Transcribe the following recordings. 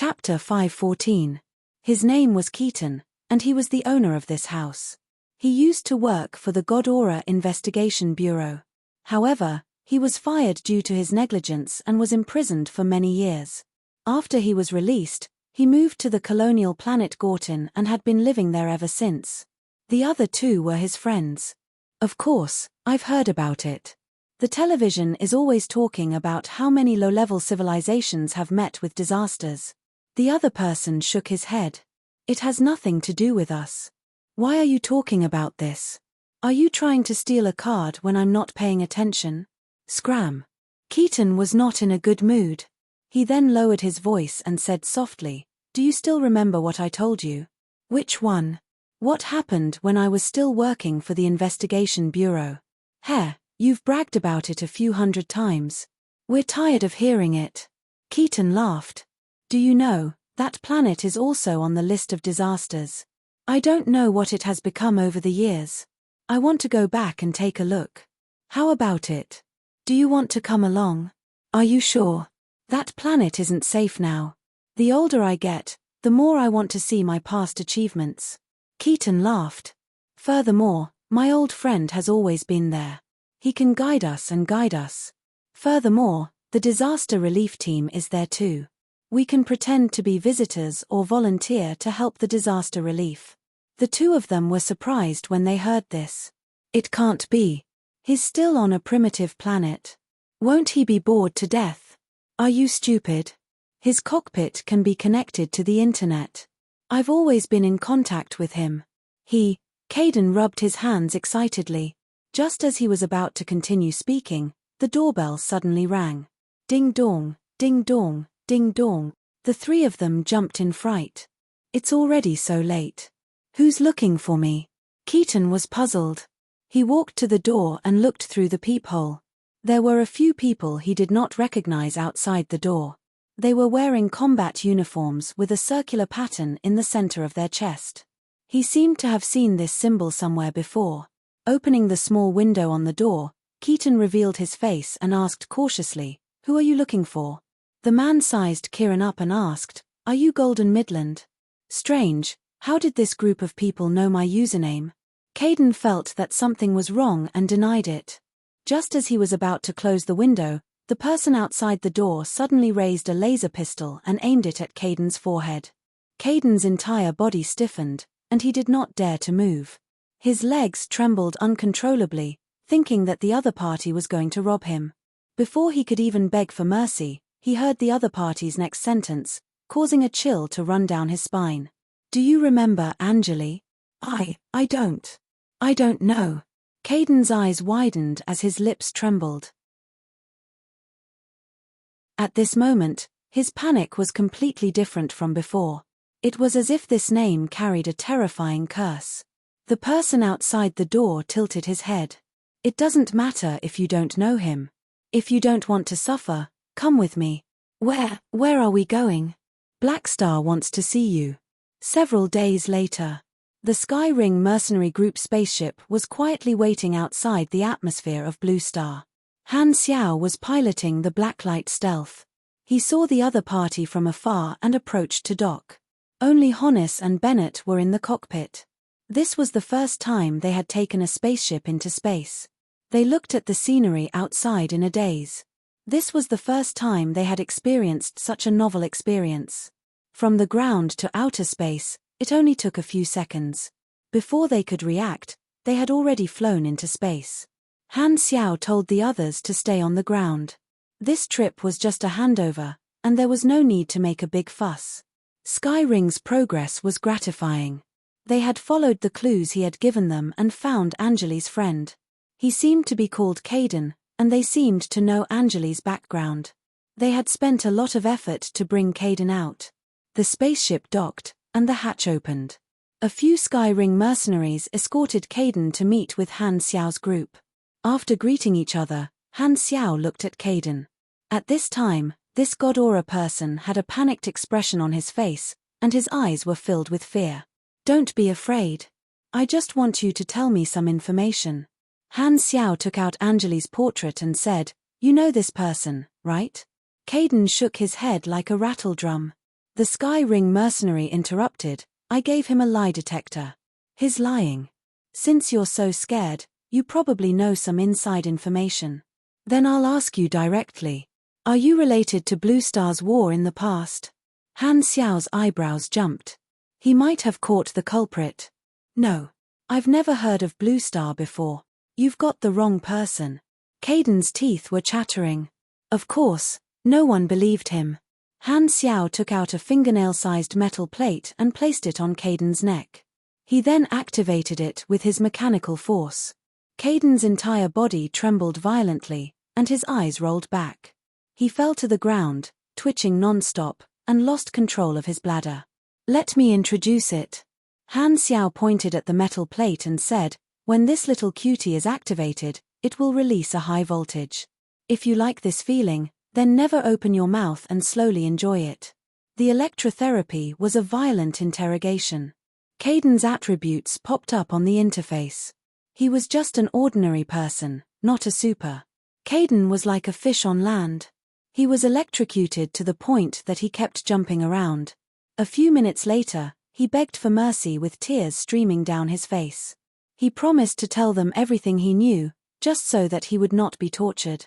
Chapter 514. His name was Keaton, and he was the owner of this house. He used to work for the God Aura Investigation Bureau. However, he was fired due to his negligence and was imprisoned for many years. After he was released, he moved to the colonial planet Gorton and had been living there ever since. The other two were his friends. Of course, I've heard about it. The television is always talking about how many low-level civilizations have met with disasters. The other person shook his head. It has nothing to do with us. Why are you talking about this? Are you trying to steal a card when I'm not paying attention? Scram. Keaton was not in a good mood. He then lowered his voice and said softly, "Do you still remember what I told you?" "Which one?" "What happened when I was still working for the Investigation Bureau." You've bragged about it a few hundred times. We're tired of hearing it." Keaton laughed. "Do you know, that planet is also on the list of disasters. I don't know what it has become over the years. I want to go back and take a look. How about it? Do you want to come along?" "Are you sure? That planet isn't safe now. The older I get, the more I want to see my past achievements." Keaton laughed. "Furthermore, my old friend has always been there. He can guide us and guide us. Furthermore, the disaster relief team is there too. We can pretend to be visitors or volunteer to help the disaster relief." The two of them were surprised when they heard this. "It can't be. He's still on a primitive planet. Won't he be bored to death? Are you stupid? His cockpit can be connected to the internet. I've always been in contact with him. Caden rubbed his hands excitedly. Just as he was about to continue speaking, the doorbell suddenly rang. Ding dong, ding dong, ding dong. The three of them jumped in fright. "It's already so late. Who's looking for me?" Keaton was puzzled. He walked to the door and looked through the peephole. There were a few people he did not recognize outside the door. They were wearing combat uniforms with a circular pattern in the center of their chest. He seemed to have seen this symbol somewhere before. Opening the small window on the door, Keaton revealed his face and asked cautiously, "Who are you looking for?" The man sized Kieran up and asked, "Are you Golden Midland?" Strange, how did this group of people know my username? Caden felt that something was wrong and denied it. Just as he was about to close the window, the person outside the door suddenly raised a laser pistol and aimed it at Caden's forehead. Caden's entire body stiffened, and he did not dare to move. His legs trembled uncontrollably, thinking that the other party was going to rob him. Before he could even beg for mercy, he heard the other party's next sentence, causing a chill to run down his spine. "Do you remember Anjali?" I don't know." Caden's eyes widened as his lips trembled. At this moment, his panic was completely different from before. It was as if this name carried a terrifying curse. The person outside the door tilted his head. "It doesn't matter if you don't know him. If you don't want to suffer, come with me." Where are we going?" "Black Star wants to see you." Several days later, the Sky Ring mercenary group spaceship was quietly waiting outside the atmosphere of Blue Star. Han Xiao was piloting the Blacklight Stealth. He saw the other party from afar and approached to dock. Only Honus and Bennett were in the cockpit. This was the first time they had taken a spaceship into space. They looked at the scenery outside in a daze. This was the first time they had experienced such a novel experience. From the ground to outer space, it only took a few seconds. Before they could react, they had already flown into space. Han Xiao told the others to stay on the ground. This trip was just a handover, and there was no need to make a big fuss. Sky Ring's progress was gratifying. They had followed the clues he had given them and found Anjali's friend. He seemed to be called Caden, and they seemed to know Anjali's background. They had spent a lot of effort to bring Caden out. The spaceship docked, and the hatch opened. A few Sky Ring mercenaries escorted Caden to meet with Han Xiao's group. After greeting each other, Han Xiao looked at Caden. At this time, this God Aura person had a panicked expression on his face, and his eyes were filled with fear. "Don't be afraid. I just want you to tell me some information." Han Xiao took out Anjali's portrait and said, "You know this person, right?" Caden shook his head like a rattle drum. The Sky Ring mercenary interrupted. I gave him a lie detector. He's lying. Since you're so scared, you probably know some inside information. Then I'll ask you directly. Are you related to Blue Star's war in the past? Han Xiao's eyebrows jumped. He might have caught the culprit. No. I've never heard of Blue Star before. You've got the wrong person. Caden's teeth were chattering. Of course, no one believed him. Han Xiao took out a fingernail-sized metal plate and placed it on Caden's neck. He then activated it with his mechanical force. Caden's entire body trembled violently, and his eyes rolled back. He fell to the ground, twitching non-stop, and lost control of his bladder. Let me introduce it. Han Xiao pointed at the metal plate and said, when this little cutie is activated, it will release a high voltage. If you like this feeling, then never open your mouth and slowly enjoy it. The electrotherapy was a violent interrogation. Caden's attributes popped up on the interface. He was just an ordinary person, not a super. Caden was like a fish on land. He was electrocuted to the point that he kept jumping around. A few minutes later, he begged for mercy with tears streaming down his face. He promised to tell them everything he knew, just so that he would not be tortured.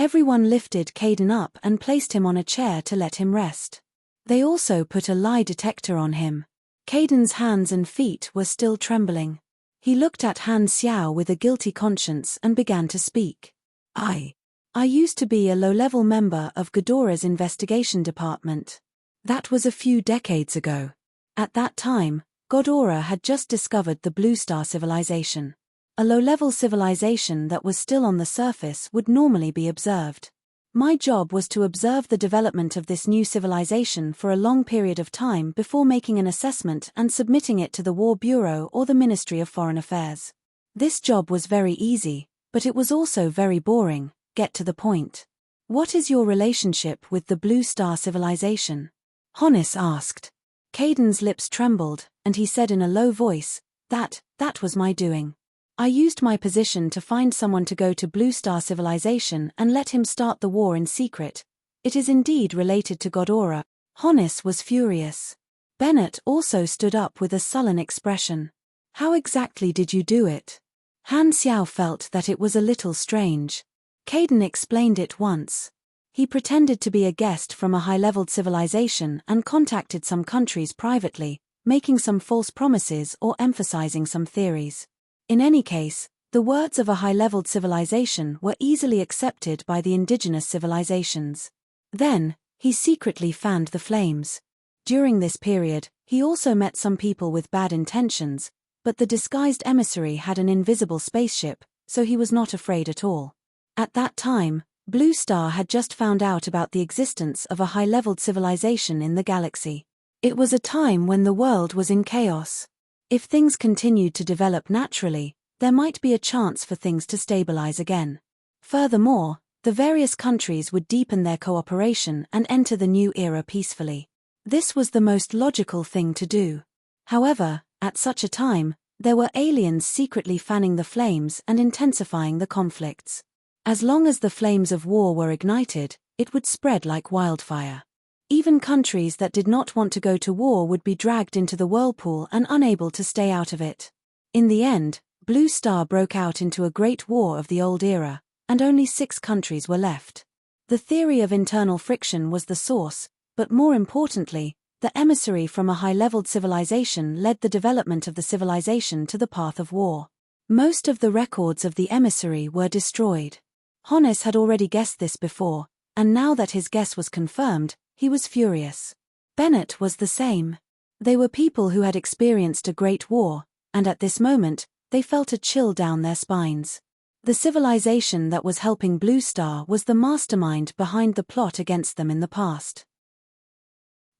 Everyone lifted Caden up and placed him on a chair to let him rest. They also put a lie detector on him. Caden's hands and feet were still trembling. He looked at Han Xiao with a guilty conscience and began to speak. I used to be a low-level member of Ghidorah's investigation department. That was a few decades ago. At that time, Ghidorah had just discovered the Blue Star civilization. A low-level civilization that was still on the surface would normally be observed. My job was to observe the development of this new civilization for a long period of time before making an assessment and submitting it to the War Bureau or the Ministry of Foreign Affairs. This job was very easy, but it was also very boring. Get to the point. What is your relationship with the Blue Star civilization? Honnis asked. Caden's lips trembled, and he said in a low voice, that was my doing. I used my position to find someone to go to Blue Star civilization and let him start the war in secret. It is indeed related to Ghidorah. Honnis was furious. Bennett also stood up with a sullen expression. How exactly did you do it? Han Xiao felt that it was a little strange. Caden explained it once. He pretended to be a guest from a high-leveled civilization and contacted some countries privately, making some false promises or emphasizing some theories. In any case, the words of a high-leveled civilization were easily accepted by the indigenous civilizations. Then, he secretly fanned the flames. During this period, he also met some people with bad intentions, but the disguised emissary had an invisible spaceship, so he was not afraid at all. At that time, Blue Star had just found out about the existence of a high-leveled civilization in the galaxy. It was a time when the world was in chaos. If things continued to develop naturally, there might be a chance for things to stabilize again. Furthermore, the various countries would deepen their cooperation and enter the new era peacefully. This was the most logical thing to do. However, at such a time, there were aliens secretly fanning the flames and intensifying the conflicts. As long as the flames of war were ignited, it would spread like wildfire. Even countries that did not want to go to war would be dragged into the whirlpool and unable to stay out of it. In the end, Blue Star broke out into a great war of the old era, and only 6 countries were left. The theory of internal friction was the source, but more importantly, the emissary from a high-leveled civilization led the development of the civilization to the path of war. Most of the records of the emissary were destroyed. Honnis had already guessed this before, and now that his guess was confirmed, he was furious. Bennett was the same. They were people who had experienced a great war, and at this moment, they felt a chill down their spines. The civilization that was helping Blue Star was the mastermind behind the plot against them in the past.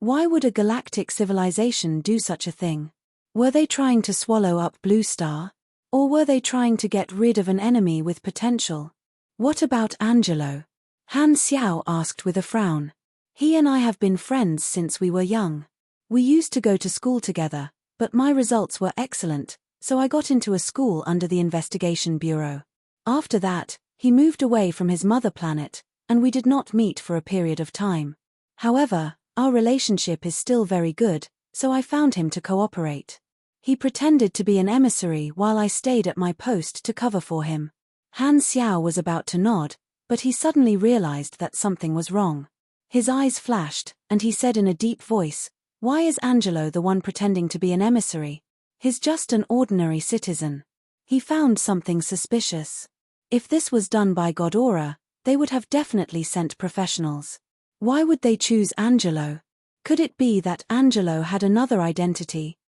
Why would a galactic civilization do such a thing? Were they trying to swallow up Blue Star? Or were they trying to get rid of an enemy with potential? What about Angelo? Han Xiao asked with a frown. He and I have been friends since we were young. We used to go to school together, but my results were excellent, so I got into a school under the Investigation Bureau. After that, he moved away from his mother planet, and we did not meet for a period of time. However, our relationship is still very good, so I found him to cooperate. He pretended to be an emissary while I stayed at my post to cover for him. Han Xiao was about to nod, but he suddenly realized that something was wrong. His eyes flashed, and he said in a deep voice, "Why is Angelo the one pretending to be an emissary? He's just an ordinary citizen." He found something suspicious. If this was done by Godora, they would have definitely sent professionals. Why would they choose Angelo? Could it be that Angelo had another identity?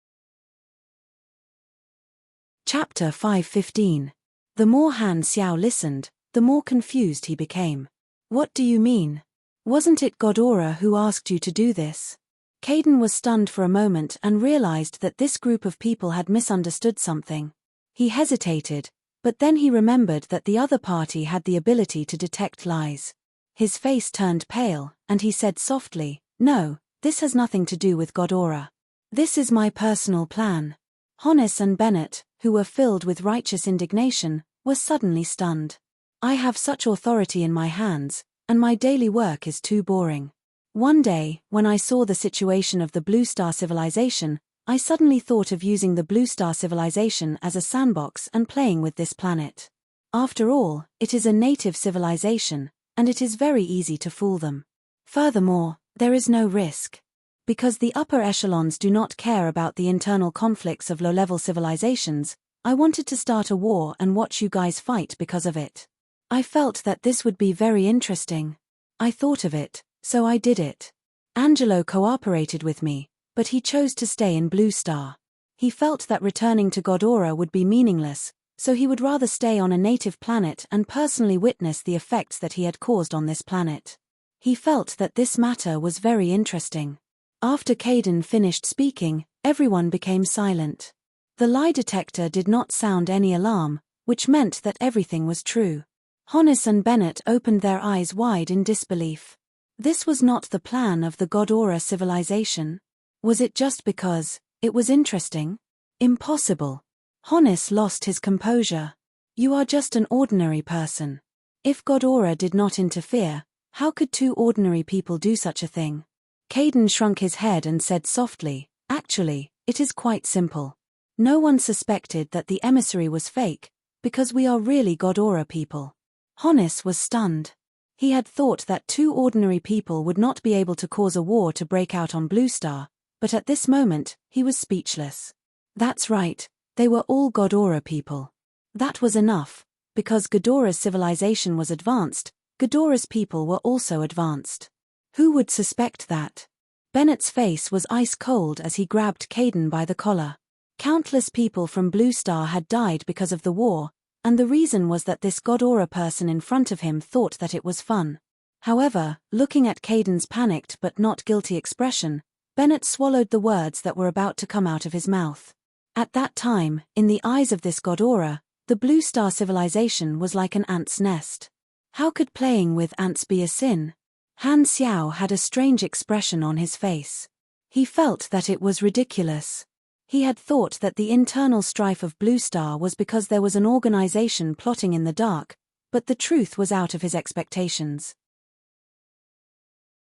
Chapter 5:15. The more Han Xiao listened, the more confused he became. What do you mean? Wasn't it Godora who asked you to do this? Caden was stunned for a moment and realized that this group of people had misunderstood something. He hesitated, but then he remembered that the other party had the ability to detect lies. His face turned pale, and he said softly, "No, this has nothing to do with Godora. This is my personal plan." Honnis and Bennett, who were filled with righteous indignation, were suddenly stunned. "I have such authority in my hands, and my daily work is too boring. One day, when I saw the situation of the Blue Star civilization, I suddenly thought of using the Blue Star civilization as a sandbox and playing with this planet. After all, it is a native civilization, and it is very easy to fool them. Furthermore, there is no risk. Because the upper echelons do not care about the internal conflicts of low-level civilizations, I wanted to start a war and watch you guys fight because of it. I felt that this would be very interesting. I thought of it, so I did it. Angelo cooperated with me, but he chose to stay in Blue Star. He felt that returning to Godora would be meaningless, so he would rather stay on a native planet and personally witness the effects that he had caused on this planet. He felt that this matter was very interesting. After Caden finished speaking, everyone became silent. The lie detector did not sound any alarm, which meant that everything was true. Honnis and Bennett opened their eyes wide in disbelief. This was not the plan of the Godora civilization. Was it just because it was interesting? Impossible. Honnis lost his composure. You are just an ordinary person. If Godora did not interfere, how could two ordinary people do such a thing? Caden shrunk his head and said softly, "Actually, it is quite simple. No one suspected that the emissary was fake, because we are really Godora people." Honnis was stunned. He had thought that two ordinary people would not be able to cause a war to break out on Blue Star, but at this moment, he was speechless. That's right, they were all Godora people. That was enough, because Godora's civilization was advanced, Godora's people were also advanced. Who would suspect that? Bennett's face was ice cold as he grabbed Caden by the collar. Countless people from Blue Star had died because of the war, and the reason was that this Godora person in front of him thought that it was fun. However, looking at Caden's panicked but not guilty expression, Bennett swallowed the words that were about to come out of his mouth. At that time, in the eyes of this Godora, the Blue Star civilization was like an ant's nest. How could playing with ants be a sin? Han Xiao had a strange expression on his face. He felt that it was ridiculous. He had thought that the internal strife of Blue Star was because there was an organization plotting in the dark, but the truth was out of his expectations.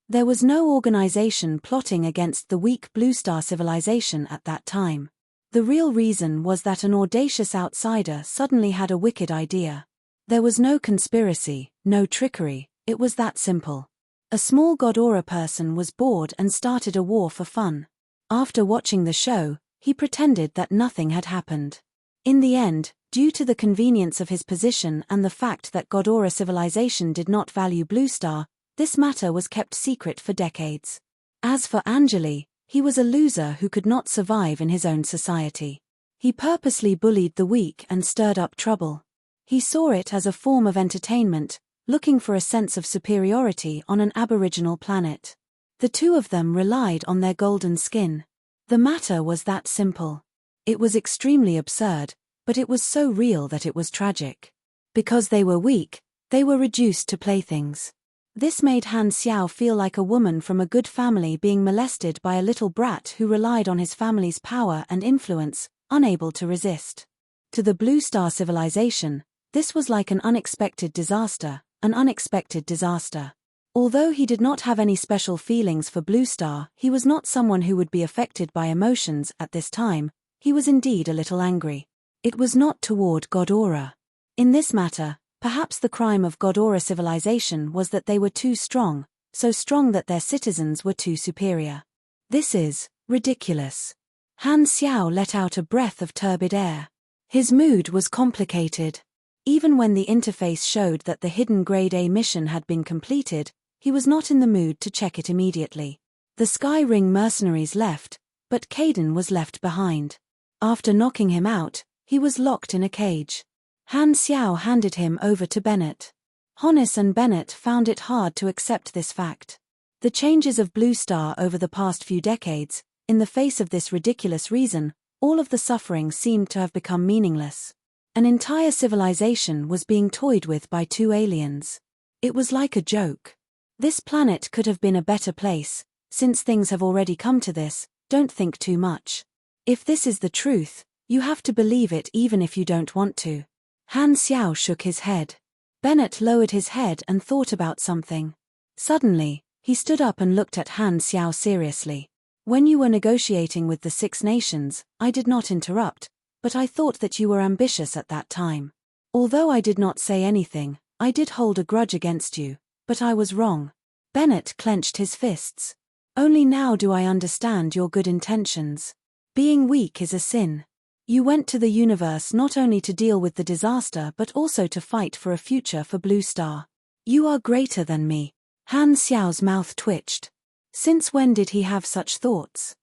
There was no organization plotting against the weak Blue Star civilization at that time. The real reason was that an audacious outsider suddenly had a wicked idea. There was no conspiracy, no trickery, it was that simple. A small Godora person was bored and started a war for fun. After watching the show, he pretended that nothing had happened. In the end, due to the convenience of his position and the fact that Godora civilization did not value Blue Star, this matter was kept secret for decades. As for Angeli, he was a loser who could not survive in his own society. He purposely bullied the weak and stirred up trouble. He saw it as a form of entertainment, looking for a sense of superiority on an aboriginal planet. The two of them relied on their golden skin. The matter was that simple. It was extremely absurd, but it was so real that it was tragic. Because they were weak, they were reduced to playthings. This made Han Xiao feel like a woman from a good family being molested by a little brat who relied on his family's power and influence, unable to resist. To the Blue Star civilization, this was like an unexpected disaster, an unexpected disaster. Although he did not have any special feelings for Blue Star, he was not someone who would be affected by emotions at this time. He was indeed a little angry. It was not toward God Aura. In this matter, perhaps the crime of God Aura civilization was that they were too strong, so strong that their citizens were too superior. This is ridiculous. Han Xiao let out a breath of turbid air. His mood was complicated. Even when the interface showed that the hidden Grade A mission had been completed, he was not in the mood to check it immediately. The Sky Ring mercenaries left, but Caden was left behind. After knocking him out, he was locked in a cage. Han Xiao handed him over to Bennett. Honnis and Bennett found it hard to accept this fact. The changes of Blue Star over the past few decades, in the face of this ridiculous reason, all of the suffering seemed to have become meaningless. An entire civilization was being toyed with by two aliens. It was like a joke. This planet could have been a better place. Since things have already come to this, don't think too much. If this is the truth, you have to believe it even if you don't want to. Han Xiao shook his head. Bennett lowered his head and thought about something. Suddenly, he stood up and looked at Han Xiao seriously. When you were negotiating with the Six Nations, I did not interrupt, but I thought that you were ambitious at that time. Although I did not say anything, I did hold a grudge against you, but I was wrong. Bennett clenched his fists. Only now do I understand your good intentions. Being weak is a sin. You went to the universe not only to deal with the disaster but also to fight for a future for Blue Star. You are greater than me. Han Xiao's mouth twitched. Since when did he have such thoughts?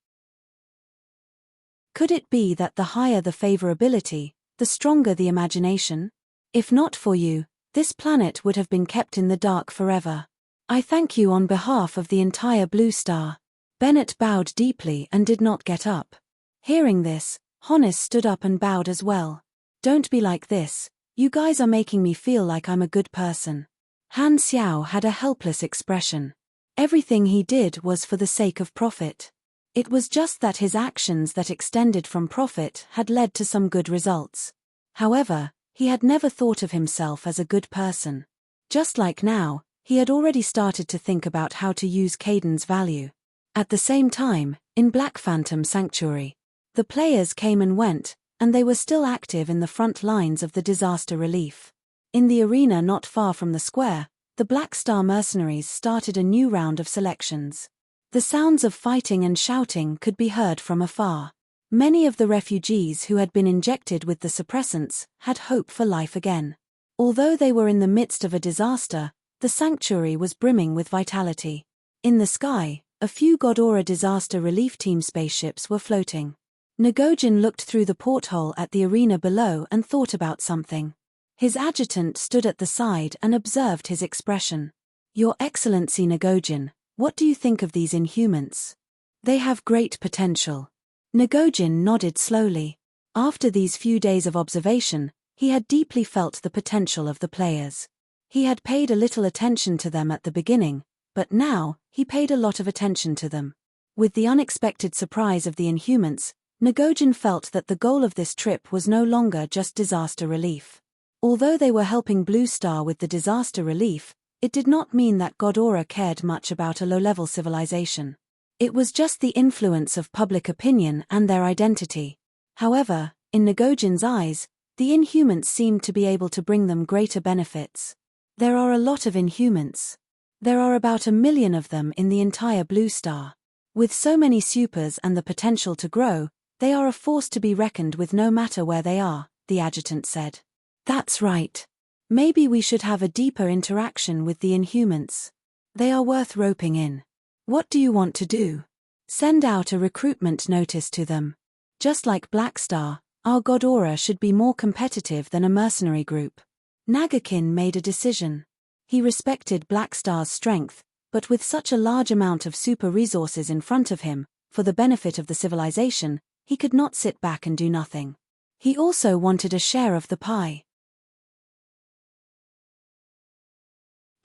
Could it be that the higher the favorability, the stronger the imagination? If not for you, this planet would have been kept in the dark forever. I thank you on behalf of the entire Blue Star. Bennett bowed deeply and did not get up. Hearing this, Honnis stood up and bowed as well. Don't be like this, you guys are making me feel like I'm a good person. Han Xiao had a helpless expression. Everything he did was for the sake of profit. It was just that his actions that extended from profit had led to some good results. However, he had never thought of himself as a good person. Just like now, he had already started to think about how to use Caden's value. At the same time, in Black Phantom Sanctuary, the players came and went, and they were still active in the front lines of the disaster relief. In the arena not far from the square, the Black Star mercenaries started a new round of selections. The sounds of fighting and shouting could be heard from afar. Many of the refugees who had been injected with the suppressants had hope for life again. Although they were in the midst of a disaster, the sanctuary was brimming with vitality. In the sky, a few God Aura disaster relief team spaceships were floating. Ngojin looked through the porthole at the arena below and thought about something. His adjutant stood at the side and observed his expression. Your Excellency Ngojin, what do you think of these Inhumans? They have great potential. Ngojin nodded slowly. After these few days of observation, he had deeply felt the potential of the players. He had paid a little attention to them at the beginning, but now, he paid a lot of attention to them. With the unexpected surprise of the Inhumans, Ngojin felt that the goal of this trip was no longer just disaster relief. Although they were helping Blue Star with the disaster relief, it did not mean that God Aura cared much about a low-level civilization. It was just the influence of public opinion and their identity. However, in Ngojin's eyes, the Inhumans seemed to be able to bring them greater benefits. There are a lot of Inhumans. There are about 1 million of them in the entire Blue Star. With so many supers and the potential to grow, they are a force to be reckoned with no matter where they are, the adjutant said. That's right. Maybe we should have a deeper interaction with the Inhumans. They are worth roping in. What do you want to do? Send out a recruitment notice to them. Just like Black Star, our God Aura should be more competitive than a mercenary group. Nagakin made a decision. He respected Black Star's strength, but with such a large amount of super resources in front of him, for the benefit of the civilization, he could not sit back and do nothing. He also wanted a share of the pie.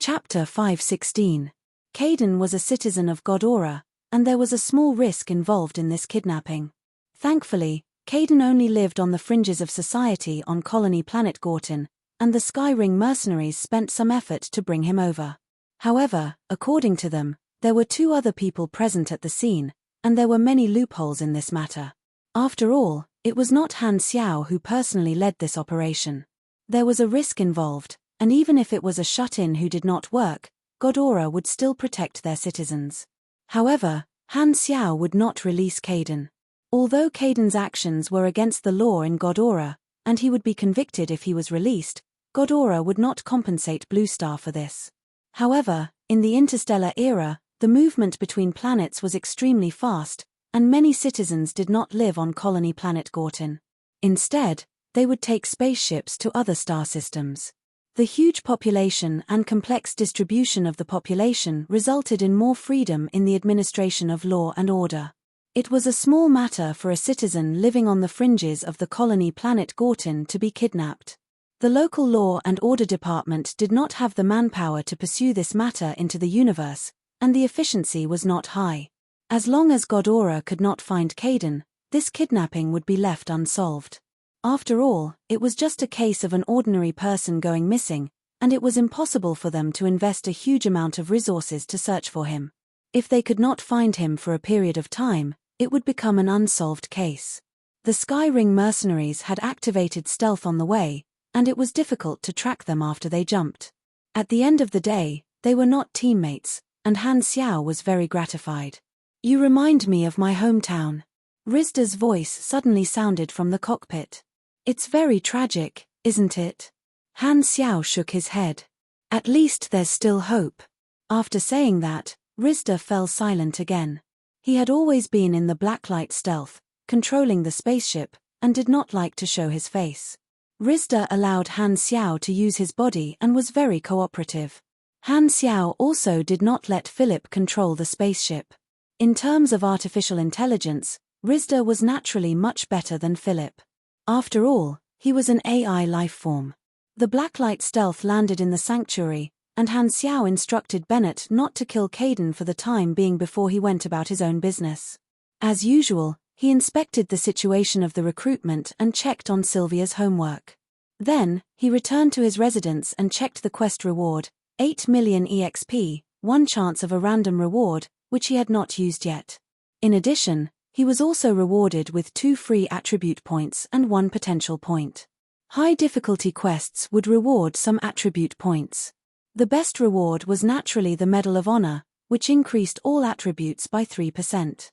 Chapter 516. Caden was a citizen of God Aura, and there was a small risk involved in this kidnapping. Thankfully, Caden only lived on the fringes of society on colony planet Gorton, and the Sky Ring mercenaries spent some effort to bring him over. However, according to them, there were 2 other people present at the scene, and there were many loopholes in this matter. After all, it was not Han Xiao who personally led this operation. There was a risk involved, and even if it was a shut-in who did not work, God Aura would still protect their citizens. However, Han Xiao would not release Caden. Although Caden's actions were against the law in God Aura, and he would be convicted if he was released, God Aura would not compensate Blue Star for this. However, in the interstellar era, the movement between planets was extremely fast, and many citizens did not live on colony planet Gorton. Instead, they would take spaceships to other star systems. The huge population and complex distribution of the population resulted in more freedom in the administration of law and order. It was a small matter for a citizen living on the fringes of the colony planet Gorton to be kidnapped. The local law and order department did not have the manpower to pursue this matter into the universe, and the efficiency was not high. As long as God Aura could not find Caden, this kidnapping would be left unsolved. After all, it was just a case of an ordinary person going missing, and it was impossible for them to invest a huge amount of resources to search for him. If they could not find him for a period of time, it would become an unsolved case. The Sky Ring mercenaries had activated stealth on the way, and it was difficult to track them after they jumped. At the end of the day, they were not teammates, and Han Xiao was very gratified. "You remind me of my hometown." Rizda's voice suddenly sounded from the cockpit. "It's very tragic, isn't it?" Han Xiao shook his head. "At least there's still hope." After saying that, Rizda fell silent again. He had always been in the blacklight stealth, controlling the spaceship, and did not like to show his face. Rizda allowed Han Xiao to use his body and was very cooperative. Han Xiao also did not let Philip control the spaceship. In terms of artificial intelligence, Rizda was naturally much better than Philip. After all, he was an AI lifeform. The blacklight stealth landed in the sanctuary, and Han Xiao instructed Bennett not to kill Caden for the time being before he went about his own business. As usual, he inspected the situation of the recruitment and checked on Sylvia's homework. Then, he returned to his residence and checked the quest reward, 8 million EXP, 1 chance of a random reward, which he had not used yet. In addition, he was also rewarded with 2 free attribute points and 1 potential point. High difficulty quests would reward some attribute points. The best reward was naturally the Medal of Honor, which increased all attributes by 3%.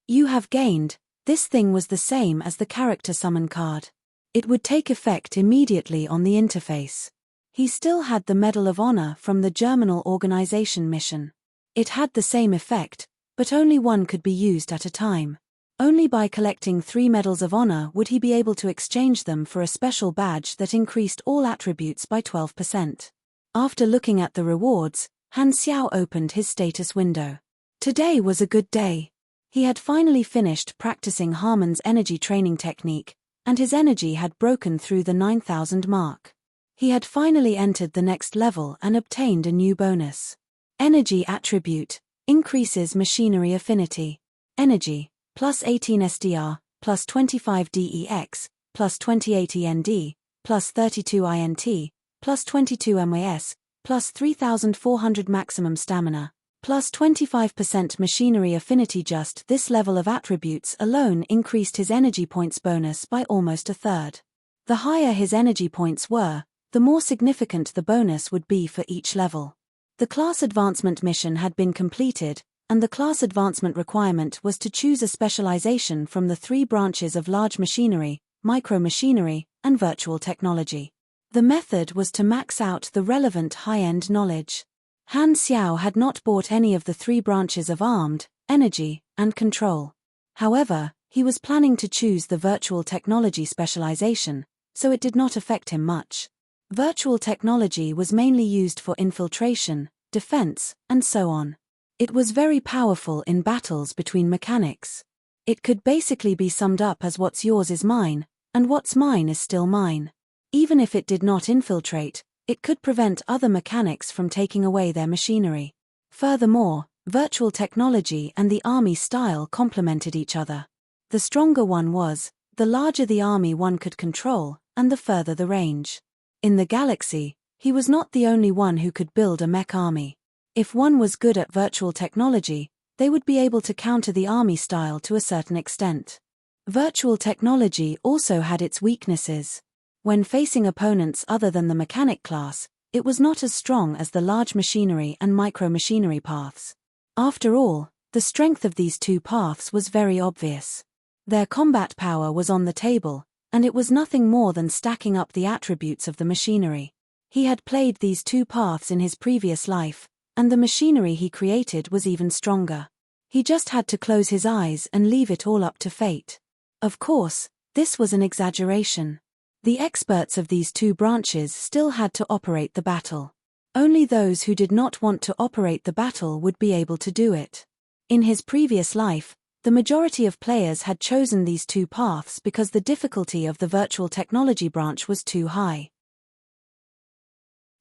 You have gained. This thing was the same as the character summon card. It would take effect immediately on the interface. He still had the Medal of Honor from the Germinal Organization mission. It had the same effect, but only 1 could be used at a time. Only by collecting 3 Medals of Honor would he be able to exchange them for a special badge that increased all attributes by 12%. After looking at the rewards, Han Xiao opened his status window. Today was a good day. He had finally finished practicing Harmon's energy training technique, and his energy had broken through the 9,000 mark. He had finally entered the next level and obtained a new bonus. Energy attribute. Increases machinery affinity. Energy, plus 18 SDR, plus 25 DEX, plus 28 END, plus 32 INT, plus 22 MAS, plus 3,400 maximum stamina, plus 25% machinery affinity. Just this level of attributes alone increased his energy points bonus by almost a third. The higher his energy points were, the more significant the bonus would be for each level. The class advancement mission had been completed, and the class advancement requirement was to choose a specialization from the 3 branches of large machinery, micro machinery, and virtual technology. The method was to max out the relevant high-end knowledge. Han Xiao had not bought any of the 3 branches of armed, energy, and control. However, he was planning to choose the virtual technology specialization, so it did not affect him much. Virtual technology was mainly used for infiltration, defense, and so on. It was very powerful in battles between mechanics. It could basically be summed up as what's yours is mine, and what's mine is still mine. Even if it did not infiltrate, it could prevent other mechanics from taking away their machinery. Furthermore, virtual technology and the army style complemented each other. The stronger one was, the larger the army one could control, and the further the range. In the galaxy, He was not the only one who could build a mech army. If one was good at virtual technology, they would be able to counter the army style to a certain extent. Virtual technology also had its weaknesses. When facing opponents other than the mechanic class, it was not as strong as the large machinery and micro-machinery paths. After all, the strength of these two paths was very obvious. Their combat power was on the table, and it was nothing more than stacking up the attributes of the machinery. He had played these two paths in his previous life, and the machinery he created was even stronger. He just had to close his eyes and leave it all up to fate. Of course, this was an exaggeration. The experts of these two branches still had to operate the battle. Only those who did not want to operate the battle would be able to do it. In his previous life, the majority of players had chosen these two paths because the difficulty of the virtual technology branch was too high.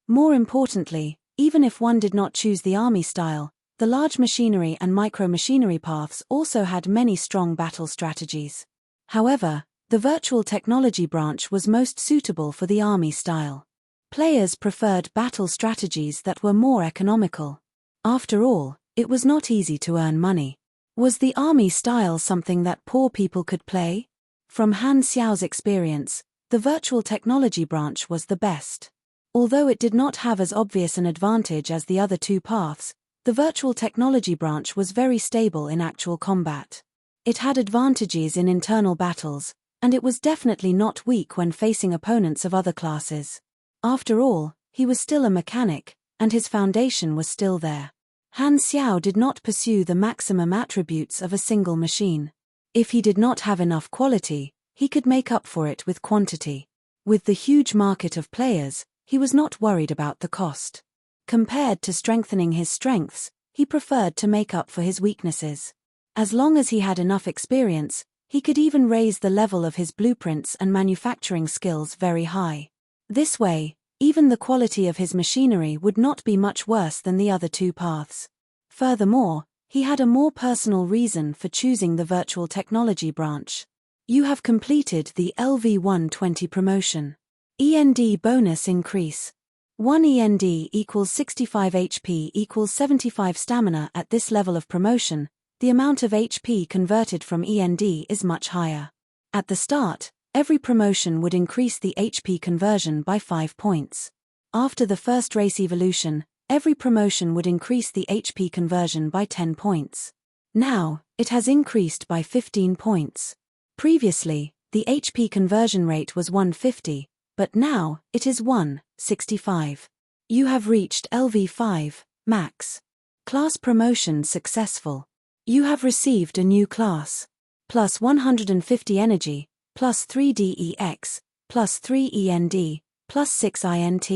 More importantly, even if one did not choose the army style, the large machinery and micro-machinery paths also had many strong battle strategies. However, the virtual technology branch was most suitable for the army style. Players preferred battle strategies that were more economical. After all, it was not easy to earn money. Was the army style something that poor people could play? From Han Xiao's experience, the virtual technology branch was the best. Although it did not have as obvious an advantage as the other two paths, the virtual technology branch was very stable in actual combat. It had advantages in internal battles, and it was definitely not weak when facing opponents of other classes. After all, he was still a mechanic, and his foundation was still there. Han Xiao did not pursue the maximum attributes of a single machine. If he did not have enough quality, he could make up for it with quantity. With the huge market of players, he was not worried about the cost. Compared to strengthening his strengths, he preferred to make up for his weaknesses. As long as he had enough experience, he could even raise the level of his blueprints and manufacturing skills very high. This way, even the quality of his machinery would not be much worse than the other two paths. Furthermore, he had a more personal reason for choosing the virtual technology branch. You have completed the LV120 promotion. END bonus increase. 1 END equals 65 HP equals 75 stamina. At this level of promotion, the amount of HP converted from END is much higher. At the start, every promotion would increase the HP conversion by 5 points. After the first race evolution, every promotion would increase the HP conversion by 10 points. Now, it has increased by 15 points. Previously, the HP conversion rate was 150, but now, it is 165. You have reached LV5, Max. Class promotion successful. You have received a new class. Plus 150 energy, plus 3 DEX, plus 3 END, plus 6 INT.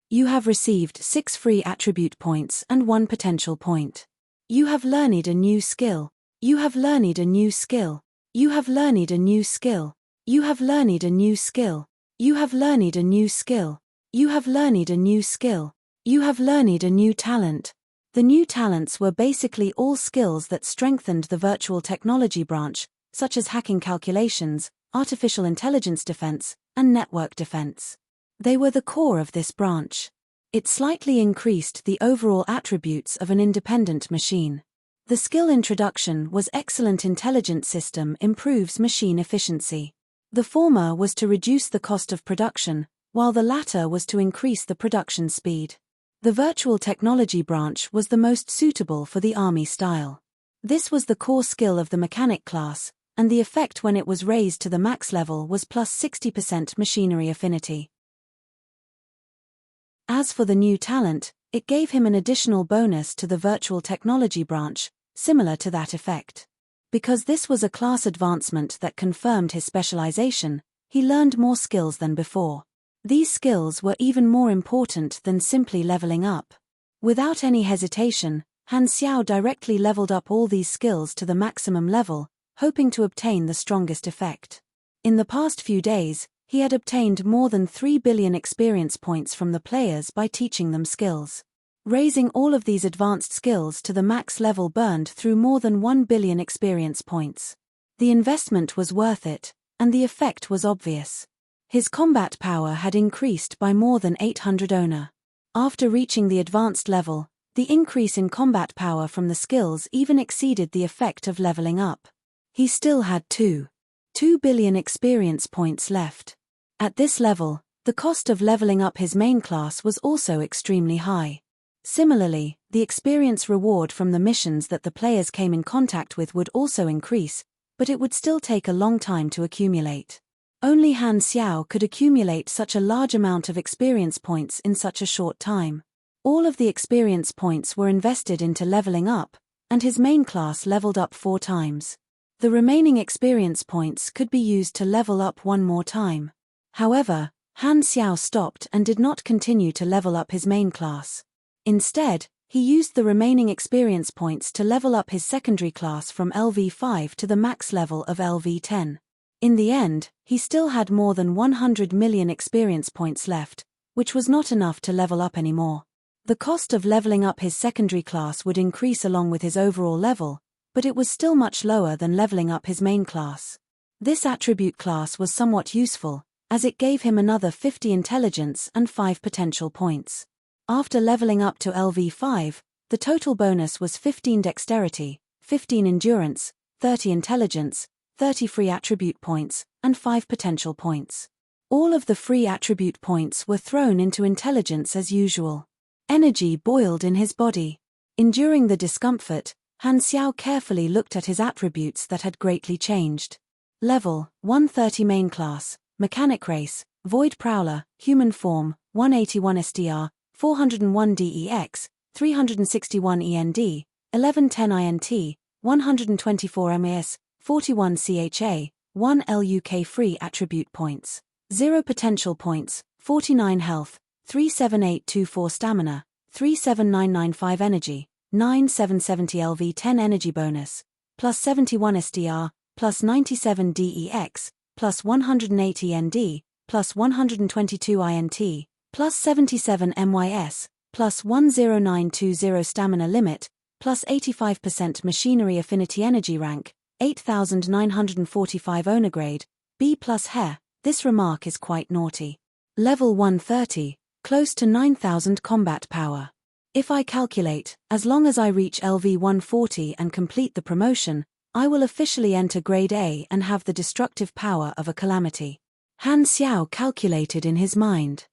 You have received 6 free attribute points and 1 potential point. You have learned a new skill. You have learned a new skill. You have learned a new skill. You have learned a new skill. You have learned a new skill. You have learned a new skill. You have learned a new talent. The new talents were basically all skills that strengthened the virtual technology branch, such as hacking calculations, artificial intelligence defense, and network defense. They were the core of this branch. It slightly increased the overall attributes of an independent machine. The skill introduction was excellent. Intelligent system improves machine efficiency. The former was to reduce the cost of production, while the latter was to increase the production speed. The virtual technology branch was the most suitable for the army style. This was the core skill of the mechanic class, and the effect when it was raised to the max level was plus 60% machinery affinity. As for the new talent, it gave him an additional bonus to the virtual technology branch, similar to that effect. Because this was a class advancement that confirmed his specialization, he learned more skills than before. These skills were even more important than simply leveling up. Without any hesitation, Han Xiao directly leveled up all these skills to the maximum level, hoping to obtain the strongest effect. In the past few days, he had obtained more than 3 billion experience points from the players by teaching them skills. Raising all of these advanced skills to the max level burned through more than 1 billion experience points. The investment was worth it, and the effect was obvious. His combat power had increased by more than 800 owner. After reaching the advanced level, the increase in combat power from the skills even exceeded the effect of leveling up. He still had 2 billion experience points left. At this level, the cost of leveling up his main class was also extremely high. Similarly, the experience reward from the missions that the players came in contact with would also increase, but it would still take a long time to accumulate. Only Han Xiao could accumulate such a large amount of experience points in such a short time. All of the experience points were invested into leveling up, and his main class leveled up 4 times. The remaining experience points could be used to level up one more time. However, Han Xiao stopped and did not continue to level up his main class. Instead, he used the remaining experience points to level up his secondary class from LV5 to the max level of LV10. In the end, he still had more than 100 million experience points left, which was not enough to level up anymore. The cost of leveling up his secondary class would increase along with his overall level, but it was still much lower than leveling up his main class. This attribute class was somewhat useful, as it gave him another 50 intelligence and 5 potential points. After leveling up to LV5, the total bonus was 15 dexterity, 15 endurance, 30 intelligence, 30 free attribute points, and 5 potential points. All of the free attribute points were thrown into intelligence as usual. Energy boiled in his body. Enduring the discomfort, Han Xiao carefully looked at his attributes that had greatly changed. Level 130 main class, mechanic race, void prowler, human form, 181 SDR, 401 DEX, 361 END, 1110 INT, 124 MAS, 41 CHA, 1 LUK free attribute points, 0 potential points, 49 health, 37824 stamina, 37995 energy, 9770 LV10 energy bonus, plus 71 SDR, plus 97 DEX, plus 180 ND, plus 122 INT, plus 77 MYS, plus 10920 stamina limit, plus 85% machinery affinity energy rank, 8945 owner grade, B plus hair. This remark is quite naughty. Level 130, close to 9000 combat power. If I calculate, as long as I reach LV 140 and complete the promotion, I will officially enter grade A and have the destructive power of a calamity. Han Xiao calculated in his mind.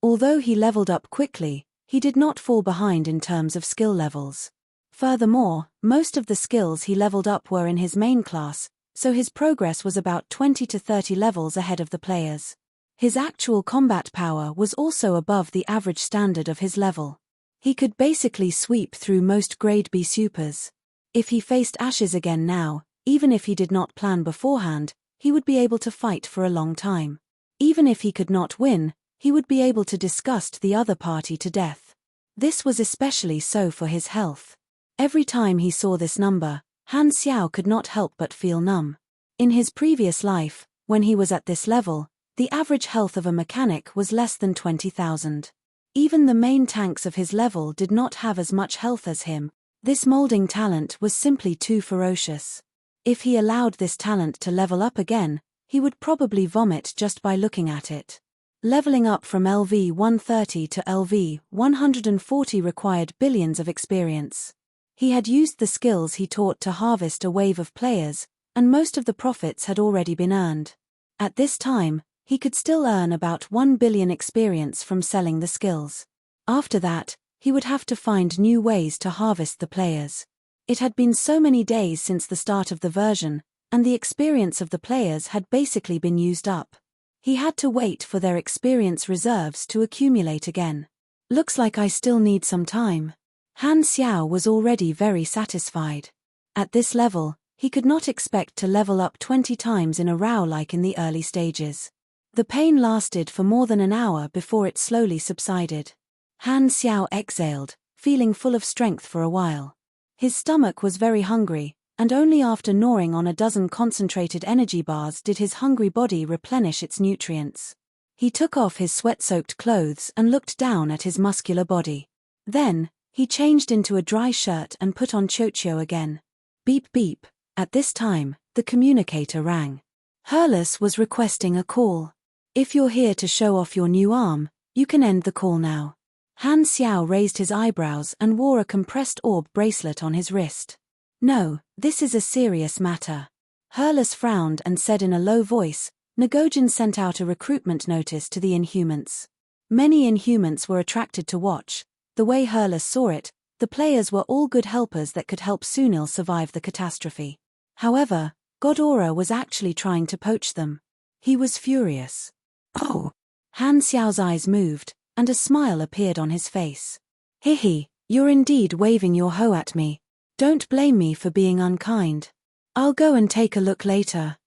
Although he leveled up quickly, he did not fall behind in terms of skill levels. Furthermore, most of the skills he leveled up were in his main class, so his progress was about 20 to 30 levels ahead of the players. His actual combat power was also above the average standard of his level. He could basically sweep through most grade B supers. If he faced Ashes again now, even if he did not plan beforehand, he would be able to fight for a long time. Even if he could not win, he would be able to disgust the other party to death. This was especially so for his health. Every time he saw this number, Han Xiao could not help but feel numb. In his previous life, when he was at this level, the average health of a mechanic was less than 20,000. Even the main tanks of his level did not have as much health as him. This molding talent was simply too ferocious. If he allowed this talent to level up again, he would probably vomit just by looking at it. Leveling up from LV 130 to LV 140 required billions of experience. He had used the skills he taught to harvest a wave of players, and most of the profits had already been earned. At this time, he could still earn about 1 billion experience from selling the skills. After that, he would have to find new ways to harvest the players. It had been so many days since the start of the version, and the experience of the players had basically been used up. He had to wait for their experience reserves to accumulate again. Looks like I still need some time. Han Xiao was already very satisfied. At this level, he could not expect to level up 20 times in a row like in the early stages. The pain lasted for more than an hour before it slowly subsided. Han Xiao exhaled, feeling full of strength for a while. His stomach was very hungry, and only after gnawing on a dozen concentrated energy bars did his hungry body replenish its nutrients. He took off his sweat-soaked clothes and looked down at his muscular body. Then, he changed into a dry shirt and put on Chocho again. Beep beep. At this time, the communicator rang. Hurlus was requesting a call. If you're here to show off your new arm, you can end the call now. Han Xiao raised his eyebrows and wore a compressed orb bracelet on his wrist. No, this is a serious matter. Hurlus frowned and said in a low voice, Nagojin sent out a recruitment notice to the Inhumans. Many Inhumans were attracted to watch. The way Hurlus saw it, the players were all good helpers that could help Sunil survive the catastrophe. However, God Aura was actually trying to poach them. He was furious. Oh! Han Xiao's eyes moved, and a smile appeared on his face. Hihi, you're indeed waving your hoe at me. Don't blame me for being unkind. I'll go and take a look later.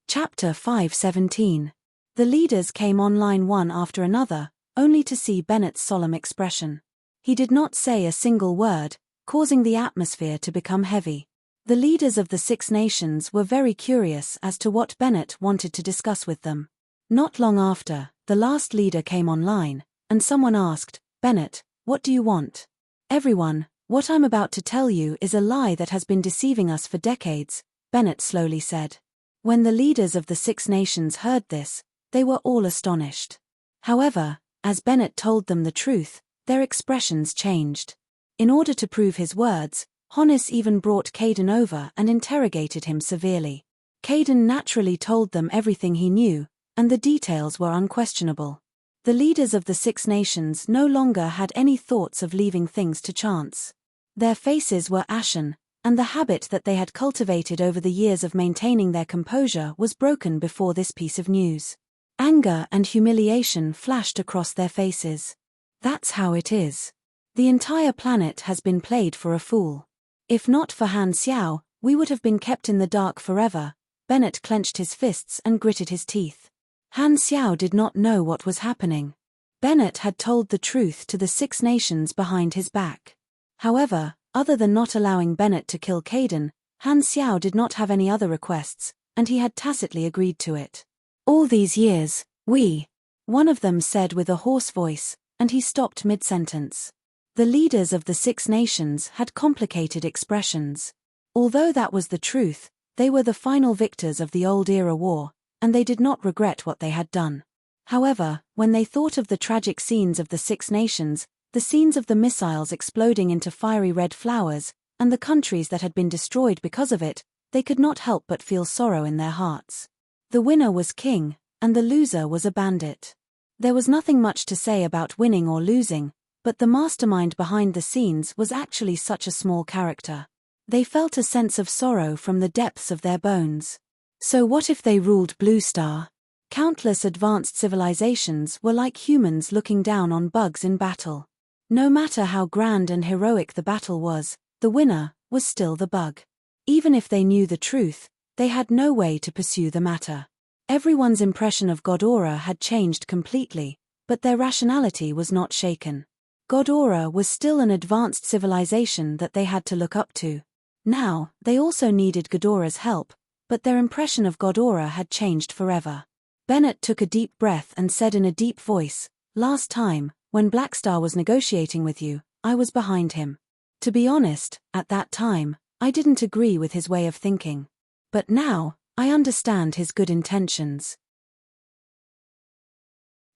Chapter 5:17. The leaders came online one after another, only to see Bennett's solemn expression. He did not say a single word, causing the atmosphere to become heavy. The leaders of the Six Nations were very curious as to what Bennett wanted to discuss with them. Not long after, the last leader came online, and someone asked, Bennett, what do you want? Everyone, what I'm about to tell you is a lie that has been deceiving us for decades, Bennett slowly said. When the leaders of the Six Nations heard this, they were all astonished. However, as Bennett told them the truth, their expressions changed. In order to prove his words, Honnis even brought Caden over and interrogated him severely. Caden naturally told them everything he knew, and the details were unquestionable. The leaders of the Six Nations no longer had any thoughts of leaving things to chance. Their faces were ashen, and the habit that they had cultivated over the years of maintaining their composure was broken before this piece of news. Anger and humiliation flashed across their faces. That's how it is. The entire planet has been played for a fool. If not for Han Xiao, we would have been kept in the dark forever. Bennett clenched his fists and gritted his teeth. Han Xiao did not know what was happening. Bennett had told the truth to the Six Nations behind his back. However, other than not allowing Bennett to kill Caden, Han Xiao did not have any other requests, and he had tacitly agreed to it. All these years, one of them said with a hoarse voice, and he stopped mid-sentence. The leaders of the Six Nations had complicated expressions. Although that was the truth, they were the final victors of the old era war, and they did not regret what they had done. However, when they thought of the tragic scenes of the Six Nations, the scenes of the missiles exploding into fiery red flowers, and the countries that had been destroyed because of it, they could not help but feel sorrow in their hearts. The winner was king, and the loser was a bandit. There was nothing much to say about winning or losing, but the mastermind behind the scenes was actually such a small character. They felt a sense of sorrow from the depths of their bones. So what if they ruled Blue Star? Countless advanced civilizations were like humans looking down on bugs in battle. No matter how grand and heroic the battle was, the winner was still the bug. Even if they knew the truth, they had no way to pursue the matter. Everyone's impression of God Aura had changed completely, but their rationality was not shaken. God Aura was still an advanced civilization that they had to look up to. Now, they also needed God Aura's help, but their impression of God Aura had changed forever. Bennett took a deep breath and said in a deep voice, Last time, when Blackstar was negotiating with you, I was behind him. To be honest, at that time, I didn't agree with his way of thinking. But now, I understand his good intentions.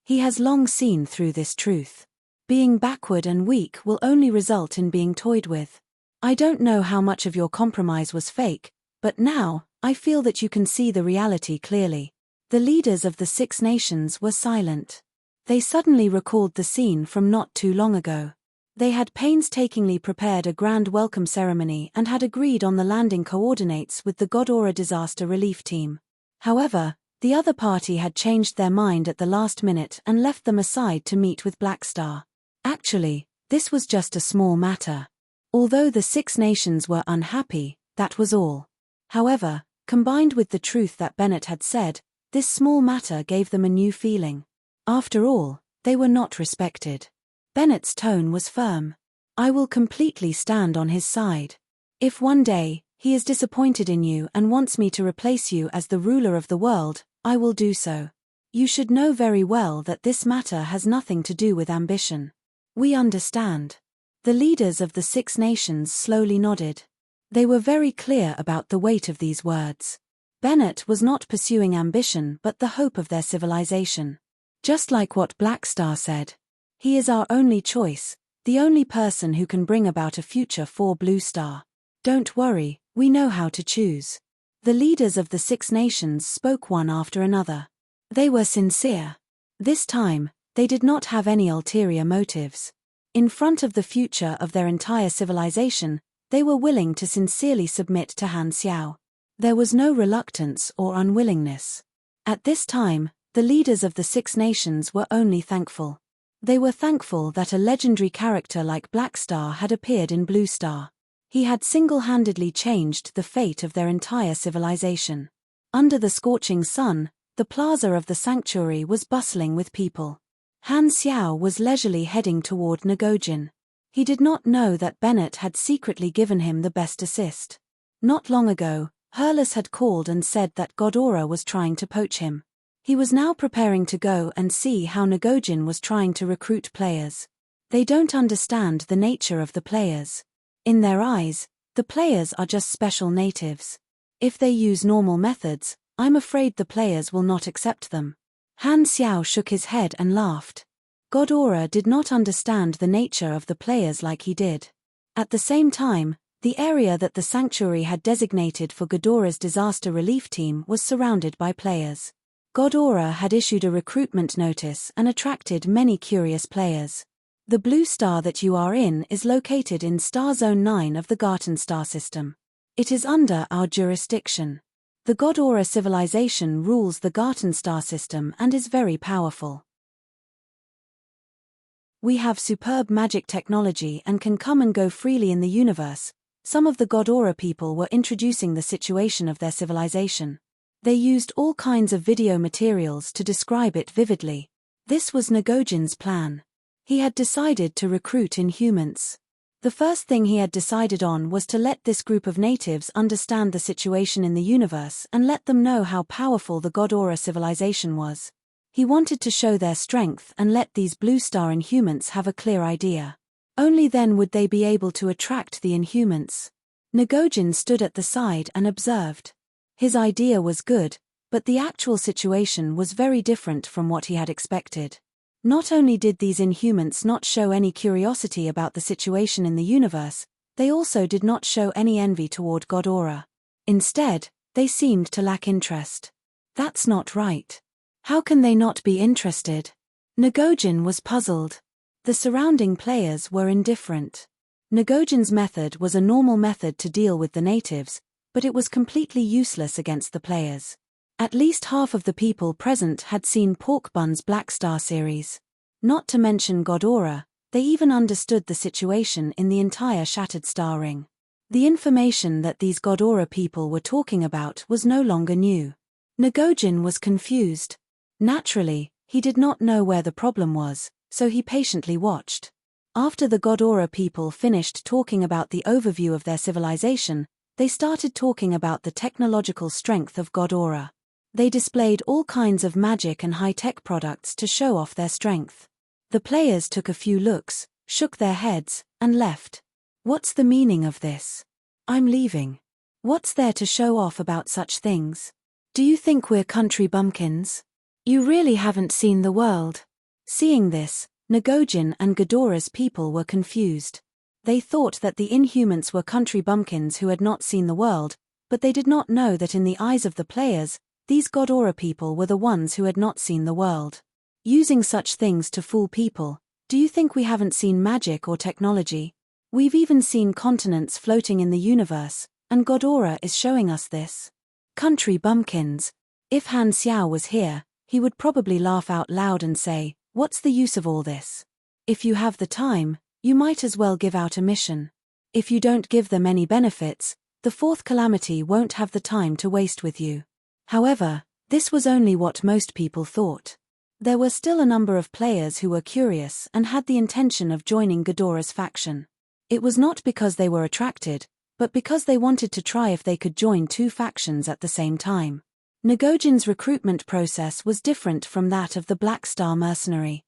He has long seen through this truth. Being backward and weak will only result in being toyed with. I don't know how much of your compromise was fake, but now, I feel that you can see the reality clearly. The leaders of the Six Nations were silent. They suddenly recalled the scene from not too long ago. They had painstakingly prepared a grand welcome ceremony and had agreed on the landing coordinates with the God Aura disaster relief team. However, the other party had changed their mind at the last minute and left them aside to meet with Blackstar. Actually, this was just a small matter. Although the Six Nations were unhappy, that was all. However, combined with the truth that Bennett had said, this small matter gave them a new feeling. After all, they were not respected. Bennett's tone was firm. I will completely stand on his side. If one day, he is disappointed in you and wants me to replace you as the ruler of the world, I will do so. You should know very well that this matter has nothing to do with ambition. We understand. The leaders of the Six Nations slowly nodded. They were very clear about the weight of these words. Bennett was not pursuing ambition but the hope of their civilization. Just like what Black Star said. He is our only choice, the only person who can bring about a future for Blue Star. Don't worry, we know how to choose. The leaders of the Six Nations spoke one after another. They were sincere. This time, they did not have any ulterior motives. In front of the future of their entire civilization, they were willing to sincerely submit to Han Xiao. There was no reluctance or unwillingness. At this time, the leaders of the Six Nations were only thankful. They were thankful that a legendary character like Black Star had appeared in Blue Star. He had single-handedly changed the fate of their entire civilization. Under the scorching sun, the plaza of the sanctuary was bustling with people. Han Xiao was leisurely heading toward Ngojin. He did not know that Bennett had secretly given him the best assist. Not long ago, Hurlus had called and said that Godora was trying to poach him. He was now preparing to go and see how Ngojin was trying to recruit players. They don't understand the nature of the players. In their eyes, the players are just special natives. If they use normal methods, I'm afraid the players will not accept them. Han Xiao shook his head and laughed. Godora did not understand the nature of the players like he did. At the same time, the area that the sanctuary had designated for Godora's disaster relief team was surrounded by players. Godora had issued a recruitment notice and attracted many curious players. The blue star that you are in is located in Star Zone 9 of the Garten star system. It is under our jurisdiction. The Godora civilization rules the Garten star system and is very powerful. We have superb magic technology and can come and go freely in the universe. Some of the Godora people were introducing the situation of their civilization. They used all kinds of video materials to describe it vividly. This was Ngojin's plan. He had decided to recruit inhumans. The first thing he had decided on was to let this group of natives understand the situation in the universe and let them know how powerful the Godora civilization was. He wanted to show their strength and let these Blue Star inhumans have a clear idea. Only then would they be able to attract the inhumans. Ngojin stood at the side and observed. His idea was good, but the actual situation was very different from what he had expected. Not only did these inhumans not show any curiosity about the situation in the universe, they also did not show any envy toward Godora. Instead, they seemed to lack interest. That's not right. How can they not be interested? Ngojin was puzzled. The surrounding players were indifferent. Ngojin's method was a normal method to deal with the natives, but it was completely useless against the players. At least half of the people present had seen Pork Bun's Black Star series. Not to mention Godora, they even understood the situation in the entire Shattered Star Ring. The information that these Godora people were talking about was no longer new. Ngojin was confused. Naturally, he did not know where the problem was, so he patiently watched. After the Godora people finished talking about the overview of their civilization, they started talking about the technological strength of Godora. They displayed all kinds of magic and high-tech products to show off their strength. The players took a few looks, shook their heads, and left. What's the meaning of this? I'm leaving. What's there to show off about such things? Do you think we're country bumpkins? You really haven't seen the world. Seeing this, Ngojin and Godora's people were confused. They thought that the inhumans were country bumpkins who had not seen the world, but they did not know that in the eyes of the players, these Godora people were the ones who had not seen the world. Using such things to fool people, do you think we haven't seen magic or technology? We've even seen continents floating in the universe, and Godora is showing us this. Country bumpkins. If Han Xiao was here, he would probably laugh out loud and say, "What's the use of all this? If you have the time, you might as well give out a mission. If you don't give them any benefits, the fourth calamity won't have the time to waste with you." However, this was only what most people thought. There were still a number of players who were curious and had the intention of joining Godora's faction. It was not because they were attracted, but because they wanted to try if they could join two factions at the same time. Ngojin's recruitment process was different from that of the Black Star mercenary.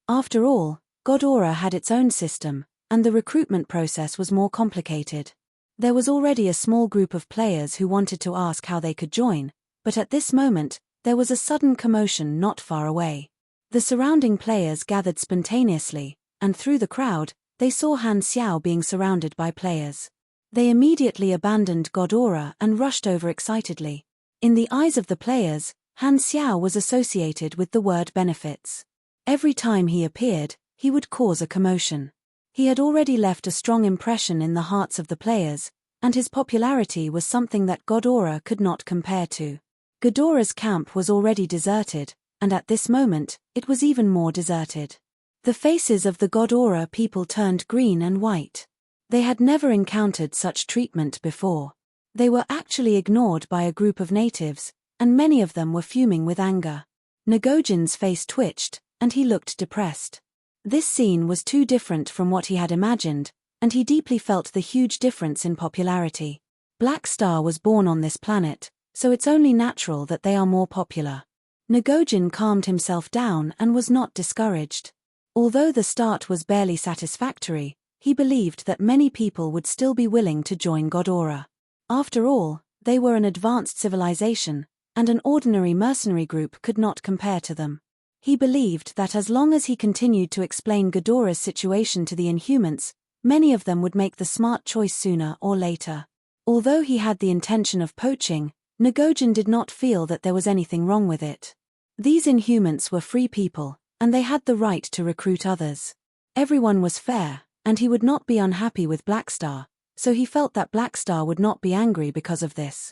After all, Godora had its own system, and the recruitment process was more complicated. There was already a small group of players who wanted to ask how they could join, but at this moment, there was a sudden commotion not far away. The surrounding players gathered spontaneously, and through the crowd, they saw Han Xiao being surrounded by players. They immediately abandoned God Aura and rushed over excitedly. In the eyes of the players, Han Xiao was associated with the word benefits. Every time he appeared, he would cause a commotion. He had already left a strong impression in the hearts of the players, and his popularity was something that God Aura could not compare to. Ghidorah's camp was already deserted, and at this moment, it was even more deserted. The faces of the God Aura people turned green and white. They had never encountered such treatment before. They were actually ignored by a group of natives, and many of them were fuming with anger. Ngojin's face twitched, and he looked depressed. This scene was too different from what he had imagined, and he deeply felt the huge difference in popularity. Black Star was born on this planet, so it's only natural that they are more popular. Ngojin calmed himself down and was not discouraged. Although the start was barely satisfactory, he believed that many people would still be willing to join God Aura. After all, they were an advanced civilization, and an ordinary mercenary group could not compare to them. He believed that as long as he continued to explain Ghidorah's situation to the Inhumans, many of them would make the smart choice sooner or later. Although he had the intention of poaching, Ngojin did not feel that there was anything wrong with it. These Inhumans were free people, and they had the right to recruit others. Everyone was fair, and he would not be unhappy with Black Star, so he felt that Black Star would not be angry because of this.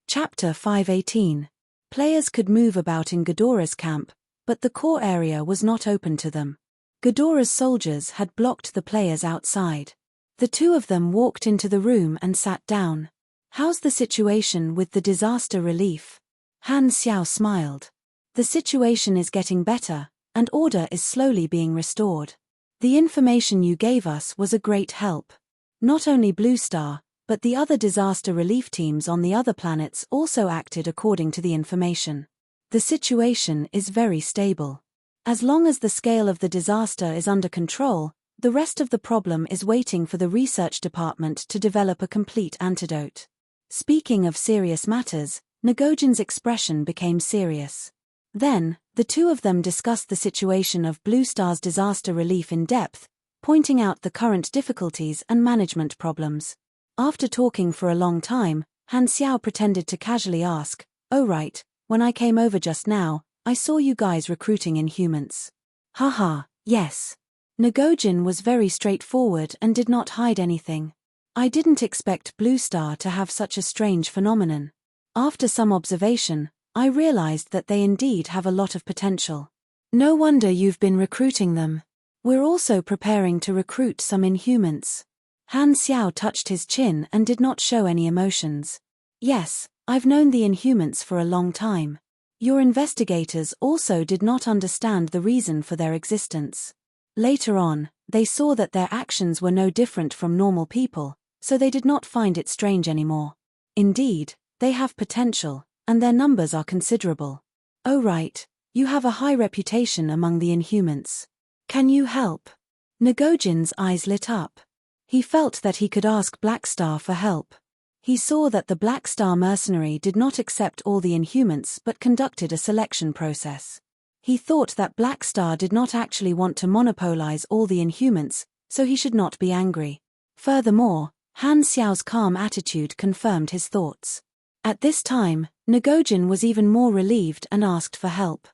Chapter 518. Players could move about in Ghidorah's camp, but the core area was not open to them. Ghidorah's soldiers had blocked the players outside. The two of them walked into the room and sat down. "How's the situation with the disaster relief?" Han Xiao smiled. "The situation is getting better, and order is slowly being restored. The information you gave us was a great help. Not only Blue Star, but the other disaster relief teams on the other planets also acted according to the information. The situation is very stable. As long as the scale of the disaster is under control, the rest of the problem is waiting for the research department to develop a complete antidote." Speaking of serious matters, Ngojin's expression became serious. Then, the two of them discussed the situation of Blue Star's disaster relief in depth, pointing out the current difficulties and management problems. After talking for a long time, Han Xiao pretended to casually ask, "Oh right, when I came over just now, I saw you guys recruiting Inhumans." "Haha, yes." Ngojin was very straightforward and did not hide anything. "I didn't expect Blue Star to have such a strange phenomenon. After some observation, I realized that they indeed have a lot of potential. No wonder you've been recruiting them. We're also preparing to recruit some Inhumans." Han Xiao touched his chin and did not show any emotions. "Yes, I've known the Inhumans for a long time. Your investigators also did not understand the reason for their existence. Later on, they saw that their actions were no different from normal people, so they did not find it strange anymore. Indeed, they have potential, and their numbers are considerable. Oh right, you have a high reputation among the Inhumans. Can you help?" Ngojin's eyes lit up. He felt that he could ask Black Star for help. He saw that the Black Star mercenary did not accept all the Inhumans but conducted a selection process. He thought that Black Star did not actually want to monopolize all the Inhumans, so he should not be angry. Furthermore, Han Xiao's calm attitude confirmed his thoughts. At this time, Ngojin was even more relieved and asked for help.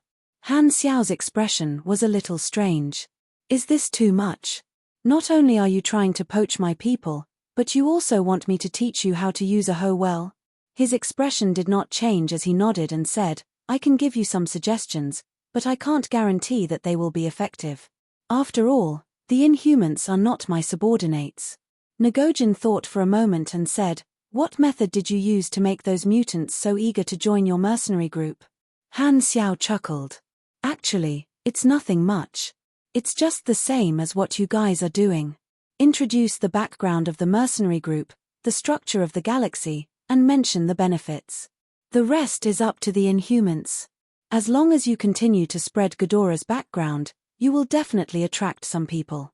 Han Xiao's expression was a little strange. "Is this too much? Not only are you trying to poach my people, but you also want me to teach you how to use a hoe well?" His expression did not change as he nodded and said, "I can give you some suggestions, but I can't guarantee that they will be effective. After all, the Inhumans are not my subordinates." Ngojin thought for a moment and said, "What method did you use to make those mutants so eager to join your mercenary group?" Han Xiao chuckled. "Actually, it's nothing much. It's just the same as what you guys are doing. Introduce the background of the mercenary group, the structure of the galaxy, and mention the benefits. The rest is up to the Inhumans. As long as you continue to spread Ghidorah's background, You will definitely attract some people.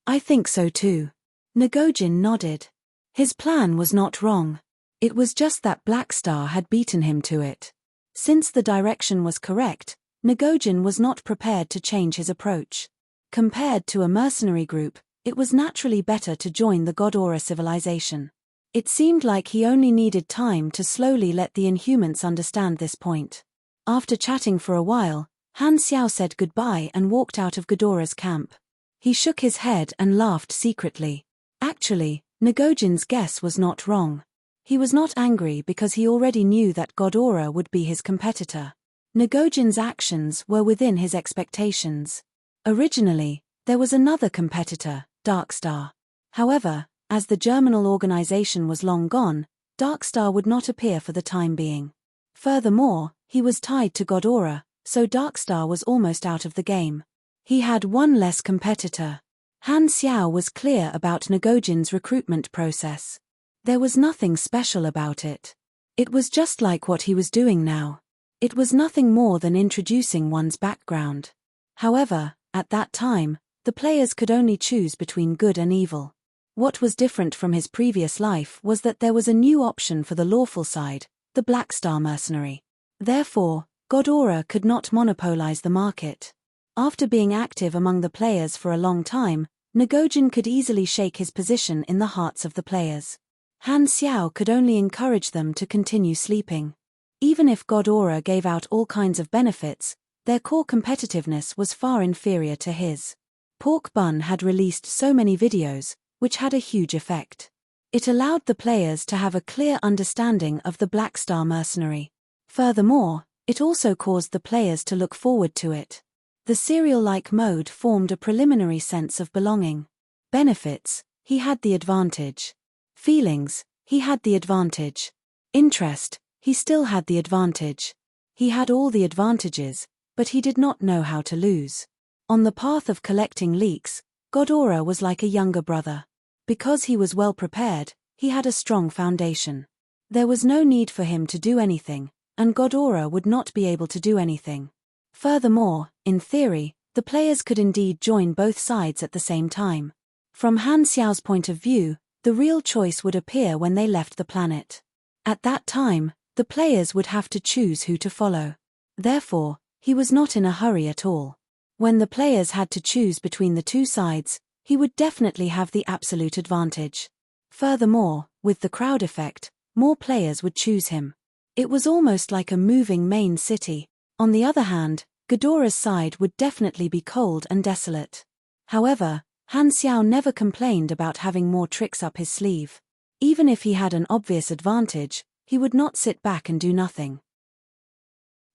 I think so too. Nagojin nodded. His plan was not wrong. It was just that Black Star had beaten him to it. Since the direction was correct, Nagojin was not prepared to change his approach. Compared to a mercenary group, it was naturally better to join the God Aura civilization. It seemed like he only needed time to slowly let the Inhumans understand this point. After chatting for a while, Han Xiao said goodbye and walked out of Ghidorah's camp. He shook his head and laughed secretly. Actually, Nagojin's guess was not wrong. He was not angry because he already knew that God Aura would be his competitor. Nagojin's actions were within his expectations. Originally, there was another competitor, Darkstar. However, as the germinal organization was long gone, Darkstar would not appear for the time being. Furthermore, he was tied to God Aura, so Darkstar was almost out of the game. He had one less competitor. Han Xiao was clear about Nagojin's recruitment process. There was nothing special about it. It was just like what he was doing now. It was nothing more than introducing one's background. However, at that time, the players could only choose between good and evil. What was different from his previous life was that there was a new option for the lawful side, the Black Star mercenary. Therefore, God Aura could not monopolize the market. After being active among the players for a long time, Nagojin could easily shake his position in the hearts of the players. Han Xiao could only encourage them to continue sleeping. Even if God Aura gave out all kinds of benefits, their core competitiveness was far inferior to his. Pork Bun had released so many videos, which had a huge effect. It allowed the players to have a clear understanding of the Black Star mercenary. Furthermore, it also caused the players to look forward to it. The serial-like mode formed a preliminary sense of belonging. Benefits, he had the advantage. Feelings, he had the advantage. Interest, he still had the advantage. He had all the advantages, but he did not know how to lose. On the path of collecting leaks, God Aura was like a younger brother. Because he was well prepared, he had a strong foundation. There was no need for him to do anything, and God Aura would not be able to do anything. Furthermore, in theory, the players could indeed join both sides at the same time. From Han Xiao's point of view, the real choice would appear when they left the planet. At that time, the players would have to choose who to follow. Therefore, he was not in a hurry at all. When the players had to choose between the two sides, he would definitely have the absolute advantage. Furthermore, with the crowd effect, more players would choose him. It was almost like a moving main city. On the other hand, Ghidorah's side would definitely be cold and desolate. However, Han Xiao never complained about having more tricks up his sleeve. Even if he had an obvious advantage, he would not sit back and do nothing.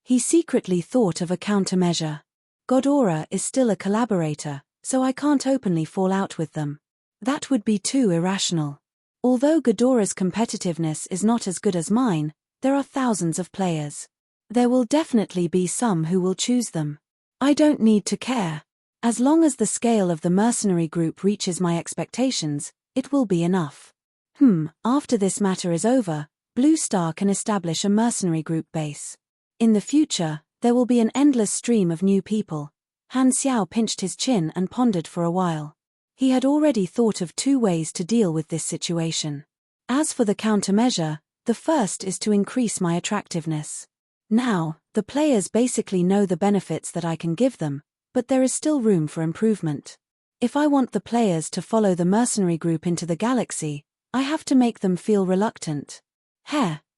He secretly thought of a countermeasure. God Aura is still a collaborator, so I can't openly fall out with them. That would be too irrational. Although Ghidorah's competitiveness is not as good as mine, there are thousands of players. There will definitely be some who will choose them. I don't need to care. As long as the scale of the mercenary group reaches my expectations, it will be enough. After this matter is over, Blue Star can establish a mercenary group base. In the future, there will be an endless stream of new people. Han Xiao pinched his chin and pondered for a while. He had already thought of two ways to deal with this situation. As for the countermeasure, the first is to increase my attractiveness. Now, the players basically know the benefits that I can give them, but there is still room for improvement. If I want the players to follow the mercenary group into the galaxy, I have to make them feel reluctant.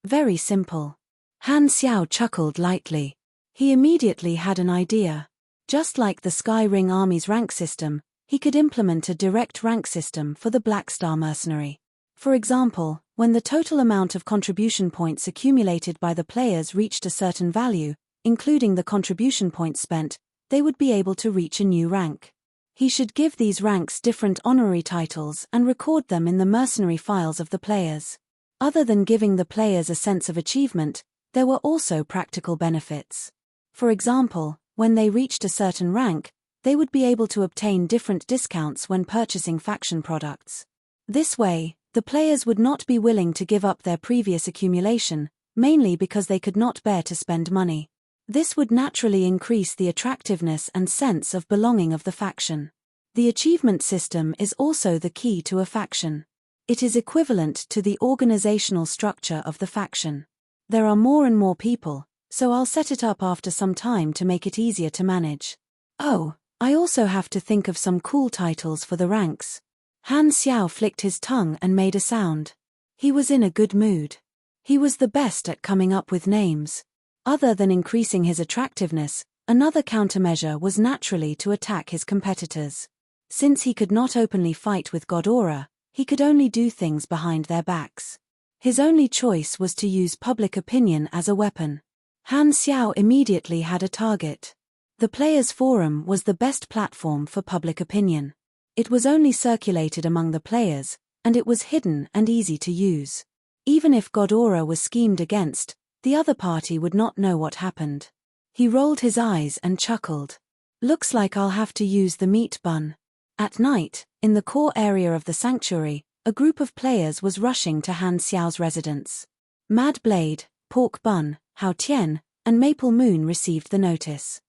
Very simple. Han Xiao chuckled lightly. He immediately had an idea. Just like the Sky Ring Army's rank system, he could implement a direct rank system for the Black Star mercenary. For example, when the total amount of contribution points accumulated by the players reached a certain value, including the contribution points spent, they would be able to reach a new rank. He should give these ranks different honorary titles and record them in the mercenary files of the players. Other than giving the players a sense of achievement, there were also practical benefits. For example, when they reached a certain rank, they would be able to obtain different discounts when purchasing faction products. This way, the players would not be willing to give up their previous accumulation, mainly because they could not bear to spend money. This would naturally increase the attractiveness and sense of belonging of the faction. The achievement system is also the key to a faction. It is equivalent to the organizational structure of the faction. There are more and more people, so I'll set it up after some time to make it easier to manage. Oh, I also have to think of some cool titles for the ranks. Han Xiao flicked his tongue and made a sound. He was in a good mood. He was the best at coming up with names. Other than increasing his attractiveness, another countermeasure was naturally to attack his competitors. Since he could not openly fight with God Aura, he could only do things behind their backs. His only choice was to use public opinion as a weapon. Han Xiao immediately had a target. The Players' Forum was the best platform for public opinion. It was only circulated among the players, and it was hidden and easy to use. Even if God Aura was schemed against, the other party would not know what happened. He rolled his eyes and chuckled. Looks like I'll have to use the meat bun. At night, in the core area of the sanctuary, a group of players was rushing to Han Xiao's residence. Mad Blade, Pork Bun, Hao Tian, and Maple Moon received the notice.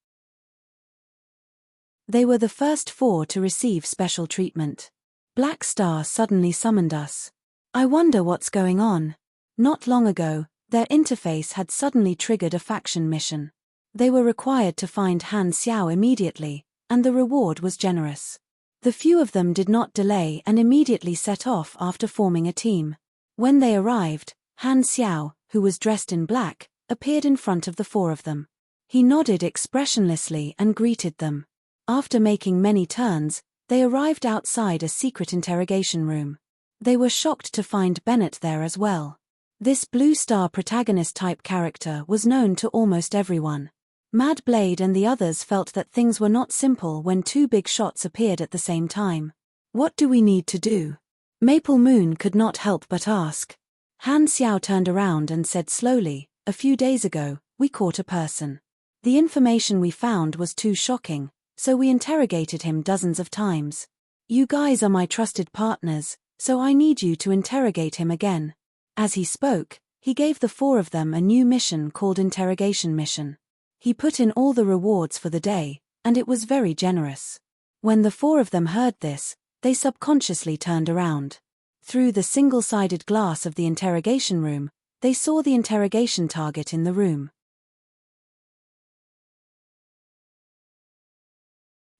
They were the first 4 to receive special treatment. Black Star suddenly summoned us. I wonder what's going on. Not long ago, their interface had suddenly triggered a faction mission. They were required to find Han Xiao immediately, and the reward was generous. The few of them did not delay and immediately set off after forming a team. When they arrived, Han Xiao, who was dressed in black, appeared in front of the 4 of them. He nodded expressionlessly and greeted them. After making many turns, they arrived outside a secret interrogation room. They were shocked to find Bennett there as well. This Blue Star protagonist-type character was known to almost everyone. Mad Blade and the others felt that things were not simple when 2 big shots appeared at the same time. What do we need to do? Maple Moon could not help but ask. Han Xiao turned around and said slowly, a few days ago, we caught a person. The information we found was too shocking, so we interrogated him dozens of times. You guys are my trusted partners, so I need you to interrogate him again. As he spoke, he gave the 4 of them a new mission called Interrogation Mission. He put in all the rewards for the day, and it was very generous. When the 4 of them heard this, they subconsciously turned around. Through the single-sided glass of the interrogation room, they saw the interrogation target in the room.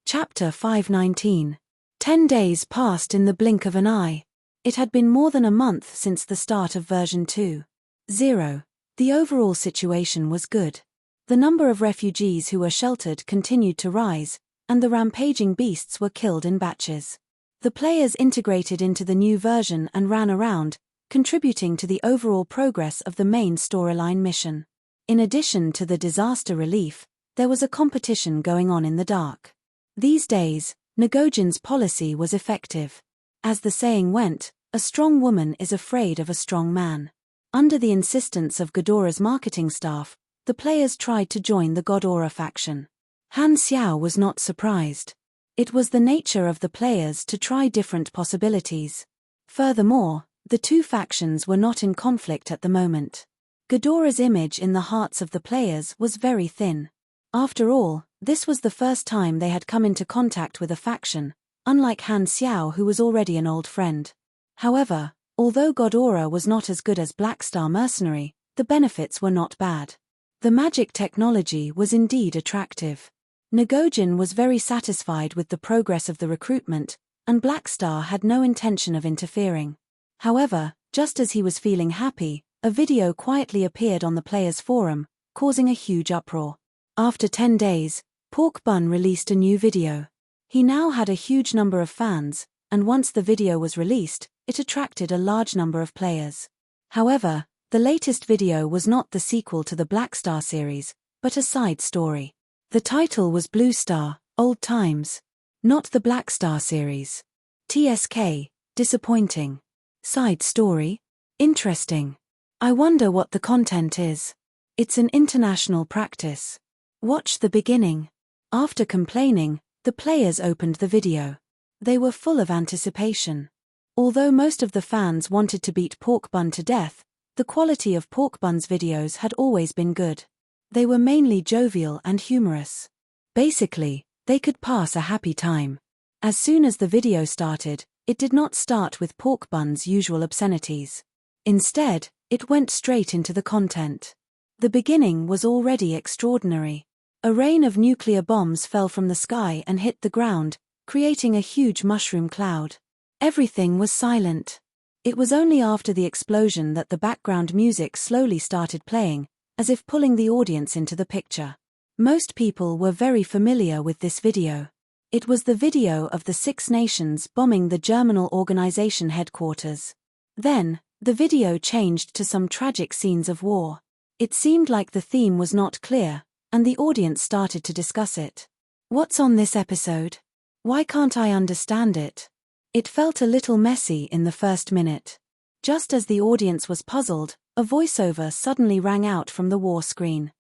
Chapter 519. 10 days passed in the blink of an eye. It had been more than a month since the start of version 2.0. The overall situation was good. The number of refugees who were sheltered continued to rise, and the rampaging beasts were killed in batches. The players integrated into the new version and ran around, contributing to the overall progress of the main storyline mission. In addition to the disaster relief, there was a competition going on in the dark. These days, Ngojin's policy was effective. As the saying went, a strong woman is afraid of a strong man. Under the insistence of Ghidorah's marketing staff, the players tried to join the Ghidorah faction. Han Xiao was not surprised. It was the nature of the players to try different possibilities. Furthermore, the 2 factions were not in conflict at the moment. Ghidorah's image in the hearts of the players was very thin. After all, this was the first time they had come into contact with a faction, unlike Han Xiao, who was already an old friend. However, although God Aura was not as good as Black Star Mercenary, the benefits were not bad. The magic technology was indeed attractive. Ngojin was very satisfied with the progress of the recruitment, and Black Star had no intention of interfering. However, just as he was feeling happy, a video quietly appeared on the players' forum, causing a huge uproar. After 10 days, Pork Bun released a new video. He now had a huge number of fans, and once the video was released, it attracted a large number of players. However, the latest video was not the sequel to the Black Star series, but a side story. The title was Blue Star, Old Times. Not the Black Star series. TSK, disappointing. Side story? Interesting. I wonder what the content is. It's an international practice. Watch the beginning. After complaining, the players opened the video. They were full of anticipation. Although most of the fans wanted to beat Pork Bun to death, the quality of Pork Bun's videos had always been good. They were mainly jovial and humorous. Basically, they could pass a happy time. As soon as the video started, it did not start with Pork Bun's usual obscenities. Instead, it went straight into the content. The beginning was already extraordinary. A rain of nuclear bombs fell from the sky and hit the ground, creating a huge mushroom cloud. Everything was silent. It was only after the explosion that the background music slowly started playing, as if pulling the audience into the picture. Most people were very familiar with this video. It was the video of the Six Nations bombing the Germinal Organization headquarters. Then, the video changed to some tragic scenes of war. It seemed like the theme was not clear, and the audience started to discuss it. What's on this episode? Why can't I understand it? It felt a little messy in the first minute. Just as the audience was puzzled, a voiceover suddenly rang out from the war screen.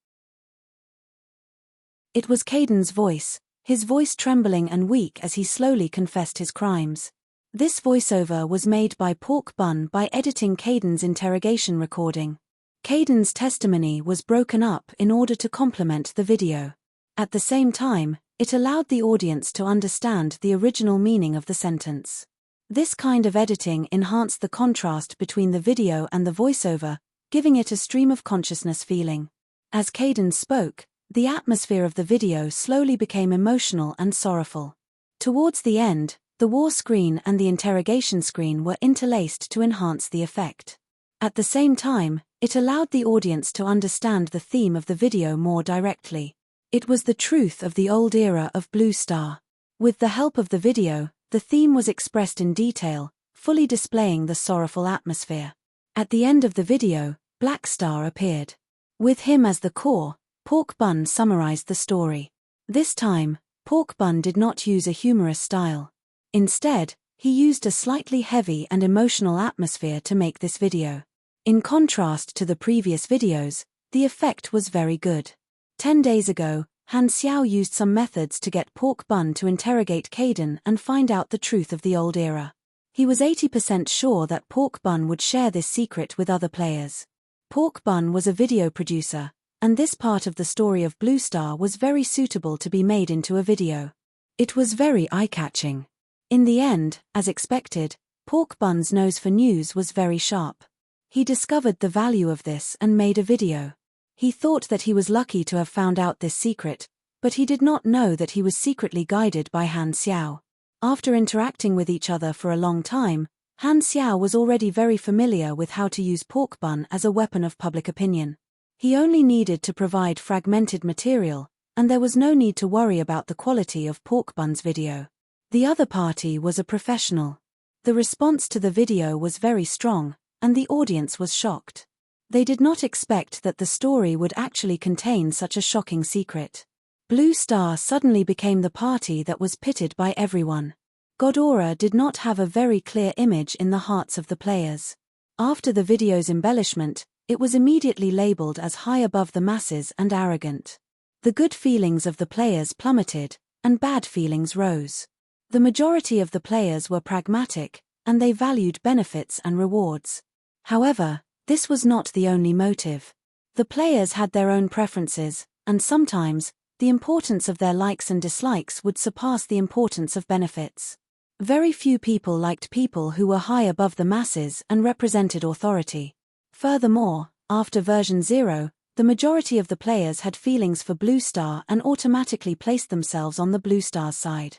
It was Caden's voice, his voice trembling and weak as he slowly confessed his crimes. This voiceover was made by Pork Bun by editing Caden's interrogation recording. Caden's testimony was broken up in order to complement the video. At the same time, it allowed the audience to understand the original meaning of the sentence. This kind of editing enhanced the contrast between the video and the voiceover, giving it a stream of consciousness feeling. As Caden spoke, the atmosphere of the video slowly became emotional and sorrowful. Towards the end, the war screen and the interrogation screen were interlaced to enhance the effect. At the same time, it allowed the audience to understand the theme of the video more directly. It was the truth of the old era of Blue Star. With the help of the video, the theme was expressed in detail, fully displaying the sorrowful atmosphere. At the end of the video, Black Star appeared. With him as the core, Pork Bun summarized the story. This time, Pork Bun did not use a humorous style. Instead, he used a slightly heavy and emotional atmosphere to make this video. In contrast to the previous videos, the effect was very good. 10 days ago, Han Xiao used some methods to get Pork Bun to interrogate Caden and find out the truth of the old era. He was 80% sure that Pork Bun would share this secret with other players. Pork Bun was a video producer, and this part of the story of Blue Star was very suitable to be made into a video. It was very eye-catching. In the end, as expected, Pork Bun's nose for news was very sharp. He discovered the value of this and made a video. He thought that he was lucky to have found out this secret, but he did not know that he was secretly guided by Han Xiao. After interacting with each other for a long time, Han Xiao was already very familiar with how to use Pork Bun as a weapon of public opinion. He only needed to provide fragmented material, and there was no need to worry about the quality of Pork Bun's video. The other party was a professional. The response to the video was very strong, and the audience was shocked. They did not expect that the story would actually contain such a shocking secret. Blue Star suddenly became the party that was pitied by everyone. Ghidorah did not have a very clear image in the hearts of the players. After the video's embellishment, it was immediately labeled as high above the masses and arrogant. The good feelings of the players plummeted, and bad feelings rose. The majority of the players were pragmatic, and they valued benefits and rewards. However, this was not the only motive. The players had their own preferences, and sometimes, the importance of their likes and dislikes would surpass the importance of benefits. Very few people liked people who were high above the masses and represented authority. Furthermore, after version 0, the majority of the players had feelings for Blue Star and automatically placed themselves on the Blue Star's side.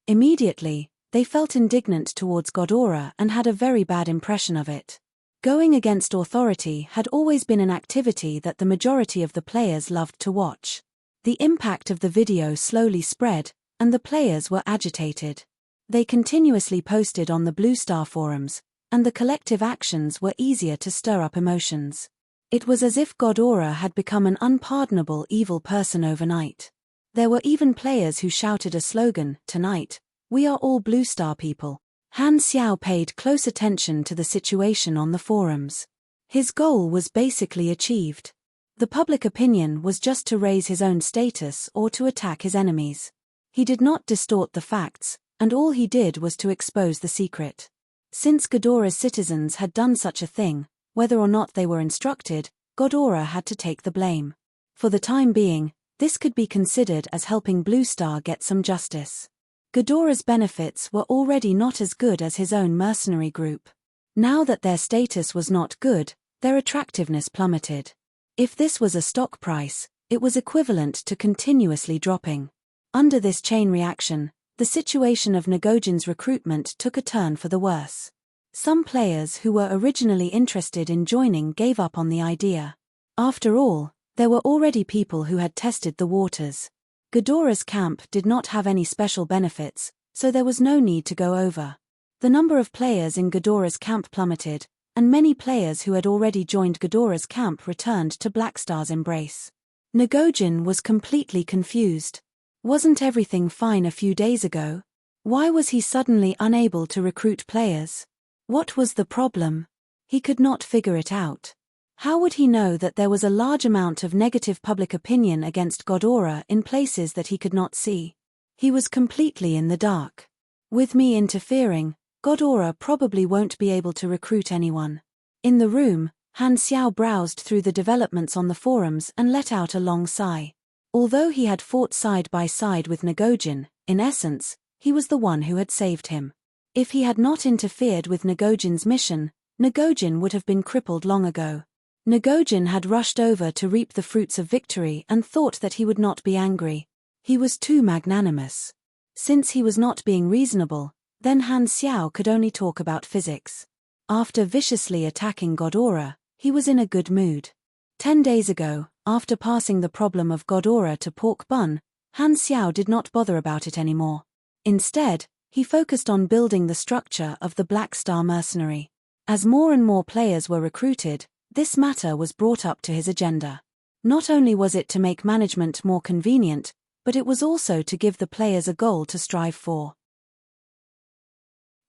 Immediately, they felt indignant towards Ghidorah and had a very bad impression of it. Going against authority had always been an activity that the majority of the players loved to watch. The impact of the video slowly spread, and the players were agitated. They continuously posted on the Blue Star forums, and the collective actions were easier to stir up emotions. It was as if Ghidorah had become an unpardonable evil person overnight. There were even players who shouted a slogan, "Tonight, we are all Blue Star people." Han Xiao paid close attention to the situation on the forums. His goal was basically achieved. The public opinion was just to raise his own status or to attack his enemies. He did not distort the facts, and all he did was to expose the secret. Since Ghidorah's citizens had done such a thing, whether or not they were instructed, God Aura had to take the blame. For the time being, this could be considered as helping Blue Star get some justice. Ghidorah's benefits were already not as good as his own mercenary group. Now that their status was not good, their attractiveness plummeted. If this was a stock price, it was equivalent to continuously dropping. Under this chain reaction, the situation of Ngojin's recruitment took a turn for the worse. Some players who were originally interested in joining gave up on the idea. After all, there were already people who had tested the waters. Ghidorah's camp did not have any special benefits, so there was no need to go over. The number of players in Ghidorah's camp plummeted, and many players who had already joined Ghidorah's camp returned to Blackstar's embrace. Ngojin was completely confused. Wasn't everything fine a few days ago? Why was he suddenly unable to recruit players? What was the problem? He could not figure it out. How would he know that there was a large amount of negative public opinion against God Aura in places that he could not see? He was completely in the dark. With me interfering, God Aura probably won't be able to recruit anyone. In the room, Han Xiao browsed through the developments on the forums and let out a long sigh. Although he had fought side by side with Ngojin, in essence, he was the one who had saved him. If he had not interfered with Ngojin's mission, Ngojin would have been crippled long ago. Ngojin had rushed over to reap the fruits of victory and thought that he would not be angry. He was too magnanimous. Since he was not being reasonable, then Han Xiao could only talk about physics. After viciously attacking God Aura, he was in a good mood. 10 days ago, after passing the problem of God Aura to Pork Bun, Han Xiao did not bother about it anymore. Instead, he focused on building the structure of the Black Star Mercenary. As more and more players were recruited, this matter was brought up to his agenda. Not only was it to make management more convenient, but it was also to give the players a goal to strive for.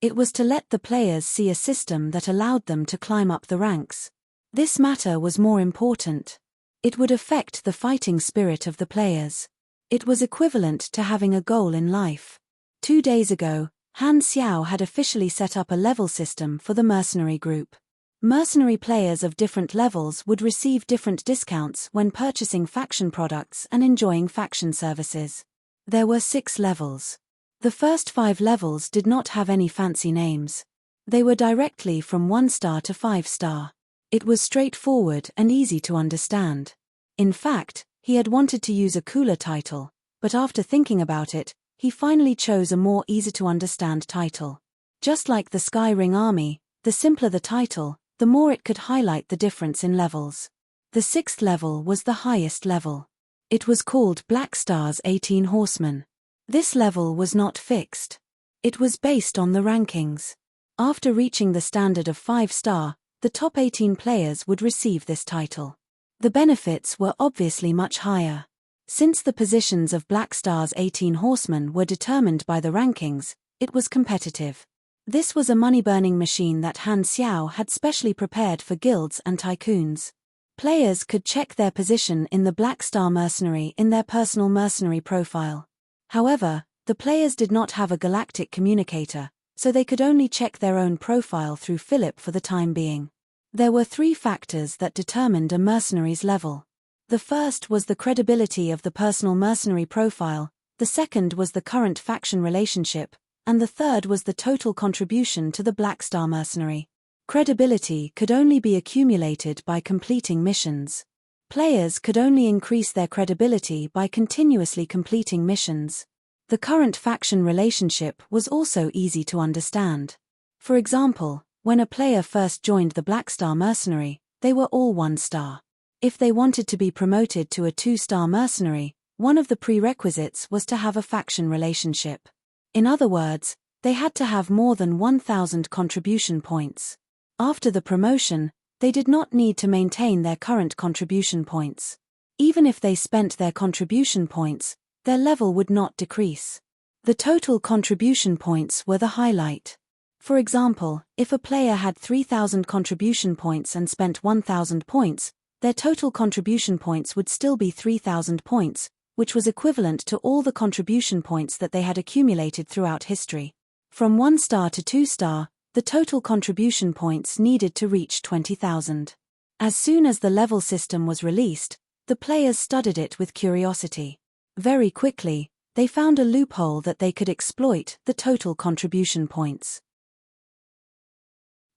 It was to let the players see a system that allowed them to climb up the ranks. This matter was more important. It would affect the fighting spirit of the players. It was equivalent to having a goal in life. 2 days ago, Han Xiao had officially set up a level system for the mercenary group. Mercenary players of different levels would receive different discounts when purchasing faction products and enjoying faction services. There were 6 levels. The first 5 levels did not have any fancy names. They were directly from 1 star to 5 star. It was straightforward and easy to understand. In fact, he had wanted to use a cooler title, but after thinking about it, he finally chose a more easy-to-understand title. Just like the Sky Ring Army, the simpler the title, the more it could highlight the difference in levels. The 6th level was the highest level. It was called Black Star's 18 Horsemen. This level was not fixed. It was based on the rankings. After reaching the standard of 5 star, the top 18 players would receive this title. The benefits were obviously much higher. Since the positions of Black Star's 18 Horsemen were determined by the rankings, it was competitive. This was a money-burning machine that Han Xiao had specially prepared for guilds and tycoons. Players could check their position in the Black Star Mercenary in their personal mercenary profile. However, the players did not have a galactic communicator, so they could only check their own profile through Philip for the time being. There were 3 factors that determined a mercenary's level. The first was the credibility of the personal mercenary profile, the second was the current faction relationship, and the third was the total contribution to the Black Star Mercenary. Credibility could only be accumulated by completing missions. Players could only increase their credibility by continuously completing missions. The current faction relationship was also easy to understand. For example, when a player first joined the Black Star Mercenary, they were all 1 star. If they wanted to be promoted to a 2-star mercenary, one of the prerequisites was to have a faction relationship. In other words, they had to have more than 1,000 contribution points. After the promotion, they did not need to maintain their current contribution points. Even if they spent their contribution points, their level would not decrease. The total contribution points were the highlight. For example, if a player had 3,000 contribution points and spent 1,000 points, their total contribution points would still be 3,000 points, which was equivalent to all the contribution points that they had accumulated throughout history. From 1 star to 2 star, the total contribution points needed to reach 20,000. As soon as the level system was released, the players studied it with curiosity. Very quickly, they found a loophole that they could exploit: the total contribution points.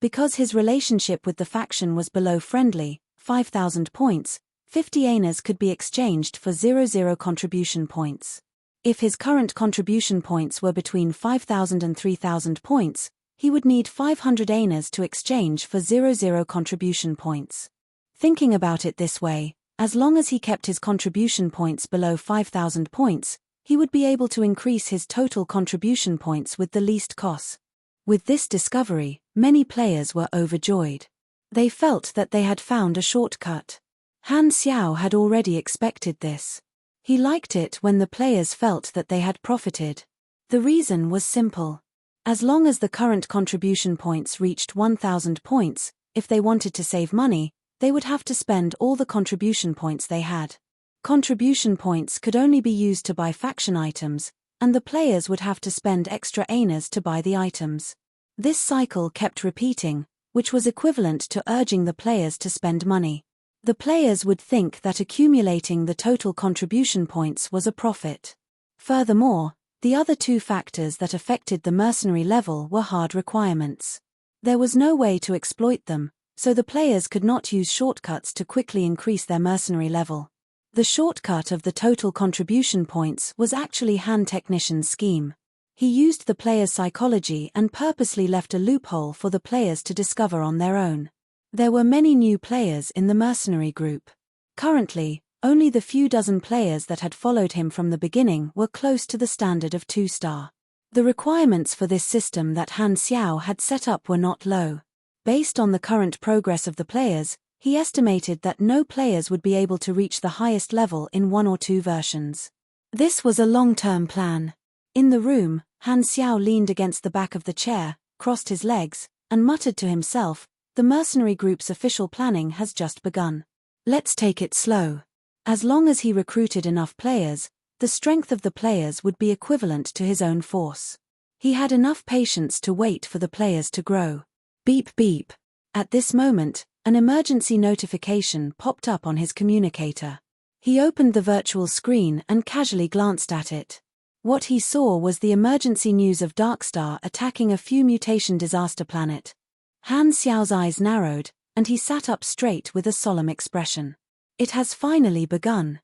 Because his relationship with the faction was below friendly, 5,000 points, 50 annas could be exchanged for 00 contribution points. If his current contribution points were between 5,000 and 3,000 points, he would need 500 annas to exchange for 00 contribution points. Thinking about it this way, as long as he kept his contribution points below 5,000 points, he would be able to increase his total contribution points with the least cost. With this discovery, many players were overjoyed. They felt that they had found a shortcut. Han Xiao had already expected this. He liked it when the players felt that they had profited. The reason was simple. As long as the current contribution points reached 1,000 points, if they wanted to save money, they would have to spend all the contribution points they had. Contribution points could only be used to buy faction items, and the players would have to spend extra annas to buy the items. This cycle kept repeating, which was equivalent to urging the players to spend money. The players would think that accumulating the total contribution points was a profit. Furthermore, the other two factors that affected the mercenary level were hard requirements. There was no way to exploit them, so the players could not use shortcuts to quickly increase their mercenary level. The shortcut of the total contribution points was actually Han Technician's scheme. He used the players' psychology and purposely left a loophole for the players to discover on their own. There were many new players in the mercenary group. Currently, only the few dozen players that had followed him from the beginning were close to the standard of 2-star. The requirements for this system that Han Xiao had set up were not low. Based on the current progress of the players, he estimated that no players would be able to reach the highest level in 1 or 2 versions. This was a long-term plan. In the room, Han Xiao leaned against the back of the chair, crossed his legs, and muttered to himself, "The mercenary group's official planning has just begun. Let's take it slow." As long as he recruited enough players, the strength of the players would be equivalent to his own force. He had enough patience to wait for the players to grow. Beep beep. At this moment, an emergency notification popped up on his communicator. He opened the virtual screen and casually glanced at it. What he saw was the emergency news of Darkstar attacking a few mutation disaster planet. Han Xiao's eyes narrowed, and he sat up straight with a solemn expression. It has finally begun.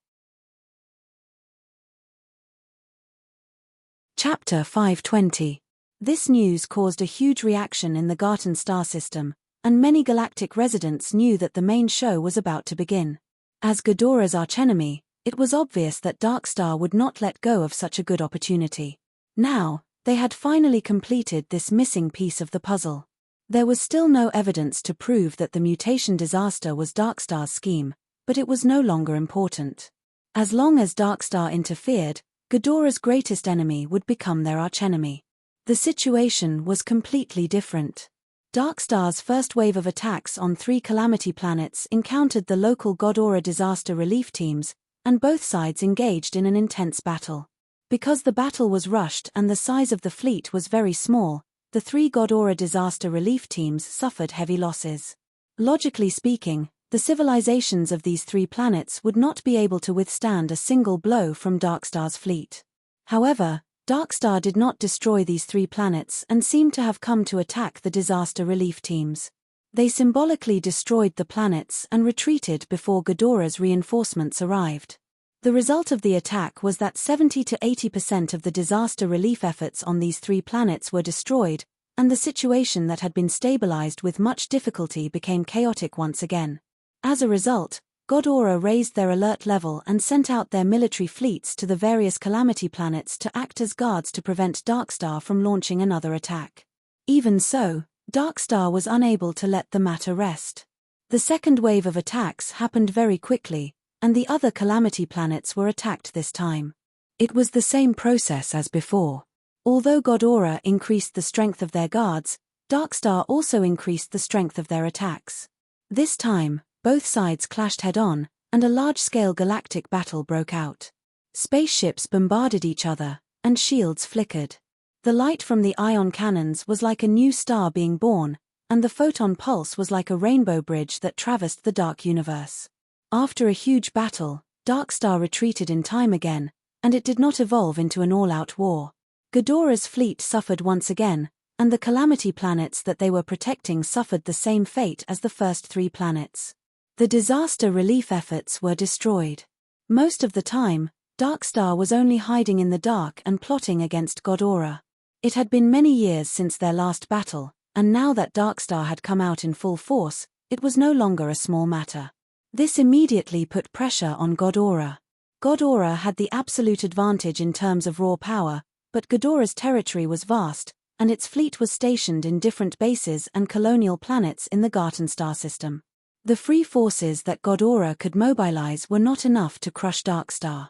Chapter 520. This news caused a huge reaction in the Garten star system, and many galactic residents knew that the main show was about to begin. As Ghidorah's archenemy, it was obvious that Darkstar would not let go of such a good opportunity. Now, they had finally completed this missing piece of the puzzle. There was still no evidence to prove that the mutation disaster was Darkstar's scheme, but it was no longer important. As long as Darkstar interfered, Ghidorah's greatest enemy would become their archenemy. The situation was completely different. Darkstar's first wave of attacks on 3 calamity planets encountered the local Ghidorah disaster relief teams, and both sides engaged in an intense battle. Because the battle was rushed and the size of the fleet was very small, the 3 Ghidorah disaster relief teams suffered heavy losses. Logically speaking, the civilizations of these 3 planets would not be able to withstand a single blow from Darkstar's fleet. However, Darkstar did not destroy these 3 planets and seemed to have come to attack the disaster relief teams. They symbolically destroyed the planets and retreated before Ghidorah's reinforcements arrived. The result of the attack was that 70 to 80% of the disaster relief efforts on these 3 planets were destroyed, and the situation that had been stabilized with much difficulty became chaotic once again. As a result, Ghidorah raised their alert level and sent out their military fleets to the various calamity planets to act as guards to prevent Darkstar from launching another attack. Even so, Darkstar was unable to let the matter rest. The second wave of attacks happened very quickly, and the other calamity planets were attacked this time. It was the same process as before. Although Ghidorah increased the strength of their guards, Darkstar also increased the strength of their attacks. This time, both sides clashed head-on, and a large-scale galactic battle broke out. Spaceships bombarded each other, and shields flickered. The light from the ion cannons was like a new star being born, and the photon pulse was like a rainbow bridge that traversed the dark universe. After a huge battle, Darkstar retreated in time again, and it did not evolve into an all-out war. Ghidorah's fleet suffered once again, and the calamity planets that they were protecting suffered the same fate as the first 3 planets. The disaster relief efforts were destroyed. Most of the time, Darkstar was only hiding in the dark and plotting against Ghidorah. It had been many years since their last battle, and now that Darkstar had come out in full force, it was no longer a small matter. This immediately put pressure on Ghidorah. Ghidorah had the absolute advantage in terms of raw power, but Ghidorah's territory was vast, and its fleet was stationed in different bases and colonial planets in the Garten star system. The free forces that Ghidorah could mobilize were not enough to crush Darkstar.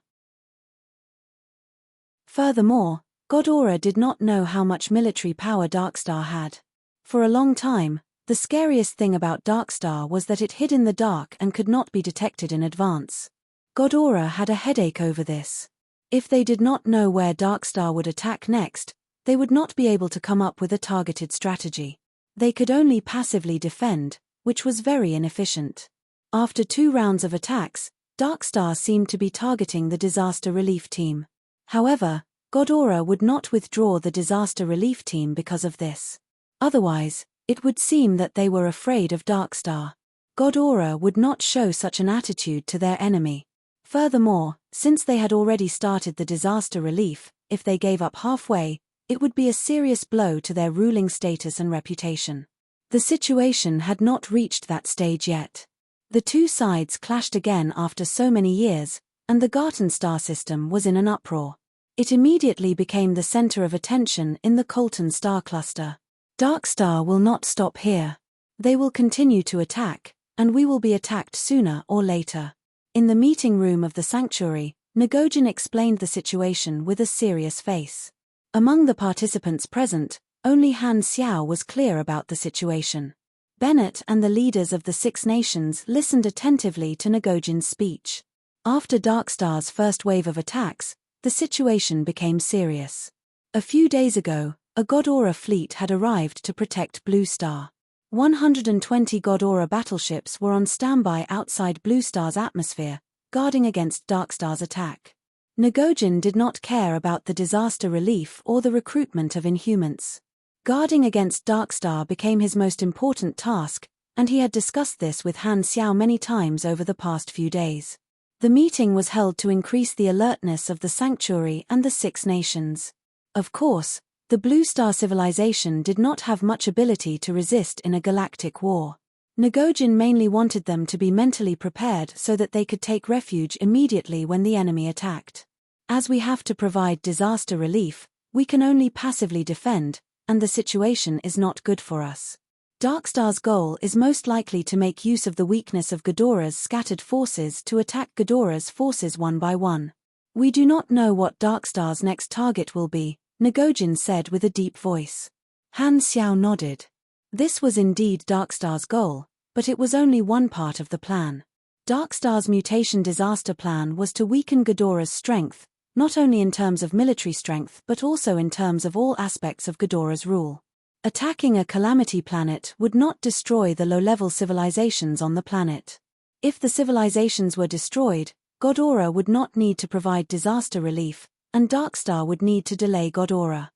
Furthermore, Ghidorah did not know how much military power Darkstar had. For a long time, the scariest thing about Darkstar was that it hid in the dark and could not be detected in advance. Ghidorah had a headache over this. If they did not know where Darkstar would attack next, they would not be able to come up with a targeted strategy. They could only passively defend, which was very inefficient. After 2 rounds of attacks, Darkstar seemed to be targeting the disaster relief team. However, Ghidorah would not withdraw the disaster relief team because of this. Otherwise, it would seem that they were afraid of Darkstar. Ghidorah would not show such an attitude to their enemy. Furthermore, since they had already started the disaster relief, if they gave up halfway, it would be a serious blow to their ruling status and reputation. The situation had not reached that stage yet. The 2 sides clashed again after so many years, and the Garten star system was in an uproar. It immediately became the center of attention in the Colton star cluster. Darkstar will not stop here. They will continue to attack, and we will be attacked sooner or later. In the meeting room of the sanctuary, Ngojin explained the situation with a serious face. Among the participants present, only Han Xiao was clear about the situation. Bennett and the leaders of the 6 nations listened attentively to Ngojin's speech. After Darkstar's first wave of attacks, the situation became serious. A few days ago, a Ghidorah fleet had arrived to protect Blue Star. 120 Ghidorah battleships were on standby outside Blue Star's atmosphere, guarding against Darkstar's attack. Ngojin did not care about the disaster relief or the recruitment of Inhumans. Guarding against Darkstar became his most important task, and he had discussed this with Han Xiao many times over the past few days. The meeting was held to increase the alertness of the sanctuary and the 6 nations. Of course, the Blue Star civilization did not have much ability to resist in a galactic war. Ngojin mainly wanted them to be mentally prepared so that they could take refuge immediately when the enemy attacked. As we have to provide disaster relief, we can only passively defend, and the situation is not good for us. Darkstar's goal is most likely to make use of the weakness of Ghidorah's scattered forces to attack Ghidorah's forces one by one. We do not know what Darkstar's next target will be, Ngojin said with a deep voice. Han Xiao nodded. This was indeed Darkstar's goal, but it was only one part of the plan. Darkstar's mutation disaster plan was to weaken Ghidorah's strength, not only in terms of military strength but also in terms of all aspects of Ghidorah's rule. Attacking a calamity planet would not destroy the low-level civilizations on the planet. If the civilizations were destroyed, Ghidorah would not need to provide disaster relief, and Darkstar would need to delay Ghidorah.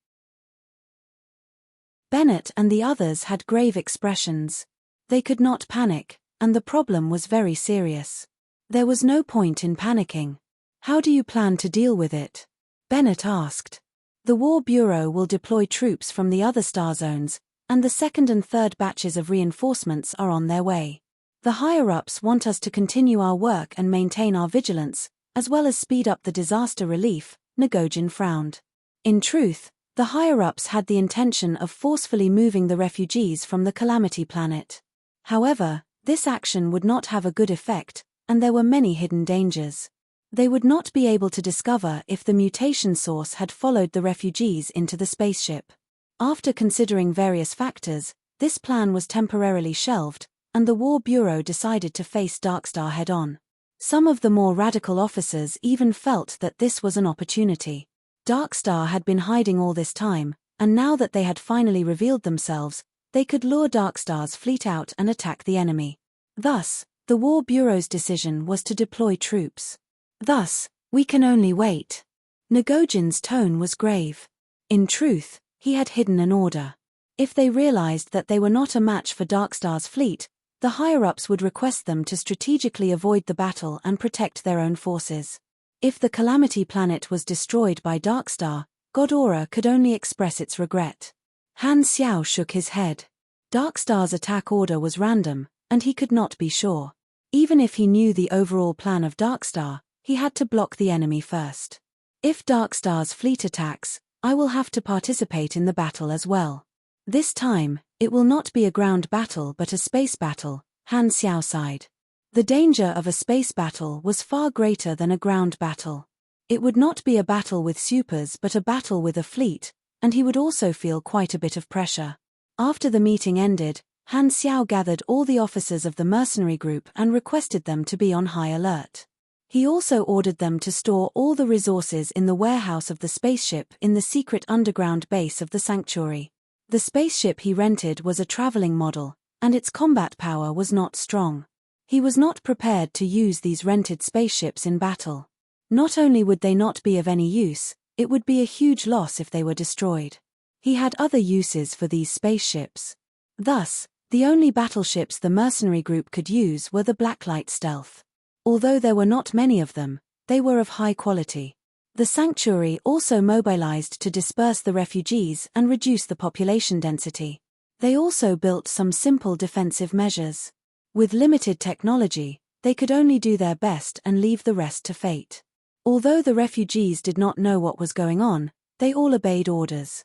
Bennett and the others had grave expressions. They could not panic, and the problem was very serious. There was no point in panicking. How do you plan to deal with it? Bennett asked. The War Bureau will deploy troops from the other star zones, and the 2nd and 3rd batches of reinforcements are on their way. The higher-ups want us to continue our work and maintain our vigilance, as well as speed up the disaster relief, Ngojin frowned. In truth, the higher-ups had the intention of forcefully moving the refugees from the Calamity Planet. However, this action would not have a good effect, and there were many hidden dangers. They would not be able to discover if the mutation source had followed the refugees into the spaceship. After considering various factors, this plan was temporarily shelved, and the War Bureau decided to face Darkstar head-on. Some of the more radical officers even felt that this was an opportunity. Darkstar had been hiding all this time, and now that they had finally revealed themselves, they could lure Darkstar's fleet out and attack the enemy. Thus, the War Bureau's decision was to deploy troops. Thus, we can only wait. Ngojin's tone was grave. In truth, he had hidden an order. If they realized that they were not a match for Darkstar's fleet, the higher-ups would request them to strategically avoid the battle and protect their own forces. If the Calamity Planet was destroyed by Darkstar, God Aura could only express its regret. Han Xiao shook his head. Darkstar's attack order was random, and he could not be sure. Even if he knew the overall plan of Darkstar, he had to block the enemy first. If Darkstar's fleet attacks, I will have to participate in the battle as well. This time, it will not be a ground battle but a space battle, Han Xiao sighed. The danger of a space battle was far greater than a ground battle. It would not be a battle with supers but a battle with a fleet, and he would also feel quite a bit of pressure. After the meeting ended, Han Xiao gathered all the officers of the mercenary group and requested them to be on high alert. He also ordered them to store all the resources in the warehouse of the spaceship in the secret underground base of the sanctuary. The spaceship he rented was a traveling model, and its combat power was not strong. He was not prepared to use these rented spaceships in battle. Not only would they not be of any use, it would be a huge loss if they were destroyed. He had other uses for these spaceships. Thus, the only battleships the mercenary group could use were the Blacklight Stealth. Although there were not many of them, they were of high quality. The sanctuary also mobilized to disperse the refugees and reduce the population density. They also built some simple defensive measures. With limited technology, they could only do their best and leave the rest to fate. Although the refugees did not know what was going on, they all obeyed orders.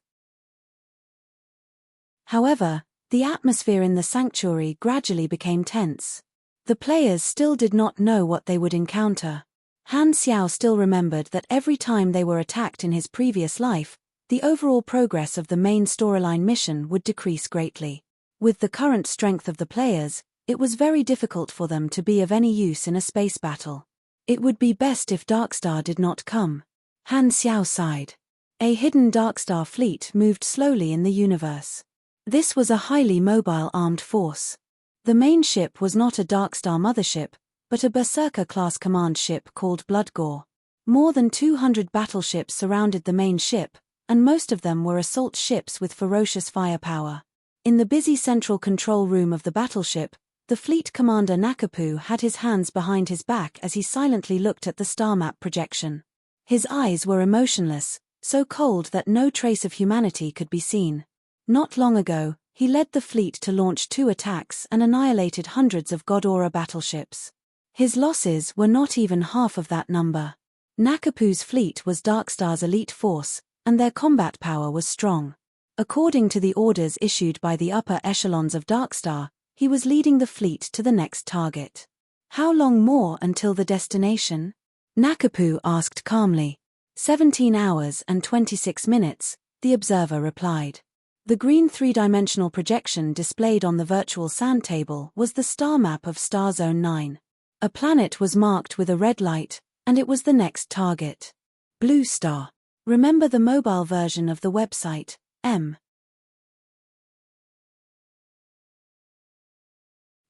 However, the atmosphere in the sanctuary gradually became tense. The players still did not know what they would encounter. Han Xiao still remembered that every time they were attacked in his previous life, the overall progress of the main storyline mission would decrease greatly. With the current strength of the players, it was very difficult for them to be of any use in a space battle. It would be best if Darkstar did not come. Han Xiao sighed. A hidden Darkstar fleet moved slowly in the universe. This was a highly mobile armed force. The main ship was not a Darkstar mothership, but a Berserker-class command ship called Bloodgore. More than 200 battleships surrounded the main ship, and most of them were assault ships with ferocious firepower. In the busy central control room of the battleship, the fleet commander Nakapu had his hands behind his back as he silently looked at the star map projection. His eyes were emotionless, so cold that no trace of humanity could be seen. Not long ago, he led the fleet to launch 2 attacks and annihilated hundreds of God Aura battleships. His losses were not even half of that number. Nakapu's fleet was Darkstar's elite force, and their combat power was strong. According to the orders issued by the upper echelons of Darkstar, he was leading the fleet to the next target. How long more until the destination? Nakapu asked calmly. 17 hours and 26 minutes, the observer replied. The green 3-dimensional projection displayed on the virtual sand table was the star map of Star Zone 9. A planet was marked with a red light, and it was the next target. Blue Star. Remember the mobile version of the website, M.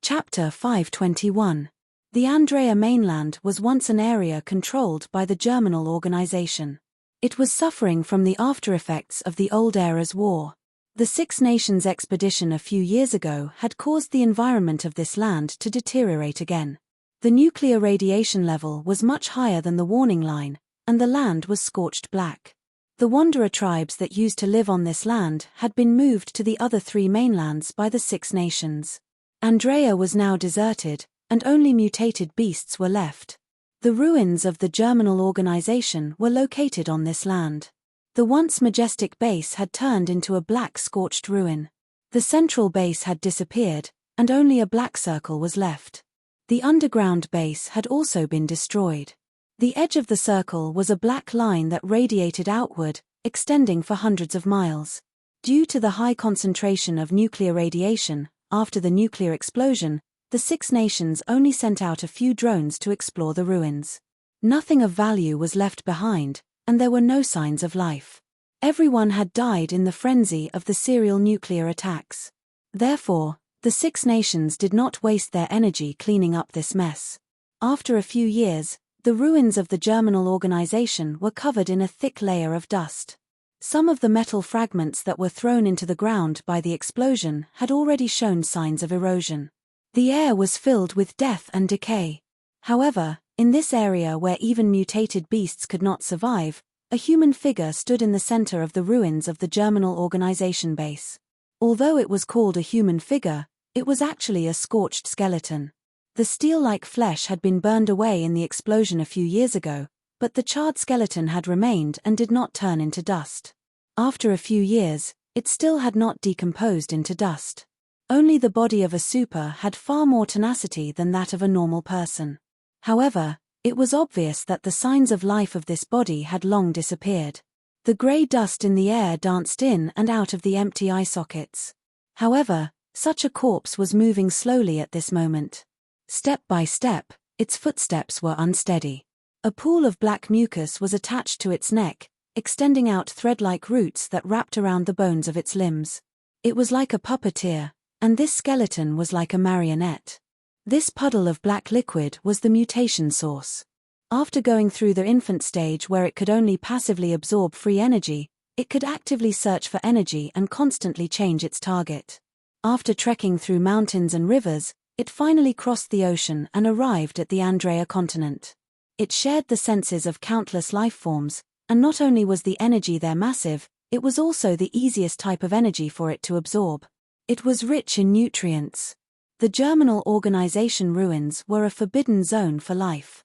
Chapter 521. The Andrea mainland was once an area controlled by the Germinal organization. It was suffering from the after-effects of the Old Era's war. The Six Nations expedition a few years ago had caused the environment of this land to deteriorate again. The nuclear radiation level was much higher than the warning line, and the land was scorched black. The Wanderer tribes that used to live on this land had been moved to the other 3 mainlands by the Six Nations. Andrea was now deserted, and only mutated beasts were left. The ruins of the Germinal organization were located on this land. The once majestic base had turned into a black scorched ruin. The central base had disappeared, and only a black circle was left. The underground base had also been destroyed. The edge of the circle was a black line that radiated outward, extending for hundreds of miles. Due to the high concentration of nuclear radiation, after the nuclear explosion, the Six Nations only sent out a few drones to explore the ruins. Nothing of value was left behind, and there were no signs of life. Everyone had died in the frenzy of the serial nuclear attacks. Therefore, the Six Nations did not waste their energy cleaning up this mess. After a few years, the ruins of the germinal organization were covered in a thick layer of dust. Some of the metal fragments that were thrown into the ground by the explosion had already shown signs of erosion. The air was filled with death and decay. However, in this area where even mutated beasts could not survive, a human figure stood in the center of the ruins of the germinal organization base. Although it was called a human figure, it was actually a scorched skeleton. The steel-like flesh had been burned away in the explosion a few years ago, but the charred skeleton had remained and did not turn into dust. After a few years, it still had not decomposed into dust. Only the body of a super had far more tenacity than that of a normal person. However, it was obvious that the signs of life of this body had long disappeared. The grey dust in the air danced in and out of the empty eye sockets. However, such a corpse was moving slowly at this moment. Step by step, its footsteps were unsteady. A pool of black mucus was attached to its neck, extending out thread-like roots that wrapped around the bones of its limbs. It was like a puppeteer, and this skeleton was like a marionette. This puddle of black liquid was the mutation source. After going through the infant stage where it could only passively absorb free energy, it could actively search for energy and constantly change its target. After trekking through mountains and rivers, it finally crossed the ocean and arrived at the Andrea continent. It shared the senses of countless life forms, and not only was the energy there massive, it was also the easiest type of energy for it to absorb. It was rich in nutrients. The germinal organization ruins were a forbidden zone for life.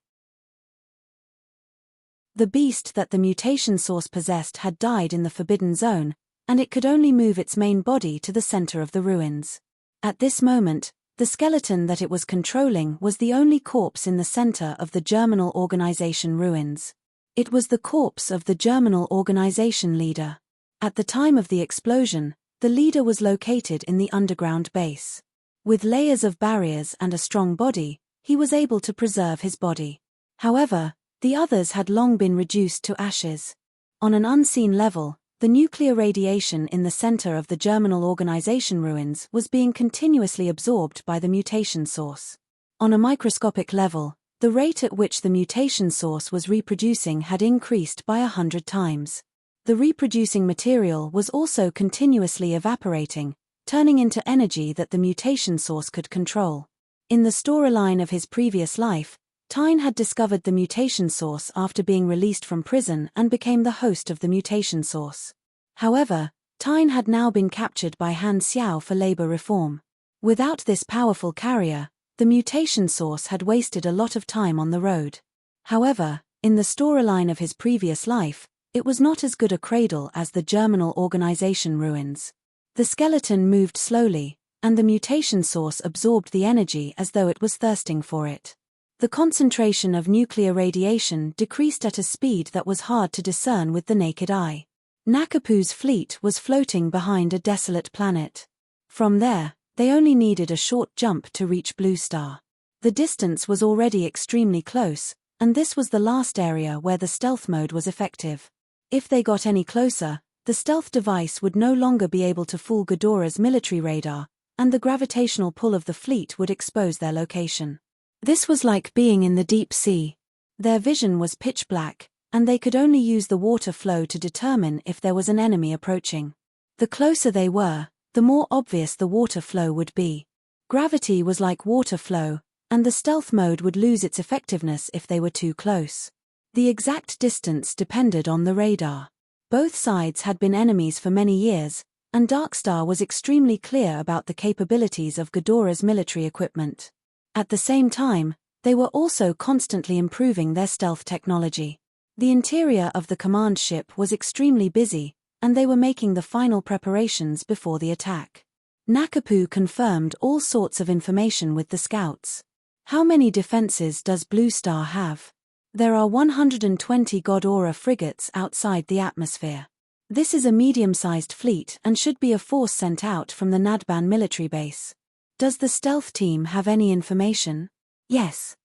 The beast that the mutation source possessed had died in the forbidden zone, and it could only move its main body to the center of the ruins. At this moment, the skeleton that it was controlling was the only corpse in the center of the germinal organization ruins. It was the corpse of the germinal organization leader. At the time of the explosion, the leader was located in the underground base. With layers of barriers and a strong body, he was able to preserve his body. However, the others had long been reduced to ashes. On an unseen level, the nuclear radiation in the center of the germinal organization ruins was being continuously absorbed by the mutation source. On a microscopic level, the rate at which the mutation source was reproducing had increased by 100 times. The reproducing material was also continuously evaporating, turning into energy that the mutation source could control. In the storyline of his previous life, Tyne had discovered the mutation source after being released from prison and became the host of the mutation source. However, Tyne had now been captured by Han Xiao for labor reform. Without this powerful carrier, the mutation source had wasted a lot of time on the road. However, in the storyline of his previous life, it was not as good a cradle as the germinal organization ruins. The skeleton moved slowly, and the mutation source absorbed the energy as though it was thirsting for it. The concentration of nuclear radiation decreased at a speed that was hard to discern with the naked eye. Nakapu's fleet was floating behind a desolate planet. From there, they only needed a short jump to reach Blue Star. The distance was already extremely close, and this was the last area where the stealth mode was effective. If they got any closer, the stealth device would no longer be able to fool Ghidorah's military radar, and the gravitational pull of the fleet would expose their location. This was like being in the deep sea. Their vision was pitch black, and they could only use the water flow to determine if there was an enemy approaching. The closer they were, the more obvious the water flow would be. Gravity was like water flow, and the stealth mode would lose its effectiveness if they were too close. The exact distance depended on the radar. Both sides had been enemies for many years, and Darkstar was extremely clear about the capabilities of Ghidorah's military equipment. At the same time, they were also constantly improving their stealth technology. The interior of the command ship was extremely busy, and they were making the final preparations before the attack. Nakapu confirmed all sorts of information with the scouts. How many defenses does Blue Star have? There are 120 Ghidorah frigates outside the atmosphere. This is a medium-sized fleet and should be a force sent out from the Nadban military base. Does the stealth team have any information? Yes.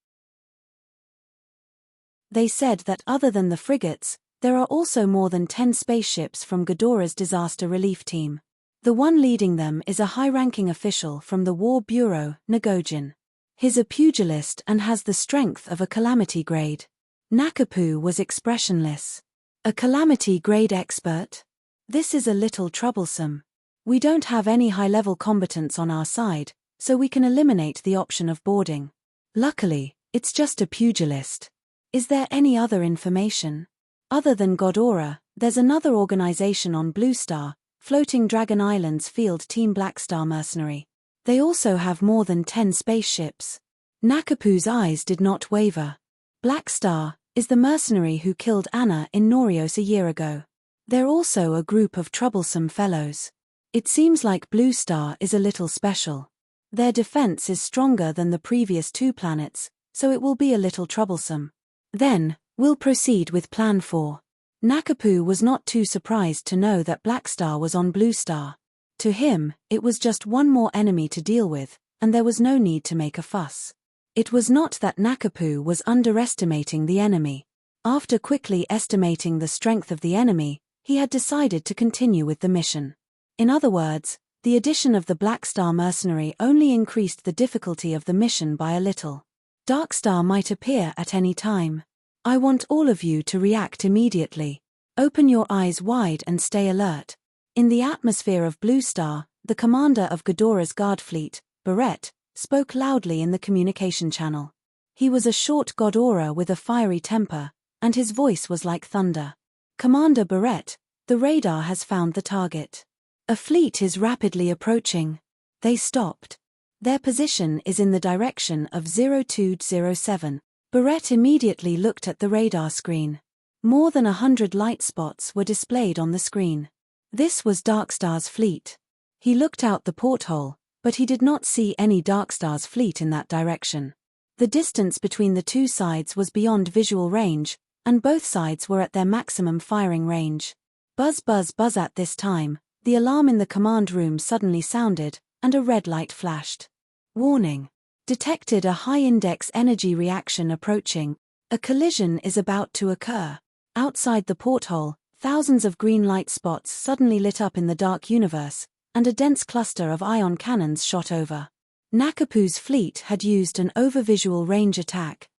They said that other than the frigates, there are also more than 10 spaceships from Ghidorah's disaster relief team. The one leading them is a high-ranking official from the War Bureau, Ngojin. He's a pugilist and has the strength of a calamity grade. Nakapu was expressionless. A calamity grade expert? This is a little troublesome. We don't have any high-level combatants on our side, so we can eliminate the option of boarding. Luckily, it's just a pugilist. Is there any other information? Other than Godora, there's another organization on Blue Star, Floating Dragon Island's field Team Black Star Mercenary. They also have more than 10 spaceships. Nakapu's eyes did not waver. Black Star is the mercenary who killed Anna in Norios a year ago. They're also a group of troublesome fellows. It seems like Blue Star is a little special. Their defense is stronger than the previous 2 planets, so it will be a little troublesome. Then, we'll proceed with Plan 4. Nakapu was not too surprised to know that Black Star was on Blue Star. To him, it was just one more enemy to deal with, and there was no need to make a fuss. It was not that Nakapu was underestimating the enemy. After quickly estimating the strength of the enemy, he had decided to continue with the mission. In other words, the addition of the Black Star mercenary only increased the difficulty of the mission by a little. Dark Star might appear at any time. I want all of you to react immediately. Open your eyes wide and stay alert. In the atmosphere of Blue Star, the commander of Ghodora's guard fleet, Barrett, spoke loudly in the communication channel. He was a short Ghodora with a fiery temper, and his voice was like thunder. Commander Barrett, the radar has found the target. A fleet is rapidly approaching. They stopped. Their position is in the direction of 0207. Barrett immediately looked at the radar screen. More than 100 light spots were displayed on the screen. This was Darkstar's fleet. He looked out the porthole, but he did not see any Darkstar's fleet in that direction. The distance between the 2 sides was beyond visual range, and both sides were at their maximum firing range. Buzz buzz buzz at this time, the alarm in the command room suddenly sounded, and a red light flashed. Warning. Detected a high-index energy reaction approaching. A collision is about to occur. Outside the porthole, thousands of green light spots suddenly lit up in the dark universe, and a dense cluster of ion cannons shot over. Nakapu's fleet had used an over-visual range attack.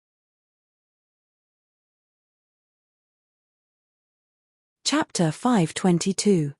Chapter 522.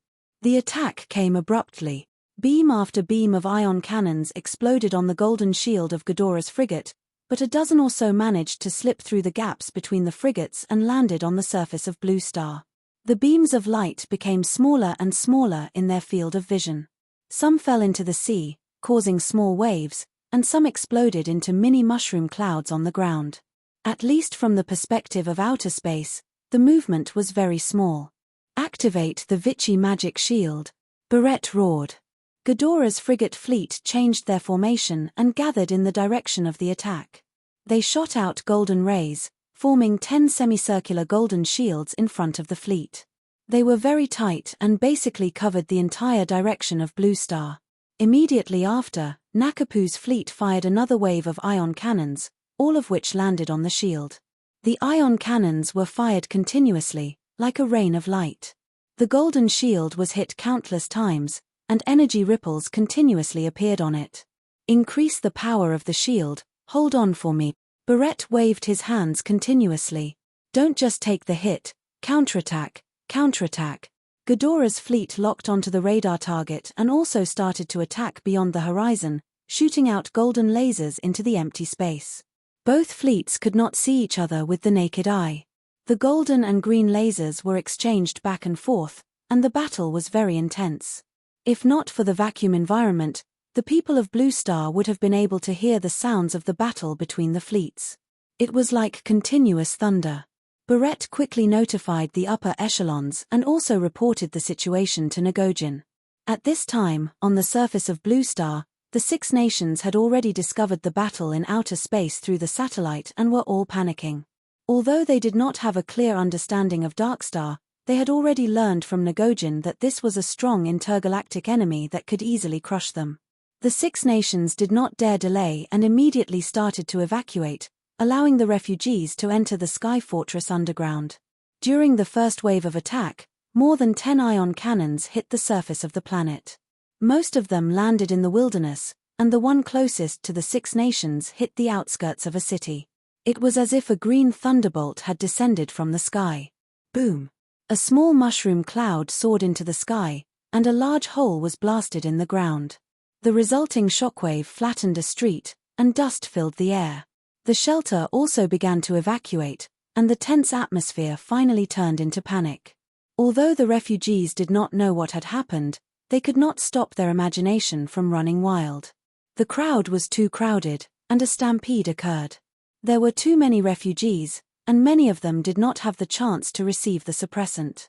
The attack came abruptly. Beam after beam of ion cannons exploded on the golden shield of Ghodora's frigate, but a dozen or so managed to slip through the gaps between the frigates and landed on the surface of Blue Star. The beams of light became smaller and smaller in their field of vision. Some fell into the sea, causing small waves, and some exploded into mini mushroom clouds on the ground. At least from the perspective of outer space, the movement was very small. Activate the Vichy magic shield, Barrett roared. Ghodora's frigate fleet changed their formation and gathered in the direction of the attack. They shot out golden rays, forming 10 semicircular golden shields in front of the fleet. They were very tight and basically covered the entire direction of Blue Star. Immediately after, Nakapu's fleet fired another wave of ion cannons, all of which landed on the shield. The ion cannons were fired continuously, like a rain of light. The golden shield was hit countless times, and energy ripples continuously appeared on it. Increase the power of the shield, hold on for me. Barrett waved his hands continuously. Don't just take the hit, counterattack, counterattack. Ghodora's fleet locked onto the radar target and also started to attack beyond the horizon, shooting out golden lasers into the empty space. Both fleets could not see each other with the naked eye. The golden and green lasers were exchanged back and forth, and the battle was very intense. If not for the vacuum environment, the people of Blue Star would have been able to hear the sounds of the battle between the fleets. It was like continuous thunder. Barrett quickly notified the upper echelons and also reported the situation to Ngojin. At this time, on the surface of Blue Star, the Six Nations had already discovered the battle in outer space through the satellite and were all panicking. Although they did not have a clear understanding of Darkstar, they had already learned from Ngojin that this was a strong intergalactic enemy that could easily crush them. The Six Nations did not dare delay and immediately started to evacuate, allowing the refugees to enter the Sky Fortress underground. During the first wave of attack, more than 10 ion cannons hit the surface of the planet. Most of them landed in the wilderness, and the one closest to the Six Nations hit the outskirts of a city. It was as if a green thunderbolt had descended from the sky. Boom! A small mushroom cloud soared into the sky, and a large hole was blasted in the ground. The resulting shockwave flattened a street, and dust filled the air. The shelter also began to evacuate, and the tense atmosphere finally turned into panic. Although the refugees did not know what had happened, they could not stop their imagination from running wild. The crowd was too crowded, and a stampede occurred. There were too many refugees, and many of them did not have the chance to receive the suppressant.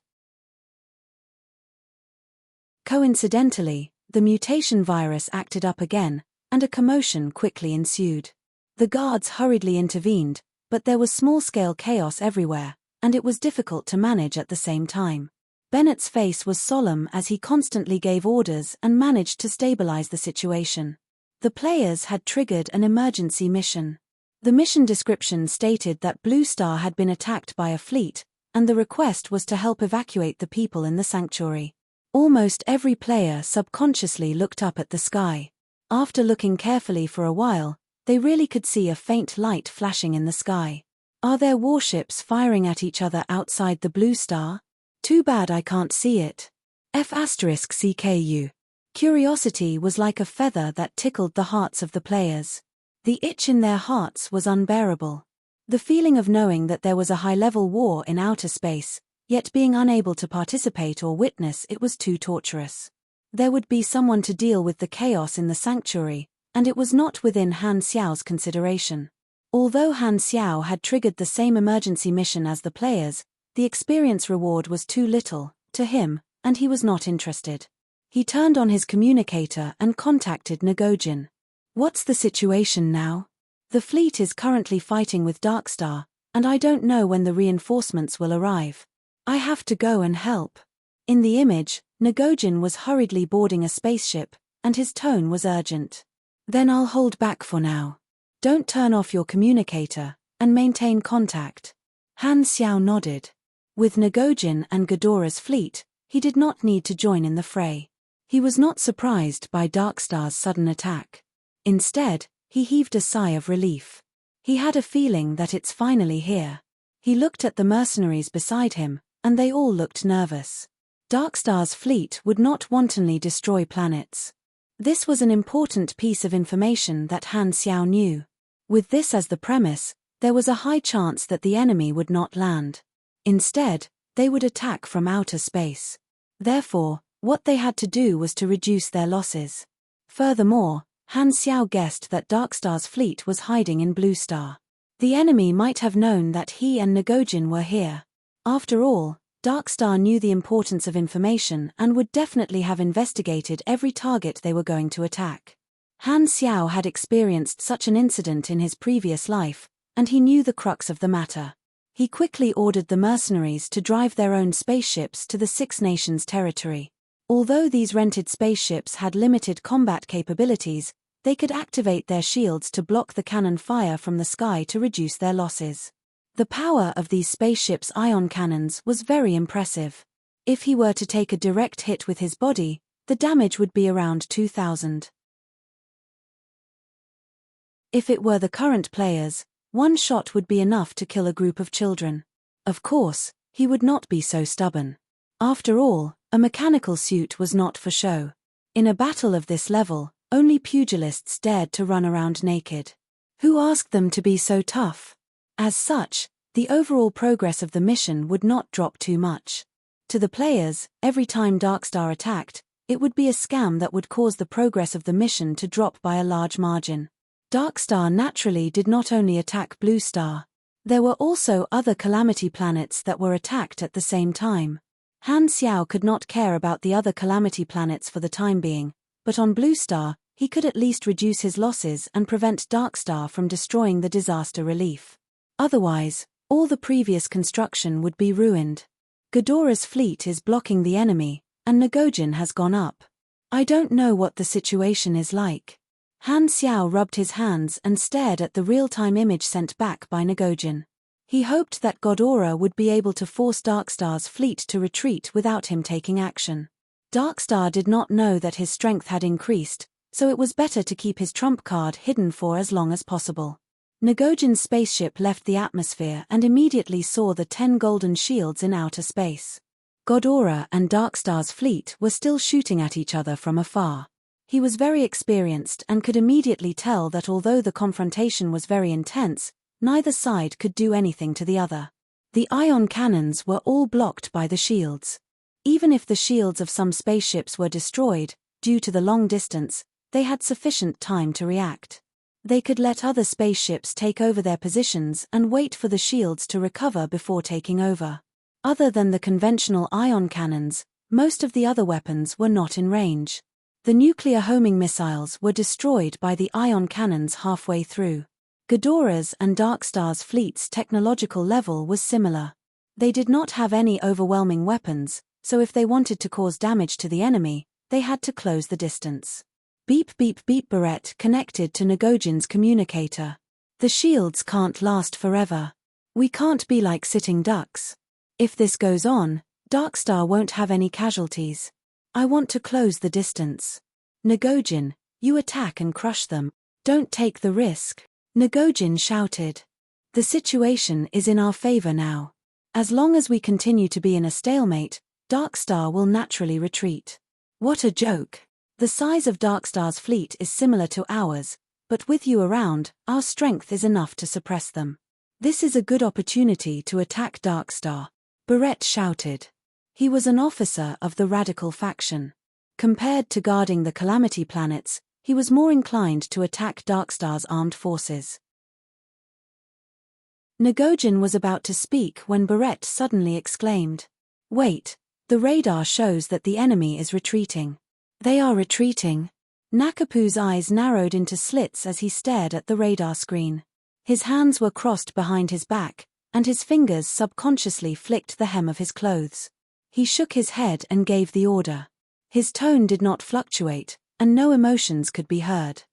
Coincidentally, the mutation virus acted up again, and a commotion quickly ensued. The guards hurriedly intervened, but there was small-scale chaos everywhere, and it was difficult to manage at the same time. Bennett's face was solemn as he constantly gave orders and managed to stabilize the situation. The players had triggered an emergency mission. The mission description stated that Blue Star had been attacked by a fleet, and the request was to help evacuate the people in the sanctuary. Almost every player subconsciously looked up at the sky. After looking carefully for a while, they really could see a faint light flashing in the sky. Are there warships firing at each other outside the Blue Star? Too bad I can't see it. F***CKU. Curiosity was like a feather that tickled the hearts of the players. The itch in their hearts was unbearable. The feeling of knowing that there was a high-level war in outer space, yet being unable to participate or witness it was too torturous. There would be someone to deal with the chaos in the sanctuary, and it was not within Han Xiao's consideration. Although Han Xiao had triggered the same emergency mission as the players, the experience reward was too little, to him, and he was not interested. He turned on his communicator and contacted Ngojin. What's the situation now? The fleet is currently fighting with Darkstar, and I don't know when the reinforcements will arrive. I have to go and help. In the image, Ngojin was hurriedly boarding a spaceship, and his tone was urgent. Then I'll hold back for now. Don't turn off your communicator, and maintain contact. Han Xiao nodded. With Ngojin and Ghidorah's fleet, he did not need to join in the fray. He was not surprised by Darkstar's sudden attack. Instead, he heaved a sigh of relief. He had a feeling that it's finally here. He looked at the mercenaries beside him, and they all looked nervous. Darkstar's fleet would not wantonly destroy planets. This was an important piece of information that Han Xiao knew. With this as the premise, there was a high chance that the enemy would not land. Instead, they would attack from outer space. Therefore, what they had to do was to reduce their losses. Furthermore, Han Xiao guessed that Darkstar's fleet was hiding in Blue Star. The enemy might have known that he and Ngojin were here. After all, Darkstar knew the importance of information and would definitely have investigated every target they were going to attack. Han Xiao had experienced such an incident in his previous life, and he knew the crux of the matter. He quickly ordered the mercenaries to drive their own spaceships to the Six Nations territory. Although these rented spaceships had limited combat capabilities, they could activate their shields to block the cannon fire from the sky to reduce their losses. The power of these spaceships' ion cannons was very impressive. If he were to take a direct hit with his body, the damage would be around 2,000. If it were the current players, one shot would be enough to kill a group of children. Of course, he would not be so stubborn. After all, a mechanical suit was not for show. In a battle of this level, only pugilists dared to run around naked. Who asked them to be so tough? As such, the overall progress of the mission would not drop too much. To the players, every time Darkstar attacked, it would be a scam that would cause the progress of the mission to drop by a large margin. Darkstar naturally did not only attack Blue Star. There were also other Calamity planets that were attacked at the same time. Han Xiao could not care about the other Calamity planets for the time being, but on Blue Star, he could at least reduce his losses and prevent Darkstar from destroying the disaster relief. Otherwise, all the previous construction would be ruined. Ghidorah's fleet is blocking the enemy, and Ngojin has gone up. I don't know what the situation is like. Han Xiao rubbed his hands and stared at the real-time image sent back by Ngojin. He hoped that Ghidorah would be able to force Darkstar's fleet to retreat without him taking action. Darkstar did not know that his strength had increased, so it was better to keep his trump card hidden for as long as possible. Ngojin's spaceship left the atmosphere and immediately saw the 10 golden shields in outer space. Ghidorah and Darkstar's fleet were still shooting at each other from afar. He was very experienced and could immediately tell that although the confrontation was very intense, neither side could do anything to the other. The ion cannons were all blocked by the shields. Even if the shields of some spaceships were destroyed, due to the long distance, they had sufficient time to react. They could let other spaceships take over their positions and wait for the shields to recover before taking over. Other than the conventional ion cannons, most of the other weapons were not in range. The nuclear homing missiles were destroyed by the ion cannons halfway through. Ghidorah's and Darkstar's fleet's technological level was similar. They did not have any overwhelming weapons, so if they wanted to cause damage to the enemy, they had to close the distance. Beep beep beep. Barrett connected to Ngojin's communicator. The shields can't last forever. We can't be like sitting ducks. If this goes on, Darkstar won't have any casualties. I want to close the distance. Ngojin, you attack and crush them. Don't take the risk. Ngojin shouted. The situation is in our favor now. As long as we continue to be in a stalemate, Darkstar will naturally retreat. What a joke. The size of Darkstar's fleet is similar to ours, but with you around, our strength is enough to suppress them. This is a good opportunity to attack Darkstar, Barrett shouted. He was an officer of the radical faction. Compared to guarding the Calamity planets, he was more inclined to attack Darkstar's armed forces. Ngojin was about to speak when Barrett suddenly exclaimed, "Wait, the radar shows that the enemy is retreating." They are retreating. Nakapu's eyes narrowed into slits as he stared at the radar screen. His hands were crossed behind his back, and his fingers subconsciously flicked the hem of his clothes. He shook his head and gave the order. His tone did not fluctuate, and no emotions could be heard.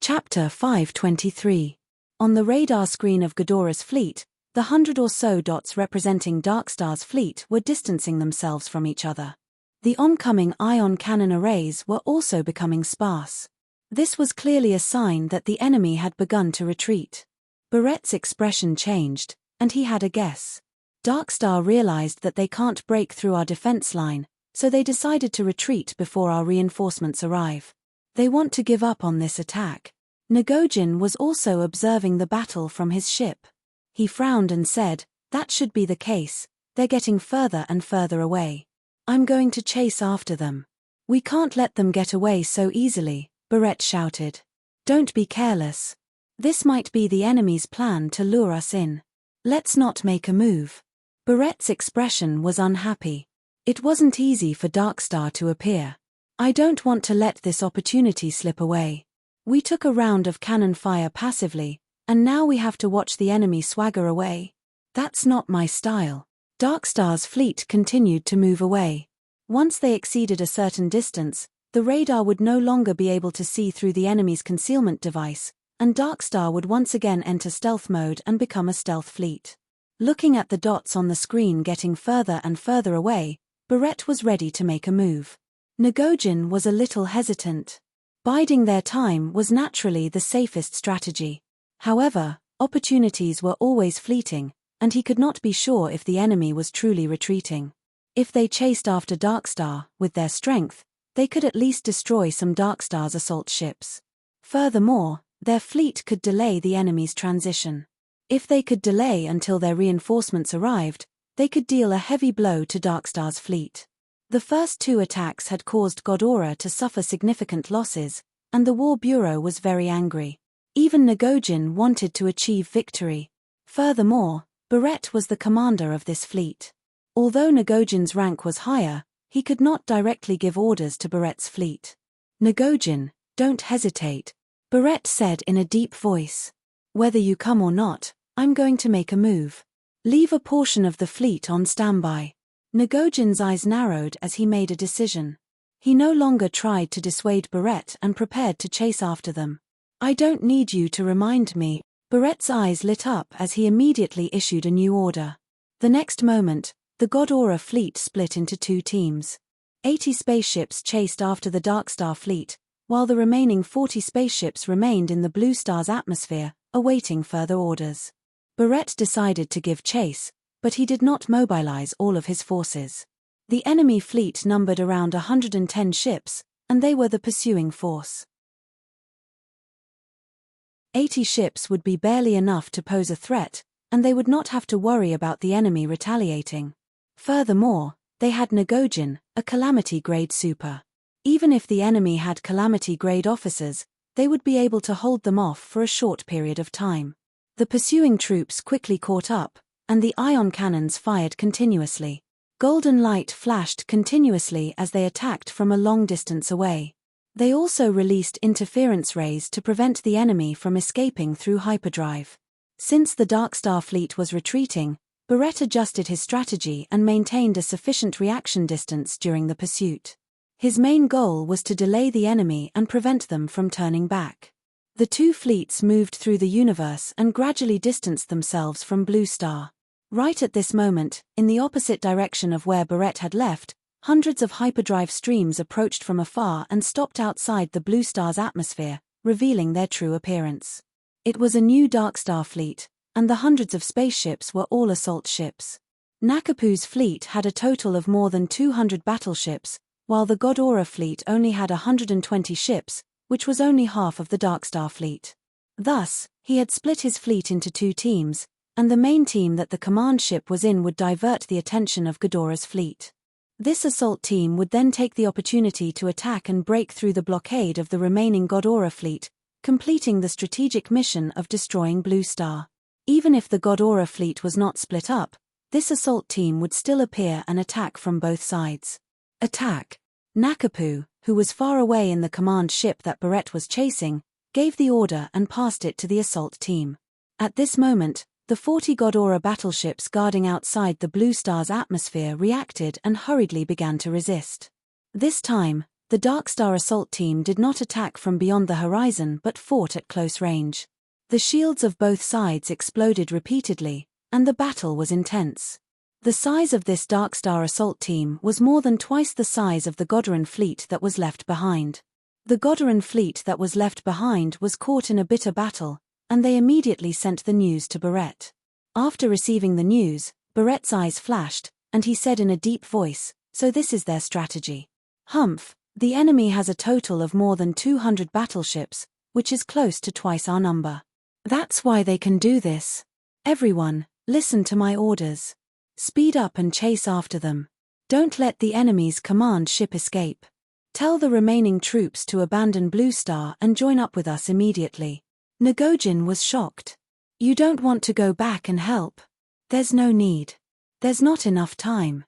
Chapter 523. On the radar screen of Ghidorah's fleet, the 100 or so dots representing Darkstar's fleet were distancing themselves from each other. The oncoming ion cannon arrays were also becoming sparse. This was clearly a sign that the enemy had begun to retreat. Barrett's expression changed, and he had a guess. Darkstar realized that they can't break through our defense line, so they decided to retreat before our reinforcements arrive. They want to give up on this attack. Ngojin was also observing the battle from his ship. He frowned and said, "That should be the case, they're getting further and further away. I'm going to chase after them." "We can't let them get away so easily," Barrett shouted. "Don't be careless. This might be the enemy's plan to lure us in. Let's not make a move." Barrett's expression was unhappy. It wasn't easy for Darkstar to appear. "I don't want to let this opportunity slip away. We took a round of cannon fire passively, and now we have to watch the enemy swagger away. That's not my style." Darkstar's fleet continued to move away. Once they exceeded a certain distance, the radar would no longer be able to see through the enemy's concealment device, and Darkstar would once again enter stealth mode and become a stealth fleet. Looking at the dots on the screen getting further and further away, Barrett was ready to make a move. Ngojin was a little hesitant. Biding their time was naturally the safest strategy. However, opportunities were always fleeting, and he could not be sure if the enemy was truly retreating. If they chased after Darkstar, with their strength, they could at least destroy some Darkstar's assault ships. Furthermore, their fleet could delay the enemy's transition. If they could delay until their reinforcements arrived, they could deal a heavy blow to Darkstar's fleet. The first two attacks had caused Ghidorah to suffer significant losses, and the War Bureau was very angry. Even Ngojin wanted to achieve victory. Furthermore, Barrett was the commander of this fleet. Although Ngojin's rank was higher, he could not directly give orders to Barrett's fleet. "Ngojin, don't hesitate," Barrett said in a deep voice. "Whether you come or not, I'm going to make a move. Leave a portion of the fleet on standby." Ngojin's eyes narrowed as he made a decision. He no longer tried to dissuade Barrett and prepared to chase after them. "I don't need you to remind me." Barrett's eyes lit up as he immediately issued a new order. The next moment, the God Aura fleet split into two teams. 80 spaceships chased after the Dark Star fleet, while the remaining 40 spaceships remained in the Blue Star's atmosphere, awaiting further orders. Barrett decided to give chase, but he did not mobilize all of his forces. The enemy fleet numbered around 110 ships, and they were the pursuing force. 80 ships would be barely enough to pose a threat, and they would not have to worry about the enemy retaliating. Furthermore, they had Nagojin, a Calamity-grade super. Even if the enemy had Calamity-grade officers, they would be able to hold them off for a short period of time. The pursuing troops quickly caught up, and the ion cannons fired continuously. Golden light flashed continuously as they attacked from a long distance away. They also released interference rays to prevent the enemy from escaping through hyperdrive. Since the Dark Star fleet was retreating, Barrett adjusted his strategy and maintained a sufficient reaction distance during the pursuit. His main goal was to delay the enemy and prevent them from turning back. The two fleets moved through the universe and gradually distanced themselves from Blue Star. Right at this moment, in the opposite direction of where Barrett had left, hundreds of hyperdrive streams approached from afar and stopped outside the Blue Star's atmosphere, revealing their true appearance. It was a new Dark Star fleet, and the hundreds of spaceships were all assault ships. Nakapu's fleet had a total of more than 200 battleships, while the God Aura fleet only had 120 ships, which was only half of the Dark Star fleet. Thus, he had split his fleet into two teams, and the main team that the command ship was in would divert the attention of Ghidorah's fleet. This assault team would then take the opportunity to attack and break through the blockade of the remaining God Aura fleet, completing the strategic mission of destroying Blue Star. Even if the God Aura fleet was not split up, this assault team would still appear and attack from both sides. Attack! Nakapu, who was far away in the command ship that Barrett was chasing, gave the order and passed it to the assault team. At this moment, the 40 God Aura battleships guarding outside the Blue Star's atmosphere reacted and hurriedly began to resist. This time, the Dark Star assault team did not attack from beyond the horizon but fought at close range. The shields of both sides exploded repeatedly, and the battle was intense. The size of this Dark Star assault team was more than twice the size of the Godoran fleet that was left behind. The Godoran fleet that was left behind was caught in a bitter battle, and they immediately sent the news to Barrett. After receiving the news, Barrett's eyes flashed, and he said in a deep voice, "So this is their strategy. Humph, the enemy has a total of more than 200 battleships, which is close to twice our number. That's why they can do this. Everyone, listen to my orders. Speed up and chase after them. Don't let the enemy's command ship escape. Tell the remaining troops to abandon Blue Star and join up with us immediately." Nagojin was shocked. "You don't want to go back and help? There's no need. There's not enough time.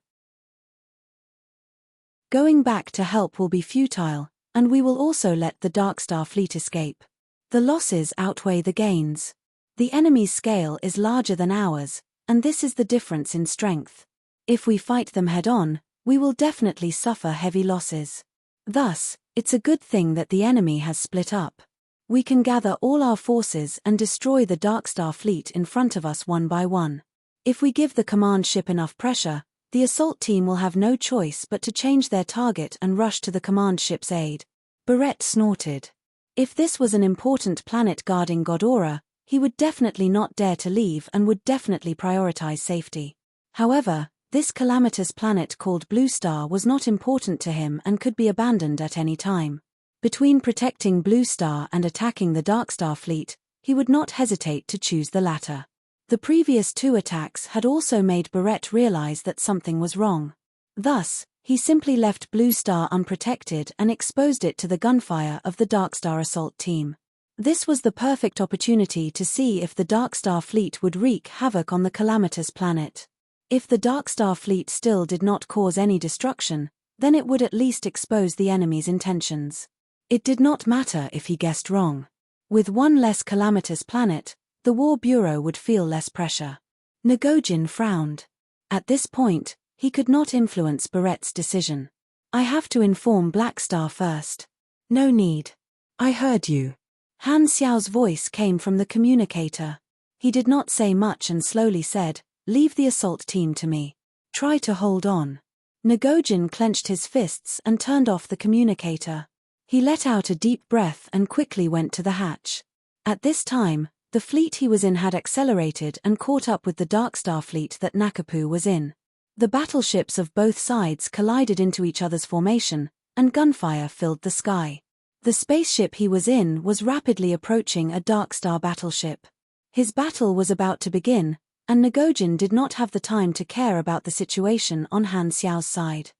Going back to help will be futile, and we will also let the Dark Star fleet escape. The losses outweigh the gains. The enemy's scale is larger than ours, and this is the difference in strength. If we fight them head-on, we will definitely suffer heavy losses. Thus, it's a good thing that the enemy has split up. We can gather all our forces and destroy the Dark Star fleet in front of us one by one. If we give the command ship enough pressure, the assault team will have no choice but to change their target and rush to the command ship's aid." Barrett snorted. If this was an important planet guarding God Aura, he would definitely not dare to leave and would definitely prioritize safety. However, this calamitous planet called Blue Star was not important to him and could be abandoned at any time. Between protecting Blue Star and attacking the Dark Star fleet, he would not hesitate to choose the latter. The previous two attacks had also made Barrett realize that something was wrong. Thus, he simply left Blue Star unprotected and exposed it to the gunfire of the Dark Star assault team. This was the perfect opportunity to see if the Dark Star fleet would wreak havoc on the calamitous planet. If the Dark Star fleet still did not cause any destruction, then it would at least expose the enemy's intentions. It did not matter if he guessed wrong. With one less calamitous planet, the War Bureau would feel less pressure. Nagojin frowned. At this point, he could not influence Barrett's decision. "I have to inform Black Star first." "No need. I heard you." Han Xiao's voice came from the communicator. He did not say much and slowly said, Leave the assault team to me. Try to hold on. Ngojin clenched his fists and turned off the communicator. He let out a deep breath and quickly went to the hatch. At this time, the fleet he was in had accelerated and caught up with the Darkstar fleet that Nakapu was in. The battleships of both sides collided into each other's formation, and gunfire filled the sky. The spaceship he was in was rapidly approaching a Darkstar battleship. His battle was about to begin, and Ngojin did not have the time to care about the situation on Han Xiao's side.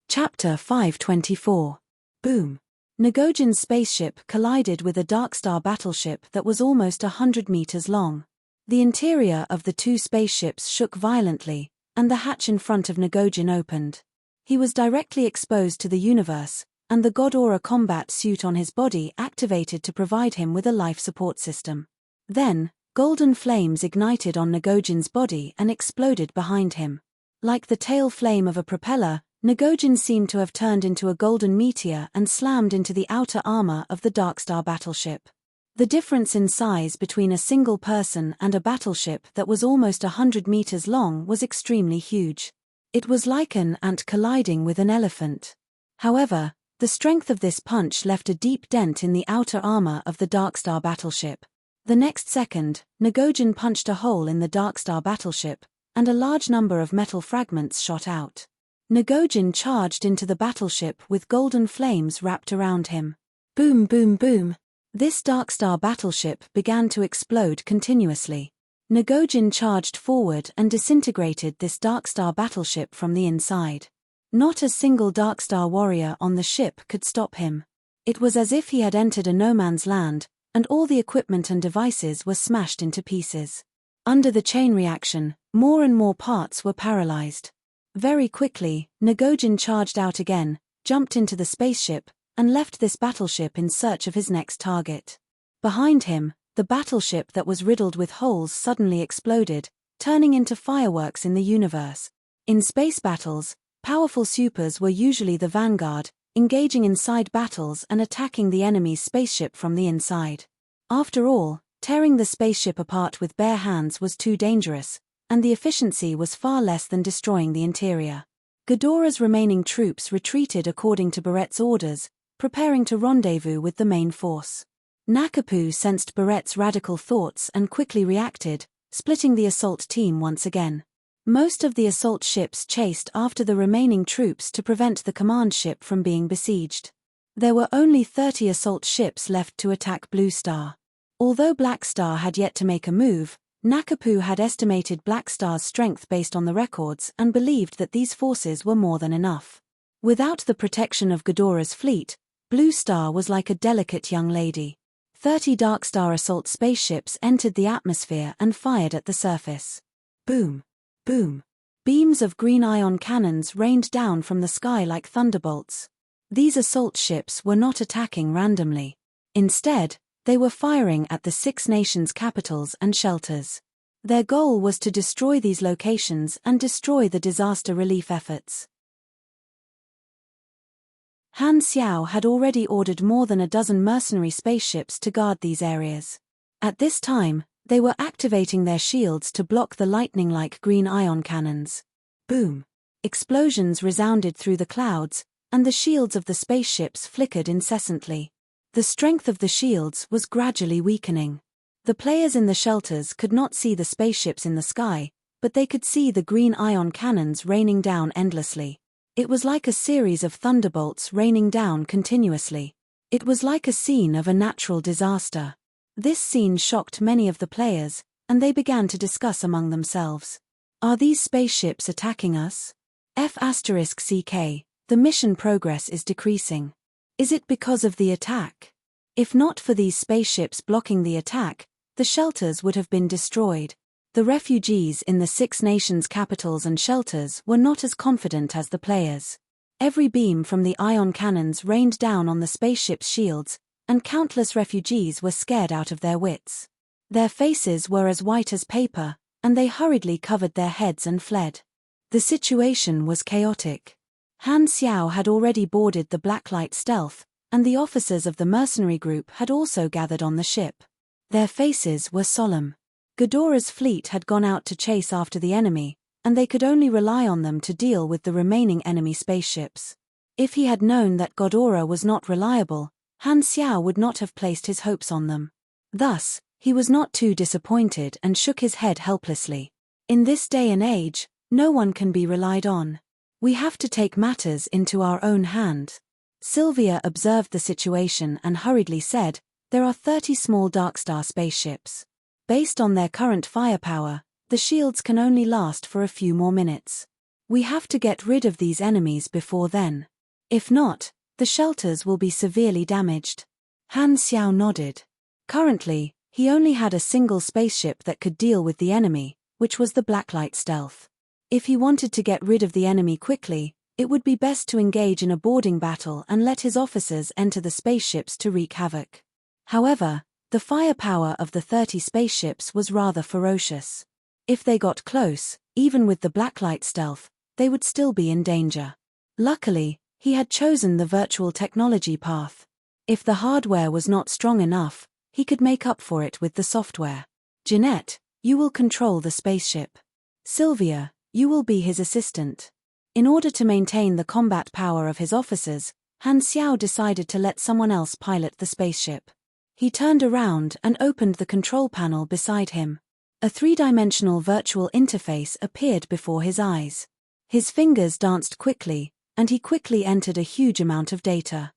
Chapter 524. Boom. Ngojin's spaceship collided with a Darkstar battleship that was almost 100 meters long. The interior of the two spaceships shook violently, and the hatch in front of Ngojin opened. He was directly exposed to the universe, and the God Aura combat suit on his body activated to provide him with a life support system. Then, golden flames ignited on Ngojin's body and exploded behind him. Like the tail flame of a propeller, Ngojin seemed to have turned into a golden meteor and slammed into the outer armor of the Darkstar battleship. The difference in size between a single person and a battleship that was almost 100 meters long was extremely huge. It was like an ant colliding with an elephant. However, the strength of this punch left a deep dent in the outer armor of the Darkstar battleship. The next second, Ngojin punched a hole in the Darkstar battleship, and a large number of metal fragments shot out. Ngojin charged into the battleship with golden flames wrapped around him. Boom, boom, boom. This Darkstar battleship began to explode continuously. Ngojin charged forward and disintegrated this Darkstar battleship from the inside. Not a single Darkstar warrior on the ship could stop him. It was as if he had entered a no-man's land, and all the equipment and devices were smashed into pieces. Under the chain reaction, more and more parts were paralyzed. Very quickly, Ngojin charged out again, jumped into the spaceship, and left this battleship in search of his next target. Behind him, the battleship that was riddled with holes suddenly exploded, turning into fireworks in the universe. In space battles, powerful supers were usually the vanguard, engaging in side battles and attacking the enemy's spaceship from the inside. After all, tearing the spaceship apart with bare hands was too dangerous, and the efficiency was far less than destroying the interior. Ghidorah's remaining troops retreated according to Barrett's orders, preparing to rendezvous with the main force. Nakapu sensed Barrett's radical thoughts and quickly reacted, splitting the assault team once again. Most of the assault ships chased after the remaining troops to prevent the command ship from being besieged. There were only 30 assault ships left to attack Blue Star. Although Black Star had yet to make a move, Nakapu had estimated Black Star's strength based on the records and believed that these forces were more than enough. Without the protection of Ghidorah's fleet, Blue Star was like a delicate young lady. 30 Darkstar assault spaceships entered the atmosphere and fired at the surface. Boom. Boom. Beams of green ion cannons rained down from the sky like thunderbolts. These assault ships were not attacking randomly. Instead, they were firing at the 6 nations' capitals and shelters. Their goal was to destroy these locations and destroy the disaster relief efforts. Han Xiao had already ordered more than a dozen mercenary spaceships to guard these areas. At this time, they were activating their shields to block the lightning-like green ion cannons. Boom! Explosions resounded through the clouds, and the shields of the spaceships flickered incessantly. The strength of the shields was gradually weakening. The players in the shelters could not see the spaceships in the sky, but they could see the green ion cannons raining down endlessly. It was like a series of thunderbolts raining down continuously. It was like a scene of a natural disaster. This scene shocked many of the players, and they began to discuss among themselves. Are these spaceships attacking us? F***CK, the mission progress is decreasing. Is it because of the attack? If not for these spaceships blocking the attack, the shelters would have been destroyed. The refugees in the 6 nations' capitals and shelters were not as confident as the players. Every beam from the ion cannons rained down on the spaceship's shields, and countless refugees were scared out of their wits. Their faces were as white as paper, and they hurriedly covered their heads and fled. The situation was chaotic. Han Xiao had already boarded the Blacklight Stealth, and the officers of the mercenary group had also gathered on the ship. Their faces were solemn. Ghidorah's fleet had gone out to chase after the enemy, and they could only rely on them to deal with the remaining enemy spaceships. If he had known that Ghidorah was not reliable, Han Xiao would not have placed his hopes on them. Thus, he was not too disappointed and shook his head helplessly. In this day and age, no one can be relied on. We have to take matters into our own hand. Sylvia observed the situation and hurriedly said, "There are 30 small Darkstar spaceships. Based on their current firepower, the shields can only last for a few more minutes. We have to get rid of these enemies before then. If not, the shelters will be severely damaged." Han Xiao nodded. Currently, he only had a single spaceship that could deal with the enemy, which was the Blacklight Stealth. If he wanted to get rid of the enemy quickly, it would be best to engage in a boarding battle and let his officers enter the spaceships to wreak havoc. However, the firepower of the 30 spaceships was rather ferocious. If they got close, even with the Blacklight Stealth, they would still be in danger. Luckily, he had chosen the virtual technology path. If the hardware was not strong enough, he could make up for it with the software. Jeanette, you will control the spaceship. Sylvia, you will be his assistant. In order to maintain the combat power of his officers, Han Xiao decided to let someone else pilot the spaceship. He turned around and opened the control panel beside him. A three-dimensional virtual interface appeared before his eyes. His fingers danced quickly, and he quickly entered a huge amount of data.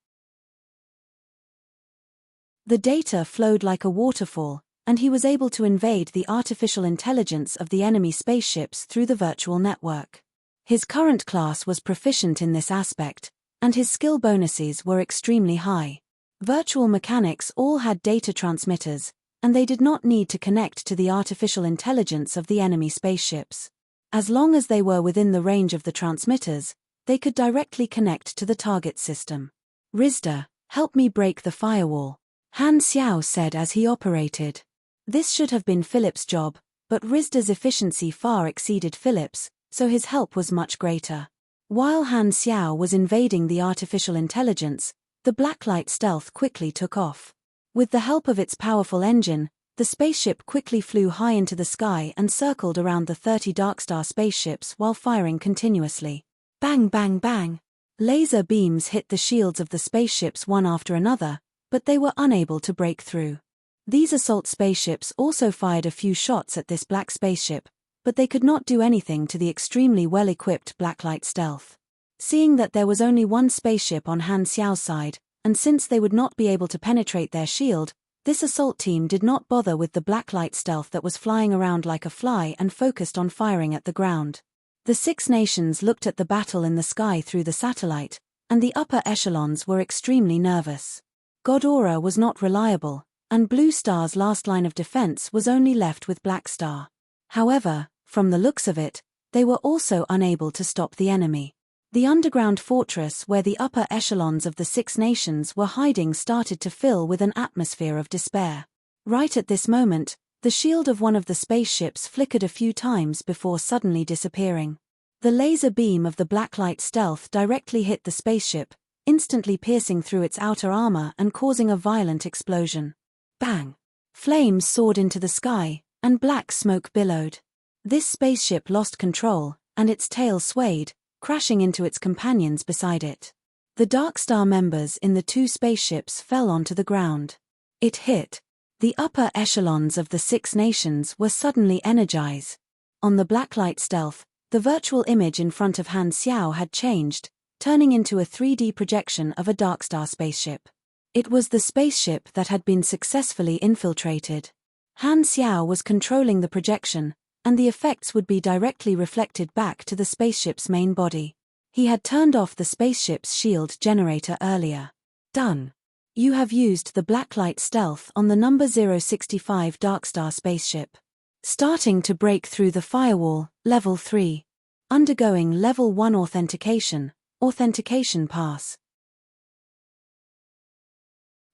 The data flowed like a waterfall, and he was able to invade the artificial intelligence of the enemy spaceships through the virtual network. His current class was proficient in this aspect, and his skill bonuses were extremely high. Virtual mechanics all had data transmitters, and they did not need to connect to the artificial intelligence of the enemy spaceships. As long as they were within the range of the transmitters, they could directly connect to the target system. "Rizda, help me break the firewall," Han Xiao said as he operated. This should have been Philip's job, but Rizda's efficiency far exceeded Philip's, so his help was much greater. While Han Xiao was invading the artificial intelligence, the Blacklight Stealth quickly took off. With the help of its powerful engine, the spaceship quickly flew high into the sky and circled around the 30 Darkstar spaceships while firing continuously. Bang bang bang! Laser beams hit the shields of the spaceships one after another, but they were unable to break through. These assault spaceships also fired a few shots at this black spaceship, but they could not do anything to the extremely well-equipped Blacklight Stealth. Seeing that there was only one spaceship on Han Xiao's side, and since they would not be able to penetrate their shield, this assault team did not bother with the Blacklight Stealth that was flying around like a fly and focused on firing at the ground. The Six Nations looked at the battle in the sky through the satellite, and the upper echelons were extremely nervous. Ghidorah was not reliable, and Blue Star's last line of defense was only left with Black Star. However, from the looks of it, they were also unable to stop the enemy. The underground fortress where the upper echelons of the Six Nations were hiding started to fill with an atmosphere of despair. Right at this moment, the shield of one of the spaceships flickered a few times before suddenly disappearing. The laser beam of the Blacklight Stealth directly hit the spaceship, instantly piercing through its outer armor and causing a violent explosion. Bang! Flames soared into the sky, and black smoke billowed. This spaceship lost control, and its tail swayed, crashing into its companions beside it. The Darkstar members in the two spaceships fell onto the ground. It hit. The upper echelons of the Six Nations were suddenly energized. On the Blacklight Stealth, the virtual image in front of Han Xiao had changed, turning into a 3D projection of a Darkstar spaceship. It was the spaceship that had been successfully infiltrated. Han Xiao was controlling the projection, and the effects would be directly reflected back to the spaceship's main body. He had turned off the spaceship's shield generator earlier. Done. You have used the Blacklight Stealth on the number 065 Darkstar spaceship. Starting to break through the firewall, Level 3. Undergoing Level 1 authentication, Authentication Pass.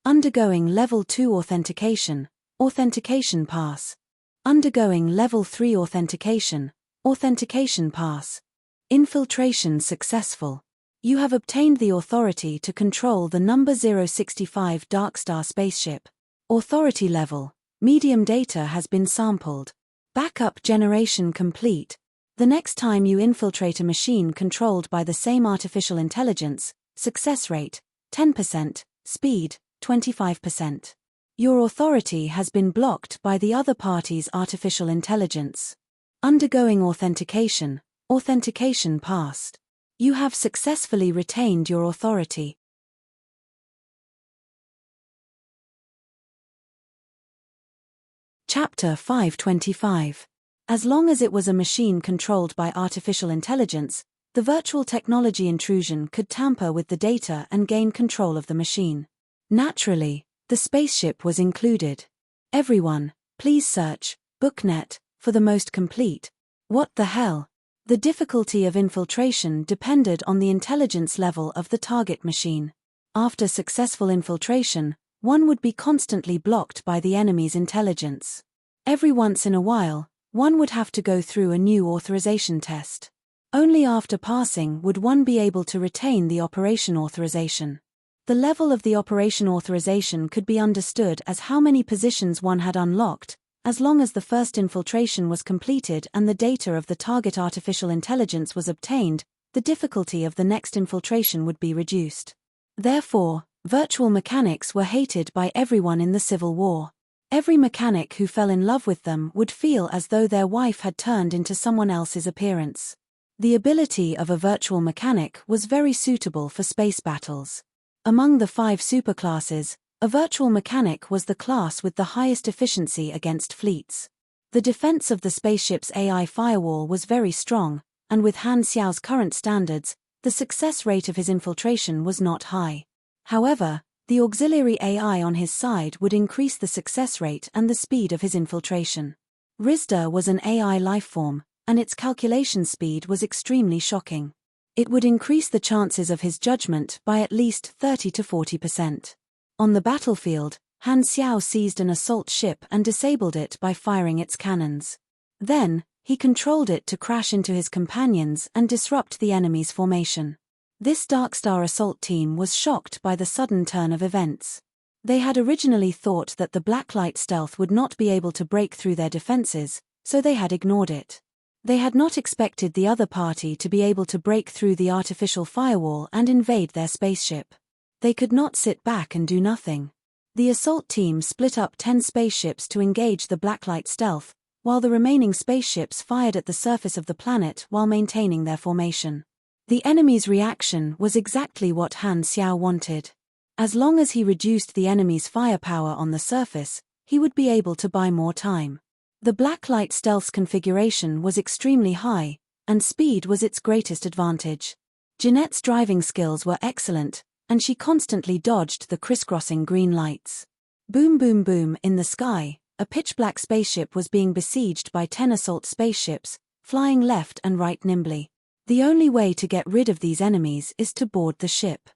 Undergoing Level 2 authentication, Authentication Pass. Undergoing Level 3 authentication, Authentication Pass. Infiltration successful. You have obtained the authority to control the number 065 Darkstar spaceship. Authority level, Medium data has been sampled. Backup generation complete. The next time you infiltrate a machine controlled by the same artificial intelligence, success rate, 10%, speed, 25%. Your authority has been blocked by the other party's artificial intelligence. Undergoing authentication. Authentication passed. You have successfully retained your authority. Chapter 525. As long as it was a machine controlled by artificial intelligence, the virtual technology intrusion could tamper with the data and gain control of the machine. Naturally, the spaceship was included. Everyone, please search BookNet for the most complete. What the hell? The difficulty of infiltration depended on the intelligence level of the target machine. After successful infiltration, one would be constantly blocked by the enemy's intelligence. Every once in a while, one would have to go through a new authorization test. Only after passing would one be able to retain the operation authorization. The level of the operation authorization could be understood as how many positions one had unlocked, as long as the first infiltration was completed and the data of the target artificial intelligence was obtained, the difficulty of the next infiltration would be reduced. Therefore, virtual mechanics were hated by everyone in the Civil War. Every mechanic who fell in love with them would feel as though their wife had turned into someone else's appearance. The ability of a virtual mechanic was very suitable for space battles. Among the 5 superclasses, a virtual mechanic was the class with the highest efficiency against fleets. The defense of the spaceship's AI firewall was very strong, and with Han Xiao's current standards, the success rate of his infiltration was not high. However, the auxiliary AI on his side would increase the success rate and the speed of his infiltration. Rizda was an AI lifeform, and its calculation speed was extremely shocking. It would increase the chances of his judgment by at least 30 to 40%. On the battlefield, Han Xiao seized an assault ship and disabled it by firing its cannons. Then, he controlled it to crash into his companions and disrupt the enemy's formation. This Darkstar assault team was shocked by the sudden turn of events. They had originally thought that the Blacklight stealth would not be able to break through their defenses, so they had ignored it. They had not expected the other party to be able to break through the artificial firewall and invade their spaceship. They could not sit back and do nothing. The assault team split up 10 spaceships to engage the Blacklight stealth, while the remaining spaceships fired at the surface of the planet while maintaining their formation. The enemy's reaction was exactly what Han Xiao wanted. As long as he reduced the enemy's firepower on the surface, he would be able to buy more time. The Blacklight stealth's configuration was extremely high, and speed was its greatest advantage. Jeanette's driving skills were excellent, and she constantly dodged the crisscrossing green lights. Boom boom boom in the sky, a pitch-black spaceship was being besieged by 10 assault spaceships, flying left and right nimbly. The only way to get rid of these enemies is to board the ship.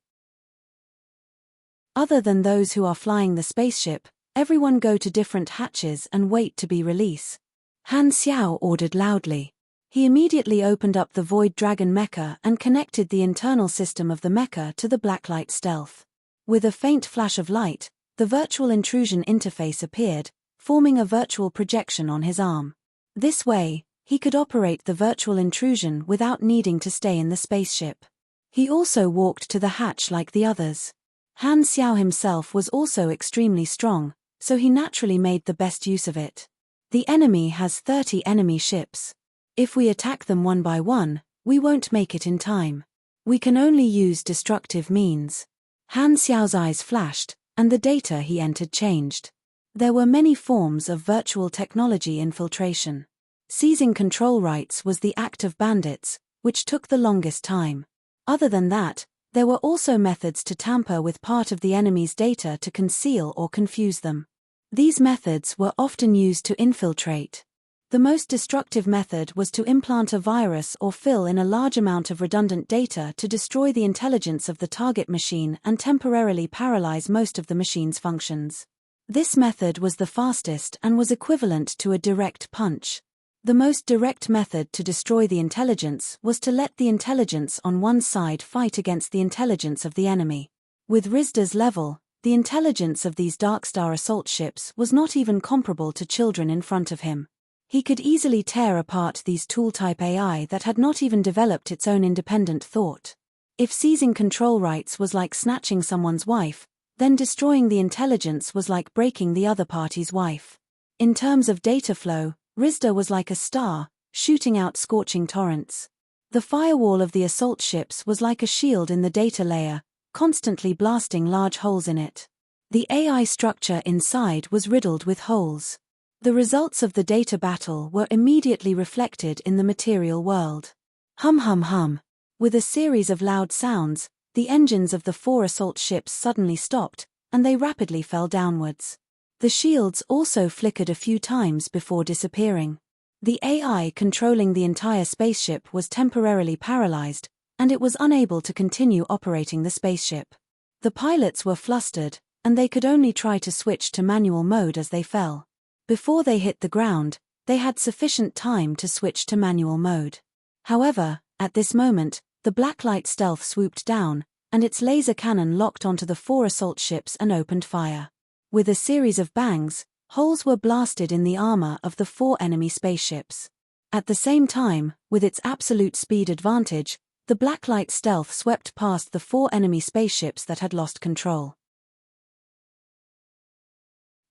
Other than those who are flying the spaceship, everyone go to different hatches and wait to be released. Han Xiao ordered loudly. He immediately opened up the Void Dragon mecha and connected the internal system of the mecha to the Blacklight stealth. With a faint flash of light, the virtual intrusion interface appeared, forming a virtual projection on his arm. This way, he could operate the virtual intrusion without needing to stay in the spaceship. He also walked to the hatch like the others. Han Xiao himself was also extremely strong, so he naturally made the best use of it. The enemy has 30 enemy ships. If we attack them one by one, we won't make it in time. We can only use destructive means. Han Xiao's eyes flashed, and the data he entered changed. There were many forms of virtual technology infiltration. Seizing control rights was the act of bandits, which took the longest time. Other than that, there were also methods to tamper with part of the enemy's data to conceal or confuse them. These methods were often used to infiltrate. The most destructive method was to implant a virus or fill in a large amount of redundant data to destroy the intelligence of the target machine and temporarily paralyze most of the machine's functions. This method was the fastest and was equivalent to a direct punch. The most direct method to destroy the intelligence was to let the intelligence on one side fight against the intelligence of the enemy. With Rizda's level, the intelligence of these Darkstar assault ships was not even comparable to children in front of him. He could easily tear apart these tool-type AI that had not even developed its own independent thought. If seizing control rights was like snatching someone's wife, then destroying the intelligence was like breaking the other party's wife. In terms of data flow, Rizda was like a star, shooting out scorching torrents. The firewall of the assault ships was like a shield in the data layer, constantly blasting large holes in it. The AI structure inside was riddled with holes. The results of the data battle were immediately reflected in the material world. Hum hum hum. With a series of loud sounds, the engines of the 4 assault ships suddenly stopped, and they rapidly fell downwards. The shields also flickered a few times before disappearing. The AI controlling the entire spaceship was temporarily paralyzed, and it was unable to continue operating the spaceship. The pilots were flustered, and they could only try to switch to manual mode as they fell. Before they hit the ground, they had sufficient time to switch to manual mode. However, at this moment, the Blacklight stealth swooped down, and its laser cannon locked onto the 4 assault ships and opened fire. With a series of bangs, holes were blasted in the armor of the 4 enemy spaceships. At the same time, with its absolute speed advantage, the Blacklight stealth swept past the 4 enemy spaceships that had lost control.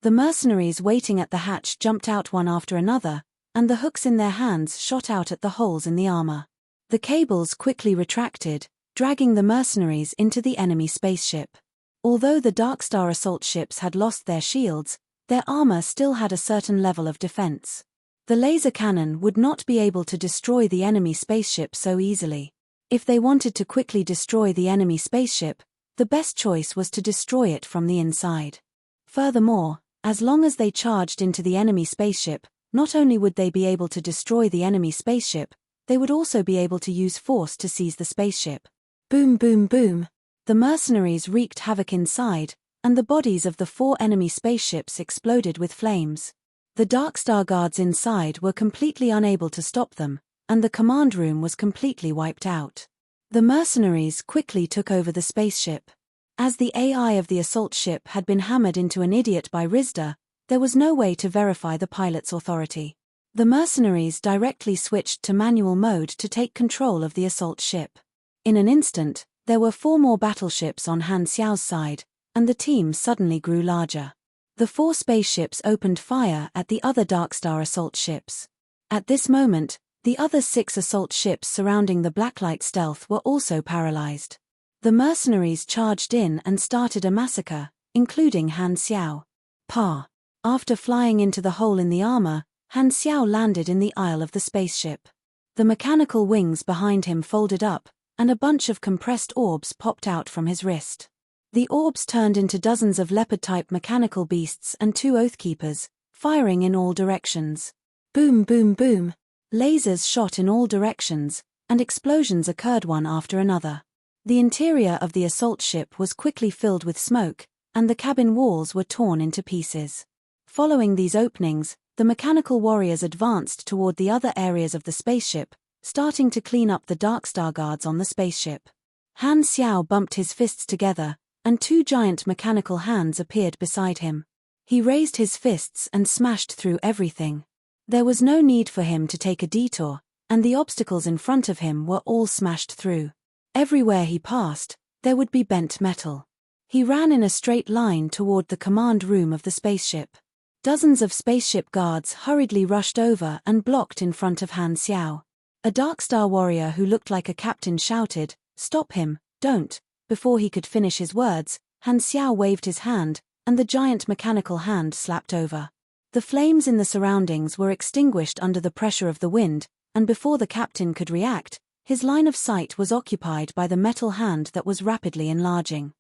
The mercenaries waiting at the hatch jumped out one after another, and the hooks in their hands shot out at the holes in the armor. The cables quickly retracted, dragging the mercenaries into the enemy spaceship. Although the Darkstar assault ships had lost their shields, their armor still had a certain level of defense. The laser cannon would not be able to destroy the enemy spaceship so easily. If they wanted to quickly destroy the enemy spaceship, the best choice was to destroy it from the inside. Furthermore, as long as they charged into the enemy spaceship, not only would they be able to destroy the enemy spaceship, they would also be able to use force to seize the spaceship. Boom boom boom. The mercenaries wreaked havoc inside, and the bodies of the 4 enemy spaceships exploded with flames. The Darkstar guards inside were completely unable to stop them, and the command room was completely wiped out. The mercenaries quickly took over the spaceship. As the AI of the assault ship had been hammered into an idiot by Rizda, there was no way to verify the pilot's authority. The mercenaries directly switched to manual mode to take control of the assault ship. In an instant, there were 4 more battleships on Han Xiao's side, and the team suddenly grew larger. The 4 spaceships opened fire at the other Darkstar assault ships. At this moment, the other 6 assault ships surrounding the Blacklight stealth were also paralyzed. The mercenaries charged in and started a massacre, including Han Xiao. After flying into the hole in the armor, Han Xiao landed in the aisle of the spaceship. The mechanical wings behind him folded up, and a bunch of compressed orbs popped out from his wrist. The orbs turned into dozens of leopard-type mechanical beasts and 2 Oathkeepers, firing in all directions. Boom boom boom. Lasers shot in all directions, and explosions occurred one after another. The interior of the assault ship was quickly filled with smoke, and the cabin walls were torn into pieces. Following these openings, the mechanical warriors advanced toward the other areas of the spaceship, starting to clean up the Darkstar guards on the spaceship. Han Xiao bumped his fists together, and 2 giant mechanical hands appeared beside him. He raised his fists and smashed through everything. There was no need for him to take a detour, and the obstacles in front of him were all smashed through. Everywhere he passed, there would be bent metal. He ran in a straight line toward the command room of the spaceship. Dozens of spaceship guards hurriedly rushed over and blocked in front of Han Xiao. A Darkstar warrior who looked like a captain shouted, "Stop him, don't." Before he could finish his words, Han Xiao waved his hand, and the giant mechanical hand slapped over. The flames in the surroundings were extinguished under the pressure of the wind, and before the captain could react, his line of sight was occupied by the metal hand that was rapidly enlarging.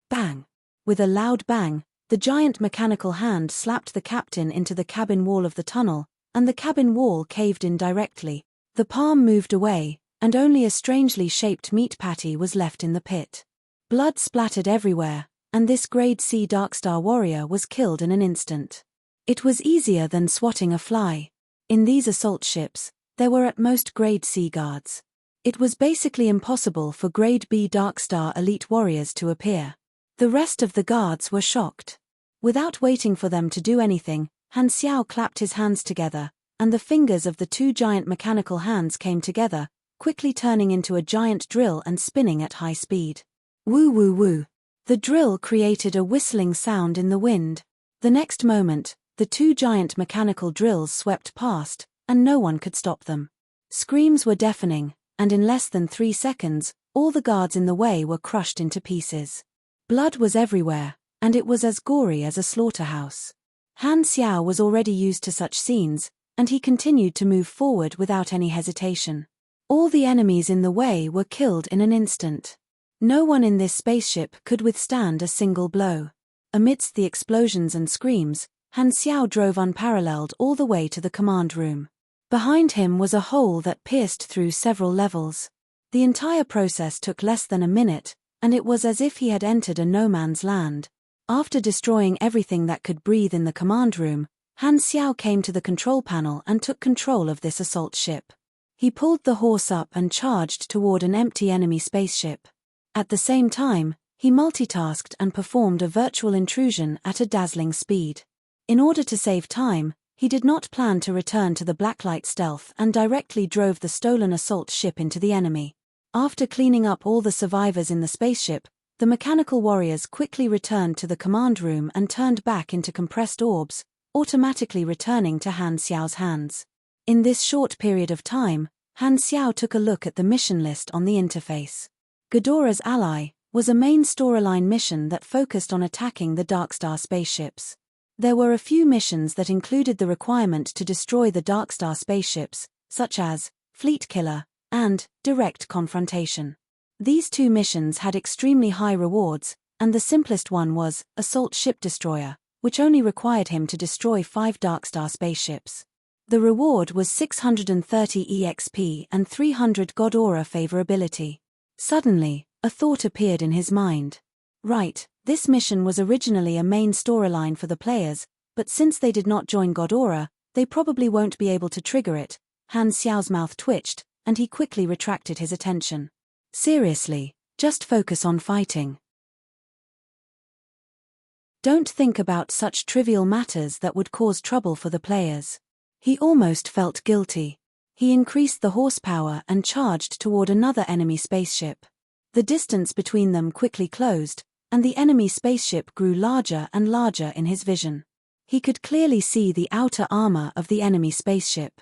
Bang! With a loud bang, the giant mechanical hand slapped the captain into the cabin wall of the tunnel, and the cabin wall caved in directly. The palm moved away, and only a strangely shaped meat patty was left in the pit. Blood splattered everywhere, and this Grade C Darkstar warrior was killed in an instant. It was easier than swatting a fly. In these assault ships, there were at most Grade C guards. It was basically impossible for Grade B Darkstar elite warriors to appear. The rest of the guards were shocked. Without waiting for them to do anything, Han Xiao clapped his hands together, and the fingers of the two giant mechanical hands came together, quickly turning into a giant drill and spinning at high speed. Woo woo woo. The drill created a whistling sound in the wind. The next moment, the two giant mechanical drills swept past, and no one could stop them. Screams were deafening, and in less than 3 seconds, all the guards in the way were crushed into pieces. Blood was everywhere, and it was as gory as a slaughterhouse. Han Xiao was already used to such scenes, and he continued to move forward without any hesitation. All the enemies in the way were killed in an instant. No one in this spaceship could withstand a single blow. Amidst the explosions and screams, Han Xiao drove unparalleled all the way to the command room. Behind him was a hole that pierced through several levels. The entire process took less than a minute, and it was as if he had entered a no-man's land. After destroying everything that could breathe in the command room, Han Xiao came to the control panel and took control of this assault ship. He pulled the horse up and charged toward an empty enemy spaceship. At the same time, he multitasked and performed a virtual intrusion at a dazzling speed. In order to save time, he did not plan to return to the blacklight stealth and directly drove the stolen assault ship into the enemy. After cleaning up all the survivors in the spaceship, the mechanical warriors quickly returned to the command room and turned back into compressed orbs, automatically returning to Han Xiao's hands. In this short period of time, Han Xiao took a look at the mission list on the interface. Ghidorah's ally was a main storyline mission that focused on attacking the Darkstar spaceships. There were a few missions that included the requirement to destroy the Darkstar spaceships, such as Fleet Killer and Direct Confrontation. These two missions had extremely high rewards, and the simplest one was Assault Ship Destroyer, which only required him to destroy 5 Darkstar spaceships. The reward was 630 EXP and 300 God Aura favorability. Suddenly, a thought appeared in his mind. Right, this mission was originally a main storyline for the players, but since they did not join God Aura, they probably won't be able to trigger it. Han Xiao's mouth twitched, and he quickly retracted his attention. Seriously, just focus on fighting. Don't think about such trivial matters that would cause trouble for the players. He almost felt guilty. He increased the horsepower and charged toward another enemy spaceship. The distance between them quickly closed, and the enemy spaceship grew larger and larger in his vision. He could clearly see the outer armor of the enemy spaceship.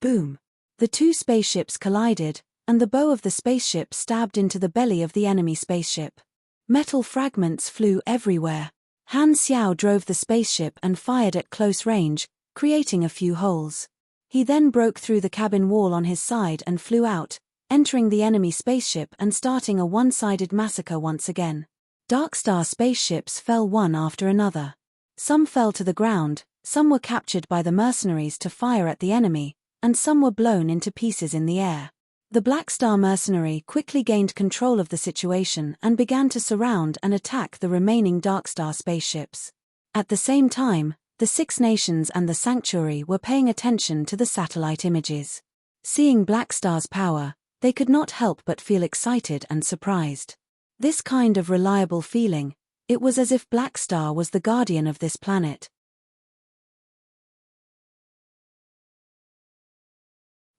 Boom! The two spaceships collided, and the bow of the spaceship stabbed into the belly of the enemy spaceship. Metal fragments flew everywhere. Han Xiao drove the spaceship and fired at close range, creating a few holes. He then broke through the cabin wall on his side and flew out, entering the enemy spaceship and starting a one-sided massacre once again. Darkstar spaceships fell one after another. Some fell to the ground, some were captured by the mercenaries to fire at the enemy, and some were blown into pieces in the air. The Blackstar mercenary quickly gained control of the situation and began to surround and attack the remaining Darkstar spaceships. At the same time, the Six Nations and the Sanctuary were paying attention to the satellite images. Seeing Blackstar's power, they could not help but feel excited and surprised. This kind of reliable feeling, it was as if Blackstar was the guardian of this planet.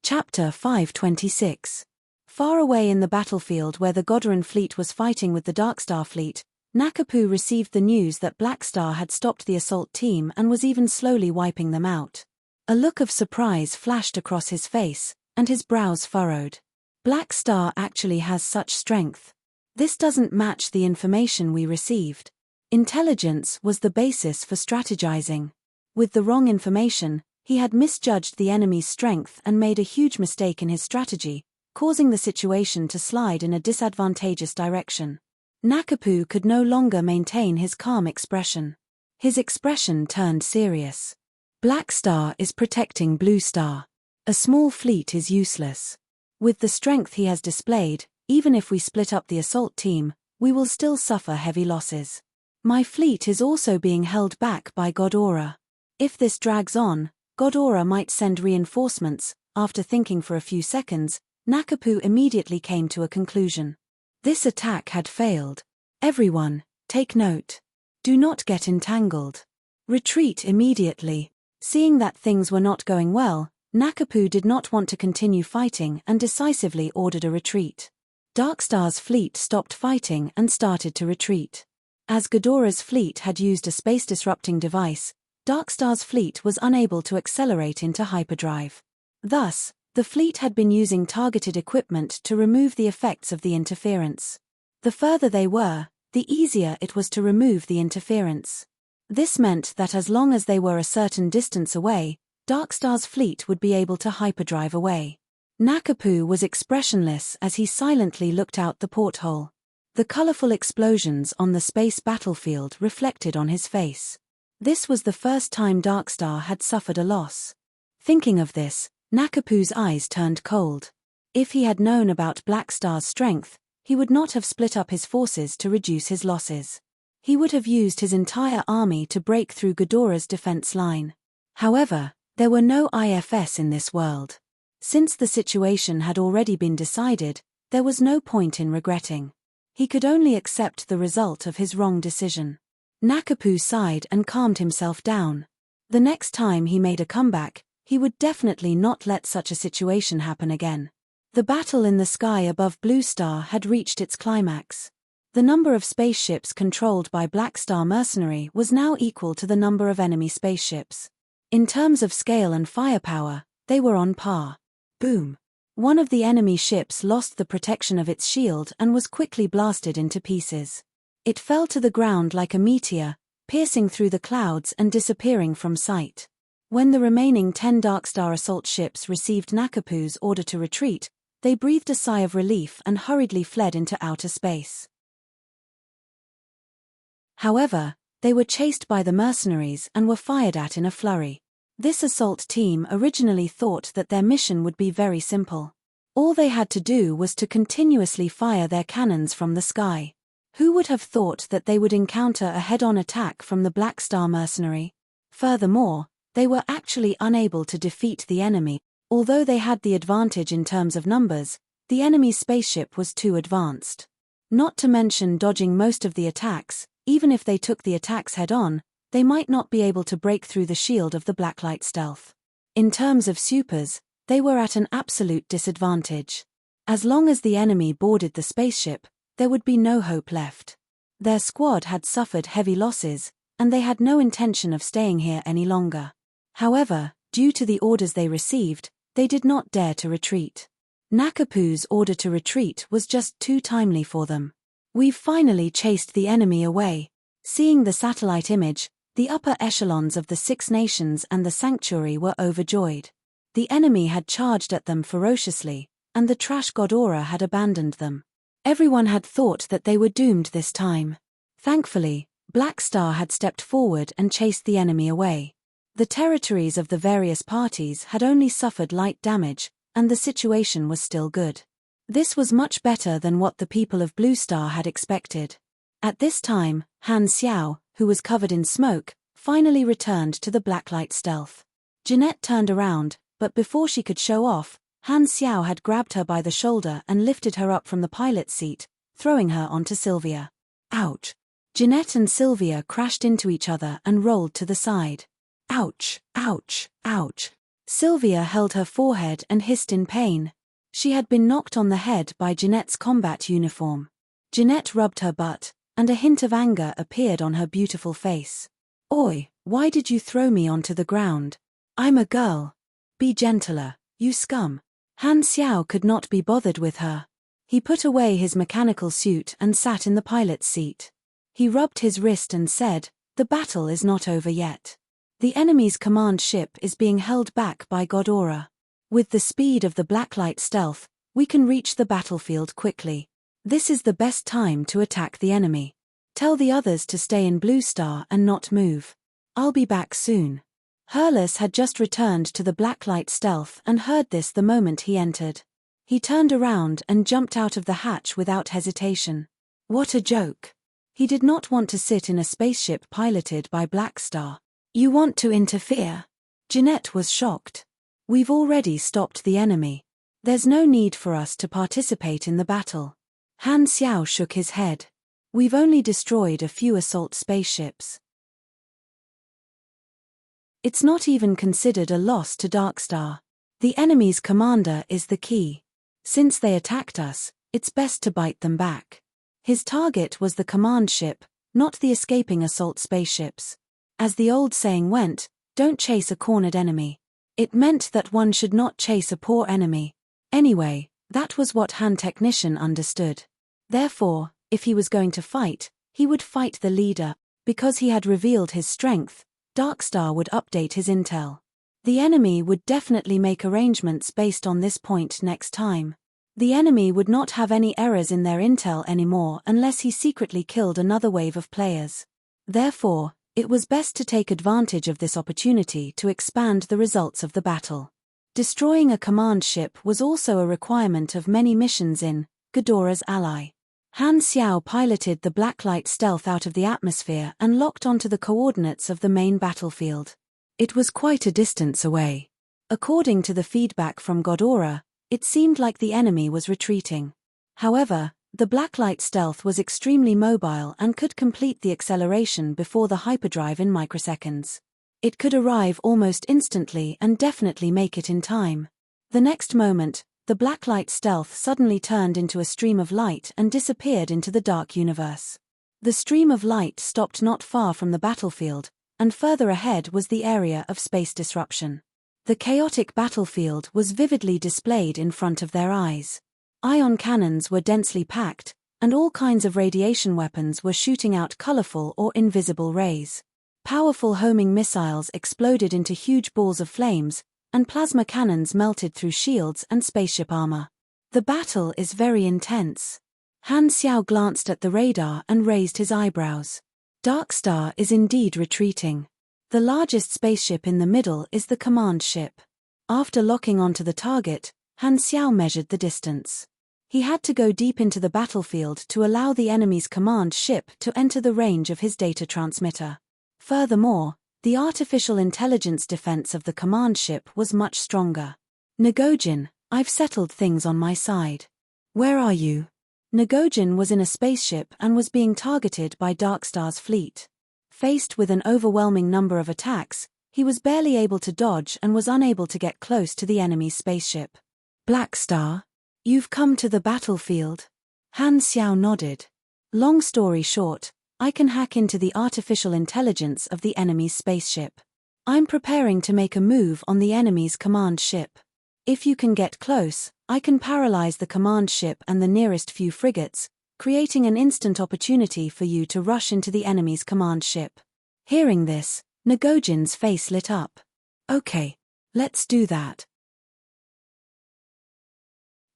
Chapter 526. Far away in the battlefield where the Godoran fleet was fighting with the Darkstar fleet, Nakapu received the news that Blackstar had stopped the assault team and was even slowly wiping them out. A look of surprise flashed across his face, and his brows furrowed. Blackstar actually has such strength. This doesn't match the information we received. Intelligence was the basis for strategizing. With the wrong information, he had misjudged the enemy's strength and made a huge mistake in his strategy, causing the situation to slide in a disadvantageous direction. Nakapu could no longer maintain his calm expression. His expression turned serious. Blackstar is protecting Bluestar. A small fleet is useless. With the strength he has displayed, even if we split up the assault team, we will still suffer heavy losses. My fleet is also being held back by God Aura. If this drags on, God Aura might send reinforcements. After thinking for a few seconds, Nakapu immediately came to a conclusion. This attack had failed. Everyone, take note. Do not get entangled. Retreat immediately. Seeing that things were not going well, Nakapu did not want to continue fighting and decisively ordered a retreat. Darkstar's fleet stopped fighting and started to retreat. As Ghidorah's fleet had used a space-disrupting device, Darkstar's fleet was unable to accelerate into hyperdrive. Thus, the fleet had been using targeted equipment to remove the effects of the interference. The further they were, the easier it was to remove the interference. This meant that as long as they were a certain distance away, Darkstar's fleet would be able to hyperdrive away. Nakapu was expressionless as he silently looked out the porthole. The colorful explosions on the space battlefield reflected on his face. This was the first time Darkstar had suffered a loss. Thinking of this, Nakapu's eyes turned cold. If he had known about Blackstar's strength, he would not have split up his forces to reduce his losses. He would have used his entire army to break through Ghidorah's defense line. However, there were no IFS in this world. Since the situation had already been decided, there was no point in regretting. He could only accept the result of his wrong decision. Nakapu sighed and calmed himself down. The next time he made a comeback, he would definitely not let such a situation happen again. The battle in the sky above Blue Star had reached its climax. The number of spaceships controlled by Black Star Mercenary was now equal to the number of enemy spaceships. In terms of scale and firepower, they were on par. Boom! One of the enemy ships lost the protection of its shield and was quickly blasted into pieces. It fell to the ground like a meteor, piercing through the clouds and disappearing from sight. When the remaining 10 Darkstar assault ships received Nakapu's order to retreat, they breathed a sigh of relief and hurriedly fled into outer space. However, they were chased by the mercenaries and were fired at in a flurry. This assault team originally thought that their mission would be very simple. All they had to do was to continuously fire their cannons from the sky. Who would have thought that they would encounter a head-on attack from the Black Star Mercenary? Furthermore, they were actually unable to defeat the enemy. Although they had the advantage in terms of numbers, the enemy's spaceship was too advanced. Not to mention dodging most of the attacks, even if they took the attacks head-on, they might not be able to break through the shield of the Blacklight Stealth. In terms of supers, they were at an absolute disadvantage. As long as the enemy boarded the spaceship, there would be no hope left. Their squad had suffered heavy losses, and they had no intention of staying here any longer. However, due to the orders they received, they did not dare to retreat. Nakapu's order to retreat was just too timely for them. We've finally chased the enemy away. Seeing the satellite image, the upper echelons of the Six Nations and the Sanctuary were overjoyed. The enemy had charged at them ferociously, and the trash Ghidorah had abandoned them. Everyone had thought that they were doomed this time. Thankfully, Black Star had stepped forward and chased the enemy away. The territories of the various parties had only suffered light damage, and the situation was still good. This was much better than what the people of Blue Star had expected. At this time, Han Xiao, who was covered in smoke, finally returned to the Blacklight Stealth. Jeanette turned around, but before she could show off, Han Xiao had grabbed her by the shoulder and lifted her up from the pilot's seat, throwing her onto Sylvia. Ouch! Jeanette and Sylvia crashed into each other and rolled to the side. Ouch! Ouch! Ouch! Sylvia held her forehead and hissed in pain. She had been knocked on the head by Jeanette's combat uniform. Jeanette rubbed her butt, and a hint of anger appeared on her beautiful face. Oi, why did you throw me onto the ground? I'm a girl. Be gentler, you scum. Han Xiao could not be bothered with her. He put away his mechanical suit and sat in the pilot's seat. He rubbed his wrist and said, "The battle is not over yet. The enemy's command ship is being held back by Ghidorah. With the speed of the Blacklight Stealth, we can reach the battlefield quickly. This is the best time to attack the enemy. Tell the others to stay in Blue Star and not move. I'll be back soon." Hurlus had just returned to the Blacklight Stealth and heard this the moment he entered. He turned around and jumped out of the hatch without hesitation. What a joke. He did not want to sit in a spaceship piloted by Black Star. You want to interfere? Jeanette was shocked. We've already stopped the enemy. There's no need for us to participate in the battle. Han Xiao shook his head. We've only destroyed a few assault spaceships. It's not even considered a loss to Darkstar. The enemy's commander is the key. Since they attacked us, it's best to bite them back. His target was the command ship, not the escaping assault spaceships. As the old saying went, don't chase a cornered enemy. It meant that one should not chase a poor enemy. Anyway, that was what Han Technician understood. Therefore, if he was going to fight, he would fight the leader. Because he had revealed his strength, Darkstar would update his intel. The enemy would definitely make arrangements based on this point next time. The enemy would not have any errors in their intel anymore unless he secretly killed another wave of players. Therefore, it was best to take advantage of this opportunity to expand the results of the battle. Destroying a command ship was also a requirement of many missions in Ghidorah's Ally. Han Xiao piloted the Blacklight stealth out of the atmosphere and locked onto the coordinates of the main battlefield. It was quite a distance away. According to the feedback from Ghidorah, it seemed like the enemy was retreating. However, the Blacklight stealth was extremely mobile and could complete the acceleration before the hyperdrive in microseconds. It could arrive almost instantly and definitely make it in time. The next moment, the Blacklight stealth suddenly turned into a stream of light and disappeared into the dark universe. The stream of light stopped not far from the battlefield, and further ahead was the area of space disruption. The chaotic battlefield was vividly displayed in front of their eyes. Ion cannons were densely packed, and all kinds of radiation weapons were shooting out colorful or invisible rays. Powerful homing missiles exploded into huge balls of flames, and plasma cannons melted through shields and spaceship armor. The battle is very intense. Han Xiao glanced at the radar and raised his eyebrows. Darkstar is indeed retreating. The largest spaceship in the middle is the command ship. After locking onto the target, Han Xiao measured the distance. He had to go deep into the battlefield to allow the enemy's command ship to enter the range of his data transmitter. Furthermore, the artificial intelligence defense of the command ship was much stronger. Nagojin, I've settled things on my side. Where are you? Nagojin was in a spaceship and was being targeted by Darkstar's fleet. Faced with an overwhelming number of attacks, he was barely able to dodge and was unable to get close to the enemy's spaceship. Black Star? You've come to the battlefield? Han Xiao nodded. Long story short, I can hack into the artificial intelligence of the enemy's spaceship. I'm preparing to make a move on the enemy's command ship. If you can get close, I can paralyze the command ship and the nearest few frigates, creating an instant opportunity for you to rush into the enemy's command ship. Hearing this, Nagojin's face lit up. Okay, let's do that.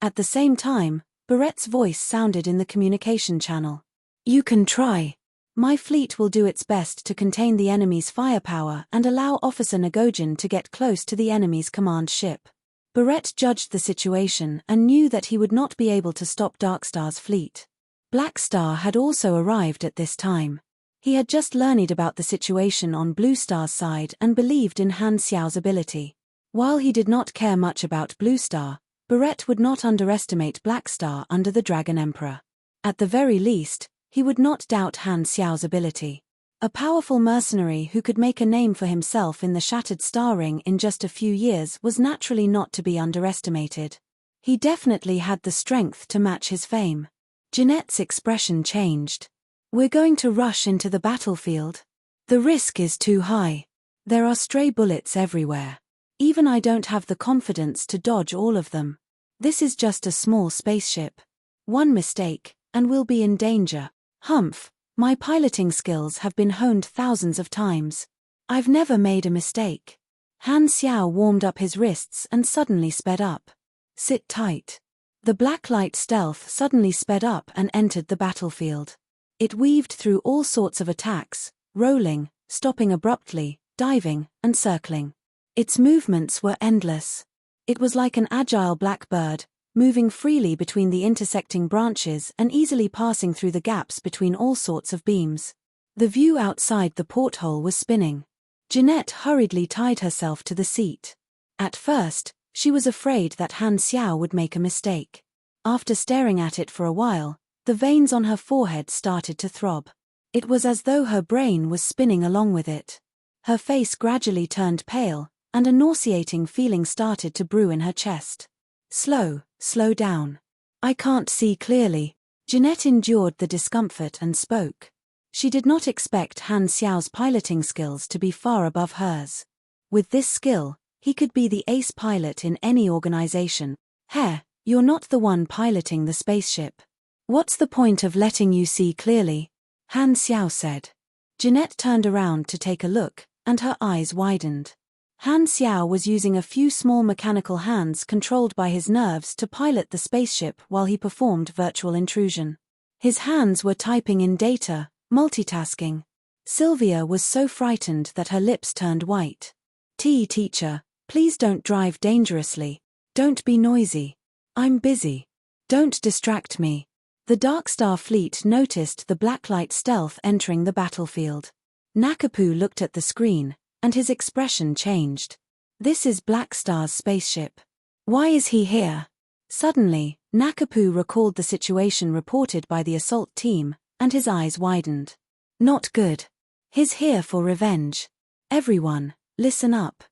At the same time, Barrett's voice sounded in the communication channel. You can try. My fleet will do its best to contain the enemy's firepower and allow Officer Nagojin to get close to the enemy's command ship. Barrett judged the situation and knew that he would not be able to stop Darkstar's fleet. Black Star had also arrived at this time. He had just learned about the situation on Blue Star's side and believed in Han Xiao's ability. While he did not care much about Blue Star, Barrett would not underestimate Black Star under the Dragon Emperor. At the very least, he would not doubt Han Xiao's ability. A powerful mercenary who could make a name for himself in the Shattered Star Ring in just a few years was naturally not to be underestimated. He definitely had the strength to match his fame. Jeanette's expression changed. We're going to rush into the battlefield. The risk is too high. There are stray bullets everywhere. Even I don't have the confidence to dodge all of them. This is just a small spaceship. One mistake, and we'll be in danger. Humph, my piloting skills have been honed thousands of times. I've never made a mistake. Han Xiao warmed up his wrists and suddenly sped up. Sit tight. The Blacklight stealth suddenly sped up and entered the battlefield. It weaved through all sorts of attacks, rolling, stopping abruptly, diving, and circling. Its movements were endless. It was like an agile blackbird, moving freely between the intersecting branches and easily passing through the gaps between all sorts of beams. The view outside the porthole was spinning. Jeanette hurriedly tied herself to the seat. At first, She was afraid that Han Xiao would make a mistake. After staring at it for a while, the veins on her forehead started to throb. It was as though her brain was spinning along with it. Her face gradually turned pale, and a nauseating feeling started to brew in her chest. Slow down. I can't see clearly. Jeanette endured the discomfort and spoke. She did not expect Han Xiao's piloting skills to be far above hers. With this skill, he could be the ace pilot in any organization. Heh, you're not the one piloting the spaceship. What's the point of letting you see clearly? Han Xiao said. Jeanette turned around to take a look, and her eyes widened. Han Xiao was using a few small mechanical hands controlled by his nerves to pilot the spaceship while he performed virtual intrusion. His hands were typing in data, multitasking. Sylvia was so frightened that her lips turned white. Teacher, please don't drive dangerously. Don't be noisy. I'm busy. Don't distract me. The Dark Star fleet noticed the Blacklight stealth entering the battlefield. Nakapu looked at the screen, and his expression changed. This is Black Star's spaceship. Why is he here? Suddenly, Nakapu recalled the situation reported by the assault team, and his eyes widened. Not good. He's here for revenge. Everyone, listen up.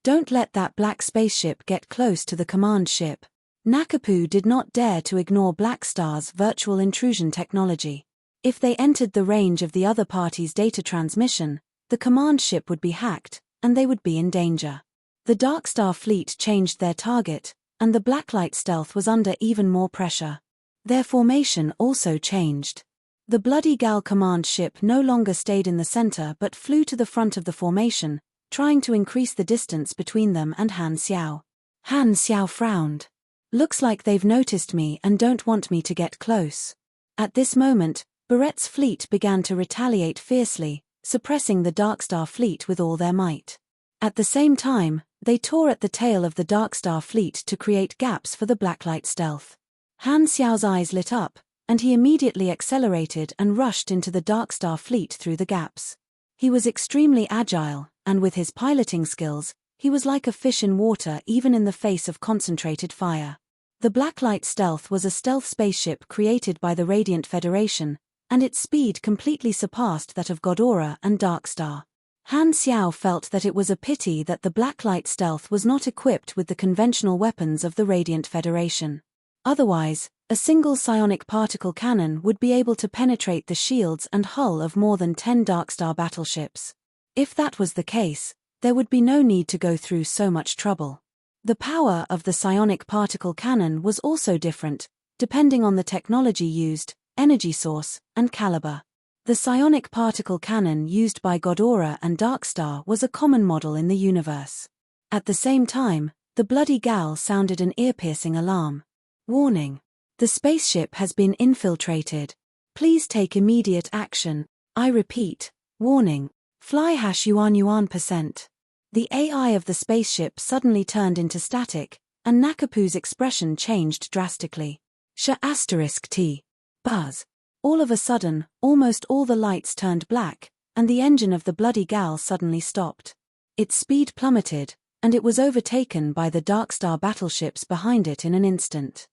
Don't let that black spaceship get close to the command ship. Nakapu did not dare to ignore Black Star's virtual intrusion technology. If they entered the range of the other party's data transmission, the command ship would be hacked, and they would be in danger. The Dark Star fleet changed their target, and the Blacklight stealth was under even more pressure. Their formation also changed. The Bloody Gal command ship no longer stayed in the center but flew to the front of the formation, trying to increase the distance between them and Han Xiao. Han Xiao frowned. Looks like they've noticed me and don't want me to get close. At this moment, Barrett's fleet began to retaliate fiercely, suppressing the Dark Star fleet with all their might. At the same time, they tore at the tail of the Dark Star fleet to create gaps for the Blacklight stealth. Han Xiao's eyes lit up, and he immediately accelerated and rushed into the Dark Star fleet through the gaps. He was extremely agile, and with his piloting skills, he was like a fish in water even in the face of concentrated fire. The Blacklight stealth was a stealth spaceship created by the Radiant Federation, and its speed completely surpassed that of Ghidorah and Dark Star. Han Xiao felt that it was a pity that the Blacklight stealth was not equipped with the conventional weapons of the Radiant Federation. Otherwise, a single psionic particle cannon would be able to penetrate the shields and hull of more than 10 Dark Star battleships. If that was the case, there would be no need to go through so much trouble. The power of the psionic particle cannon was also different, depending on the technology used, energy source, and caliber. The psionic particle cannon used by Ghidorah and Dark Star was a common model in the universe. At the same time, the Bloody Gal sounded an ear-piercing alarm. Warning. The spaceship has been infiltrated. Please take immediate action. I repeat, warning. Fly #yuan%. The AI of the spaceship suddenly turned into static, and Nakapu's expression changed drastically. *T. Buzz. All of a sudden, almost all the lights turned black, and the engine of the Bloody Gal suddenly stopped. Its speed plummeted, and it was overtaken by the Dark Star battleships behind it in an instant.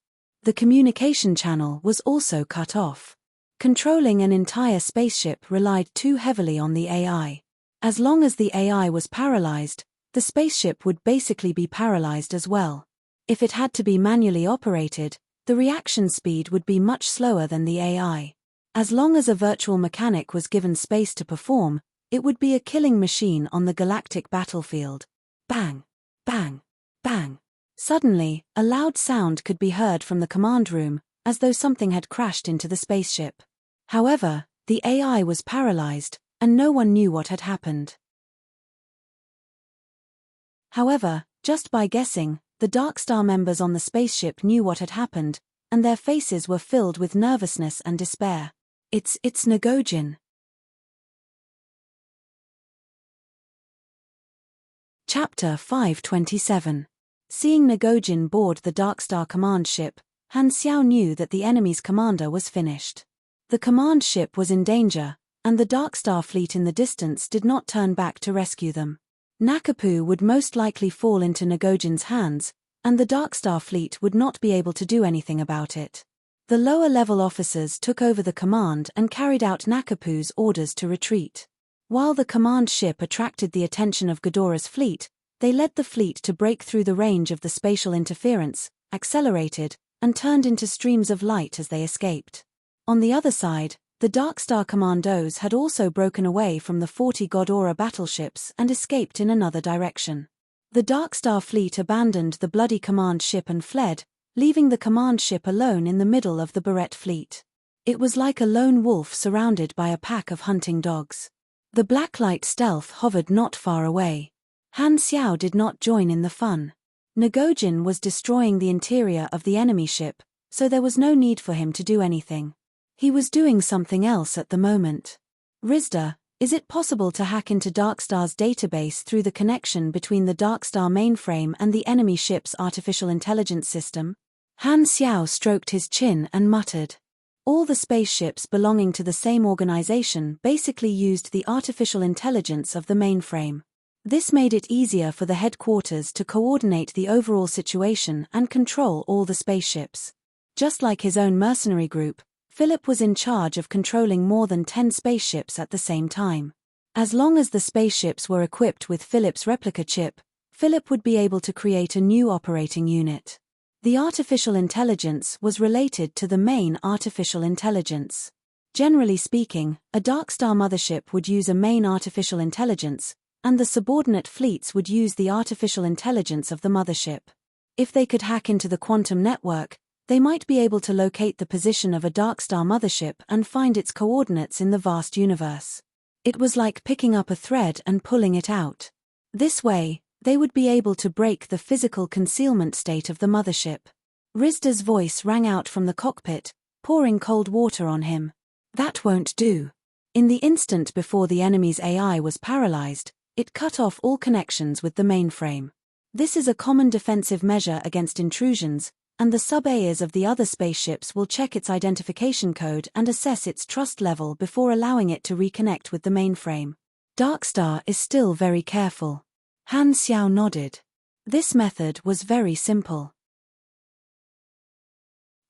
The communication channel was also cut off. Controlling an entire spaceship relied too heavily on the AI. As long as the AI was paralyzed, the spaceship would basically be paralyzed as well. If it had to be manually operated, the reaction speed would be much slower than the AI. As long as a virtual mechanic was given space to perform, it would be a killing machine on the galactic battlefield. Bang! Bang! Bang! Suddenly, a loud sound could be heard from the command room, as though something had crashed into the spaceship. However, the AI was paralyzed, and no one knew what had happened. However, just by guessing, the Dark Star members on the spaceship knew what had happened, and their faces were filled with nervousness and despair. It's Nagojin. Chapter 527. Seeing Nagojin board the Dark Star command ship, Han Xiao knew that the enemy's commander was finished. The command ship was in danger, and the Dark Star fleet in the distance did not turn back to rescue them. Nakapu would most likely fall into Ngojin's hands, and the Darkstar fleet would not be able to do anything about it. The lower-level officers took over the command and carried out Nakapu's orders to retreat. While the command ship attracted the attention of Ghidorah's fleet, they led the fleet to break through the range of the spatial interference, accelerated, and turned into streams of light as they escaped. On the other side, the Darkstar commandos had also broken away from the 40 Ghidorah battleships and escaped in another direction. The Darkstar fleet abandoned the bloody command ship and fled, leaving the command ship alone in the middle of the Barrett fleet. It was like a lone wolf surrounded by a pack of hunting dogs. The blacklight stealth hovered not far away. Han Xiao did not join in the fun. Ngojin was destroying the interior of the enemy ship, so there was no need for him to do anything. He was doing something else at the moment. Rizda, is it possible to hack into Darkstar's database through the connection between the Darkstar mainframe and the enemy ship's artificial intelligence system? Han Xiao stroked his chin and muttered. All the spaceships belonging to the same organization basically used the artificial intelligence of the mainframe. This made it easier for the headquarters to coordinate the overall situation and control all the spaceships. Just like his own mercenary group, Philip was in charge of controlling more than 10 spaceships at the same time. As long as the spaceships were equipped with Philip's replica chip, Philip would be able to create a new operating unit. The artificial intelligence was related to the main artificial intelligence. Generally speaking, a Darkstar mothership would use a main artificial intelligence, and the subordinate fleets would use the artificial intelligence of the mothership. If they could hack into the quantum network, they might be able to locate the position of a Darkstar mothership and find its coordinates in the vast universe. It was like picking up a thread and pulling it out. This way, they would be able to break the physical concealment state of the mothership. Rizda's voice rang out from the cockpit, pouring cold water on him. That won't do. In the instant before the enemy's AI was paralyzed, it cut off all connections with the mainframe. This is a common defensive measure against intrusions, and the sub-AIs of the other spaceships will check its identification code and assess its trust level before allowing it to reconnect with the mainframe. Darkstar is still very careful. Han Xiao nodded. This method was very simple.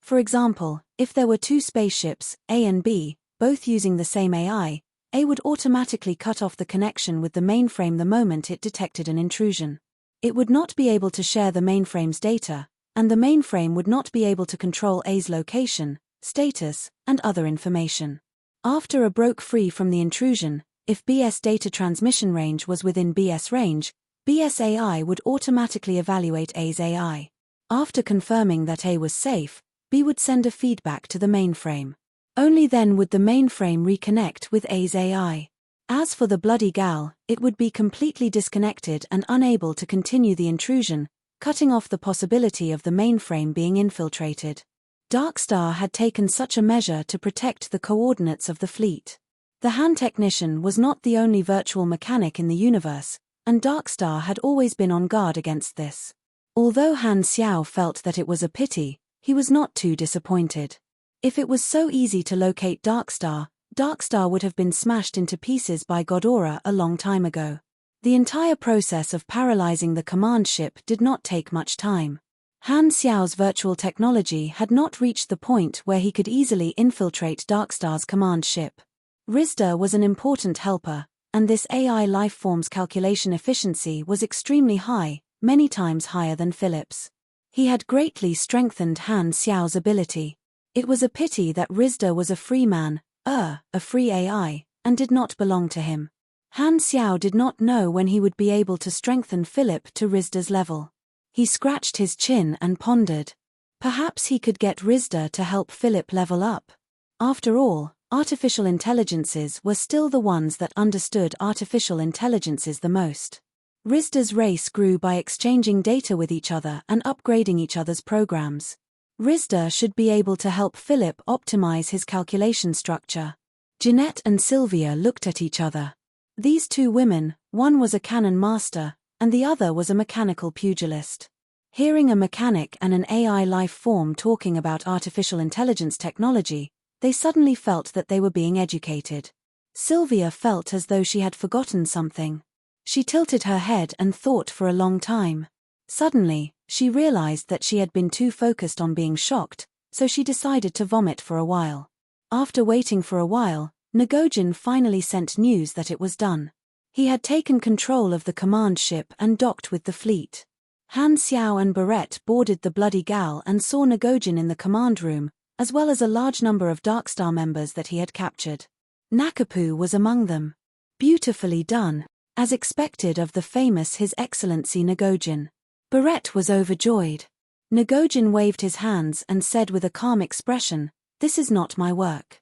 For example, if there were two spaceships, A and B, both using the same AI, A would automatically cut off the connection with the mainframe the moment it detected an intrusion. It would not be able to share the mainframe's data, and the mainframe would not be able to control A's location, status, and other information. After A broke free from the intrusion, if BS data transmission range was within BS range, BS AI would automatically evaluate A's AI. After confirming that A was safe, B would send a feedback to the mainframe. Only then would the mainframe reconnect with A's AI. As for the bloody gal, it would be completely disconnected and unable to continue the intrusion, cutting off the possibility of the mainframe being infiltrated. Darkstar had taken such a measure to protect the coordinates of the fleet. The Han technician was not the only virtual mechanic in the universe, and Darkstar had always been on guard against this. Although Han Xiao felt that it was a pity, he was not too disappointed. If it was so easy to locate Darkstar, Darkstar would have been smashed into pieces by Ghidorah a long time ago. The entire process of paralyzing the command ship did not take much time. Han Xiao's virtual technology had not reached the point where he could easily infiltrate Darkstar's command ship. Rizda was an important helper, and this AI lifeform's calculation efficiency was extremely high, many times higher than Philip's. He had greatly strengthened Han Xiao's ability. It was a pity that Rizda was a free man, a free AI, and did not belong to him. Han Xiao did not know when he would be able to strengthen Philip to Rizda's level. He scratched his chin and pondered. Perhaps he could get Rizda to help Philip level up. After all, artificial intelligences were still the ones that understood artificial intelligences the most. Rizda's race grew by exchanging data with each other and upgrading each other's programs. Rizda should be able to help Philip optimize his calculation structure. Jeanette and Sylvia looked at each other. These two women, one was a cannon master, and the other was a mechanical pugilist. Hearing a mechanic and an AI life form talking about artificial intelligence technology, they suddenly felt that they were being educated. Sylvia felt as though she had forgotten something. She tilted her head and thought for a long time. Suddenly, she realized that she had been too focused on being shocked, so she decided to vomit for a while. After waiting for a while, Ngojin finally sent news that it was done. He had taken control of the command ship and docked with the fleet. Han Xiao and Barrett boarded the Bloody Gal and saw Ngojin in the command room, as well as a large number of Darkstar members that he had captured. Nakapu was among them. Beautifully done, as expected of the famous His Excellency Ngojin. Barrett was overjoyed. Ngojin waved his hands and said with a calm expression, "This is not my work.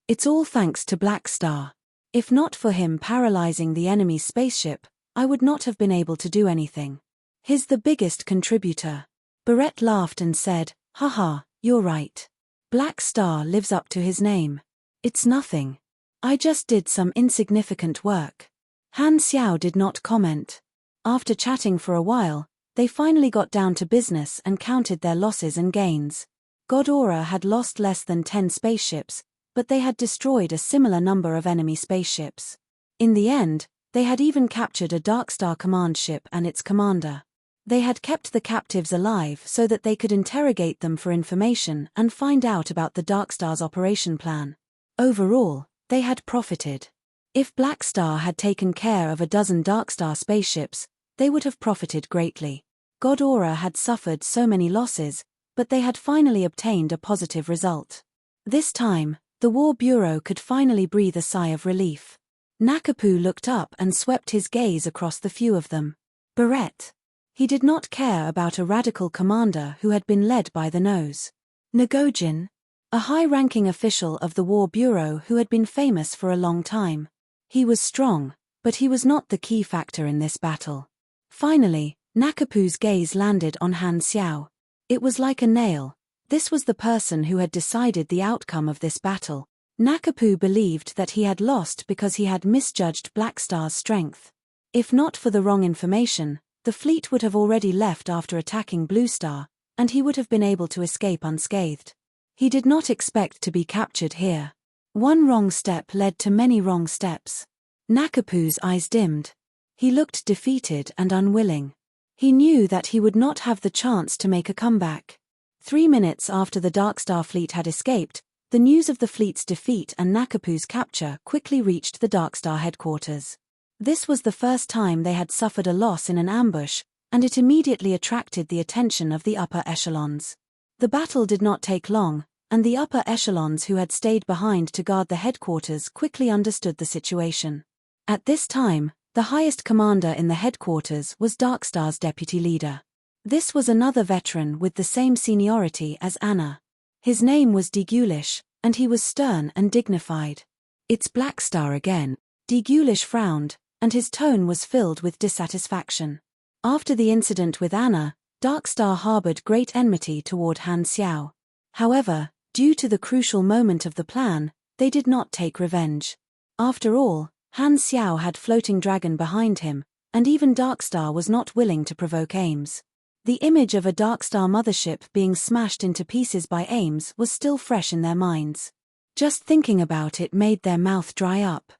It's all thanks to Blackstar. If not for him paralyzing the enemy's spaceship, I would not have been able to do anything. He's the biggest contributor." Barrett laughed and said, "Haha, you're right. Blackstar lives up to his name. It's nothing. I just did some insignificant work." Han Xiao did not comment. After chatting for a while, they finally got down to business and counted their losses and gains. Godora had lost less than 10 spaceships, but they had destroyed a similar number of enemy spaceships. In the end, they had even captured a Darkstar command ship and its commander. They had kept the captives alive so that they could interrogate them for information and find out about the Darkstar's operation plan. Overall, they had profited. If Blackstar had taken care of a dozen Darkstar spaceships, they would have profited greatly. Godora had suffered so many losses, but they had finally obtained a positive result. This time, the War Bureau could finally breathe a sigh of relief. Nakapu looked up and swept his gaze across the few of them. Barrett. He did not care about a radical commander who had been led by the nose. Ngojin. A high-ranking official of the War Bureau who had been famous for a long time. He was strong, but he was not the key factor in this battle. Finally, Nakapu's gaze landed on Han Xiao. It was like a nail. This was the person who had decided the outcome of this battle. Nakapu believed that he had lost because he had misjudged Blackstar's strength. If not for the wrong information, the fleet would have already left after attacking Blue Star, and he would have been able to escape unscathed. He did not expect to be captured here. One wrong step led to many wrong steps. Nakapu's eyes dimmed. He looked defeated and unwilling. He knew that he would not have the chance to make a comeback. 3 minutes after the Darkstar fleet had escaped, the news of the fleet's defeat and Nakapu's capture quickly reached the Darkstar headquarters. This was the first time they had suffered a loss in an ambush, and it immediately attracted the attention of the upper echelons. The battle did not take long, and the upper echelons who had stayed behind to guard the headquarters quickly understood the situation. At this time, the highest commander in the headquarters was Darkstar's deputy leader. This was another veteran with the same seniority as Anna. His name was Degulish, and he was stern and dignified. "It's Blackstar again." Degulish frowned, and his tone was filled with dissatisfaction. After the incident with Anna, Darkstar harbored great enmity toward Han Xiao. However, due to the crucial moment of the plan, they did not take revenge. After all, Han Xiao had Floating Dragon behind him, and even Darkstar was not willing to provoke Ames. The image of a Darkstar mothership being smashed into pieces by Ames was still fresh in their minds. Just thinking about it made their mouth dry up.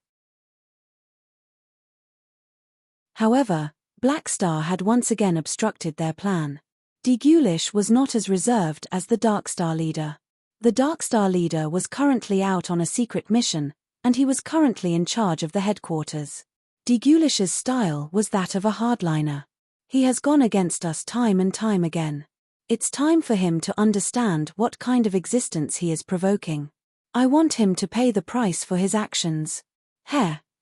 However, Blackstar had once again obstructed their plan. Degulish was not as reserved as the Darkstar leader. The Darkstar leader was currently out on a secret mission, and he was currently in charge of the headquarters. Degulish's style was that of a hardliner. He has gone against us time and time again. It's time for him to understand what kind of existence he is provoking. I want him to pay the price for his actions.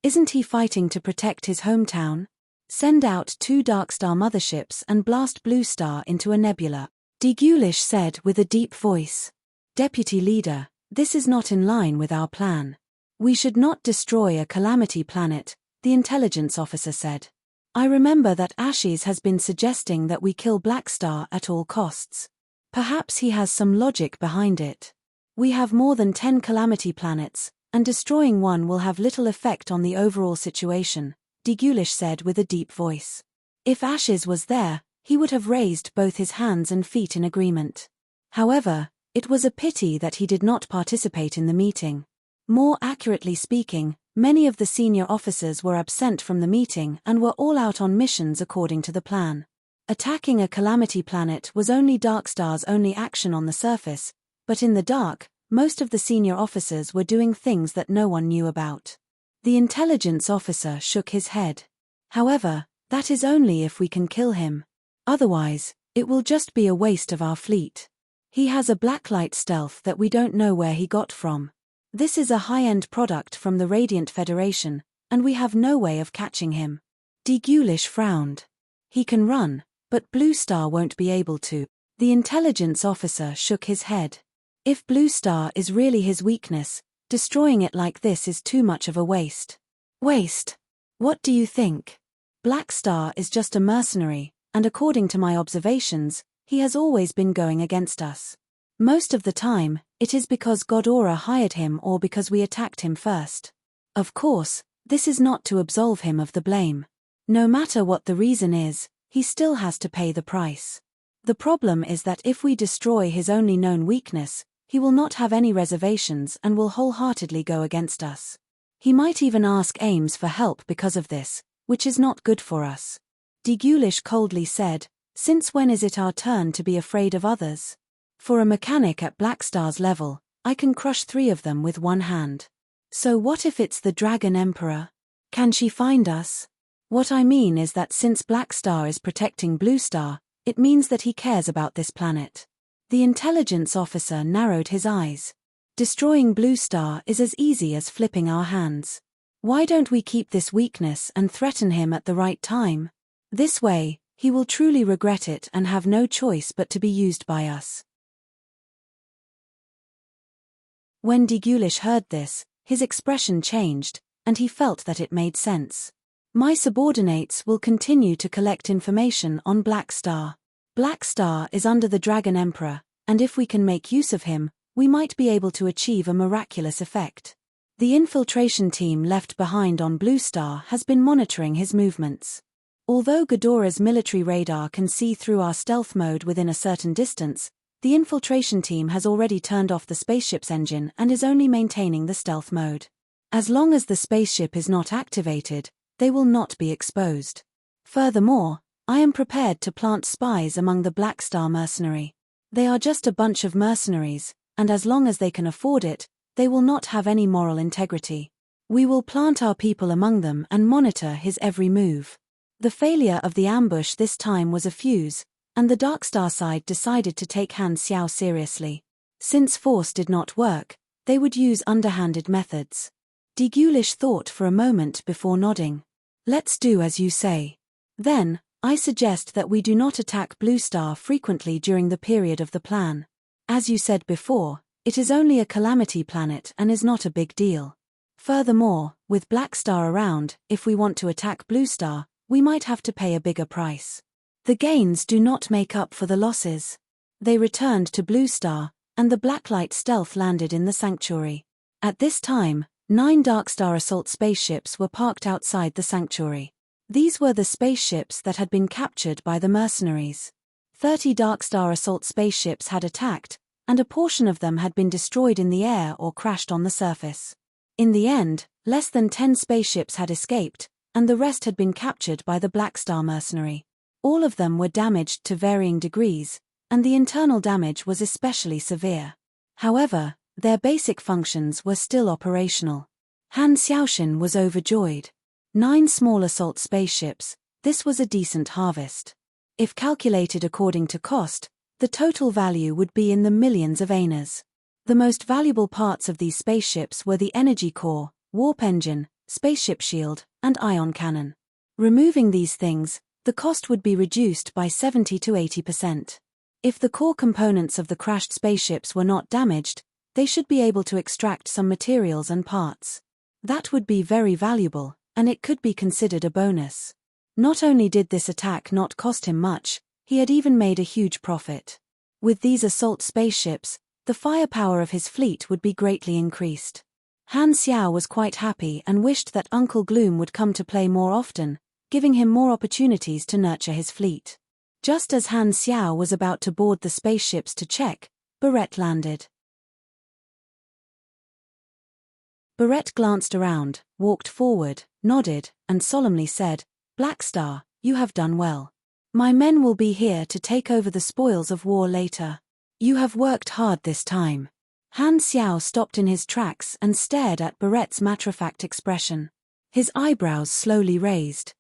Isn't he fighting to protect his hometown? Send out 2 Darkstar motherships and blast Blue Star into a nebula, Degulish said with a deep voice. Deputy leader, this is not in line with our plan. We should not destroy a calamity planet, the intelligence officer said. I remember that Ashes has been suggesting that we kill Blackstar at all costs. Perhaps he has some logic behind it. We have more than 10 calamity planets, and destroying one will have little effect on the overall situation, Degulish said with a deep voice. If Ashes was there, he would have raised both his hands and feet in agreement. However, it was a pity that he did not participate in the meeting. More accurately speaking, Many of the senior officers were absent from the meeting and were all out on missions according to the plan. Attacking a calamity planet was only Darkstar's only action on the surface, but in the dark, most of the senior officers were doing things that no one knew about. The intelligence officer shook his head. However, that is only if we can kill him. Otherwise, it will just be a waste of our fleet. He has a blacklight stealth that we don't know where he got from. This is a high-end product from the Radiant Federation, and we have no way of catching him. Degulish frowned. He can run, but Blue Star won't be able to. The intelligence officer shook his head. If Blue Star is really his weakness, destroying it like this is too much of a waste. Waste? What do you think? Black Star is just a mercenary, and according to my observations, he has always been going against us. Most of the time, it is because Godora hired him or because we attacked him first. Of course, this is not to absolve him of the blame. No matter what the reason is, he still has to pay the price. The problem is that if we destroy his only known weakness, he will not have any reservations and will wholeheartedly go against us. He might even ask Ames for help because of this, which is not good for us. Degulish coldly said, "Since when is it our turn to be afraid of others? For a mechanic at Blackstar's level, I can crush 3 of them with one hand. So what if it's the Dragon Emperor? Can she find us?" What I mean is that since Blackstar is protecting Blue Star, it means that he cares about this planet. The intelligence officer narrowed his eyes. Destroying Blue Star is as easy as flipping our hands. Why don't we keep this weakness and threaten him at the right time? This way, he will truly regret it and have no choice but to be used by us. When Degulish heard this, his expression changed, and he felt that it made sense. My subordinates will continue to collect information on Black Star. Black Star is under the Dragon Emperor, and if we can make use of him, we might be able to achieve a miraculous effect. The infiltration team left behind on Blue Star has been monitoring his movements. Although Godora's military radar can see through our stealth mode within a certain distance, the infiltration team has already turned off the spaceship's engine and is only maintaining the stealth mode. As long as the spaceship is not activated, they will not be exposed. Furthermore, I am prepared to plant spies among the Black Star mercenary. They are just a bunch of mercenaries, and as long as they can afford it, they will not have any moral integrity. We will plant our people among them and monitor his every move. The failure of the ambush this time was a fuse, and the Darkstar side decided to take Han Xiao seriously. Since force did not work, they would use underhanded methods. Degulish thought for a moment before nodding. "Let's do as you say. Then, I suggest that we do not attack Blue Star frequently during the period of the plan. As you said before, it is only a calamity planet and is not a big deal. Furthermore, with Black Star around, if we want to attack Blue Star, we might have to pay a bigger price. The gains do not make up for the losses." They returned to Blue Star, and the Blacklight stealth landed in the sanctuary. At this time, 9 Darkstar assault spaceships were parked outside the sanctuary. These were the spaceships that had been captured by the mercenaries. 30 Darkstar assault spaceships had attacked, and a portion of them had been destroyed in the air or crashed on the surface. In the end, less than 10 spaceships had escaped, and the rest had been captured by the Black Star mercenary. All of them were damaged to varying degrees, and the internal damage was especially severe. However, their basic functions were still operational. Han Xiaoxin was overjoyed. 9 small assault spaceships, this was a decent harvest. If calculated according to cost, the total value would be in the millions of aners. The most valuable parts of these spaceships were the energy core, warp engine, spaceship shield, and ion cannon. Removing these things, the cost would be reduced by 70 to 80%. If the core components of the crashed spaceships were not damaged, they should be able to extract some materials and parts. That would be very valuable, and it could be considered a bonus. Not only did this attack not cost him much, he had even made a huge profit. With these assault spaceships, the firepower of his fleet would be greatly increased. Han Xiao was quite happy and wished that Uncle Gloom would come to play more often, giving him more opportunities to nurture his fleet. Just as Han Xiao was about to board the spaceships to check, Barrett landed. Barrett glanced around, walked forward, nodded, and solemnly said, "Black Star, you have done well. My men will be here to take over the spoils of war later. You have worked hard this time." Han Xiao stopped in his tracks and stared at Barrett's matter-of-fact expression. His eyebrows slowly raised.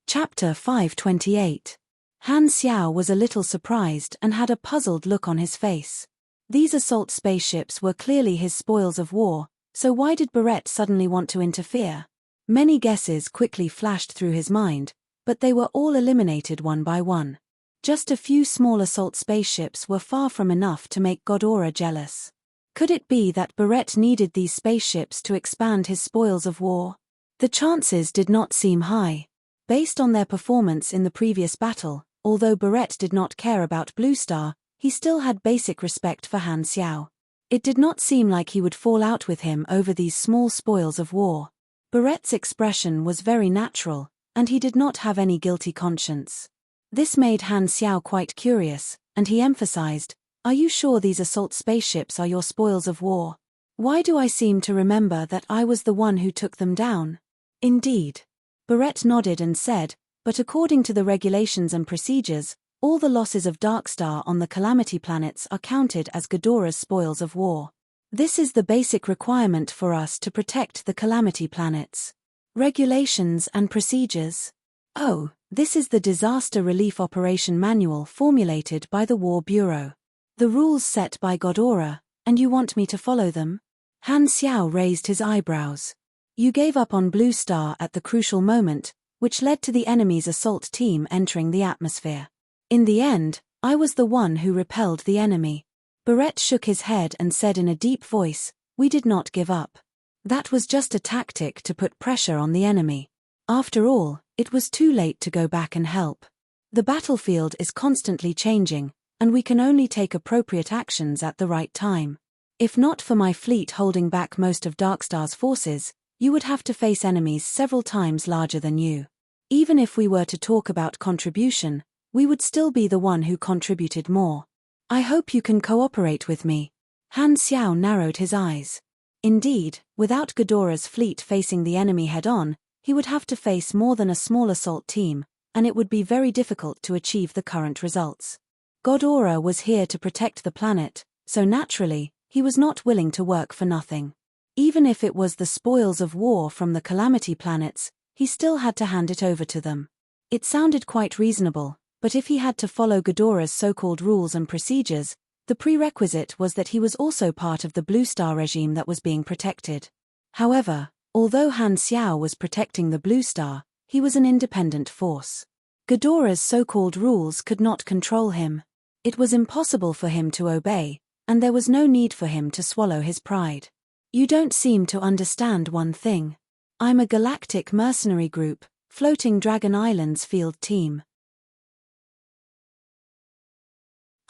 Chapter 528. Han Xiao was a little surprised and had a puzzled look on his face. These assault spaceships were clearly his spoils of war, so why did Barrett suddenly want to interfere? Many guesses quickly flashed through his mind, but they were all eliminated one by one. Just a few small assault spaceships were far from enough to make Ghidorah jealous. Could it be that Barrett needed these spaceships to expand his spoils of war? The chances did not seem high. Based on their performance in the previous battle, although Barrett did not care about Blue Star, he still had basic respect for Han Xiao. It did not seem like he would fall out with him over these small spoils of war. Barrett's expression was very natural, and he did not have any guilty conscience. This made Han Xiao quite curious, and he emphasized, "Are you sure these assault spaceships are your spoils of war? Why do I seem to remember that I was the one who took them down?" "Indeed." Barrett nodded and said, "But according to the regulations and procedures, all the losses of Darkstar on the Calamity planets are counted as Ghidorah's spoils of war. This is the basic requirement for us to protect the Calamity planets." Regulations and procedures. Oh, this is the Disaster Relief Operation Manual formulated by the War Bureau. The rules set by Ghidorah, and you want me to follow them? Han Xiao raised his eyebrows. "You gave up on Blue Star at the crucial moment, which led to the enemy's assault team entering the atmosphere. In the end, I was the one who repelled the enemy." Barrett shook his head and said in a deep voice, "We did not give up. That was just a tactic to put pressure on the enemy. After all, it was too late to go back and help. The battlefield is constantly changing, and we can only take appropriate actions at the right time. If not for my fleet holding back most of Darkstar's forces, you would have to face enemies several times larger than you. Even if we were to talk about contribution, we would still be the one who contributed more. I hope you can cooperate with me." Han Xiao narrowed his eyes. Indeed, without Ghidorah's fleet facing the enemy head-on, he would have to face more than a small assault team, and it would be very difficult to achieve the current results. Ghidorah was here to protect the planet, so naturally, he was not willing to work for nothing. Even if it was the spoils of war from the Calamity planets, he still had to hand it over to them. It sounded quite reasonable, but if he had to follow Ghidorah's so-called rules and procedures, the prerequisite was that he was also part of the Blue Star regime that was being protected. However, although Han Xiao was protecting the Blue Star, he was an independent force. Ghidorah's so-called rules could not control him. It was impossible for him to obey, and there was no need for him to swallow his pride. "You don't seem to understand one thing. I'm a galactic mercenary group, Floating Dragon Island's field team.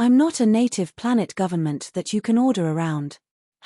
I'm not a native planet government that you can order around."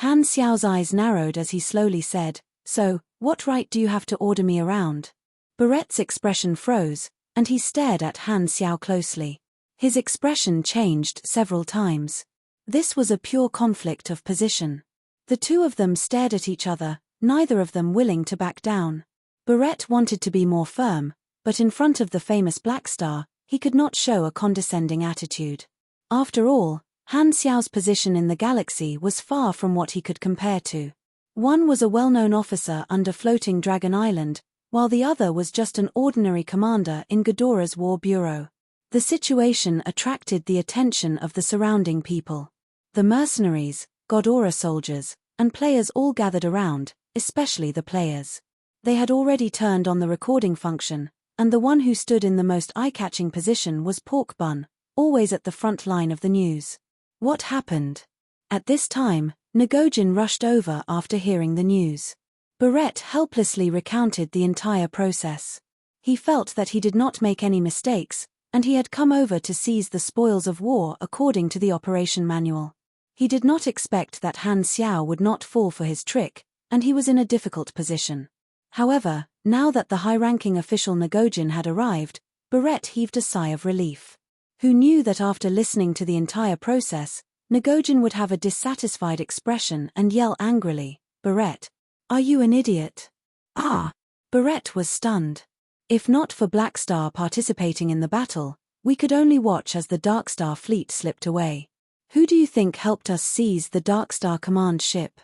Han Xiao's eyes narrowed as he slowly said, "So, what right do you have to order me around?" Barrett's expression froze, and he stared at Han Xiao closely. His expression changed several times. This was a pure conflict of position. The two of them stared at each other, neither of them willing to back down. Barrett wanted to be more firm, but in front of the famous Black Star, he could not show a condescending attitude. After all, Han Xiao's position in the galaxy was far from what he could compare to. One was a well-known officer under Floating Dragon Island, while the other was just an ordinary commander in Ghidorah's War Bureau. The situation attracted the attention of the surrounding people. The mercenaries, Ghidorah soldiers, and players all gathered around, especially the players. They had already turned on the recording function, and the one who stood in the most eye-catching position was Pork Bun, always at the front line of the news. What happened? At this time, Ngojin rushed over after hearing the news. Barrett helplessly recounted the entire process. He felt that he did not make any mistakes, and he had come over to seize the spoils of war according to the operation manual. He did not expect that Han Xiao would not fall for his trick, and he was in a difficult position. However, now that the high-ranking official Ngojin had arrived, Barrett heaved a sigh of relief. Who knew that after listening to the entire process, Ngojin would have a dissatisfied expression and yell angrily, "Barrett, are you an idiot?" Ah! Barrett was stunned. If not for Blackstar participating in the battle, we could only watch as the Darkstar fleet slipped away. Who do you think helped us seize the Darkstar command ship?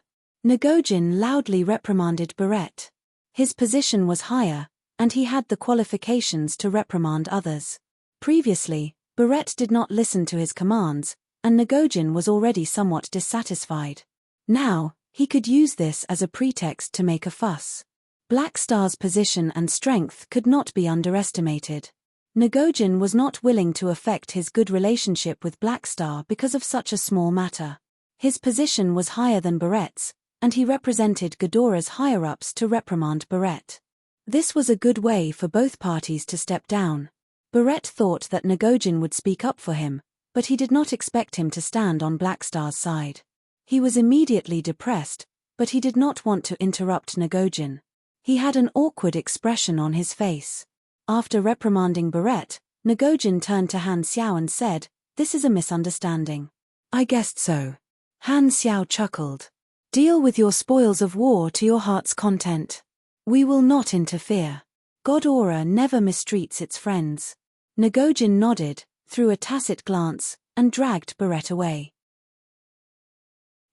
Ngojin loudly reprimanded Barrett. His position was higher, and he had the qualifications to reprimand others. Previously, Barrett did not listen to his commands, and Ngojin was already somewhat dissatisfied. Now, he could use this as a pretext to make a fuss. Blackstar's position and strength could not be underestimated. Ngojin was not willing to affect his good relationship with Blackstar because of such a small matter. His position was higher than Barrett's, and he represented Ghidorah's higher-ups to reprimand Barrett. This was a good way for both parties to step down. Barrett thought that Ngojin would speak up for him, but he did not expect him to stand on Blackstar's side. He was immediately depressed, but he did not want to interrupt Ngojin. He had an awkward expression on his face. After reprimanding Barrett, Ngojin turned to Han Xiao and said, "This is a misunderstanding." "I guessed so." Han Xiao chuckled. "Deal with your spoils of war to your heart's content. We will not interfere. Ghidorah never mistreats its friends." Ngojin nodded, threw a tacit glance, and dragged Barrett away.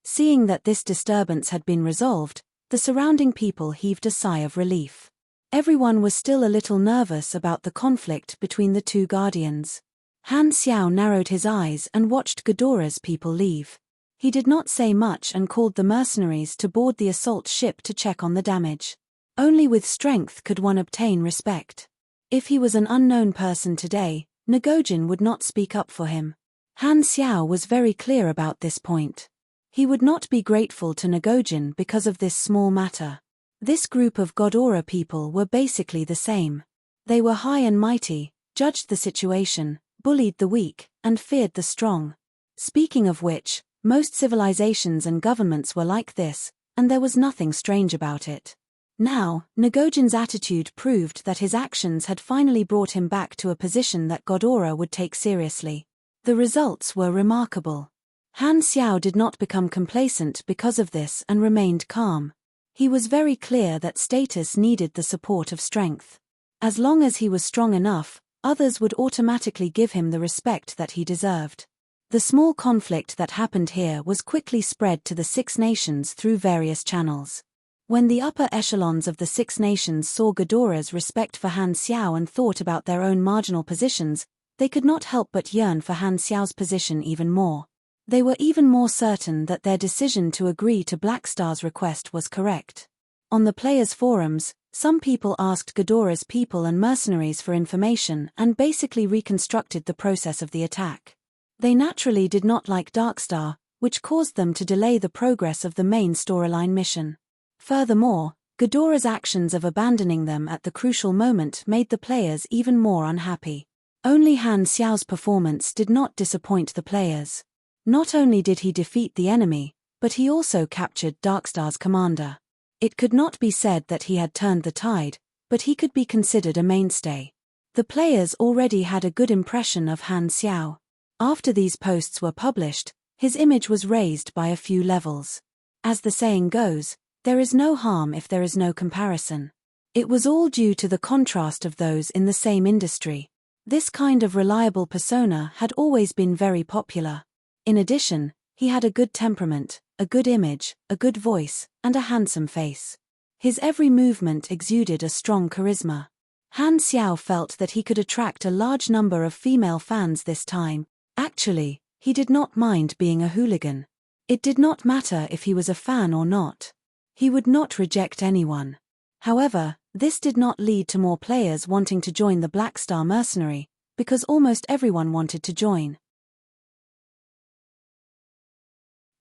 Seeing that this disturbance had been resolved, the surrounding people heaved a sigh of relief. Everyone was still a little nervous about the conflict between the two guardians. Han Xiao narrowed his eyes and watched Ghidorah's people leave. He did not say much and called the mercenaries to board the assault ship to check on the damage. Only with strength could one obtain respect. If he was an unknown person today, Ngojin would not speak up for him. Han Xiao was very clear about this point. He would not be grateful to Ngojin because of this small matter. This group of Ghidorah people were basically the same. They were high and mighty, judged the situation, bullied the weak, and feared the strong. Speaking of which, most civilizations and governments were like this, and there was nothing strange about it. Now, Ngojin's attitude proved that his actions had finally brought him back to a position that Ghidorah would take seriously. The results were remarkable. Han Xiao did not become complacent because of this and remained calm. He was very clear that status needed the support of strength. As long as he was strong enough, others would automatically give him the respect that he deserved. The small conflict that happened here was quickly spread to the Six Nations through various channels. When the upper echelons of the Six Nations saw Ghidorah's respect for Han Xiao and thought about their own marginal positions, they could not help but yearn for Han Xiao's position even more. They were even more certain that their decision to agree to Blackstar's request was correct. On the players' forums, some people asked Ghidorah's people and mercenaries for information and basically reconstructed the process of the attack. They naturally did not like Darkstar, which caused them to delay the progress of the main storyline mission. Furthermore, Ghidorah's actions of abandoning them at the crucial moment made the players even more unhappy. Only Han Xiao's performance did not disappoint the players. Not only did he defeat the enemy, but he also captured Darkstar's commander. It could not be said that he had turned the tide, but he could be considered a mainstay. The players already had a good impression of Han Xiao. After these posts were published, his image was raised by a few levels. As the saying goes, there is no harm if there is no comparison. It was all due to the contrast of those in the same industry. This kind of reliable persona had always been very popular. In addition, he had a good temperament, a good image, a good voice, and a handsome face. His every movement exuded a strong charisma. Han Xiao felt that he could attract a large number of female fans this time. Actually, he did not mind being a hooligan. It did not matter if he was a fan or not. He would not reject anyone. However, this did not lead to more players wanting to join the Blackstar mercenary, because almost everyone wanted to join.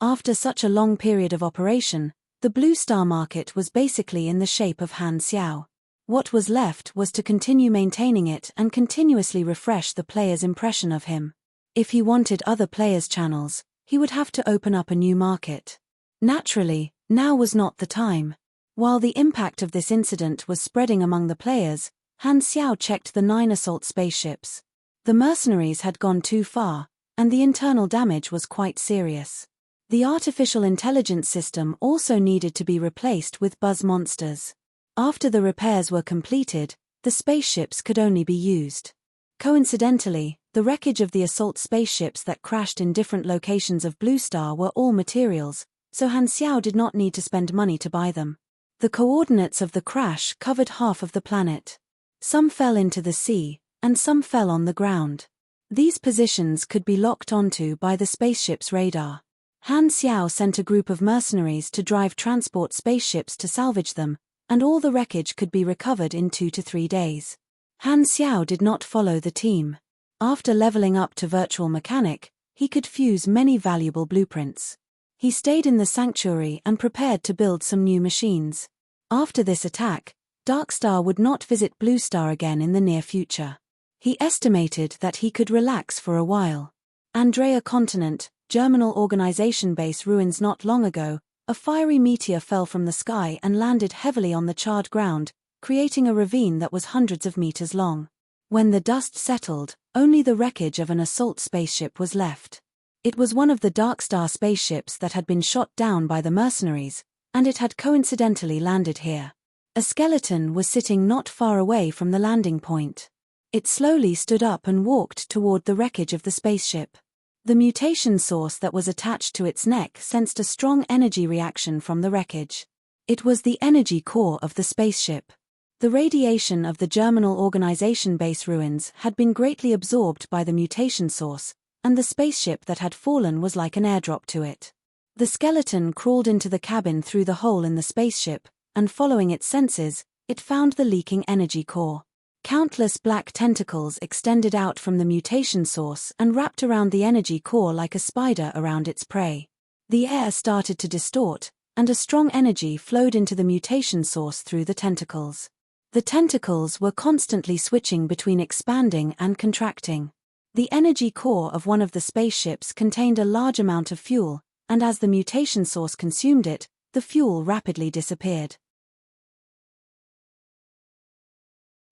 After such a long period of operation, the Blue Star market was basically in the shape of Han Xiao. What was left was to continue maintaining it and continuously refresh the player's impression of him. If he wanted other players' channels, he would have to open up a new market. Naturally, now was not the time. While the impact of this incident was spreading among the players, Han Xiao checked the 9 assault spaceships. The mercenaries had gone too far, and the internal damage was quite serious. The artificial intelligence system also needed to be replaced with buzz monsters. After the repairs were completed, the spaceships could only be used. Coincidentally, the wreckage of the assault spaceships that crashed in different locations of Blue Star were all materials, so Han Xiao did not need to spend money to buy them. The coordinates of the crash covered half of the planet. Some fell into the sea, and some fell on the ground. These positions could be locked onto by the spaceship's radar. Han Xiao sent a group of mercenaries to drive transport spaceships to salvage them, and all the wreckage could be recovered in 2 to 3 days. Han Xiao did not follow the team. After leveling up to virtual mechanic, he could fuse many valuable blueprints. He stayed in the sanctuary and prepared to build some new machines. After this attack, Darkstar would not visit Blue Star again in the near future. He estimated that he could relax for a while. Andrea Continent, Germinal Organization Base ruins. Not long ago, a fiery meteor fell from the sky and landed heavily on the charred ground, creating a ravine that was hundreds of meters long. When the dust settled, only the wreckage of an assault spaceship was left. It was one of the Darkstar spaceships that had been shot down by the mercenaries, and it had coincidentally landed here. A skeleton was sitting not far away from the landing point. It slowly stood up and walked toward the wreckage of the spaceship. The mutation source that was attached to its neck sensed a strong energy reaction from the wreckage. It was the energy core of the spaceship. The radiation of the Germinal Organization Base ruins had been greatly absorbed by the mutation source, and the spaceship that had fallen was like an airdrop to it. The skeleton crawled into the cabin through the hole in the spaceship, and following its senses, it found the leaking energy core. Countless black tentacles extended out from the mutation source and wrapped around the energy core like a spider around its prey. The air started to distort, and a strong energy flowed into the mutation source through the tentacles. The tentacles were constantly switching between expanding and contracting. The energy core of one of the spaceships contained a large amount of fuel, and as the mutation source consumed it, the fuel rapidly disappeared.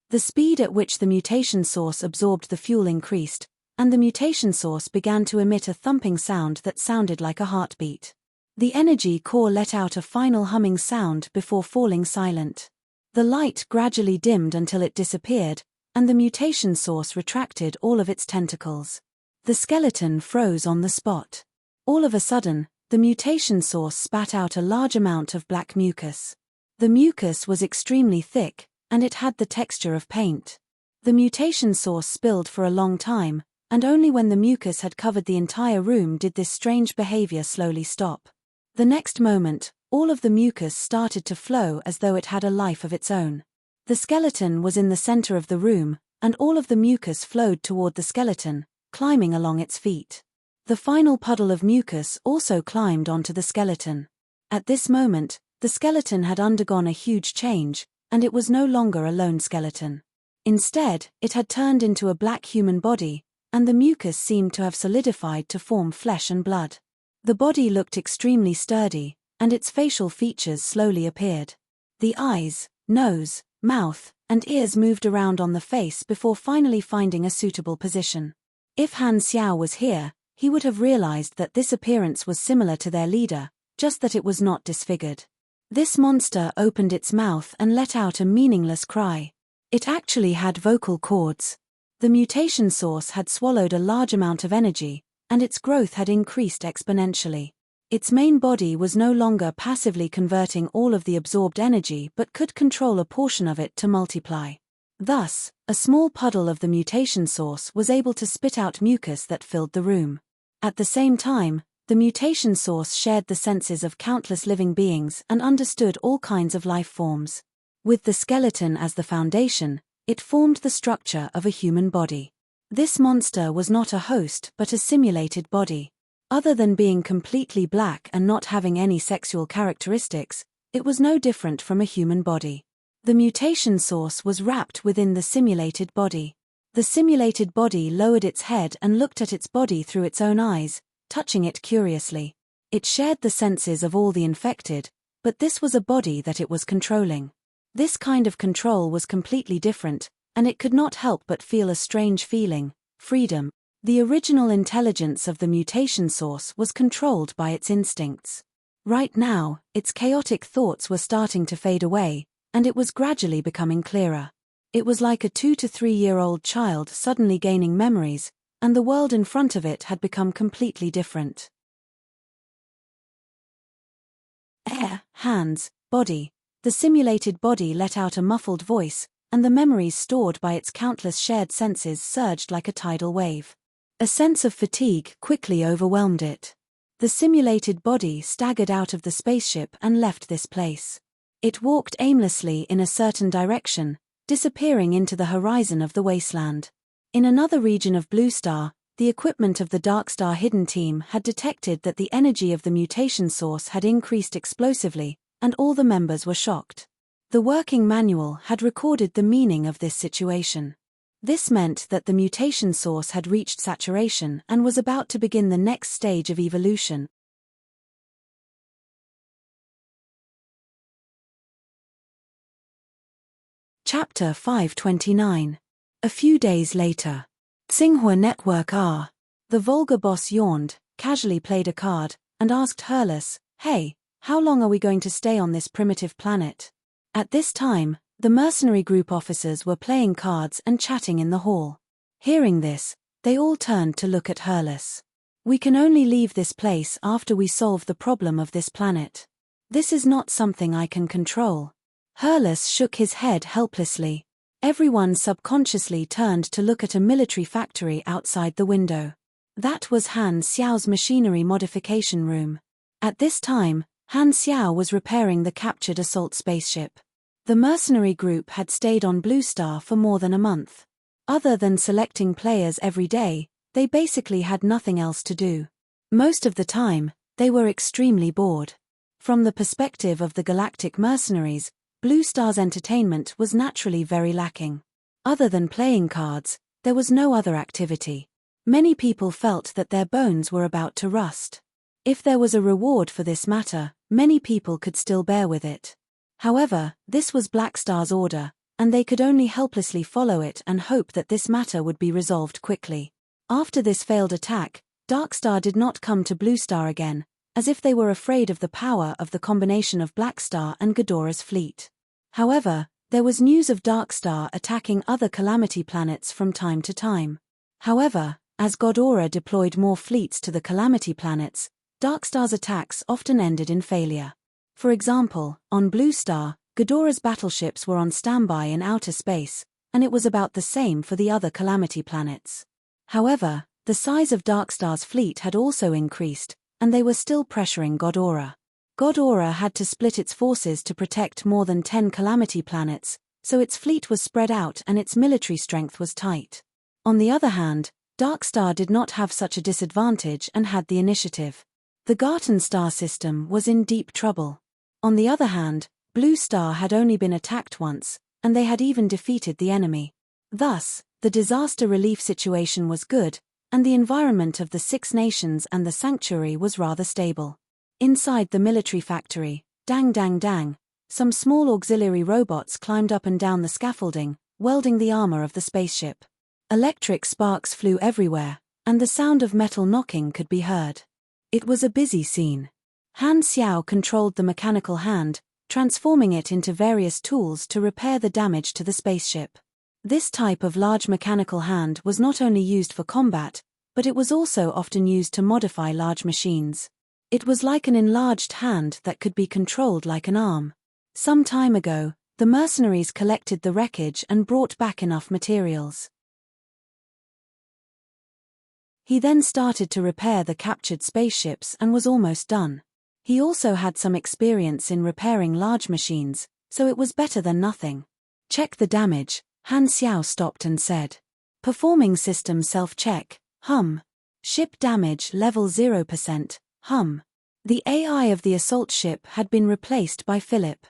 The speed at which the mutation source absorbed the fuel increased, and the mutation source began to emit a thumping sound that sounded like a heartbeat. The energy core let out a final humming sound before falling silent. The light gradually dimmed until it disappeared, and the mutation source retracted all of its tentacles. The skeleton froze on the spot. All of a sudden, the mutation source spat out a large amount of black mucus. The mucus was extremely thick, and it had the texture of paint. The mutation source spilled for a long time, and only when the mucus had covered the entire room did this strange behavior slowly stop. The next moment, all of the mucus started to flow as though it had a life of its own. The skeleton was in the center of the room, and all of the mucus flowed toward the skeleton, climbing along its feet. The final puddle of mucus also climbed onto the skeleton. At this moment, the skeleton had undergone a huge change, and it was no longer a lone skeleton. Instead, it had turned into a black human body, and the mucus seemed to have solidified to form flesh and blood. The body looked extremely sturdy, and its facial features slowly appeared. The eyes, nose, mouth, and ears moved around on the face before finally finding a suitable position. If Han Xiao was here, he would have realized that this appearance was similar to their leader, just that it was not disfigured. This monster opened its mouth and let out a meaningless cry. It actually had vocal cords. The mutation source had swallowed a large amount of energy, and its growth had increased exponentially. Its main body was no longer passively converting all of the absorbed energy but could control a portion of it to multiply. Thus, a small puddle of the mutation source was able to spit out mucus that filled the room. At the same time, the mutation source shared the senses of countless living beings and understood all kinds of life forms. With the skeleton as the foundation, it formed the structure of a human body. This monster was not a host but a simulated body. Other than being completely black and not having any sexual characteristics, it was no different from a human body. The mutation source was wrapped within the simulated body. The simulated body lowered its head and looked at its body through its own eyes, touching it curiously. It shared the senses of all the infected, but this was a body that it was controlling. This kind of control was completely different, and it could not help but feel a strange feeling, freedom. The original intelligence of the mutation source was controlled by its instincts. Right now, its chaotic thoughts were starting to fade away, and it was gradually becoming clearer. It was like a 2 to 3-year-old child suddenly gaining memories, and the world in front of it had become completely different. Air, hands, body. The simulated body let out a muffled voice, and the memories stored by its countless shared senses surged like a tidal wave. A sense of fatigue quickly overwhelmed it. The simulated body staggered out of the spaceship and left this place. It walked aimlessly in a certain direction, disappearing into the horizon of the wasteland. In another region of Blue Star, the equipment of the Dark Star Hidden Team had detected that the energy of the mutation source had increased explosively, and all the members were shocked. The working manual had recorded the meaning of this situation. This meant that the mutation source had reached saturation and was about to begin the next stage of evolution. Chapter 529. A few days later. Tsinghua Network R. The Volga boss yawned, casually played a card, and asked Hurlus, "Hey, how long are we going to stay on this primitive planet?" At this time, the mercenary group officers were playing cards and chatting in the hall. Hearing this, they all turned to look at Hurlus. "We can only leave this place after we solve the problem of this planet. This is not something I can control." Hurlus shook his head helplessly. Everyone subconsciously turned to look at a military factory outside the window. That was Han Xiao's machinery modification room. At this time, Han Xiao was repairing the captured assault spaceship. The mercenary group had stayed on Blue Star for more than a month. Other than selecting players every day, they basically had nothing else to do. Most of the time, they were extremely bored. From the perspective of the galactic mercenaries, Blue Star's entertainment was naturally very lacking. Other than playing cards, there was no other activity. Many people felt that their bones were about to rust. If there was a reward for this matter, many people could still bear with it. However, this was Black Star's order, and they could only helplessly follow it and hope that this matter would be resolved quickly. After this failed attack, Dark Star did not come to Blue Star again, as if they were afraid of the power of the combination of Black Star and Ghidorah's fleet. However, there was news of Dark Star attacking other Calamity planets from time to time. However, as Ghidorah deployed more fleets to the Calamity planets, Dark Star's attacks often ended in failure. For example, on Blue Star, Ghidorah's battleships were on standby in outer space, and it was about the same for the other Calamity planets. However, the size of Dark Star's fleet had also increased, and they were still pressuring Ghidorah. Ghidorah had to split its forces to protect more than 10 Calamity planets, so its fleet was spread out and its military strength was tight. On the other hand, Dark Star did not have such a disadvantage and had the initiative. The Garten star system was in deep trouble. On the other hand, Blue Star had only been attacked once, and they had even defeated the enemy. Thus, the disaster relief situation was good, and the environment of the Six Nations and the Sanctuary was rather stable. Inside the military factory, dang dang dang, some small auxiliary robots climbed up and down the scaffolding, welding the armor of the spaceship. Electric sparks flew everywhere, and the sound of metal knocking could be heard. It was a busy scene. Han Xiao controlled the mechanical hand, transforming it into various tools to repair the damage to the spaceship. This type of large mechanical hand was not only used for combat, but it was also often used to modify large machines. It was like an enlarged hand that could be controlled like an arm. Some time ago, the mercenaries collected the wreckage and brought back enough materials. He then started to repair the captured spaceships and was almost done. He also had some experience in repairing large machines, so it was better than nothing. "Check the damage," Han Xiao stopped and said. "Performing system self-check, hum. Ship damage level 0%, hum." The AI of the assault ship had been replaced by Philip.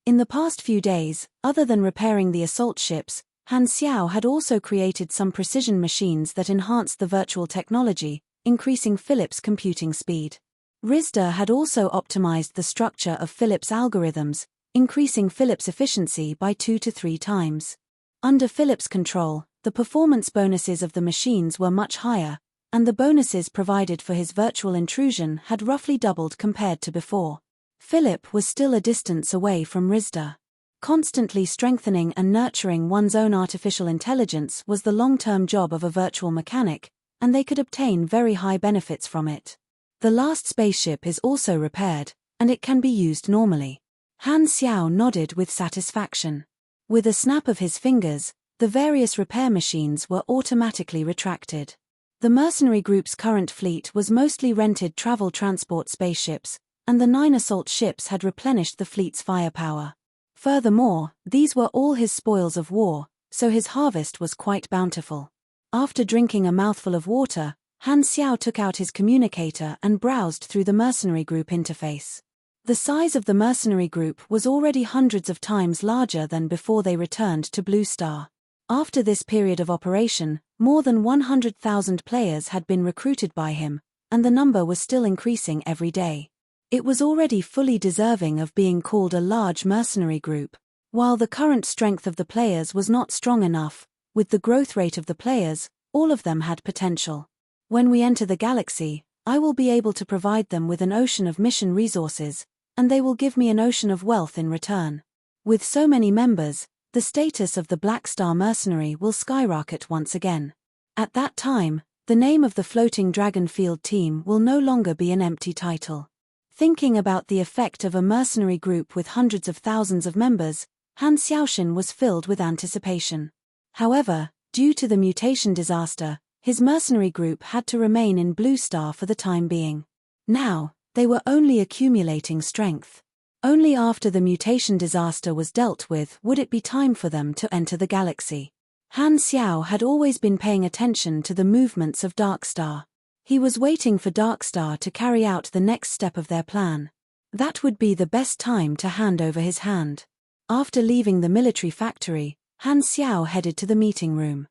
In the past few days, other than repairing the assault ships, Han Xiao had also created some precision machines that enhanced the virtual technology, increasing Philip's computing speed. Rizda had also optimized the structure of Philip's algorithms, increasing Philip's efficiency by 2 to 3 times. Under Philip's control, the performance bonuses of the machines were much higher, and the bonuses provided for his virtual intrusion had roughly doubled compared to before. Philip was still a distance away from Rizda. Constantly strengthening and nurturing one's own artificial intelligence was the long-term job of a virtual mechanic, and they could obtain very high benefits from it. The last spaceship is also repaired, and it can be used normally. Han Xiao nodded with satisfaction. With a snap of his fingers, the various repair machines were automatically retracted. The mercenary group's current fleet was mostly rented travel transport spaceships, and the 9 assault ships had replenished the fleet's firepower. Furthermore, these were all his spoils of war, so his harvest was quite bountiful. After drinking a mouthful of water, Han Xiao took out his communicator and browsed through the mercenary group interface. The size of the mercenary group was already hundreds of times larger than before they returned to Blue Star. After this period of operation, more than 100,000 players had been recruited by him, and the number was still increasing every day. It was already fully deserving of being called a large mercenary group. While the current strength of the players was not strong enough, with the growth rate of the players, all of them had potential. When we enter the galaxy, I will be able to provide them with an ocean of mission resources, and they will give me an ocean of wealth in return. With so many members, the status of the Black Star Mercenary will skyrocket once again. At that time, the name of the Floating Dragon Field team will no longer be an empty title. Thinking about the effect of a mercenary group with hundreds of thousands of members, Han Xiaoshan was filled with anticipation. However, due to the mutation disaster, his mercenary group had to remain in Blue Star for the time being. Now, they were only accumulating strength. Only after the mutation disaster was dealt with would it be time for them to enter the galaxy. Han Xiao had always been paying attention to the movements of Dark Star. He was waiting for Dark Star to carry out the next step of their plan. That would be the best time to hand over his hand. After leaving the military factory, Han Xiao headed to the meeting room.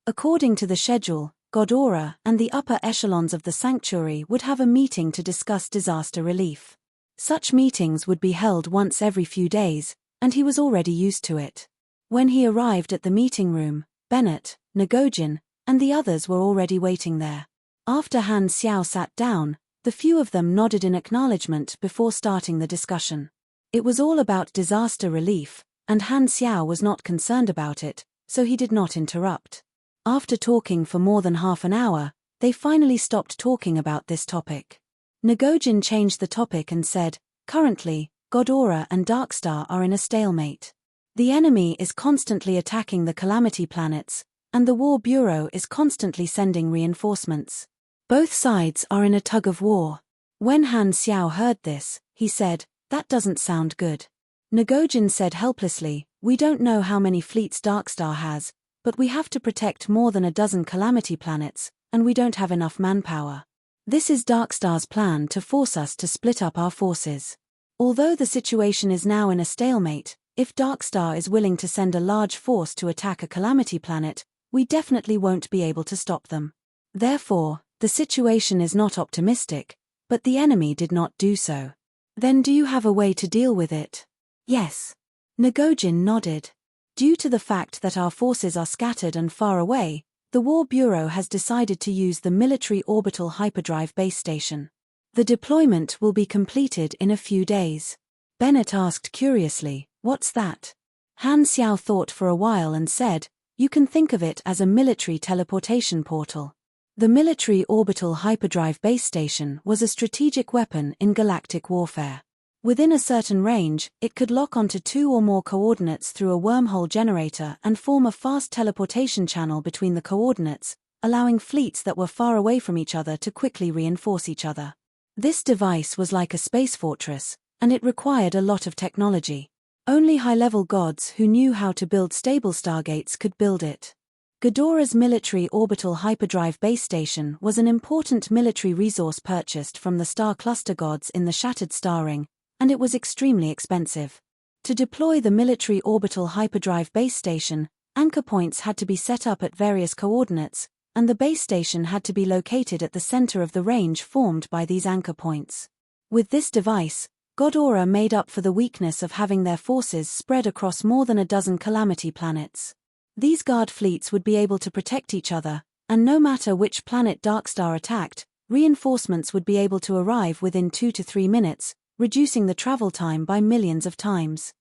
According to the schedule, Ghidorah and the upper echelons of the sanctuary would have a meeting to discuss disaster relief. Such meetings would be held once every few days, and he was already used to it. When he arrived at the meeting room, Bennett, Ngojin, and the others were already waiting there. After Han Xiao sat down, the few of them nodded in acknowledgement before starting the discussion. It was all about disaster relief, and Han Xiao was not concerned about it, so he did not interrupt. After talking for more than half an hour, they finally stopped talking about this topic. Ngojin changed the topic and said, "Currently, Ghidorah and Darkstar are in a stalemate. The enemy is constantly attacking the Calamity planets, and the War Bureau is constantly sending reinforcements. Both sides are in a tug of war." When Han Xiao heard this, he said, "That doesn't sound good." Ngojin said helplessly, "We don't know how many fleets Darkstar has, but we have to protect more than a dozen Calamity planets, and we don't have enough manpower. This is Darkstar's plan to force us to split up our forces. Although the situation is now in a stalemate, if Darkstar is willing to send a large force to attack a Calamity planet, we definitely won't be able to stop them. Therefore, the situation is not optimistic, but the enemy did not do so. Then do you have a way to deal with it?" "Yes." Ngojin nodded. "Due to the fact that our forces are scattered and far away, the War Bureau has decided to use the military orbital hyperdrive base station. The deployment will be completed in a few days." Bennett asked curiously, "What's that?" Han Xiao thought for a while and said, "You can think of it as a military teleportation portal." The military orbital hyperdrive base station was a strategic weapon in galactic warfare. Within a certain range, it could lock onto 2 or more coordinates through a wormhole generator and form a fast teleportation channel between the coordinates, allowing fleets that were far away from each other to quickly reinforce each other. This device was like a space fortress, and it required a lot of technology. Only high-level gods who knew how to build stable stargates could build it. Ghidorah's military orbital hyperdrive base station was an important military resource purchased from the star cluster gods in the Shattered Star Ring, and it was extremely expensive. To deploy the military orbital hyperdrive base station, anchor points had to be set up at various coordinates, and the base station had to be located at the center of the range formed by these anchor points. With this device, God Aura made up for the weakness of having their forces spread across more than a dozen calamity planets. These guard fleets would be able to protect each other, and no matter which planet Darkstar attacked, reinforcements would be able to arrive within 2 to 3 minutes, reducing the travel time by millions of times.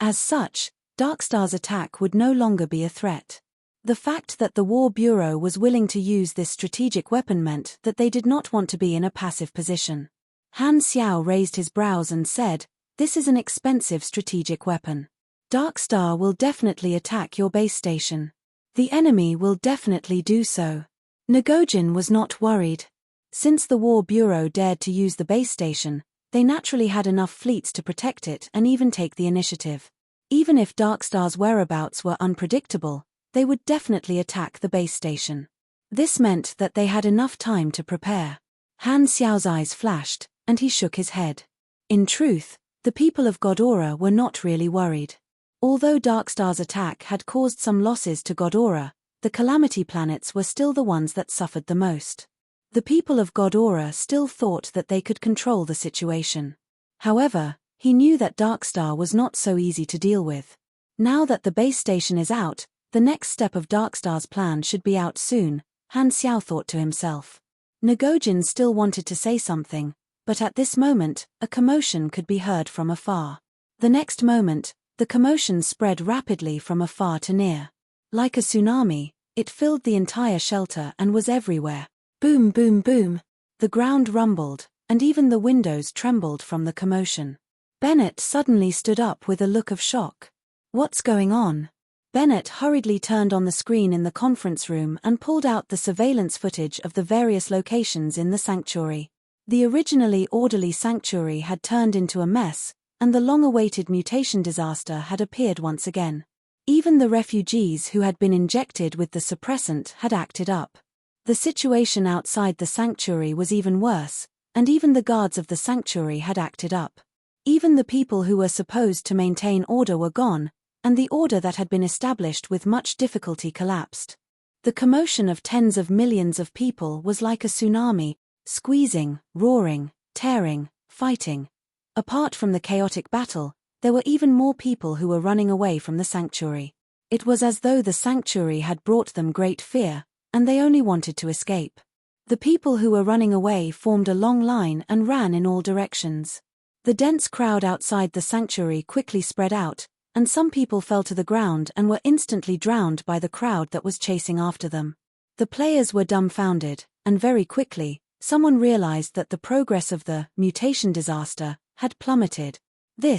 As such, Darkstar's attack would no longer be a threat. The fact that the War Bureau was willing to use this strategic weapon meant that they did not want to be in a passive position. Han Xiao raised his brows and said, "This is an expensive strategic weapon. Darkstar will definitely attack your base station. The enemy will definitely do so." Ngojin was not worried. Since the War Bureau dared to use the base station, they naturally had enough fleets to protect it and even take the initiative. Even if Darkstar's whereabouts were unpredictable, they would definitely attack the base station. This meant that they had enough time to prepare. Han Xiao's eyes flashed, and he shook his head. In truth, the people of God Aura were not really worried. Although Darkstar's attack had caused some losses to God Aura, the calamity planets were still the ones that suffered the most. The people of God Aura still thought that they could control the situation. However, he knew that Darkstar was not so easy to deal with. Now that the base station is out, the next step of Darkstar's plan should be out soon, Han Xiao thought to himself. Ngojin still wanted to say something, but at this moment, a commotion could be heard from afar. The next moment, the commotion spread rapidly from afar to near. Like a tsunami, it filled the entire shelter and was everywhere. Boom, boom, boom. The ground rumbled, and even the windows trembled from the commotion. Bennett suddenly stood up with a look of shock. "What's going on?" Bennett hurriedly turned on the screen in the conference room and pulled out the surveillance footage of the various locations in the sanctuary. The originally orderly sanctuary had turned into a mess, and the long-awaited mutation disaster had appeared once again. Even the refugees who had been injected with the suppressant had acted up. The situation outside the sanctuary was even worse, and even the guards of the sanctuary had acted up. Even the people who were supposed to maintain order were gone, and the order that had been established with much difficulty collapsed. The commotion of tens of millions of people was like a tsunami, squeezing, roaring, tearing, fighting. Apart from the chaotic battle, there were even more people who were running away from the sanctuary. It was as though the sanctuary had brought them great fear, and they only wanted to escape. The people who were running away formed a long line and ran in all directions. The dense crowd outside the sanctuary quickly spread out, and some people fell to the ground and were instantly drowned by the crowd that was chasing after them. The players were dumbfounded, and very quickly, someone realized that the progress of the mutation disaster had plummeted. The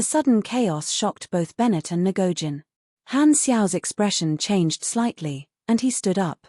sudden chaos shocked both Bennett and Ngojin. Han Xiao's expression changed slightly, and he stood up.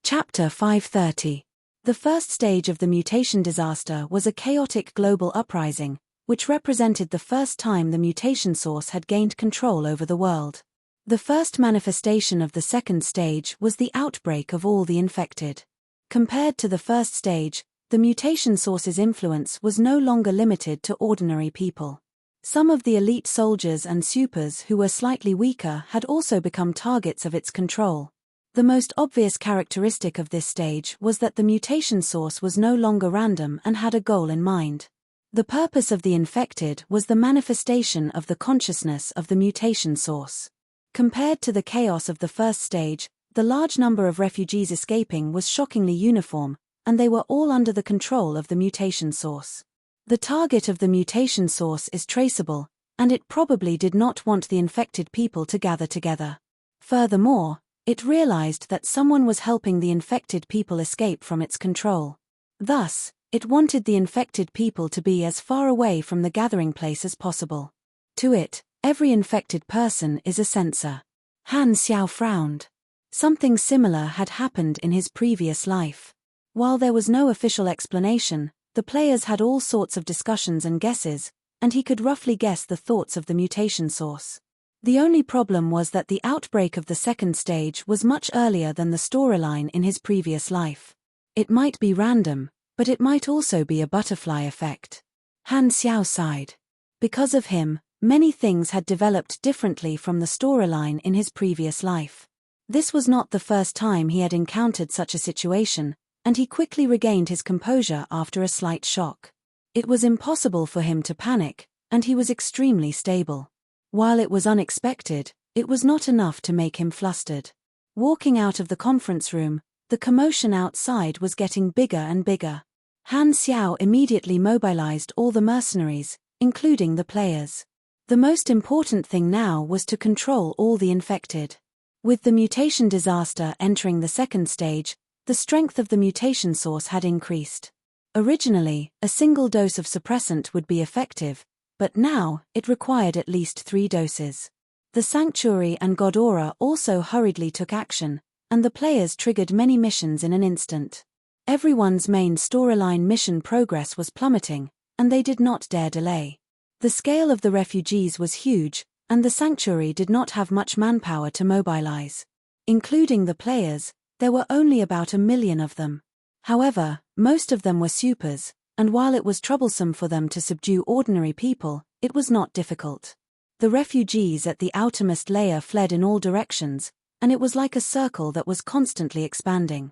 Chapter 530. The first stage of the mutation disaster was a chaotic global uprising, which represented the first time the mutation source had gained control over the world. The first manifestation of the second stage was the outbreak of all the infected. Compared to the first stage, the mutation source's influence was no longer limited to ordinary people. Some of the elite soldiers and supers who were slightly weaker had also become targets of its control. The most obvious characteristic of this stage was that the mutation source was no longer random and had a goal in mind. The purpose of the infected was the manifestation of the consciousness of the mutation source. Compared to the chaos of the first stage, the large number of refugees escaping was shockingly uniform, and they were all under the control of the mutation source. The target of the mutation source is traceable, and it probably did not want the infected people to gather together. Furthermore, it realized that someone was helping the infected people escape from its control. Thus, it wanted the infected people to be as far away from the gathering place as possible. To it, every infected person is a censor. Han Xiao frowned. Something similar had happened in his previous life. While there was no official explanation, the players had all sorts of discussions and guesses, and he could roughly guess the thoughts of the mutation source. The only problem was that the outbreak of the second stage was much earlier than the storyline in his previous life. It might be random, but it might also be a butterfly effect. Han Xiao sighed. Because of him, many things had developed differently from the storyline in his previous life. This was not the first time he had encountered such a situation, and he quickly regained his composure after a slight shock. It was impossible for him to panic, and he was extremely stable. While it was unexpected, it was not enough to make him flustered. Walking out of the conference room, the commotion outside was getting bigger and bigger. Han Xiao immediately mobilized all the mercenaries, including the players. The most important thing now was to control all the infected. With the mutation disaster entering the second stage, the strength of the mutation source had increased. Originally, a single dose of suppressant would be effective, but now, it required at least 3 doses. The Sanctuary and God Aura also hurriedly took action, and the players triggered many missions in an instant. Everyone's main storyline mission progress was plummeting, and they did not dare delay. The scale of the refugees was huge, and the Sanctuary did not have much manpower to mobilize. Including the players, there were only about 1 million of them. However, most of them were supers, and while it was troublesome for them to subdue ordinary people, it was not difficult. The refugees at the outermost layer fled in all directions, and it was like a circle that was constantly expanding.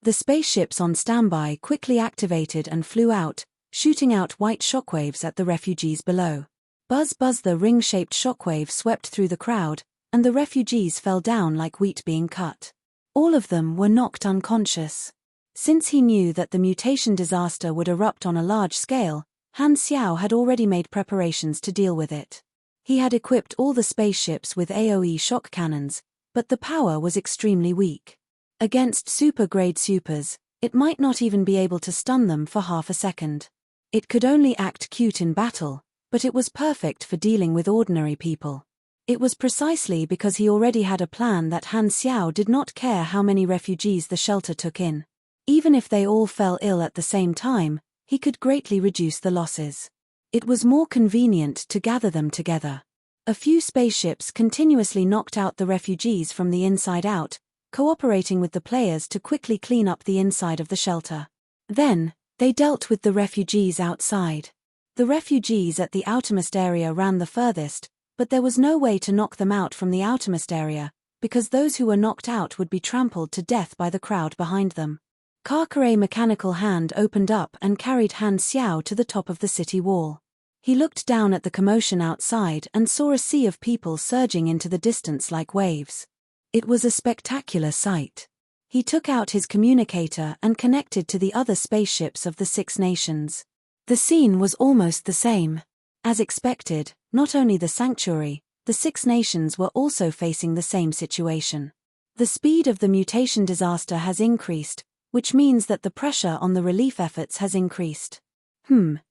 The spaceships on standby quickly activated and flew out, shooting out white shockwaves at the refugees below. Buzz buzz, the ring-shaped shockwave swept through the crowd, and the refugees fell down like wheat being cut. All of them were knocked unconscious. Since he knew that the mutation disaster would erupt on a large scale, Han Xiao had already made preparations to deal with it. He had equipped all the spaceships with AoE shock cannons, but the power was extremely weak. Against super-grade supers, it might not even be able to stun them for half a second. It could only act cute in battle, but it was perfect for dealing with ordinary people. It was precisely because he already had a plan that Han Xiao did not care how many refugees the shelter took in. Even if they all fell ill at the same time, he could greatly reduce the losses. It was more convenient to gather them together. A few spaceships continuously knocked out the refugees from the inside out, cooperating with the players to quickly clean up the inside of the shelter. Then, they dealt with the refugees outside. The refugees at the outermost area ran the furthest, but there was no way to knock them out from the outermost area, because those who were knocked out would be trampled to death by the crowd behind them. Karkare's mechanical hand opened up and carried Han Xiao to the top of the city wall. He looked down at the commotion outside and saw a sea of people surging into the distance like waves. It was a spectacular sight. He took out his communicator and connected to the other spaceships of the 6 nations. The scene was almost the same. As expected, not only the Sanctuary, the 6 nations were also facing the same situation. The speed of the mutation disaster has increased, which means that the pressure on the relief efforts has increased.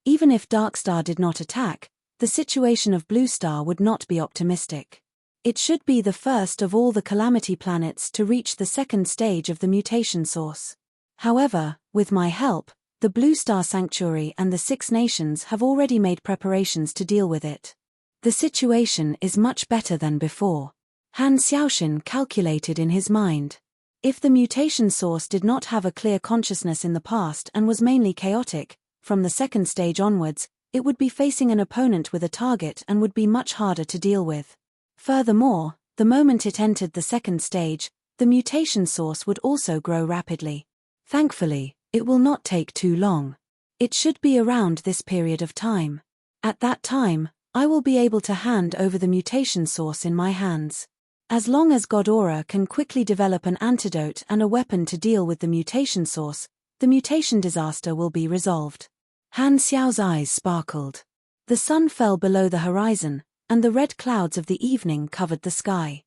Even if Darkstar did not attack, the situation of Bluestar would not be optimistic. It should be the first of all the Calamity planets to reach the second stage of the mutation source. However, with my help, the Bluestar Sanctuary and the 6 nations have already made preparations to deal with it. The situation is much better than before. Han Xiaoxin calculated in his mind. If the mutation source did not have a clear consciousness in the past and was mainly chaotic, from the second stage onwards, it would be facing an opponent with a target and would be much harder to deal with. Furthermore, the moment it entered the second stage, the mutation source would also grow rapidly. Thankfully, it will not take too long. It should be around this period of time. At that time, I will be able to hand over the mutation source in my hands. As long as God Aura can quickly develop an antidote and a weapon to deal with the mutation source, the mutation disaster will be resolved. Han Xiao's eyes sparkled. The sun fell below the horizon, and the red clouds of the evening covered the sky.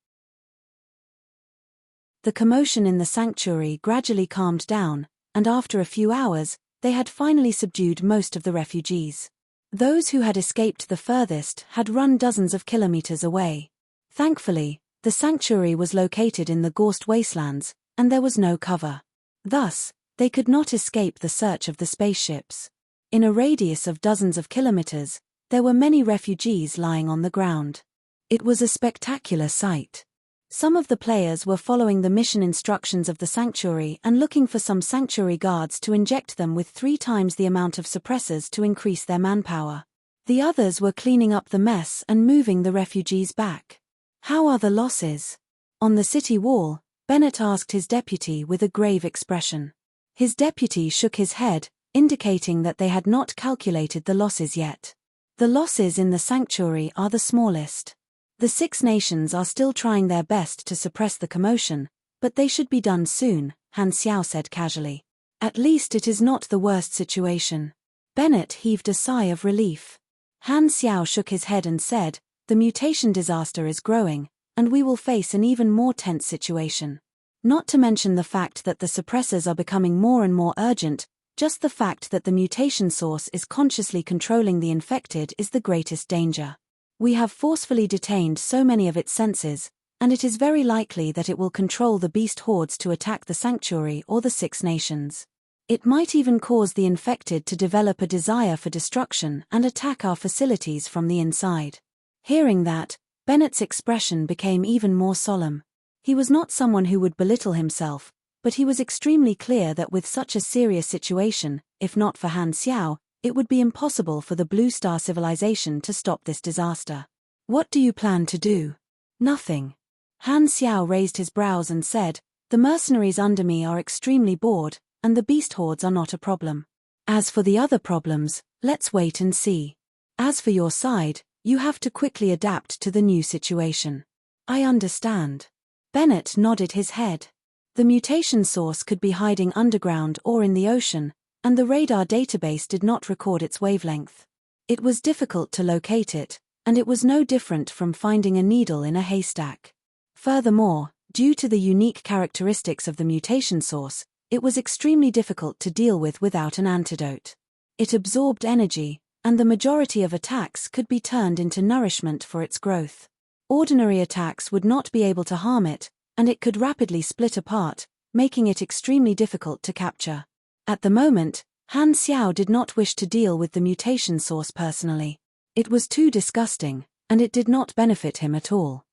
The commotion in the sanctuary gradually calmed down, and after a few hours, they had finally subdued most of the refugees. Those who had escaped the furthest had run dozens of kilometers away. Thankfully, the sanctuary was located in the Gorst wastelands, and there was no cover. Thus, they could not escape the search of the spaceships. In a radius of dozens of kilometers, there were many refugees lying on the ground. It was a spectacular sight. Some of the players were following the mission instructions of the sanctuary and looking for some sanctuary guards to inject them with 3 times the amount of suppressors to increase their manpower. The others were cleaning up the mess and moving the refugees back. How are the losses? On the city wall, Bennett asked his deputy with a grave expression. His deputy shook his head, indicating that they had not calculated the losses yet. The losses in the sanctuary are the smallest. The Six Nations are still trying their best to suppress the commotion, but they should be done soon, Han Xiao said casually. At least it is not the worst situation. Bennett heaved a sigh of relief. Han Xiao shook his head and said, the mutation disaster is growing, and we will face an even more tense situation. Not to mention the fact that the suppressors are becoming more and more urgent, just the fact that the mutation source is consciously controlling the infected is the greatest danger. We have forcefully detained so many of its senses, and it is very likely that it will control the beast hordes to attack the sanctuary or the Six Nations. It might even cause the infected to develop a desire for destruction and attack our facilities from the inside. Hearing that, Bennett's expression became even more solemn. He was not someone who would belittle himself, but he was extremely clear that with such a serious situation, if not for Han Xiao, it would be impossible for the Blue Star civilization to stop this disaster. What do you plan to do? Nothing. Han Xiao raised his brows and said, the mercenaries under me are extremely bored, and the beast hordes are not a problem. As for the other problems, let's wait and see. As for your side, you have to quickly adapt to the new situation. I understand. Bennett nodded his head. The mutation source could be hiding underground or in the ocean, and the radar database did not record its wavelength. It was difficult to locate it, and it was no different from finding a needle in a haystack. Furthermore, due to the unique characteristics of the mutation source, it was extremely difficult to deal with without an antidote. It absorbed energy, and the majority of attacks could be turned into nourishment for its growth. Ordinary attacks would not be able to harm it, and it could rapidly split apart, making it extremely difficult to capture. At the moment, Han Xiao did not wish to deal with the mutation source personally. It was too disgusting, and it did not benefit him at all.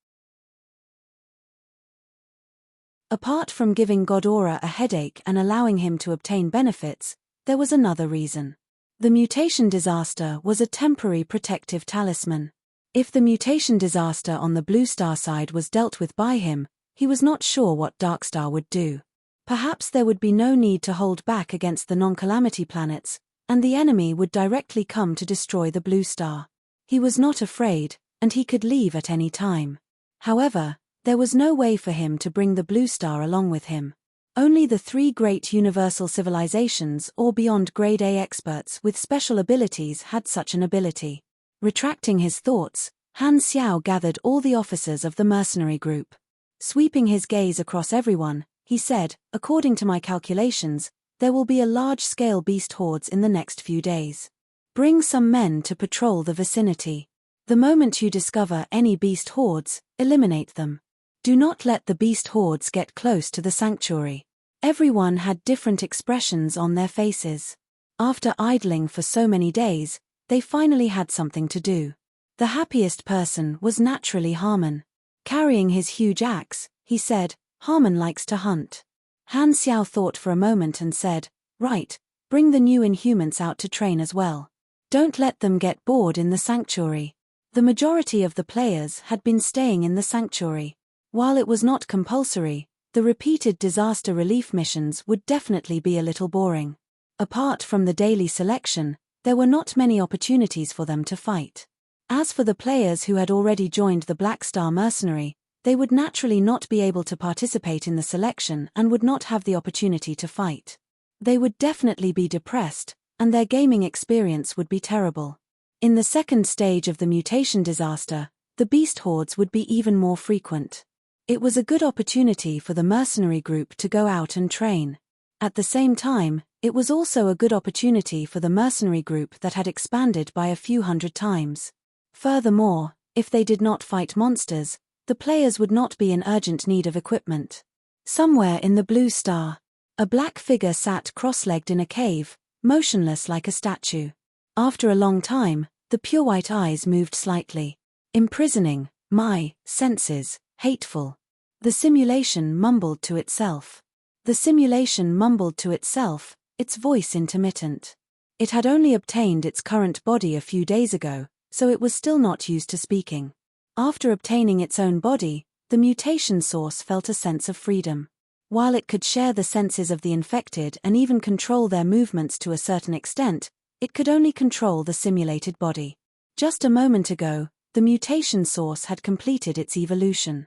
Apart from giving Godora a headache and allowing him to obtain benefits, there was another reason. The mutation disaster was a temporary protective talisman. If the mutation disaster on the Blue Star side was dealt with by him, he was not sure what Darkstar would do. Perhaps there would be no need to hold back against the non-calamity planets, and the enemy would directly come to destroy the Blue Star. He was not afraid, and he could leave at any time. However, there was no way for him to bring the Blue Star along with him. Only the three great universal civilizations or beyond grade A experts with special abilities had such an ability. Retracting his thoughts, Han Xiao gathered all the officers of the mercenary group. Sweeping his gaze across everyone, he said, according to my calculations, there will be a large-scale beast hordes in the next few days. Bring some men to patrol the vicinity. The moment you discover any beast hordes, eliminate them. Do not let the beast hordes get close to the sanctuary. Everyone had different expressions on their faces. After idling for so many days, they finally had something to do. The happiest person was naturally Harmon. Carrying his huge axe, he said, Harmon likes to hunt. Han Xiao thought for a moment and said, right, bring the new Inhumans out to train as well. Don't let them get bored in the sanctuary. The majority of the players had been staying in the sanctuary. While it was not compulsory, the repeated disaster relief missions would definitely be a little boring. Apart from the daily selection, there were not many opportunities for them to fight. As for the players who had already joined the Black Star Mercenary, they would naturally not be able to participate in the selection and would not have the opportunity to fight. They would definitely be depressed, and their gaming experience would be terrible. In the second stage of the mutation disaster, the beast hordes would be even more frequent. It was a good opportunity for the mercenary group to go out and train. At the same time, it was also a good opportunity for the mercenary group that had expanded by a few hundred times. Furthermore, if they did not fight monsters, the players would not be in urgent need of equipment. Somewhere in the Blue Star, a black figure sat cross-legged in a cave, motionless like a statue. After a long time, the pure white eyes moved slightly. Imprisoning my senses. Hateful. The simulation mumbled to itself. The simulation mumbled to itself, its voice intermittent. It had only obtained its current body a few days ago, so it was still not used to speaking. After obtaining its own body, the mutation source felt a sense of freedom. While it could share the senses of the infected and even control their movements to a certain extent, it could only control the simulated body. Just a moment ago, the mutation source had completed its evolution.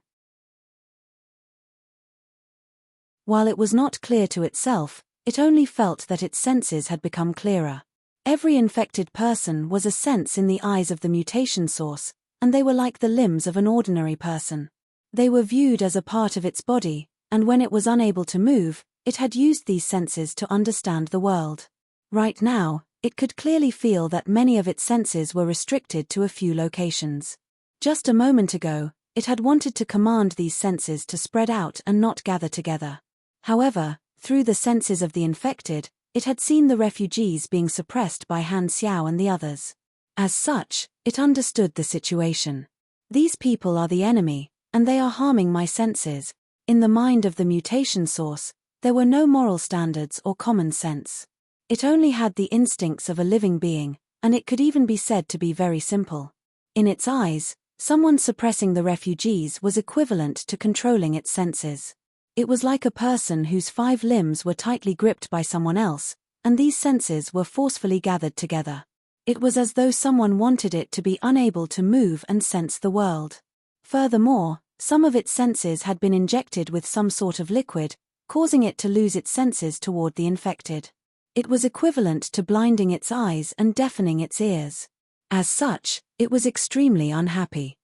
While it was not clear to itself, it only felt that its senses had become clearer. Every infected person was a sense in the eyes of the mutation source, and they were like the limbs of an ordinary person. They were viewed as a part of its body, and when it was unable to move, it had used these senses to understand the world. Right now, it could clearly feel that many of its senses were restricted to a few locations. Just a moment ago, it had wanted to command these senses to spread out and not gather together. However, through the senses of the infected, it had seen the refugees being suppressed by Han Xiao and the others. As such, it understood the situation. These people are the enemy, and they are harming my senses. In the mind of the mutation source, there were no moral standards or common sense. It only had the instincts of a living being, and it could even be said to be very simple. In its eyes, someone suppressing the refugees was equivalent to controlling its senses. It was like a person whose 5 limbs were tightly gripped by someone else, and these senses were forcefully gathered together. It was as though someone wanted it to be unable to move and sense the world. Furthermore, some of its senses had been injected with some sort of liquid, causing it to lose its senses toward the infected. It was equivalent to blinding its eyes and deafening its ears. As such, it was extremely unhappy.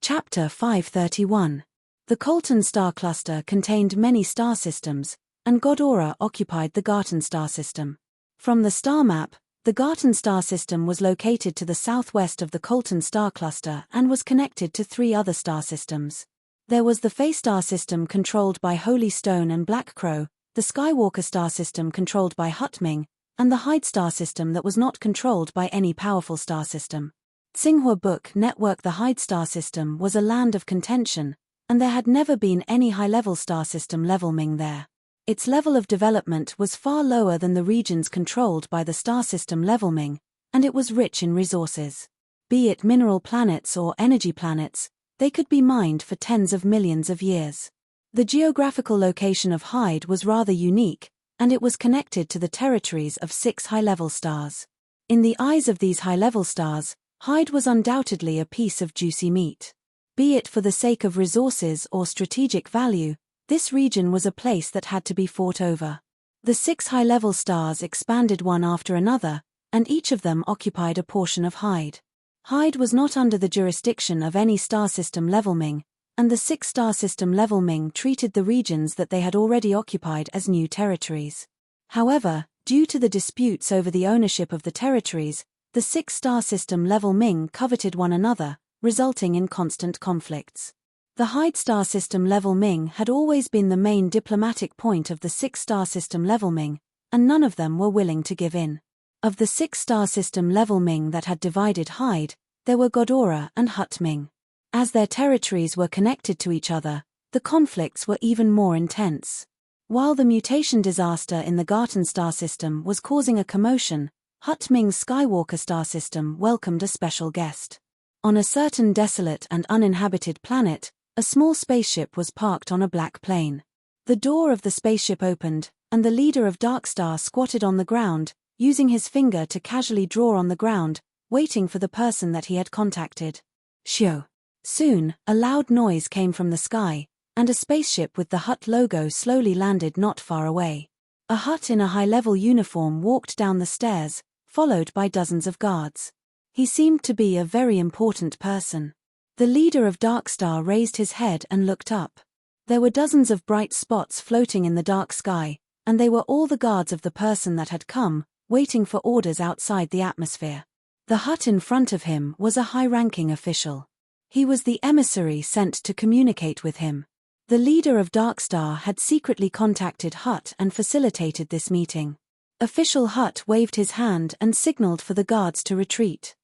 Chapter 531. The Colton star cluster contained many star systems, and Godora occupied the Garten star system. From the star map, the Garten star system was located to the southwest of the Colton star cluster and was connected to 3 other star systems. There was the Fae star system controlled by Holy Stone and Black Crow, the Skywalker star system controlled by Hutming, and the Hyde star system that was not controlled by any powerful star system. Tsinghua Book Network. The Hyde star system was a land of contention, and there had never been any high-level star system levelming there. Its level of development was far lower than the regions controlled by the star system levelming, and it was rich in resources. Be it mineral planets or energy planets, they could be mined for tens of millions of years. The geographical location of Hyde was rather unique, and it was connected to the territories of 6 high-level stars. In the eyes of these high-level stars, Hyde was undoubtedly a piece of juicy meat. Be it for the sake of resources or strategic value, this region was a place that had to be fought over. The 6 high-level stars expanded one after another, and each of them occupied a portion of Hyde. Hyde was not under the jurisdiction of any star system levelming, and the 6 star system levelming treated the regions that they had already occupied as new territories. However, due to the disputes over the ownership of the territories, the 6 star system levelming coveted one another, resulting in constant conflicts. The Hyde star system levelming had always been the main diplomatic point of the 6 star system levelming, and none of them were willing to give in. Of the 6 star system levelming that had divided Hyde, there were Godora and Hutming. As their territories were connected to each other, the conflicts were even more intense. While the mutation disaster in the Garten star system was causing a commotion, Hutming's Skywalker star system welcomed a special guest. On a certain desolate and uninhabited planet, a small spaceship was parked on a black plain. The door of the spaceship opened, and the leader of Darkstar squatted on the ground, using his finger to casually draw on the ground, waiting for the person that he had contacted. Shio. Soon, a loud noise came from the sky, and a spaceship with the Hut logo slowly landed not far away. A Hut in a high-level uniform walked down the stairs, followed by dozens of guards. He seemed to be a very important person. The leader of Darkstar raised his head and looked up. There were dozens of bright spots floating in the dark sky, and they were all the guards of the person that had come, waiting for orders outside the atmosphere. The Hut in front of him was a high-ranking official. He was the emissary sent to communicate with him. The leader of Darkstar had secretly contacted Hut and facilitated this meeting. Official Hut waved his hand and signaled for the guards to retreat.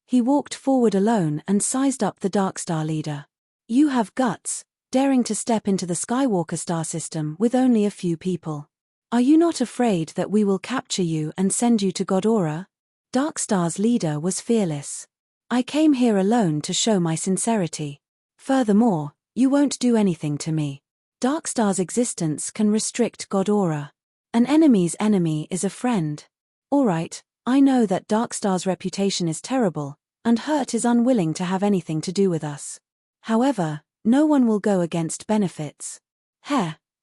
He walked forward alone and sized up the Darkstar leader. "You have guts. daring to step into the Skywalker star system with only a few people. Are you not afraid that we will capture you and send you to Ghidorah? Darkstar's leader was fearless. I came here alone to show my sincerity. Furthermore, you won't do anything to me. Darkstar's existence can restrict Ghidorah. An enemy's enemy is a friend. Alright, I know that Darkstar's reputation is terrible, and Hurt is unwilling to have anything to do with us. However, no one will go against benefits.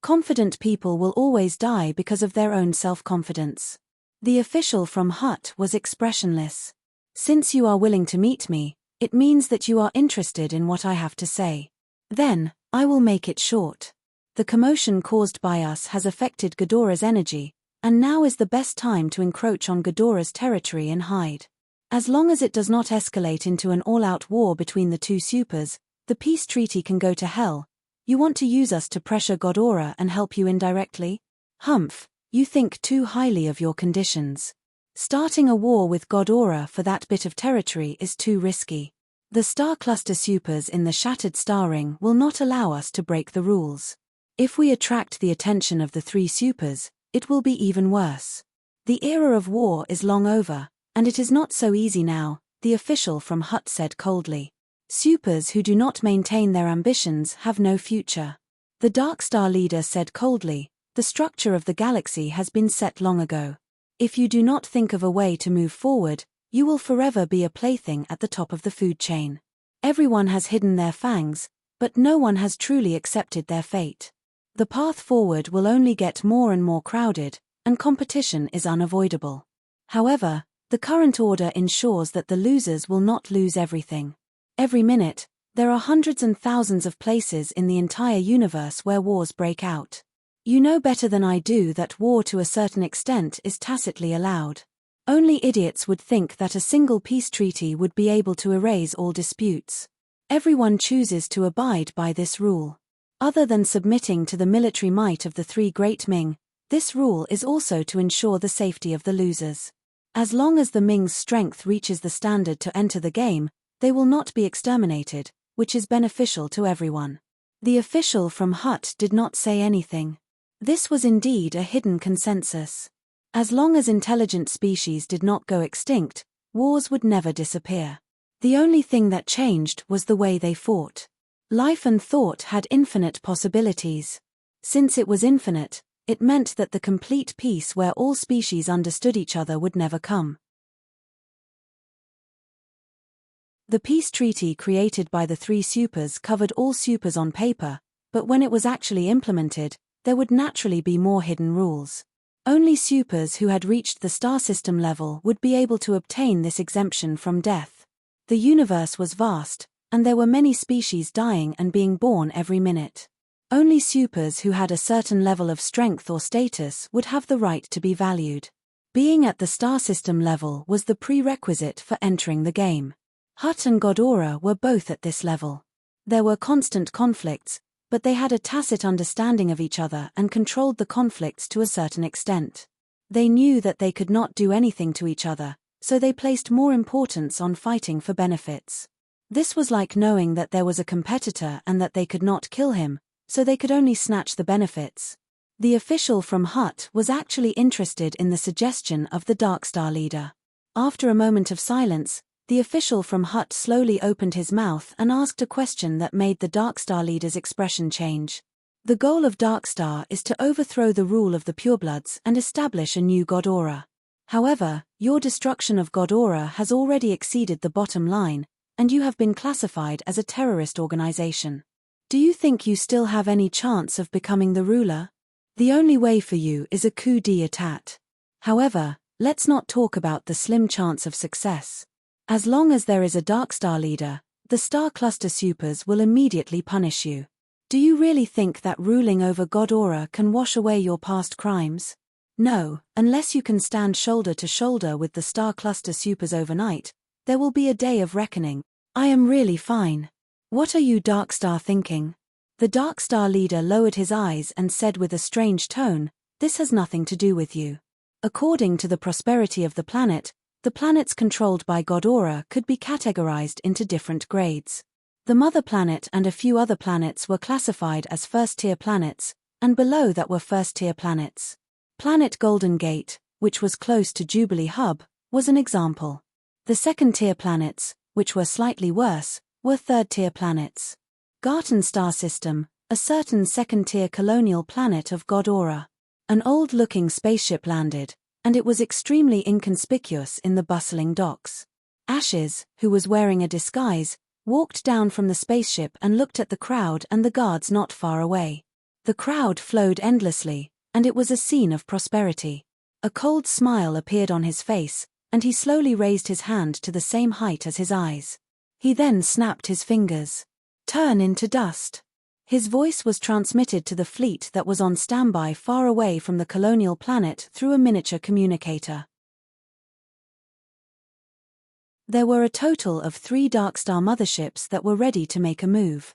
Confident people will always die because of their own self-confidence. The official from Hut was expressionless. Since you are willing to meet me, it means that you are interested in what I have to say. Then, I will make it short. The commotion caused by us has affected Ghidorah's energy, and now is the best time to encroach on Ghidorah's territory and hide. As long as it does not escalate into an all-out war between the two supers, the peace treaty can go to hell. You want to use us to pressure Ghidorah and help you indirectly? Humph, you think too highly of your conditions. Starting a war with Ghidorah for that bit of territory is too risky. The star cluster supers in the shattered star ring will not allow us to break the rules. If we attract the attention of the three supers, it will be even worse. The era of war is long over, and it is not so easy now, the official from Hut said coldly. Supers who do not maintain their ambitions have no future. The Darkstar leader said coldly, the structure of the galaxy has been set long ago. If you do not think of a way to move forward, you will forever be a plaything at the top of the food chain. Everyone has hidden their fangs, but no one has truly accepted their fate. The path forward will only get more and more crowded, and competition is unavoidable. However, the current order ensures that the losers will not lose everything. Every minute, there are hundreds and thousands of places in the entire universe where wars break out. You know better than I do that war to a certain extent is tacitly allowed. Only idiots would think that a single peace treaty would be able to erase all disputes. Everyone chooses to abide by this rule. Other than submitting to the military might of the three great Ming, this rule is also to ensure the safety of the losers. As long as the Ming's strength reaches the standard to enter the game, they will not be exterminated, which is beneficial to everyone. The official from Hut did not say anything. This was indeed a hidden consensus. As long as intelligent species did not go extinct, wars would never disappear. The only thing that changed was the way they fought. Life and thought had infinite possibilities. Since it was infinite, it meant that the complete peace where all species understood each other would never come. The peace treaty created by the three supers covered all supers on paper, but when it was actually implemented, there would naturally be more hidden rules. Only supers who had reached the star system level would be able to obtain this exemption from death. The universe was vast, and there were many species dying and being born every minute. Only supers who had a certain level of strength or status would have the right to be valued. Being at the star system level was the prerequisite for entering the game. Hut and Ghidorah were both at this level. There were constant conflicts, but they had a tacit understanding of each other and controlled the conflicts to a certain extent. They knew that they could not do anything to each other, so they placed more importance on fighting for benefits. This was like knowing that there was a competitor and that they could not kill him, so they could only snatch the benefits. The official from Hut was actually interested in the suggestion of the Darkstar leader. After a moment of silence, the official from Hut slowly opened his mouth and asked a question that made the Darkstar leader's expression change. The goal of Darkstar is to overthrow the rule of the purebloods and establish a new Ghidorah. However, your destruction of Ghidorah has already exceeded the bottom line, and you have been classified as a terrorist organization. Do you think you still have any chance of becoming the ruler? The only way for you is a coup d'état. However, let's not talk about the slim chance of success. As long as there is a Darkstar leader, the Star Cluster Supers will immediately punish you. Do you really think that ruling over Ghidorah can wash away your past crimes? No, unless you can stand shoulder to shoulder with the Star Cluster Supers overnight, there will be a day of reckoning. I am really fine. What are you Darkstar thinking? The Darkstar leader lowered his eyes and said with a strange tone, this has nothing to do with you. According to the prosperity of the planets controlled by Ghidorah could be categorized into different grades. The mother planet and a few other planets were classified as first-tier planets, and below that were first-tier planets. Planet Golden Gate, which was close to Jubilee Hub, was an example. The second-tier planets, which were slightly worse, were third-tier planets. Garten star system, a certain second-tier colonial planet of God Aura. An old-looking spaceship landed, and it was extremely inconspicuous in the bustling docks. Ashes, who was wearing a disguise, walked down from the spaceship and looked at the crowd and the guards not far away. The crowd flowed endlessly, and it was a scene of prosperity. A cold smile appeared on his face, and he slowly raised his hand to the same height as his eyes. He then snapped his fingers. Turn into dust. His voice was transmitted to the fleet that was on standby far away from the colonial planet through a miniature communicator. There were a total of 3 Darkstar motherships that were ready to make a move.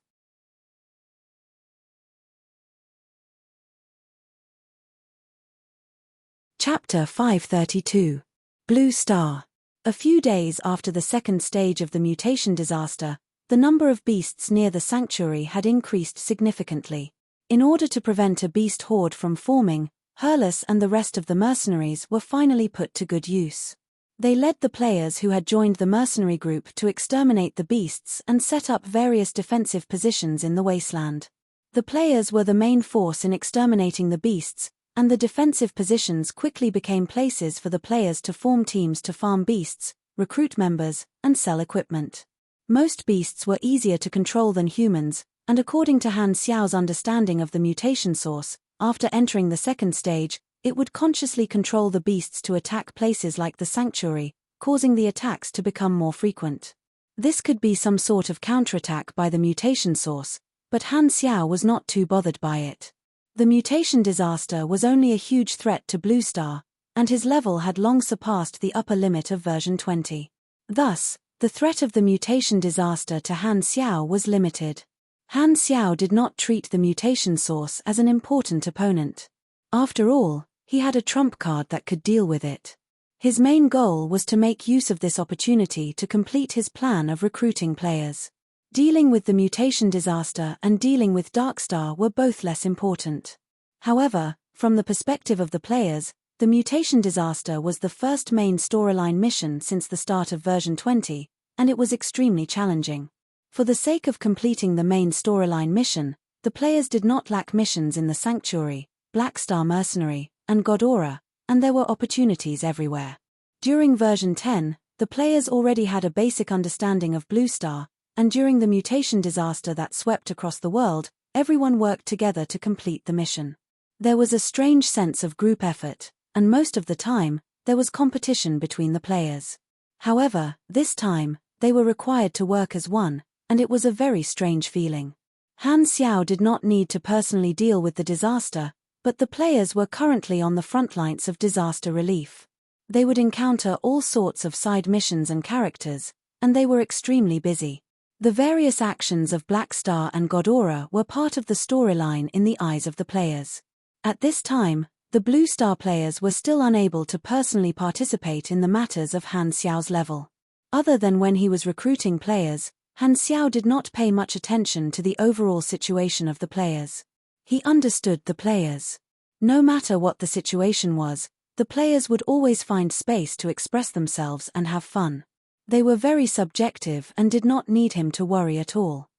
Chapter 532. Blue Star. A few days after the second stage of the mutation disaster, the number of beasts near the sanctuary had increased significantly. In order to prevent a beast horde from forming, Hurlus and the rest of the mercenaries were finally put to good use. They led the players who had joined the mercenary group to exterminate the beasts and set up various defensive positions in the wasteland. The players were the main force in exterminating the beasts, and the defensive positions quickly became places for the players to form teams to farm beasts, recruit members, and sell equipment. Most beasts were easier to control than humans, and according to Han Xiao's understanding of the mutation source, after entering the second stage, it would consciously control the beasts to attack places like the sanctuary, causing the attacks to become more frequent. This could be some sort of counterattack by the mutation source, but Han Xiao was not too bothered by it. The mutation disaster was only a huge threat to Blue Star, and his level had long surpassed the upper limit of version 20. Thus, the threat of the mutation disaster to Han Xiao was limited. Han Xiao did not treat the mutation source as an important opponent. After all, he had a trump card that could deal with it. His main goal was to make use of this opportunity to complete his plan of recruiting players. Dealing with the mutation disaster and dealing with Darkstar were both less important. However, from the perspective of the players, the mutation disaster was the first main storyline mission since the start of version 20, and it was extremely challenging. For the sake of completing the main storyline mission, the players did not lack missions in the Sanctuary, Blackstar Mercenary, and God Aura, and there were opportunities everywhere. During version 10, the players already had a basic understanding of Blue Star, and during the mutation disaster that swept across the world, everyone worked together to complete the mission. There was a strange sense of group effort, and most of the time, there was competition between the players. However, this time, they were required to work as one, and it was a very strange feeling. Han Xiao did not need to personally deal with the disaster, but the players were currently on the front lines of disaster relief. They would encounter all sorts of side missions and characters, and they were extremely busy. The various actions of Blackstar and God Aura were part of the storyline in the eyes of the players. At this time, the Blue Star players were still unable to personally participate in the matters of Han Xiao's level. Other than when he was recruiting players, Han Xiao did not pay much attention to the overall situation of the players. He understood the players. No matter what the situation was, the players would always find space to express themselves and have fun. They were very subjective and did not need him to worry at all.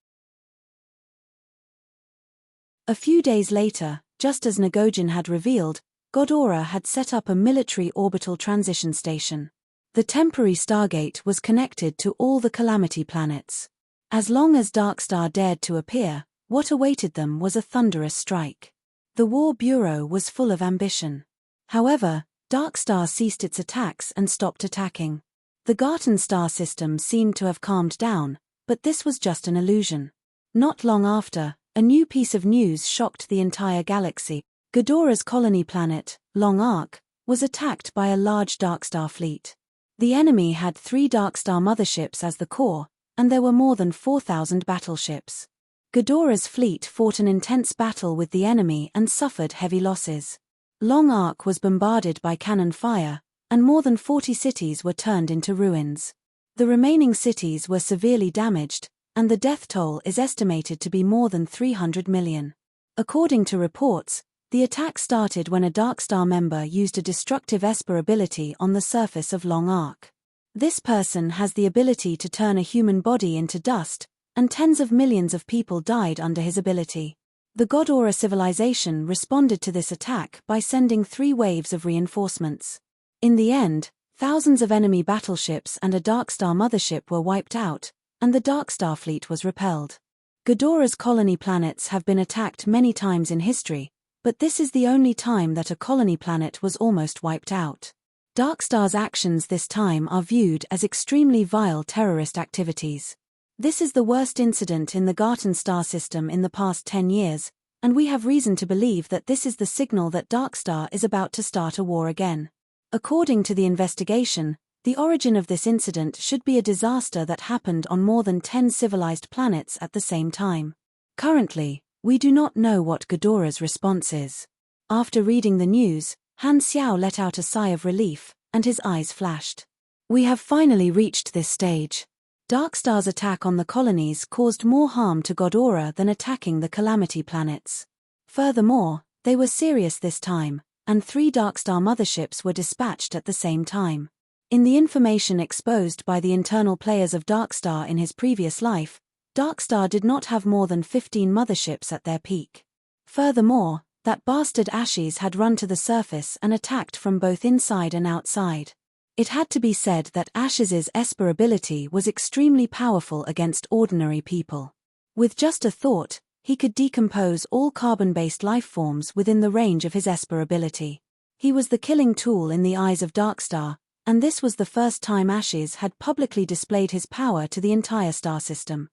A few days later, just as Nagojin had revealed, God Aura had set up a military orbital transition station. The temporary Stargate was connected to all the Calamity planets. As long as Darkstar dared to appear, what awaited them was a thunderous strike. The War Bureau was full of ambition. However, Darkstar ceased its attacks and stopped attacking. The Garten star system seemed to have calmed down, but this was just an illusion. Not long after, a new piece of news shocked the entire galaxy. Ghidorah's colony planet, Long Arc, was attacked by a large Darkstar fleet. The enemy had 3 Darkstar motherships as the core, and there were more than 4,000 battleships. Ghidorah's fleet fought an intense battle with the enemy and suffered heavy losses. Long Arc was bombarded by cannon fire, and more than 40 cities were turned into ruins. The remaining cities were severely damaged, and the death toll is estimated to be more than 300 million. According to reports, the attack started when a Darkstar member used a destructive Esper ability on the surface of Long Arc. This person has the ability to turn a human body into dust, and tens of millions of people died under his ability. The God Aura civilization responded to this attack by sending 3 waves of reinforcements. In the end, thousands of enemy battleships and a Darkstar mothership were wiped out, and the Darkstar fleet was repelled. Ghidorah's colony planets have been attacked many times in history, but this is the only time that a colony planet was almost wiped out. Darkstar's actions this time are viewed as extremely vile terrorist activities. This is the worst incident in the Garten star system in the past 10 years, and we have reason to believe that this is the signal that Darkstar is about to start a war again. According to the investigation, the origin of this incident should be a disaster that happened on more than 10 civilized planets at the same time. Currently, we do not know what Ghidorah's response is. After reading the news, Han Xiao let out a sigh of relief, and his eyes flashed. We have finally reached this stage. Darkstar's attack on the colonies caused more harm to Ghidorah than attacking the Calamity planets. Furthermore, they were serious this time, and 3 Darkstar motherships were dispatched at the same time. In the information exposed by the internal players of Darkstar in his previous life, Darkstar did not have more than 15 motherships at their peak. Furthermore, that bastard Ashes had run to the surface and attacked from both inside and outside. It had to be said that Ashes's Esper ability was extremely powerful against ordinary people. With just a thought, he could decompose all carbon-based life forms within the range of his Esper ability. He was the killing tool in the eyes of Darkstar, and this was the first time Ashes had publicly displayed his power to the entire star system.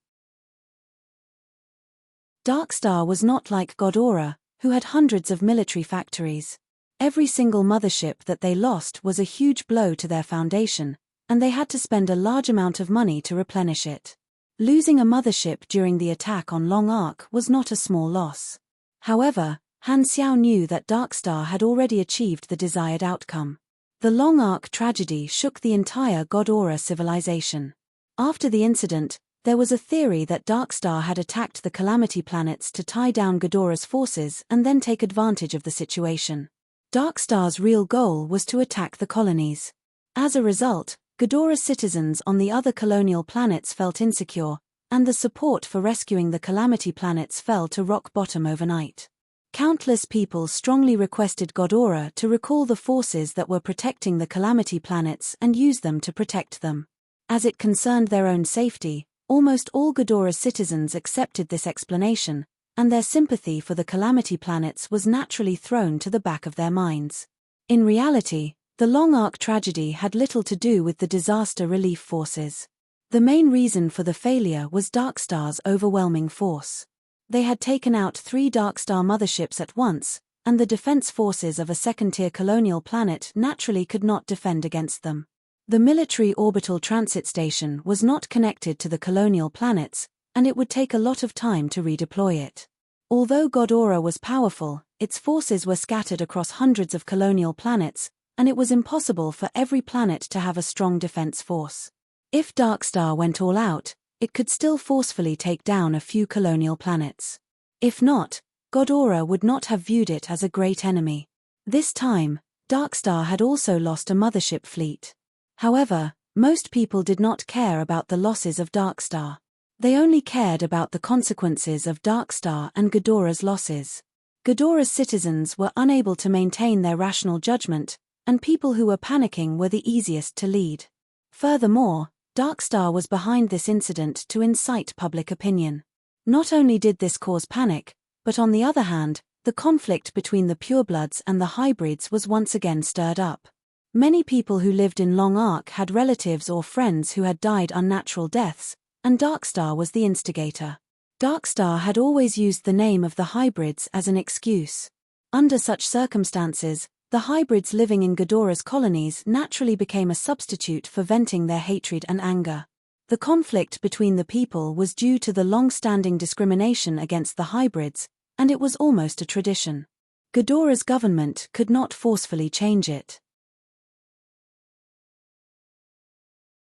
Darkstar was not like Ghidorah, who had hundreds of military factories. Every single mothership that they lost was a huge blow to their foundation, and they had to spend a large amount of money to replenish it. Losing a mothership during the attack on Long Arc was not a small loss. However, Han Xiao knew that Darkstar had already achieved the desired outcome. The Long Arc tragedy shook the entire God Aura civilization. After the incident, there was a theory that Darkstar had attacked the Calamity planets to tie down Ghidorah's forces and then take advantage of the situation. Darkstar's real goal was to attack the colonies. As a result, Ghidorah's citizens on the other colonial planets felt insecure, and the support for rescuing the Calamity planets fell to rock bottom overnight. Countless people strongly requested God Aura to recall the forces that were protecting the Calamity planets and use them to protect them. As it concerned their own safety, almost all Ghidorah's citizens accepted this explanation, and their sympathy for the Calamity planets was naturally thrown to the back of their minds. In reality, the Long Arc tragedy had little to do with the disaster relief forces. The main reason for the failure was Darkstar's overwhelming force. They had taken out 3 Darkstar motherships at once, and the defense forces of a second-tier colonial planet naturally could not defend against them. The military orbital transit station was not connected to the colonial planets, and it would take a lot of time to redeploy it. Although God Aura was powerful, its forces were scattered across hundreds of colonial planets, and it was impossible for every planet to have a strong defense force. If Darkstar went all out, it could still forcefully take down a few colonial planets. If not, God Aura would not have viewed it as a great enemy. This time, Darkstar had also lost a mothership fleet. However, most people did not care about the losses of Darkstar. They only cared about the consequences of Darkstar and Ghidorah's losses. Ghidorah's citizens were unable to maintain their rational judgment, and people who were panicking were the easiest to lead. Furthermore, Darkstar was behind this incident to incite public opinion. Not only did this cause panic, but on the other hand, the conflict between the purebloods and the hybrids was once again stirred up. Many people who lived in Long Arc had relatives or friends who had died unnatural deaths, and Darkstar was the instigator. Darkstar had always used the name of the hybrids as an excuse. Under such circumstances, the hybrids living in Ghidorah's colonies naturally became a substitute for venting their hatred and anger. The conflict between the people was due to the long-standing discrimination against the hybrids, and it was almost a tradition. Ghidorah's government could not forcefully change it.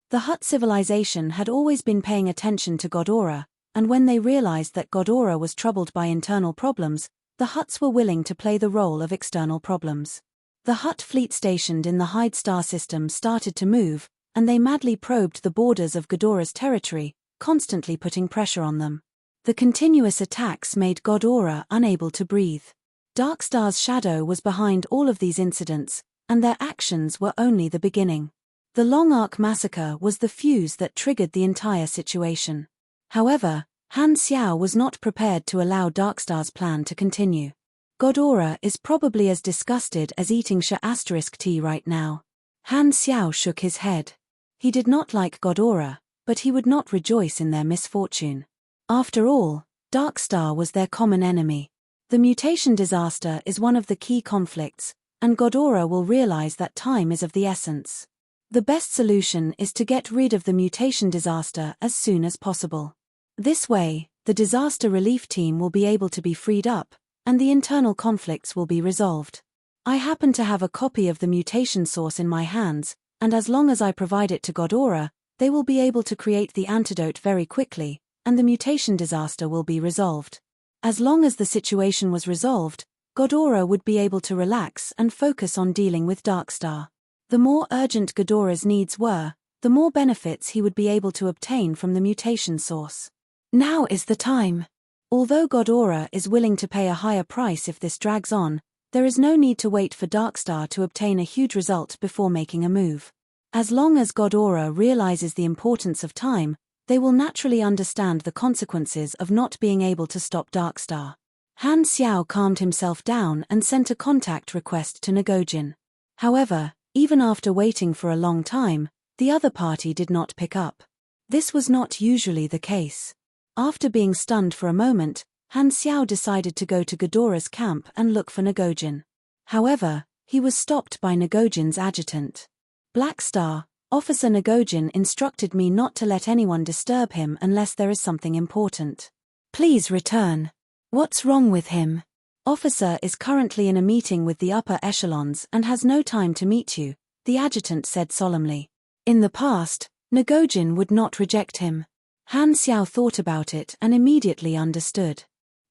The Hutt civilization had always been paying attention to Ghidorah, and when they realized that Ghidorah was troubled by internal problems, the Hutts were willing to play the role of external problems. The Hutt fleet stationed in the Hyde star system started to move, and they madly probed the borders of Ghidorah's territory, constantly putting pressure on them. The continuous attacks made Ghidorah unable to breathe. Darkstar's shadow was behind all of these incidents, and their actions were only the beginning. The Long Arc massacre was the fuse that triggered the entire situation. However, Han Xiao was not prepared to allow Darkstar's plan to continue. Ghidorah is probably as disgusted as eating tea right now. Han Xiao shook his head. He did not like Ghidorah, but he would not rejoice in their misfortune. After all, Darkstar was their common enemy. The mutation disaster is one of the key conflicts, and Ghidorah will realize that time is of the essence. The best solution is to get rid of the mutation disaster as soon as possible. This way, the disaster relief team will be able to be freed up, and the internal conflicts will be resolved. I happen to have a copy of the mutation source in my hands, and as long as I provide it to Ghidorah, they will be able to create the antidote very quickly, and the mutation disaster will be resolved. As long as the situation was resolved, Ghidorah would be able to relax and focus on dealing with Darkstar. The more urgent Ghidorah's needs were, the more benefits he would be able to obtain from the mutation source. Now is the time. Although Ghidorah is willing to pay a higher price if this drags on, there is no need to wait for Darkstar to obtain a huge result before making a move. As long as Ghidorah realizes the importance of time, they will naturally understand the consequences of not being able to stop Darkstar. Han Xiao calmed himself down and sent a contact request to Ngojin. However, even after waiting for a long time, the other party did not pick up. This was not usually the case. After being stunned for a moment, Han Xiao decided to go to Ghidorah's camp and look for Ngojin. However, he was stopped by Ngojin's adjutant. Black Star, Officer Ngojin instructed me not to let anyone disturb him unless there is something important. Please return. What's wrong with him? Officer is currently in a meeting with the upper echelons and has no time to meet you, the adjutant said solemnly. In the past, Ngojin would not reject him. Han Xiao thought about it and immediately understood.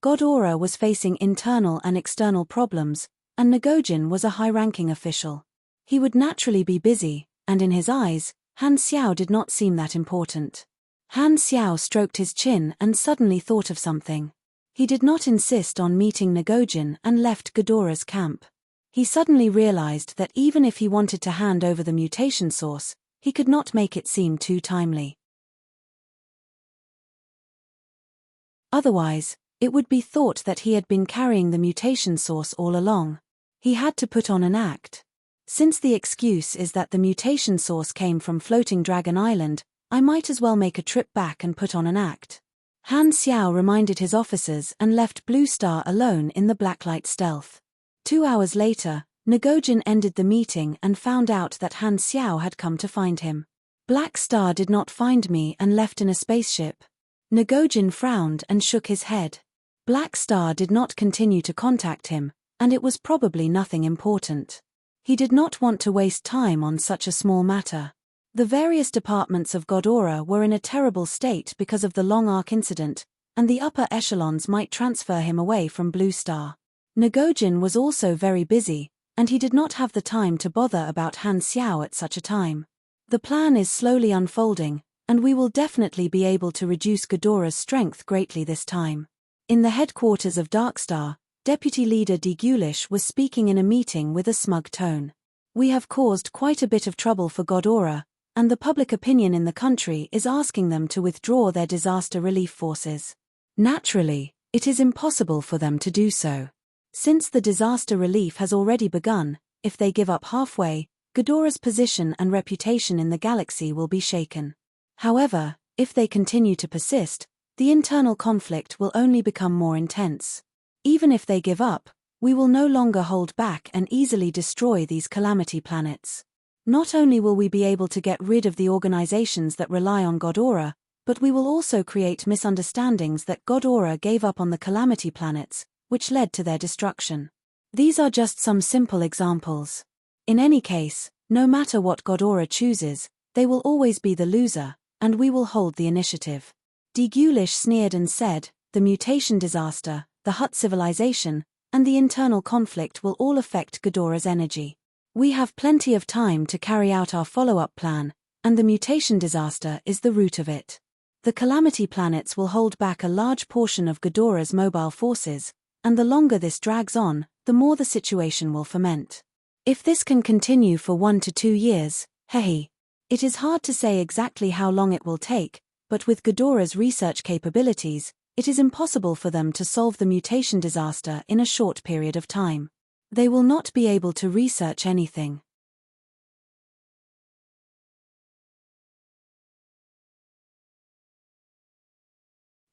Ghidorah was facing internal and external problems, and Ngojin was a high-ranking official. He would naturally be busy, and in his eyes, Han Xiao did not seem that important. Han Xiao stroked his chin and suddenly thought of something. He did not insist on meeting Ngojin and left Ghidorah's camp. He suddenly realized that even if he wanted to hand over the mutation source, he could not make it seem too timely. Otherwise, it would be thought that he had been carrying the mutation source all along. He had to put on an act. Since the excuse is that the mutation source came from Floating Dragon Island, I might as well make a trip back and put on an act. Han Xiao reminded his officers and left Blue Star alone in the blacklight stealth. 2 hours later, Ngojin ended the meeting and found out that Han Xiao had come to find him. Black Star did not find me and left in a spaceship. Ngojin frowned and shook his head. Black Star did not continue to contact him, and it was probably nothing important. He did not want to waste time on such a small matter. The various departments of Ghidorah were in a terrible state because of the Long Arc incident, and the upper echelons might transfer him away from Blue Star. Ngojin was also very busy, and he did not have the time to bother about Han Xiao at such a time. The plan is slowly unfolding, and we will definitely be able to reduce Ghidorah's strength greatly this time. In the headquarters of Darkstar, Deputy Leader De Gulish was speaking in a meeting with a smug tone. We have caused quite a bit of trouble for Ghidorah, and the public opinion in the country is asking them to withdraw their disaster relief forces. Naturally, it is impossible for them to do so. Since the disaster relief has already begun, if they give up halfway, Ghidorah's position and reputation in the galaxy will be shaken. However, if they continue to persist, the internal conflict will only become more intense. Even if they give up, we will no longer hold back and easily destroy these calamity planets. Not only will we be able to get rid of the organizations that rely on Ghidorah, but we will also create misunderstandings that Ghidorah gave up on the calamity planets, which led to their destruction. These are just some simple examples. In any case, no matter what Ghidorah chooses, They will always be the loser, and we will hold the initiative. De Gulish sneered and said, the mutation disaster, the Hutt civilization, and the internal conflict will all affect Ghidorah's energy. We have plenty of time to carry out our follow-up plan, and the mutation disaster is the root of it. The calamity planets will hold back a large portion of Ghidorah's mobile forces, and the longer this drags on, the more the situation will ferment. If this can continue for 1 to 2 years, hey. It is hard to say exactly how long it will take, but with Ghidorah's research capabilities, it is impossible for them to solve the mutation disaster in a short period of time. They will not be able to research anything.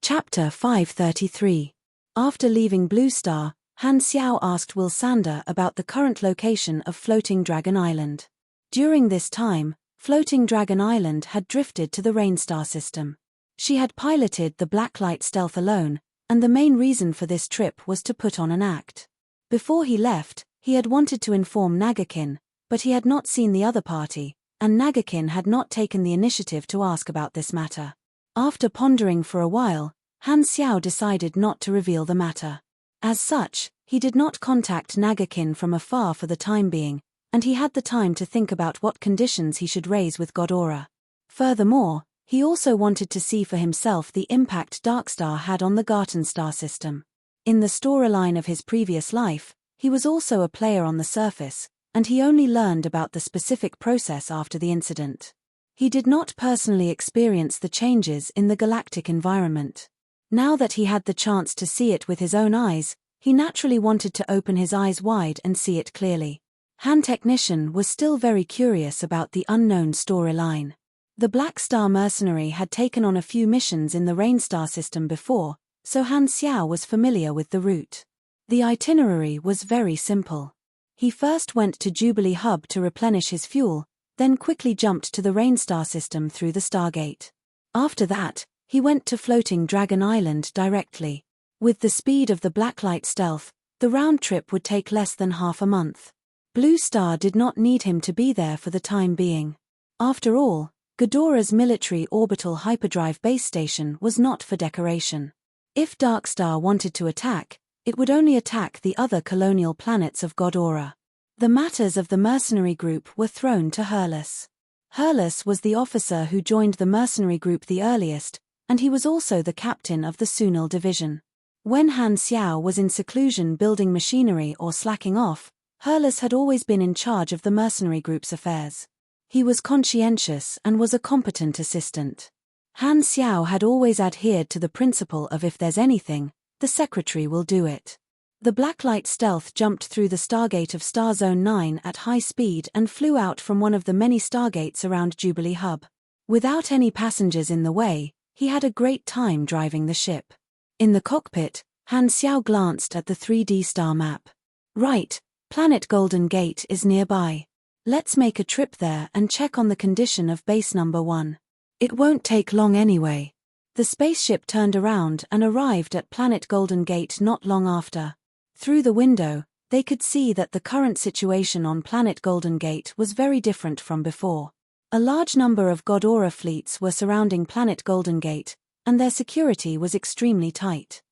Chapter 533. After leaving Blue Star, Han Xiao asked Will Sander about the current location of Floating Dragon Island. During this time, Floating Dragon Island had drifted to the Rainstar system. She had piloted the Blacklight stealth alone, and the main reason for this trip was to put on an act. Before he left, he had wanted to inform Nagakin, but he had not seen the other party, and Nagakin had not taken the initiative to ask about this matter. After pondering for a while, Han Xiao decided not to reveal the matter. As such, he did not contact Nagakin from afar for the time being, and he had the time to think about what conditions he should raise with Ghidorah. Furthermore, he also wanted to see for himself the impact Darkstar had on the Garten star system. In the storyline of his previous life, he was also a player on the surface, and he only learned about the specific process after the incident. He did not personally experience the changes in the galactic environment. Now that he had the chance to see it with his own eyes, he naturally wanted to open his eyes wide and see it clearly. Han Technician was still very curious about the unknown storyline. The Black Star mercenary had taken on a few missions in the Rainstar system before, so Han Xiao was familiar with the route. The itinerary was very simple. He first went to Jubilee Hub to replenish his fuel, then quickly jumped to the Rainstar system through the Stargate. After that, he went to Floating Dragon Island directly. With the speed of the Blacklight stealth, the round trip would take less than half a month. Blue Star did not need him to be there for the time being. After all, Ghidorah's military orbital hyperdrive base station was not for decoration. If Darkstar wanted to attack, it would only attack the other colonial planets of Ghidorah. The matters of the mercenary group were thrown to Hurlus. Hurlus was the officer who joined the mercenary group the earliest, and he was also the captain of the Sunil division. When Han Xiao was in seclusion building machinery or slacking off, Hurlus had always been in charge of the mercenary group's affairs. He was conscientious and was a competent assistant. Han Xiao had always adhered to the principle of if there's anything, the secretary will do it. The Blacklight stealth jumped through the Stargate of Star Zone 9 at high speed and flew out from one of the many Stargates around Jubilee Hub. Without any passengers in the way, he had a great time driving the ship. In the cockpit, Han Xiao glanced at the 3D star map. Right, Planet Golden Gate is nearby. Let's make a trip there and check on the condition of base number 1. It won't take long anyway. The spaceship turned around and arrived at Planet Golden Gate not long after. Through the window, they could see that the current situation on Planet Golden Gate was very different from before. A large number of Ghidorah fleets were surrounding Planet Golden Gate, and their security was extremely tight.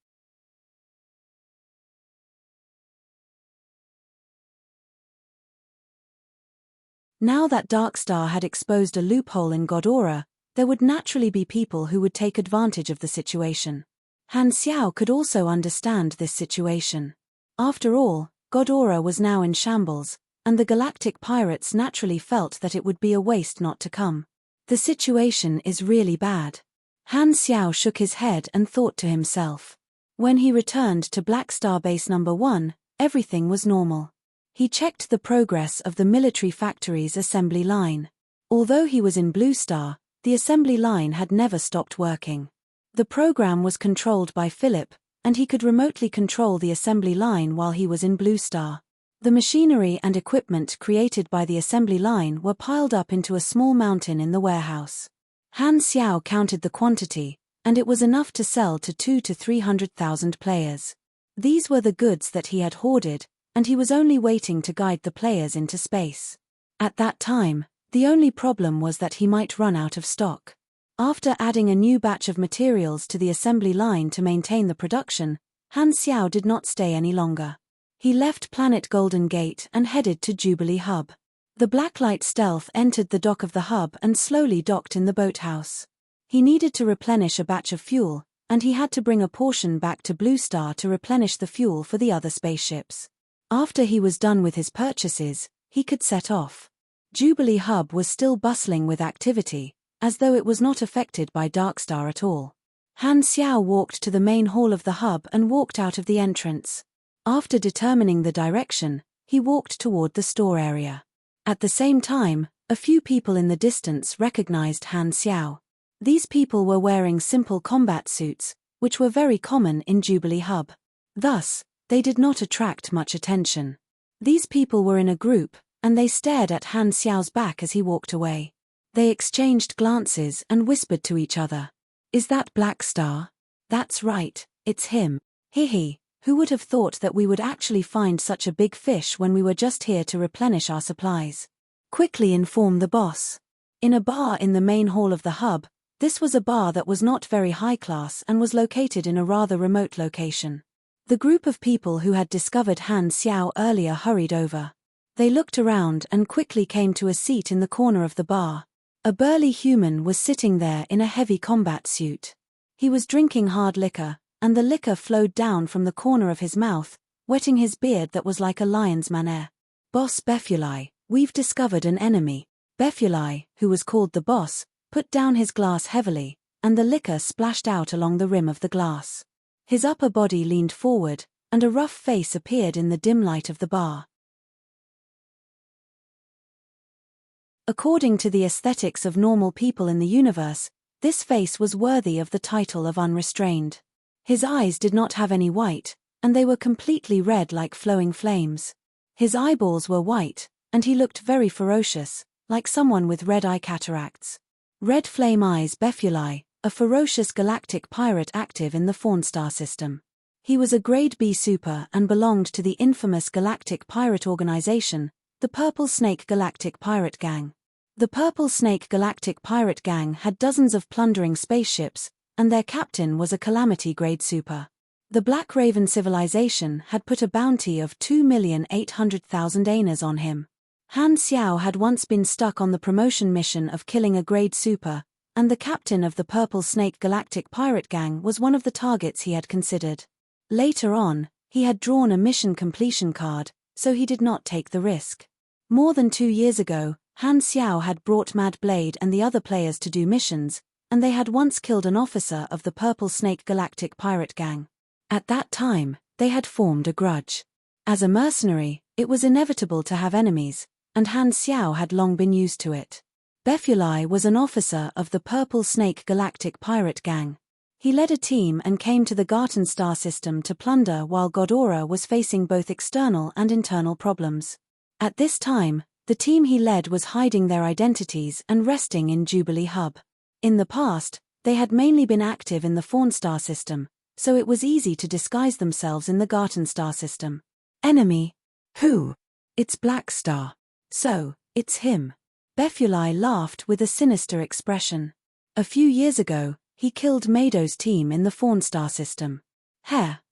Now that Darkstar had exposed a loophole in Ghidorah, there would naturally be people who would take advantage of the situation. Han Xiao could also understand this situation. After all, Ghidorah was now in shambles, and the galactic pirates naturally felt that it would be a waste not to come. The situation is really bad. Han Xiao shook his head and thought to himself. When he returned to Black Star Base number 1, everything was normal. He checked the progress of the military factory's assembly line. Although he was in Blue Star, the assembly line had never stopped working. The program was controlled by Philip, and he could remotely control the assembly line while he was in Blue Star. The machinery and equipment created by the assembly line were piled up into a small mountain in the warehouse. Han Xiao counted the quantity, and it was enough to sell to 200,000 to 300,000 players. These were the goods that he had hoarded, and he was only waiting to guide the players into space. At that time, The only problem was that he might run out of stock. After adding a new batch of materials to the assembly line to maintain the production, Han Xiao did not stay any longer. He left Planet Golden Gate and headed to Jubilee Hub. The Blacklight Stealth entered the dock of the hub and slowly docked in the boathouse. He needed to replenish a batch of fuel, and he had to bring a portion back to Blue Star to replenish the fuel for the other spaceships. After he was done with his purchases, he could set off. Jubilee Hub was still bustling with activity, as though it was not affected by Darkstar at all. Han Xiao walked to the main hall of the hub and walked out of the entrance. After determining the direction, he walked toward the store area. At the same time, a few people in the distance recognized Han Xiao. These people were wearing simple combat suits, which were very common in Jubilee Hub. Thus, they did not attract much attention. These people were in a group, and they stared at Han Xiao's back as he walked away. They exchanged glances and whispered to each other. "Is that Black Star?" "That's right, it's him. Hehe, who would have thought that we would actually find such a big fish when we were just here to replenish our supplies?" Quickly inform the boss. In a bar in the main hall of the hub, this was a bar that was not very high class and was located in a rather remote location. The group of people who had discovered Han Xiao earlier hurried over. They looked around and quickly came to a seat in the corner of the bar. A burly human was sitting there in a heavy combat suit. He was drinking hard liquor, and the liquor flowed down from the corner of his mouth, wetting his beard that was like a lion's manner. "Boss Befuli, we've discovered an enemy." Befuli, who was called the boss, put down his glass heavily, and the liquor splashed out along the rim of the glass. His upper body leaned forward, and a rough face appeared in the dim light of the bar. According to the aesthetics of normal people in the universe, this face was worthy of the title of unrestrained. His eyes did not have any white, and they were completely red like flowing flames. His eyeballs were white, and he looked very ferocious, like someone with red eye cataracts. Red Flame Eyes Befuli, a ferocious galactic pirate active in the Fawn Star system. He was a Grade B super and belonged to the infamous galactic pirate organization, the Purple Snake Galactic Pirate Gang. The Purple Snake Galactic Pirate Gang had dozens of plundering spaceships, and their captain was a Calamity Grade super. The Black Raven civilization had put a bounty of 2,800,000 aners on him. Han Xiao had once been stuck on the promotion mission of killing a grade super, and the captain of the Purple Snake Galactic Pirate Gang was one of the targets he had considered. Later on, he had drawn a mission completion card, so he did not take the risk. More than 2 years ago, Han Xiao had brought Mad Blade and the other players to do missions, and they had once killed an officer of the Purple Snake Galactic Pirate Gang. At that time, they had formed a grudge. As a mercenary, it was inevitable to have enemies, and Han Xiao had long been used to it. Befuli was an officer of the Purple Snake Galactic Pirate Gang. He led a team and came to the Garten Star system to plunder while Godora was facing both external and internal problems. At this time, the team he led was hiding their identities and resting in Jubilee Hub. In the past, they had mainly been active in the Fawn Star system, so it was easy to disguise themselves in the Garten Star system. Enemy? Who? It's Black Star. So, it's him. Befuli laughed with a sinister expression. A few years ago, he killed Mado's team in the Fawn Star system.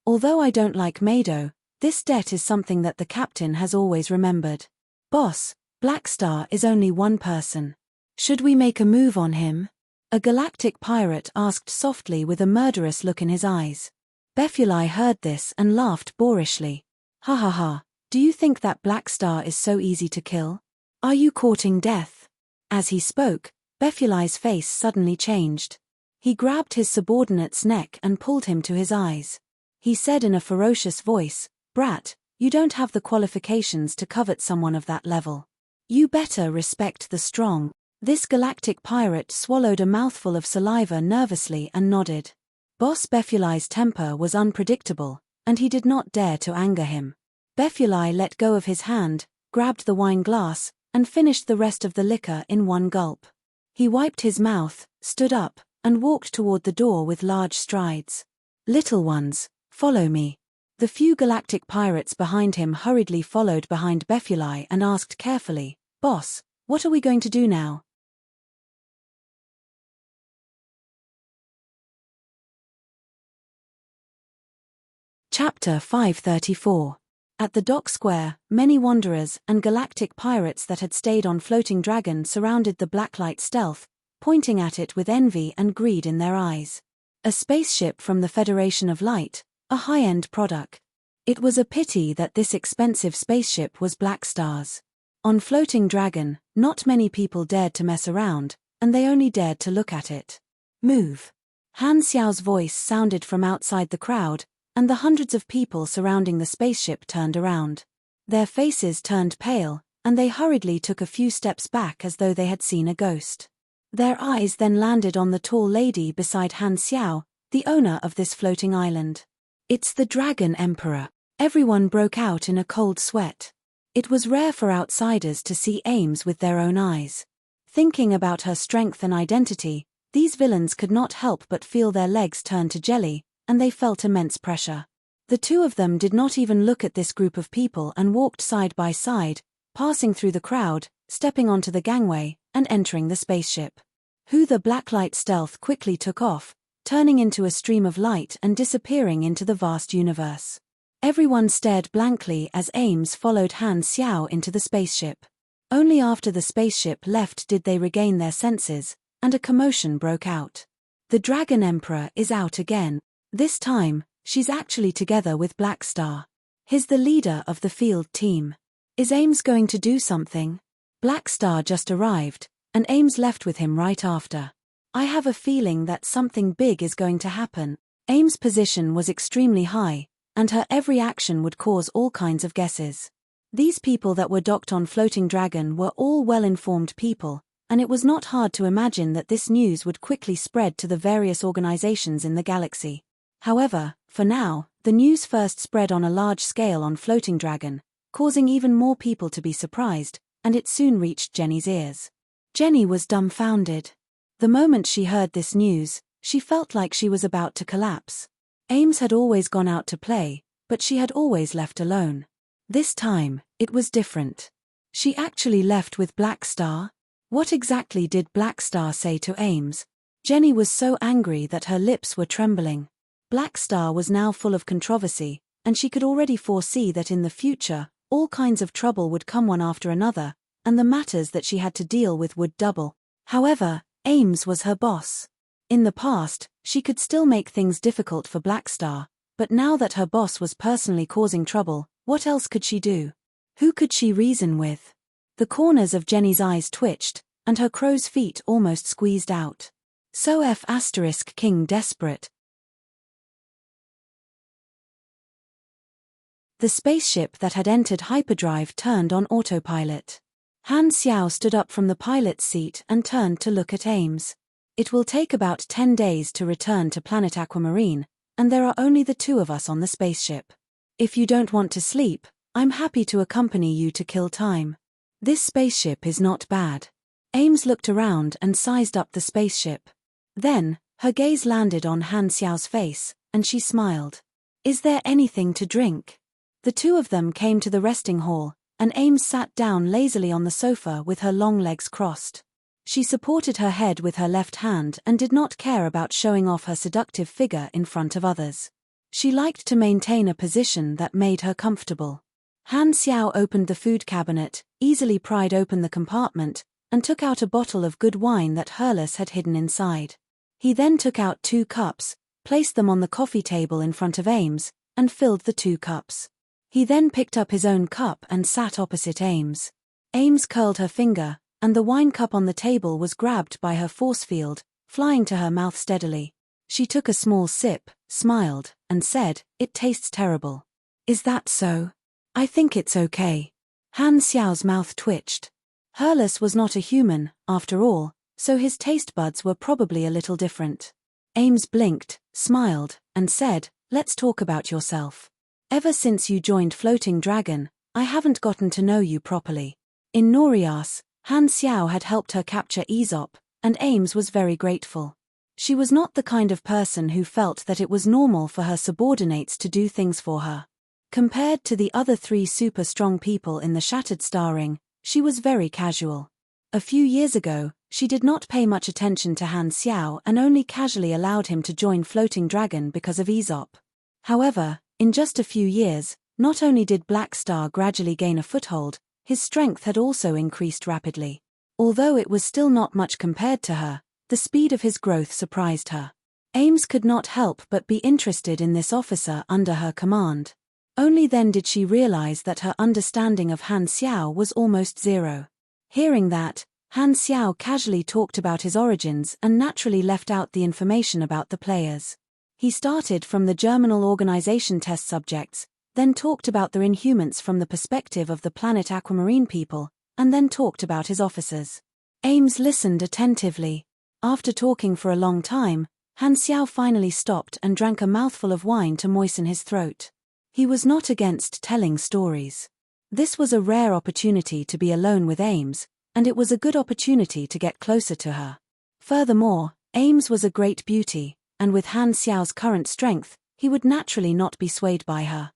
Although I don't like Mado, this debt is something that the captain has always remembered. Boss, Black Star is only one person. Should we make a move on him? A galactic pirate asked softly with a murderous look in his eyes. Befuli heard this and laughed boorishly. Ha ha ha, do you think that Black Star is so easy to kill? Are you courting death? As he spoke, Befuli's face suddenly changed. He grabbed his subordinate's neck and pulled him to his eyes. He said in a ferocious voice, "Brat, you don't have the qualifications to covet someone of that level. You better respect the strong." This galactic pirate swallowed a mouthful of saliva nervously and nodded. Boss Befuli's temper was unpredictable, and he did not dare to anger him. Befuli let go of his hand, grabbed the wine glass, and finished the rest of the liquor in one gulp. He wiped his mouth, stood up, and walked toward the door with large strides. "Little ones, follow me." The few galactic pirates behind him hurriedly followed behind Befuli and asked carefully, "Boss, What are we going to do now? Chapter 534. At the dock square, many wanderers and galactic pirates that had stayed on Floating Dragon surrounded the blacklight stealth, pointing at it with envy and greed in their eyes. A spaceship from the Federation of Light, a high-end product. It was a pity that this expensive spaceship was Black Star's. On Floating Dragon, not many people dared to mess around, and they only dared to look at it. Move. Han Xiao's voice sounded from outside the crowd, and the hundreds of people surrounding the spaceship turned around. Their faces turned pale, and they hurriedly took a few steps back as though they had seen a ghost. Their eyes then landed on the tall lady beside Han Xiao, the owner of this floating island. It's the Dragon Emperor. Everyone broke out in a cold sweat. It was rare for outsiders to see Ames with their own eyes. Thinking about her strength and identity, these villains could not help but feel their legs turn to jelly, and they felt immense pressure. The two of them did not even look at this group of people and walked side by side, passing through the crowd, stepping onto the gangway, and entering the spaceship. The blacklight stealth quickly took off, turning into a stream of light and disappearing into the vast universe. Everyone stared blankly as Ames followed Han Xiao into the spaceship. Only after the spaceship left did they regain their senses, and a commotion broke out. The Dragon Emperor is out again. This time, she's actually together with Black Star. He's the leader of the field team. Is Ames going to do something? Black Star just arrived, and Ames left with him right after. I have a feeling that something big is going to happen. Ames' position was extremely high, and her every action would cause all kinds of guesses. These people that were docked on Floating Dragon were all well-informed people, and it was not hard to imagine that this news would quickly spread to the various organizations in the galaxy. However, for now, the news first spread on a large scale on Floating Dragon, causing even more people to be surprised, and it soon reached Jenny's ears. Jenny was dumbfounded. The moment she heard this news, she felt like she was about to collapse. Ames had always gone out to play, but she had always left alone. This time, it was different. She actually left with Black Star? What exactly did Black Star say to Ames? Jenny was so angry that her lips were trembling. Black Star was now full of controversy, and she could already foresee that in the future, all kinds of trouble would come one after another, and the matters that she had to deal with would double. However, Ames was her boss. In the past, she could still make things difficult for Black Star, but now that her boss was personally causing trouble, what else could she do? Who could she reason with? The corners of Jenny's eyes twitched, and her crow's feet almost squeezed out. So King desperate. The spaceship that had entered hyperdrive turned on autopilot. Han Xiao stood up from the pilot's seat and turned to look at Ames. It will take about 10 days to return to planet Aquamarine, and there are only the two of us on the spaceship. If you don't want to sleep, I'm happy to accompany you to kill time. This spaceship is not bad. Ames looked around and sized up the spaceship. Then, her gaze landed on Han Xiao's face, and she smiled. Is there anything to drink? The two of them came to the resting hall, and Ames sat down lazily on the sofa with her long legs crossed. She supported her head with her left hand and did not care about showing off her seductive figure in front of others. She liked to maintain a position that made her comfortable. Han Xiao opened the food cabinet, easily pried open the compartment, and took out a bottle of good wine that Hurles had hidden inside. He then took out 2 cups, placed them on the coffee table in front of Ames, and filled the 2 cups. He then picked up his own cup and sat opposite Ames. Ames curled her finger, and the wine cup on the table was grabbed by her force field, flying to her mouth steadily. She took a small sip, smiled, and said, "It tastes terrible." "Is that so?" "I think it's okay." Han Xiao's mouth twitched. Hurles was not a human, after all, so his taste buds were probably a little different. Ames blinked, smiled, and said, "Let's talk about yourself. Ever since you joined Floating Dragon, I haven't gotten to know you properly." In Norias, Han Xiao had helped her capture Aesop, and Ames was very grateful. She was not the kind of person who felt that it was normal for her subordinates to do things for her. Compared to the other 3 super strong people in the Shattered Star Ring, she was very casual. A few years ago, she did not pay much attention to Han Xiao and only casually allowed him to join Floating Dragon because of Aesop. However, in just a few years, not only did Black Star gradually gain a foothold, his strength had also increased rapidly. Although it was still not much compared to her, the speed of his growth surprised her. Ames could not help but be interested in this officer under her command. Only then did she realize that her understanding of Han Xiao was almost zero. Hearing that, Han Xiao casually talked about his origins and naturally left out the information about the players. He started from the Germinal Organization test subjects, then talked about the Inhumans from the perspective of the planet Aquamarine people, and then talked about his officers. Ames listened attentively. After talking for a long time, Han Xiao finally stopped and drank a mouthful of wine to moisten his throat. He was not against telling stories. This was a rare opportunity to be alone with Ames, and it was a good opportunity to get closer to her. Furthermore, Ames was a great beauty, and with Han Xiao's current strength, he would naturally not be swayed by her.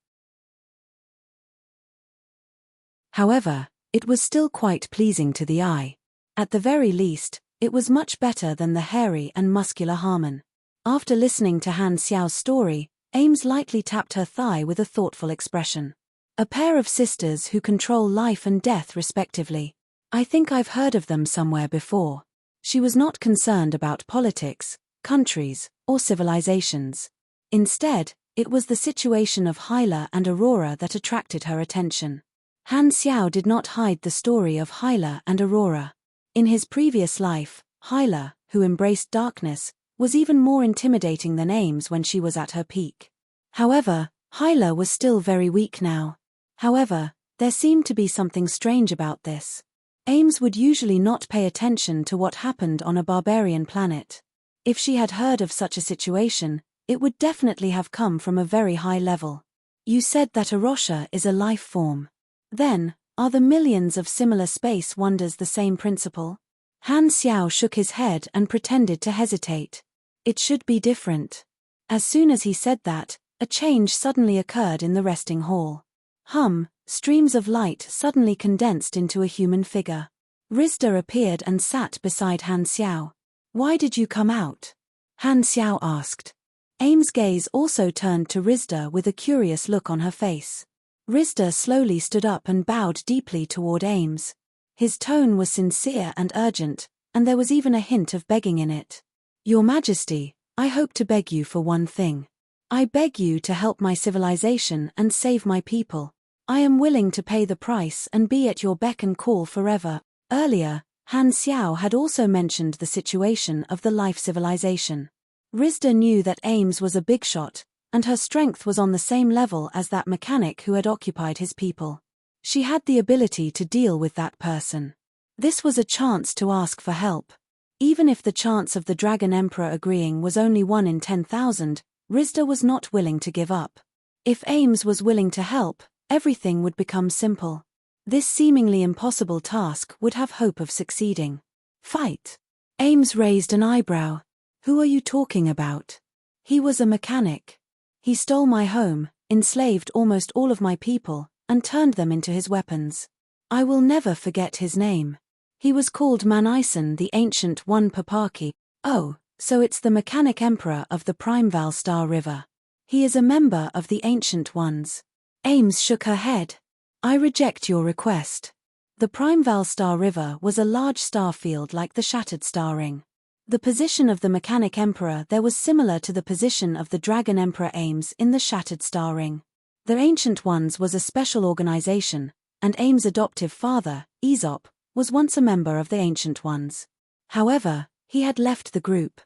However, it was still quite pleasing to the eye. At the very least, it was much better than the hairy and muscular Harmon. After listening to Han Xiao's story, Ames lightly tapped her thigh with a thoughtful expression. A pair of sisters who control life and death respectively. I think I've heard of them somewhere before. She was not concerned about politics, countries, or civilizations. Instead, it was the situation of Hyla and Aurora that attracted her attention. Han Xiao did not hide the story of Hyla and Aurora. In his previous life, Hyla, who embraced darkness, was even more intimidating than Ames when she was at her peak. However, Hyla was still very weak now. However, there seemed to be something strange about this. Ames would usually not pay attention to what happened on a barbarian planet. If she had heard of such a situation, it would definitely have come from a very high level. You said that Arosha is a life form. Then, are the millions of similar space wonders the same principle? Han Xiao shook his head and pretended to hesitate. It should be different. As soon as he said that, a change suddenly occurred in the resting hall. Streams of light suddenly condensed into a human figure. Rizda appeared and sat beside Han Xiao. Why did you come out? Han Xiao asked. Ames' gaze also turned to Rizda with a curious look on her face. Rizda slowly stood up and bowed deeply toward Ames. His tone was sincere and urgent, and there was even a hint of begging in it. Your Majesty, I hope to beg you for one thing. I beg you to help my civilization and save my people. I am willing to pay the price and be at your beck and call forever. Earlier, Han Xiao had also mentioned the situation of the life civilization. Rizda knew that Ames was a big shot, and her strength was on the same level as that mechanic who had occupied his people. She had the ability to deal with that person. This was a chance to ask for help. Even if the chance of the Dragon Emperor agreeing was only 1 in 10,000, Rizda was not willing to give up. If Ames was willing to help, everything would become simple. This seemingly impossible task would have hope of succeeding. Fight. Ames raised an eyebrow. Who are you talking about? He was a mechanic. He stole my home, enslaved almost all of my people, and turned them into his weapons. I will never forget his name. He was called Manison the Ancient One Papaki. Oh, so it's the mechanic emperor of the Primeval Star River. He is a member of the Ancient Ones. Ames shook her head. I reject your request. The Primeval Star River was a large star field like the Shattered Star Ring. The position of the Mechanic Emperor there was similar to the position of the Dragon Emperor Ames in the Shattered Star Ring. The Ancient Ones was a special organization, and Ames' adoptive father, Aesop, was once a member of the Ancient Ones. However, he had left the group.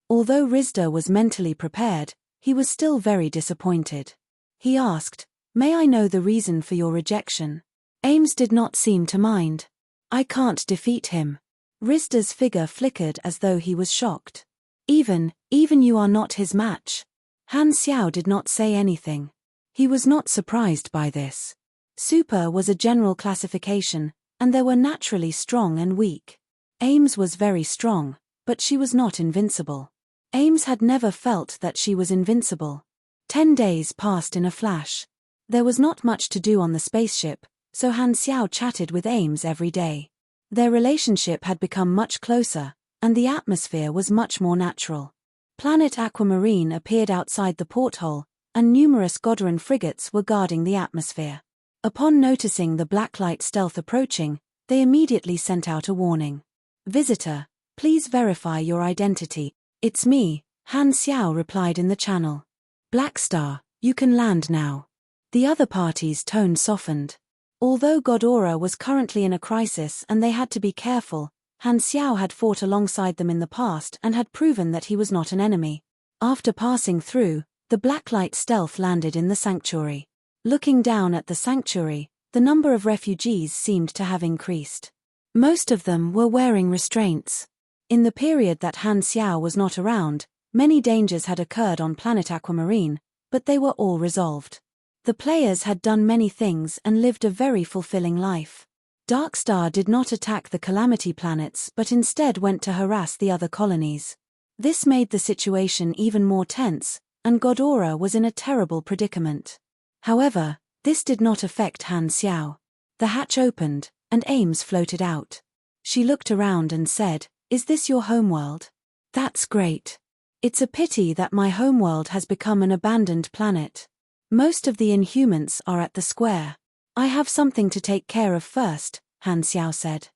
Although Rizda was mentally prepared, he was still very disappointed. He asked, "May I know the reason for your rejection?" Ames did not seem to mind. I can't defeat him. Rizda's figure flickered as though he was shocked. Even you are not his match. Han Xiao did not say anything. He was not surprised by this. Super was a general classification, and there were naturally strong and weak. Ames was very strong, but she was not invincible. Ames had never felt that she was invincible. 10 days passed in a flash. There was not much to do on the spaceship, so Han Xiao chatted with Ames every day. Their relationship had become much closer, and the atmosphere was much more natural. Planet Aquamarine appeared outside the porthole, and numerous Godoran frigates were guarding the atmosphere. Upon noticing the blacklight stealth approaching, they immediately sent out a warning. "Visitor, please verify your identity." "It's me," Han Xiao replied in the channel. "Black Star, you can land now." The other party's tone softened. Although Godora was currently in a crisis and they had to be careful, Han Xiao had fought alongside them in the past and had proven that he was not an enemy. After passing through, the blacklight stealth landed in the sanctuary. Looking down at the sanctuary, the number of refugees seemed to have increased. Most of them were wearing restraints. In the period that Han Xiao was not around, many dangers had occurred on planet Aquamarine, but they were all resolved. The players had done many things and lived a very fulfilling life. Darkstar did not attack the Calamity planets but instead went to harass the other colonies. This made the situation even more tense, and Godora was in a terrible predicament. However, this did not affect Han Xiao. The hatch opened, and Ames floated out. She looked around and said, "Is this your homeworld?" "That's great. It's a pity that my homeworld has become an abandoned planet. Most of the Inhumans are at the square. I have something to take care of first," Han Xiao said.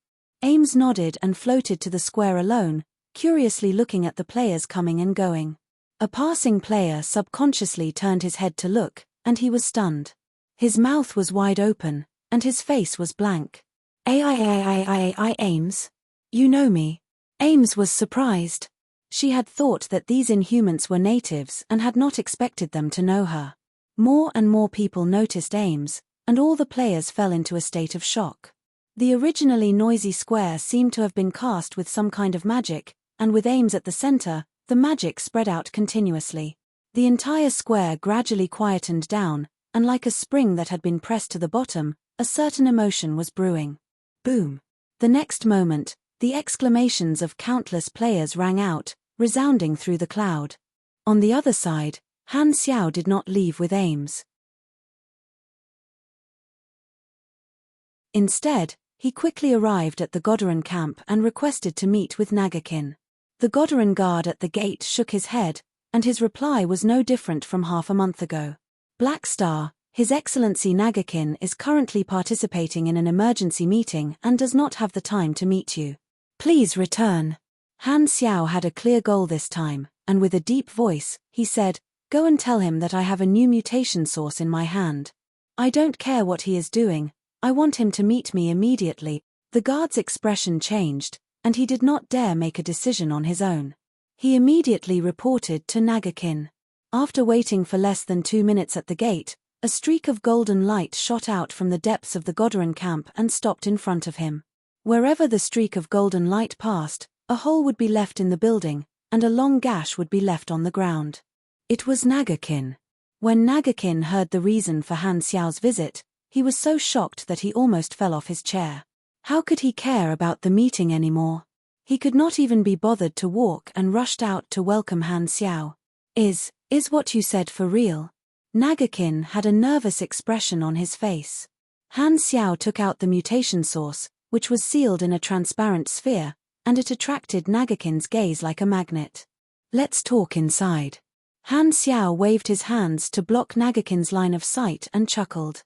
Ames nodded and floated to the square alone, curiously looking at the players coming and going. A passing player subconsciously turned his head to look, and he was stunned. His mouth was wide open, and his face was blank. Ames? You know me?" Ames was surprised. She had thought that these Inhumans were natives and had not expected them to know her. More and more people noticed Ames, and all the players fell into a state of shock. The originally noisy square seemed to have been cast with some kind of magic, and with Ames at the center, the magic spread out continuously. The entire square gradually quietened down, and like a spring that had been pressed to the bottom, a certain emotion was brewing. Boom! The next moment, the exclamations of countless players rang out, resounding through the cloud. On the other side, Han Xiao did not leave with Ames. Instead, he quickly arrived at the Godoran camp and requested to meet with Nagakin. The Godoran guard at the gate shook his head, and his reply was no different from half a month ago. "Black Star, His Excellency Nagakin is currently participating in an emergency meeting and does not have the time to meet you. Please return." Han Xiao had a clear goal this time, and with a deep voice, he said, "Go and tell him that I have a new mutation source in my hand. I don't care what he is doing, I want him to meet me immediately." The guard's expression changed, and he did not dare make a decision on his own. He immediately reported to Nagakin. After waiting for less than 2 minutes at the gate, a streak of golden light shot out from the depths of the Godoran camp and stopped in front of him. Wherever the streak of golden light passed, a hole would be left in the building, and a long gash would be left on the ground. It was Nagakin. When Nagakin heard the reason for Han Xiao's visit, he was so shocked that he almost fell off his chair. How could he care about the meeting anymore? He could not even be bothered to walk and rushed out to welcome Han Xiao. Is what you said for real?" Nagakin had a nervous expression on his face. Han Xiao took out the mutation source, which was sealed in a transparent sphere, and it attracted Nagakin's gaze like a magnet. "Let's talk inside." Han Xiao waved his hands to block Nagakin's line of sight and chuckled.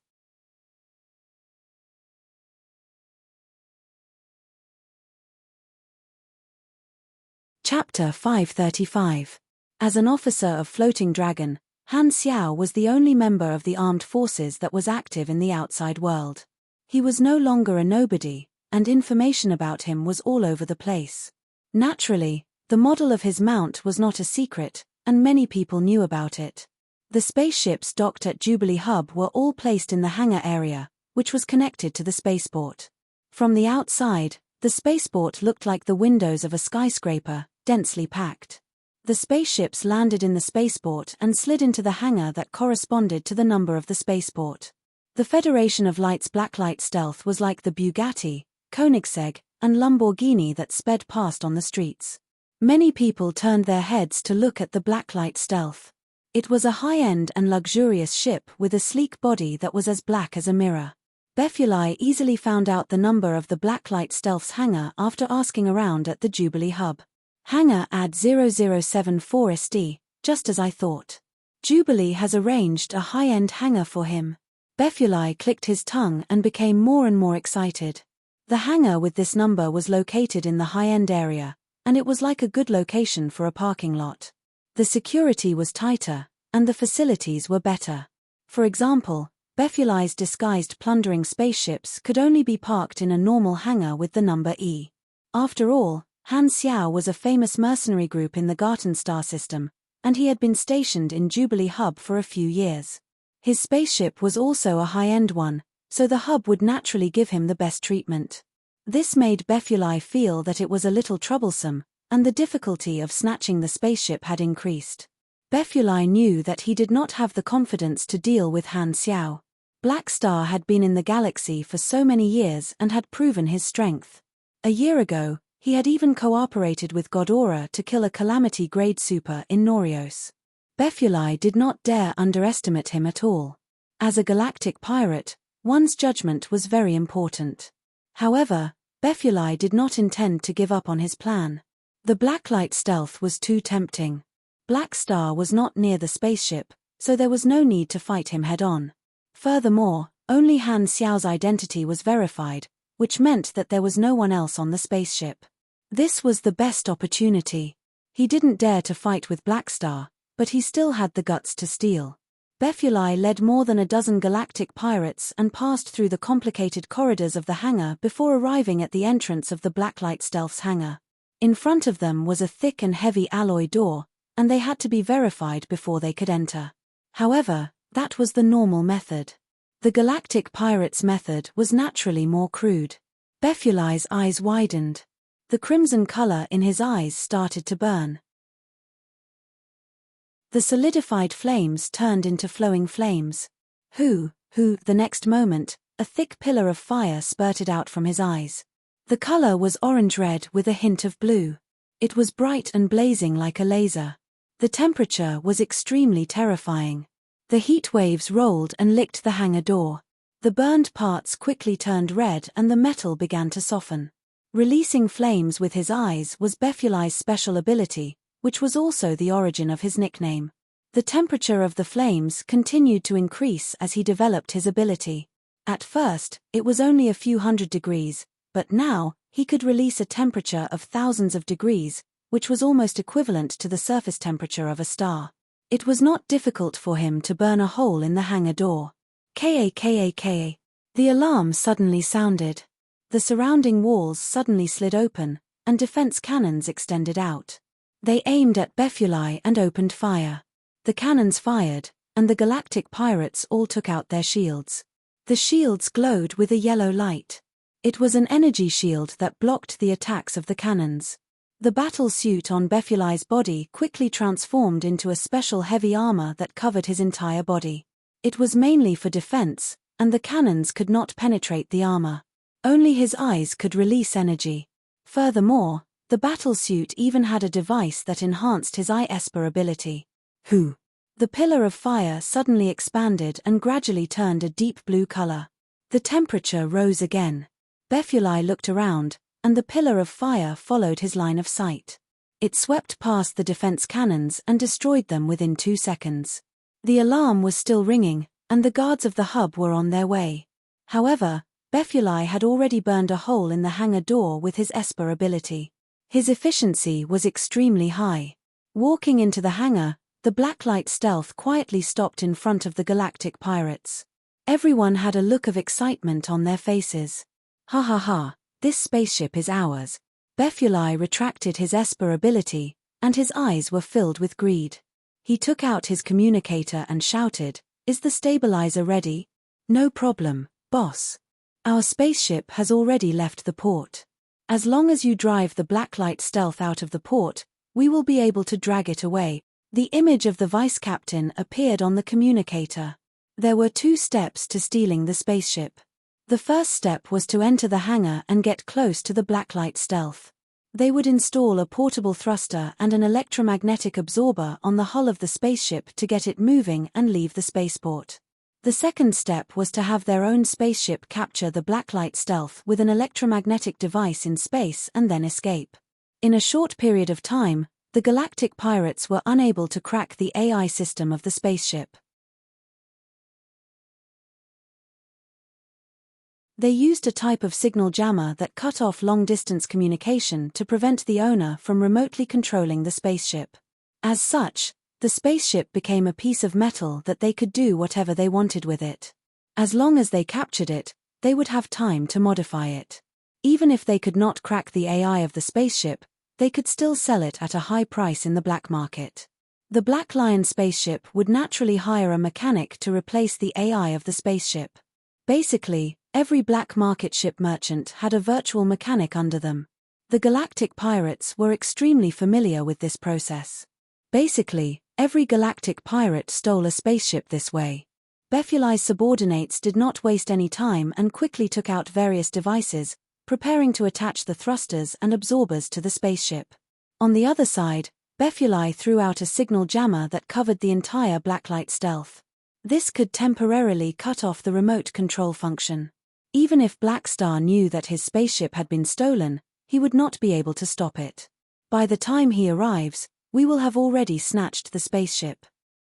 Chapter 535. As an officer of Floating Dragon, Han Xiao was the only member of the armed forces that was active in the outside world. He was no longer a nobody, and information about him was all over the place. Naturally, the model of his mount was not a secret, and many people knew about it. The spaceships docked at Jubilee Hub were all placed in the hangar area, which was connected to the spaceport. From the outside, the spaceport looked like the windows of a skyscraper, densely packed. The spaceships landed in the spaceport and slid into the hangar that corresponded to the number of the spaceport. The Federation of Light's blacklight stealth was like the Bugatti, Koenigsegg, and Lamborghini that sped past on the streets. Many people turned their heads to look at the blacklight stealth. It was a high-end and luxurious ship with a sleek body that was as black as a mirror. Befuli easily found out the number of the Blacklight Stealth's hangar after asking around at the Jubilee hub. Hangar ad 0074 SD, just as I thought. Jubilee has arranged a high-end hangar for him. Befuli clicked his tongue and became more and more excited. The hangar with this number was located in the high-end area, and it was like a good location for a parking lot. The security was tighter, and the facilities were better. For example, Befuli's disguised plundering spaceships could only be parked in a normal hangar with the number E. After all, Han Xiao was a famous mercenary group in the Garten star system, and he had been stationed in Jubilee Hub for a few years. His spaceship was also a high-end one, so the hub would naturally give him the best treatment. This made Befuli feel that it was a little troublesome, and the difficulty of snatching the spaceship had increased. Befuli knew that he did not have the confidence to deal with Han Xiao. Black Star had been in the galaxy for so many years and had proven his strength. A year ago, he had even cooperated with Godora to kill a Calamity-grade super in Norios. Befuli did not dare underestimate him at all. As a galactic pirate, one's judgment was very important. However, Befuli did not intend to give up on his plan. The Blacklight Stealth was too tempting. Black Star was not near the spaceship, so there was no need to fight him head-on. Furthermore, only Han Xiao's identity was verified, which meant that there was no one else on the spaceship. This was the best opportunity. He didn't dare to fight with Black Star, but he still had the guts to steal. Befuli led more than a dozen galactic pirates and passed through the complicated corridors of the hangar before arriving at the entrance of the Blacklight Stealth's hangar. In front of them was a thick and heavy alloy door, and they had to be verified before they could enter. However, that was the normal method. The galactic pirate's method was naturally more crude. Befuli's eyes widened. The crimson color in his eyes started to burn. The solidified flames turned into flowing flames. The next moment, a thick pillar of fire spurted out from his eyes. The color was orange-red with a hint of blue. It was bright and blazing like a laser. The temperature was extremely terrifying. The heat waves rolled and licked the hangar door. The burned parts quickly turned red and the metal began to soften. Releasing flames with his eyes was Befuli's special ability, which was also the origin of his nickname. The temperature of the flames continued to increase as he developed his ability. At first, it was only a few hundred degrees, but now, he could release a temperature of thousands of degrees, which was almost equivalent to the surface temperature of a star. It was not difficult for him to burn a hole in the hangar door. Ka. The alarm suddenly sounded. The surrounding walls suddenly slid open, and defense cannons extended out. They aimed at Befuli and opened fire. The cannons fired, and the galactic pirates all took out their shields. The shields glowed with a yellow light. It was an energy shield that blocked the attacks of the cannons. The battle suit on Befuli's body quickly transformed into a special heavy armor that covered his entire body. It was mainly for defense, and the cannons could not penetrate the armor. Only his eyes could release energy. Furthermore, the battle suit even had a device that enhanced his eye esper ability. The pillar of fire suddenly expanded and gradually turned a deep blue color. The temperature rose again. Befuli looked around, and the pillar of fire followed his line of sight. It swept past the defense cannons and destroyed them within 2 seconds. The alarm was still ringing, and the guards of the hub were on their way. However, Befuli had already burned a hole in the hangar door with his esper ability. His efficiency was extremely high. Walking into the hangar, the Blacklight Stealth quietly stopped in front of the galactic pirates. Everyone had a look of excitement on their faces. Ha ha ha. This spaceship is ours. Befuli retracted his esper ability, and his eyes were filled with greed. He took out his communicator and shouted, "Is the stabilizer ready?" "No problem, boss. Our spaceship has already left the port. As long as you drive the Blacklight Stealth out of the port, we will be able to drag it away." The image of the vice captain appeared on the communicator. There were 2 steps to stealing the spaceship. The first step was to enter the hangar and get close to the Blacklight Stealth. They would install a portable thruster and an electromagnetic absorber on the hull of the spaceship to get it moving and leave the spaceport. The second step was to have their own spaceship capture the blacklight stealth with an electromagnetic device in space and then escape. In a short period of time, the galactic pirates were unable to crack the AI system of the spaceship. They used a type of signal jammer that cut off long-distance communication to prevent the owner from remotely controlling the spaceship. As such, the spaceship became a piece of metal that they could do whatever they wanted with it. As long as they captured it, they would have time to modify it. Even if they could not crack the AI of the spaceship, they could still sell it at a high price in the black market. The Black Lion spaceship would naturally hire a mechanic to replace the AI of the spaceship. Basically, every black market ship merchant had a virtual mechanic under them. The galactic pirates were extremely familiar with this process. Basically, every galactic pirate stole a spaceship this way. Befuli's subordinates did not waste any time and quickly took out various devices, preparing to attach the thrusters and absorbers to the spaceship. On the other side, Befuli threw out a signal jammer that covered the entire blacklight stealth. This could temporarily cut off the remote control function. Even if Black Star knew that his spaceship had been stolen, he would not be able to stop it. By the time he arrives, we will have already snatched the spaceship.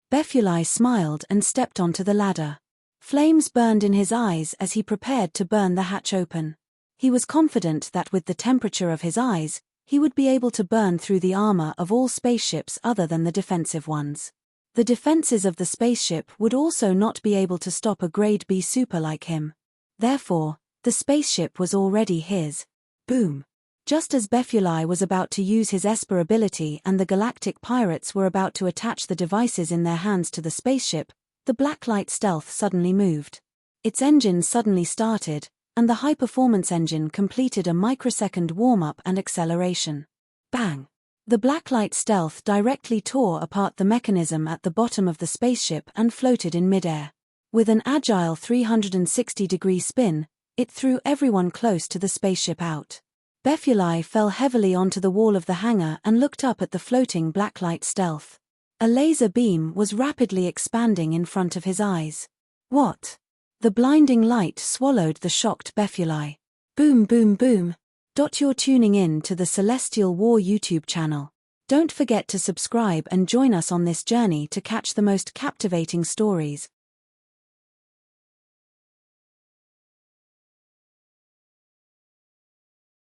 Befuli smiled and stepped onto the ladder. Flames burned in his eyes as he prepared to burn the hatch open. He was confident that with the temperature of his eyes, he would be able to burn through the armor of all spaceships other than the defensive ones. The defenses of the spaceship would also not be able to stop a Grade B super like him. Therefore, the spaceship was already his. Boom! Just as Befuli was about to use his Esper ability and the galactic pirates were about to attach the devices in their hands to the spaceship, the blacklight stealth suddenly moved. Its engine suddenly started, and the high-performance engine completed a microsecond warm-up and acceleration. Bang! The blacklight stealth directly tore apart the mechanism at the bottom of the spaceship and floated in midair. With an agile 360-degree spin, it threw everyone close to the spaceship out. Befuli fell heavily onto the wall of the hangar and looked up at the floating blacklight stealth. A laser beam was rapidly expanding in front of his eyes. What? The blinding light swallowed the shocked Befuli. Boom boom boom. You're tuning in to the Celestial War YouTube channel. Don't forget to subscribe and join us on this journey to catch the most captivating stories,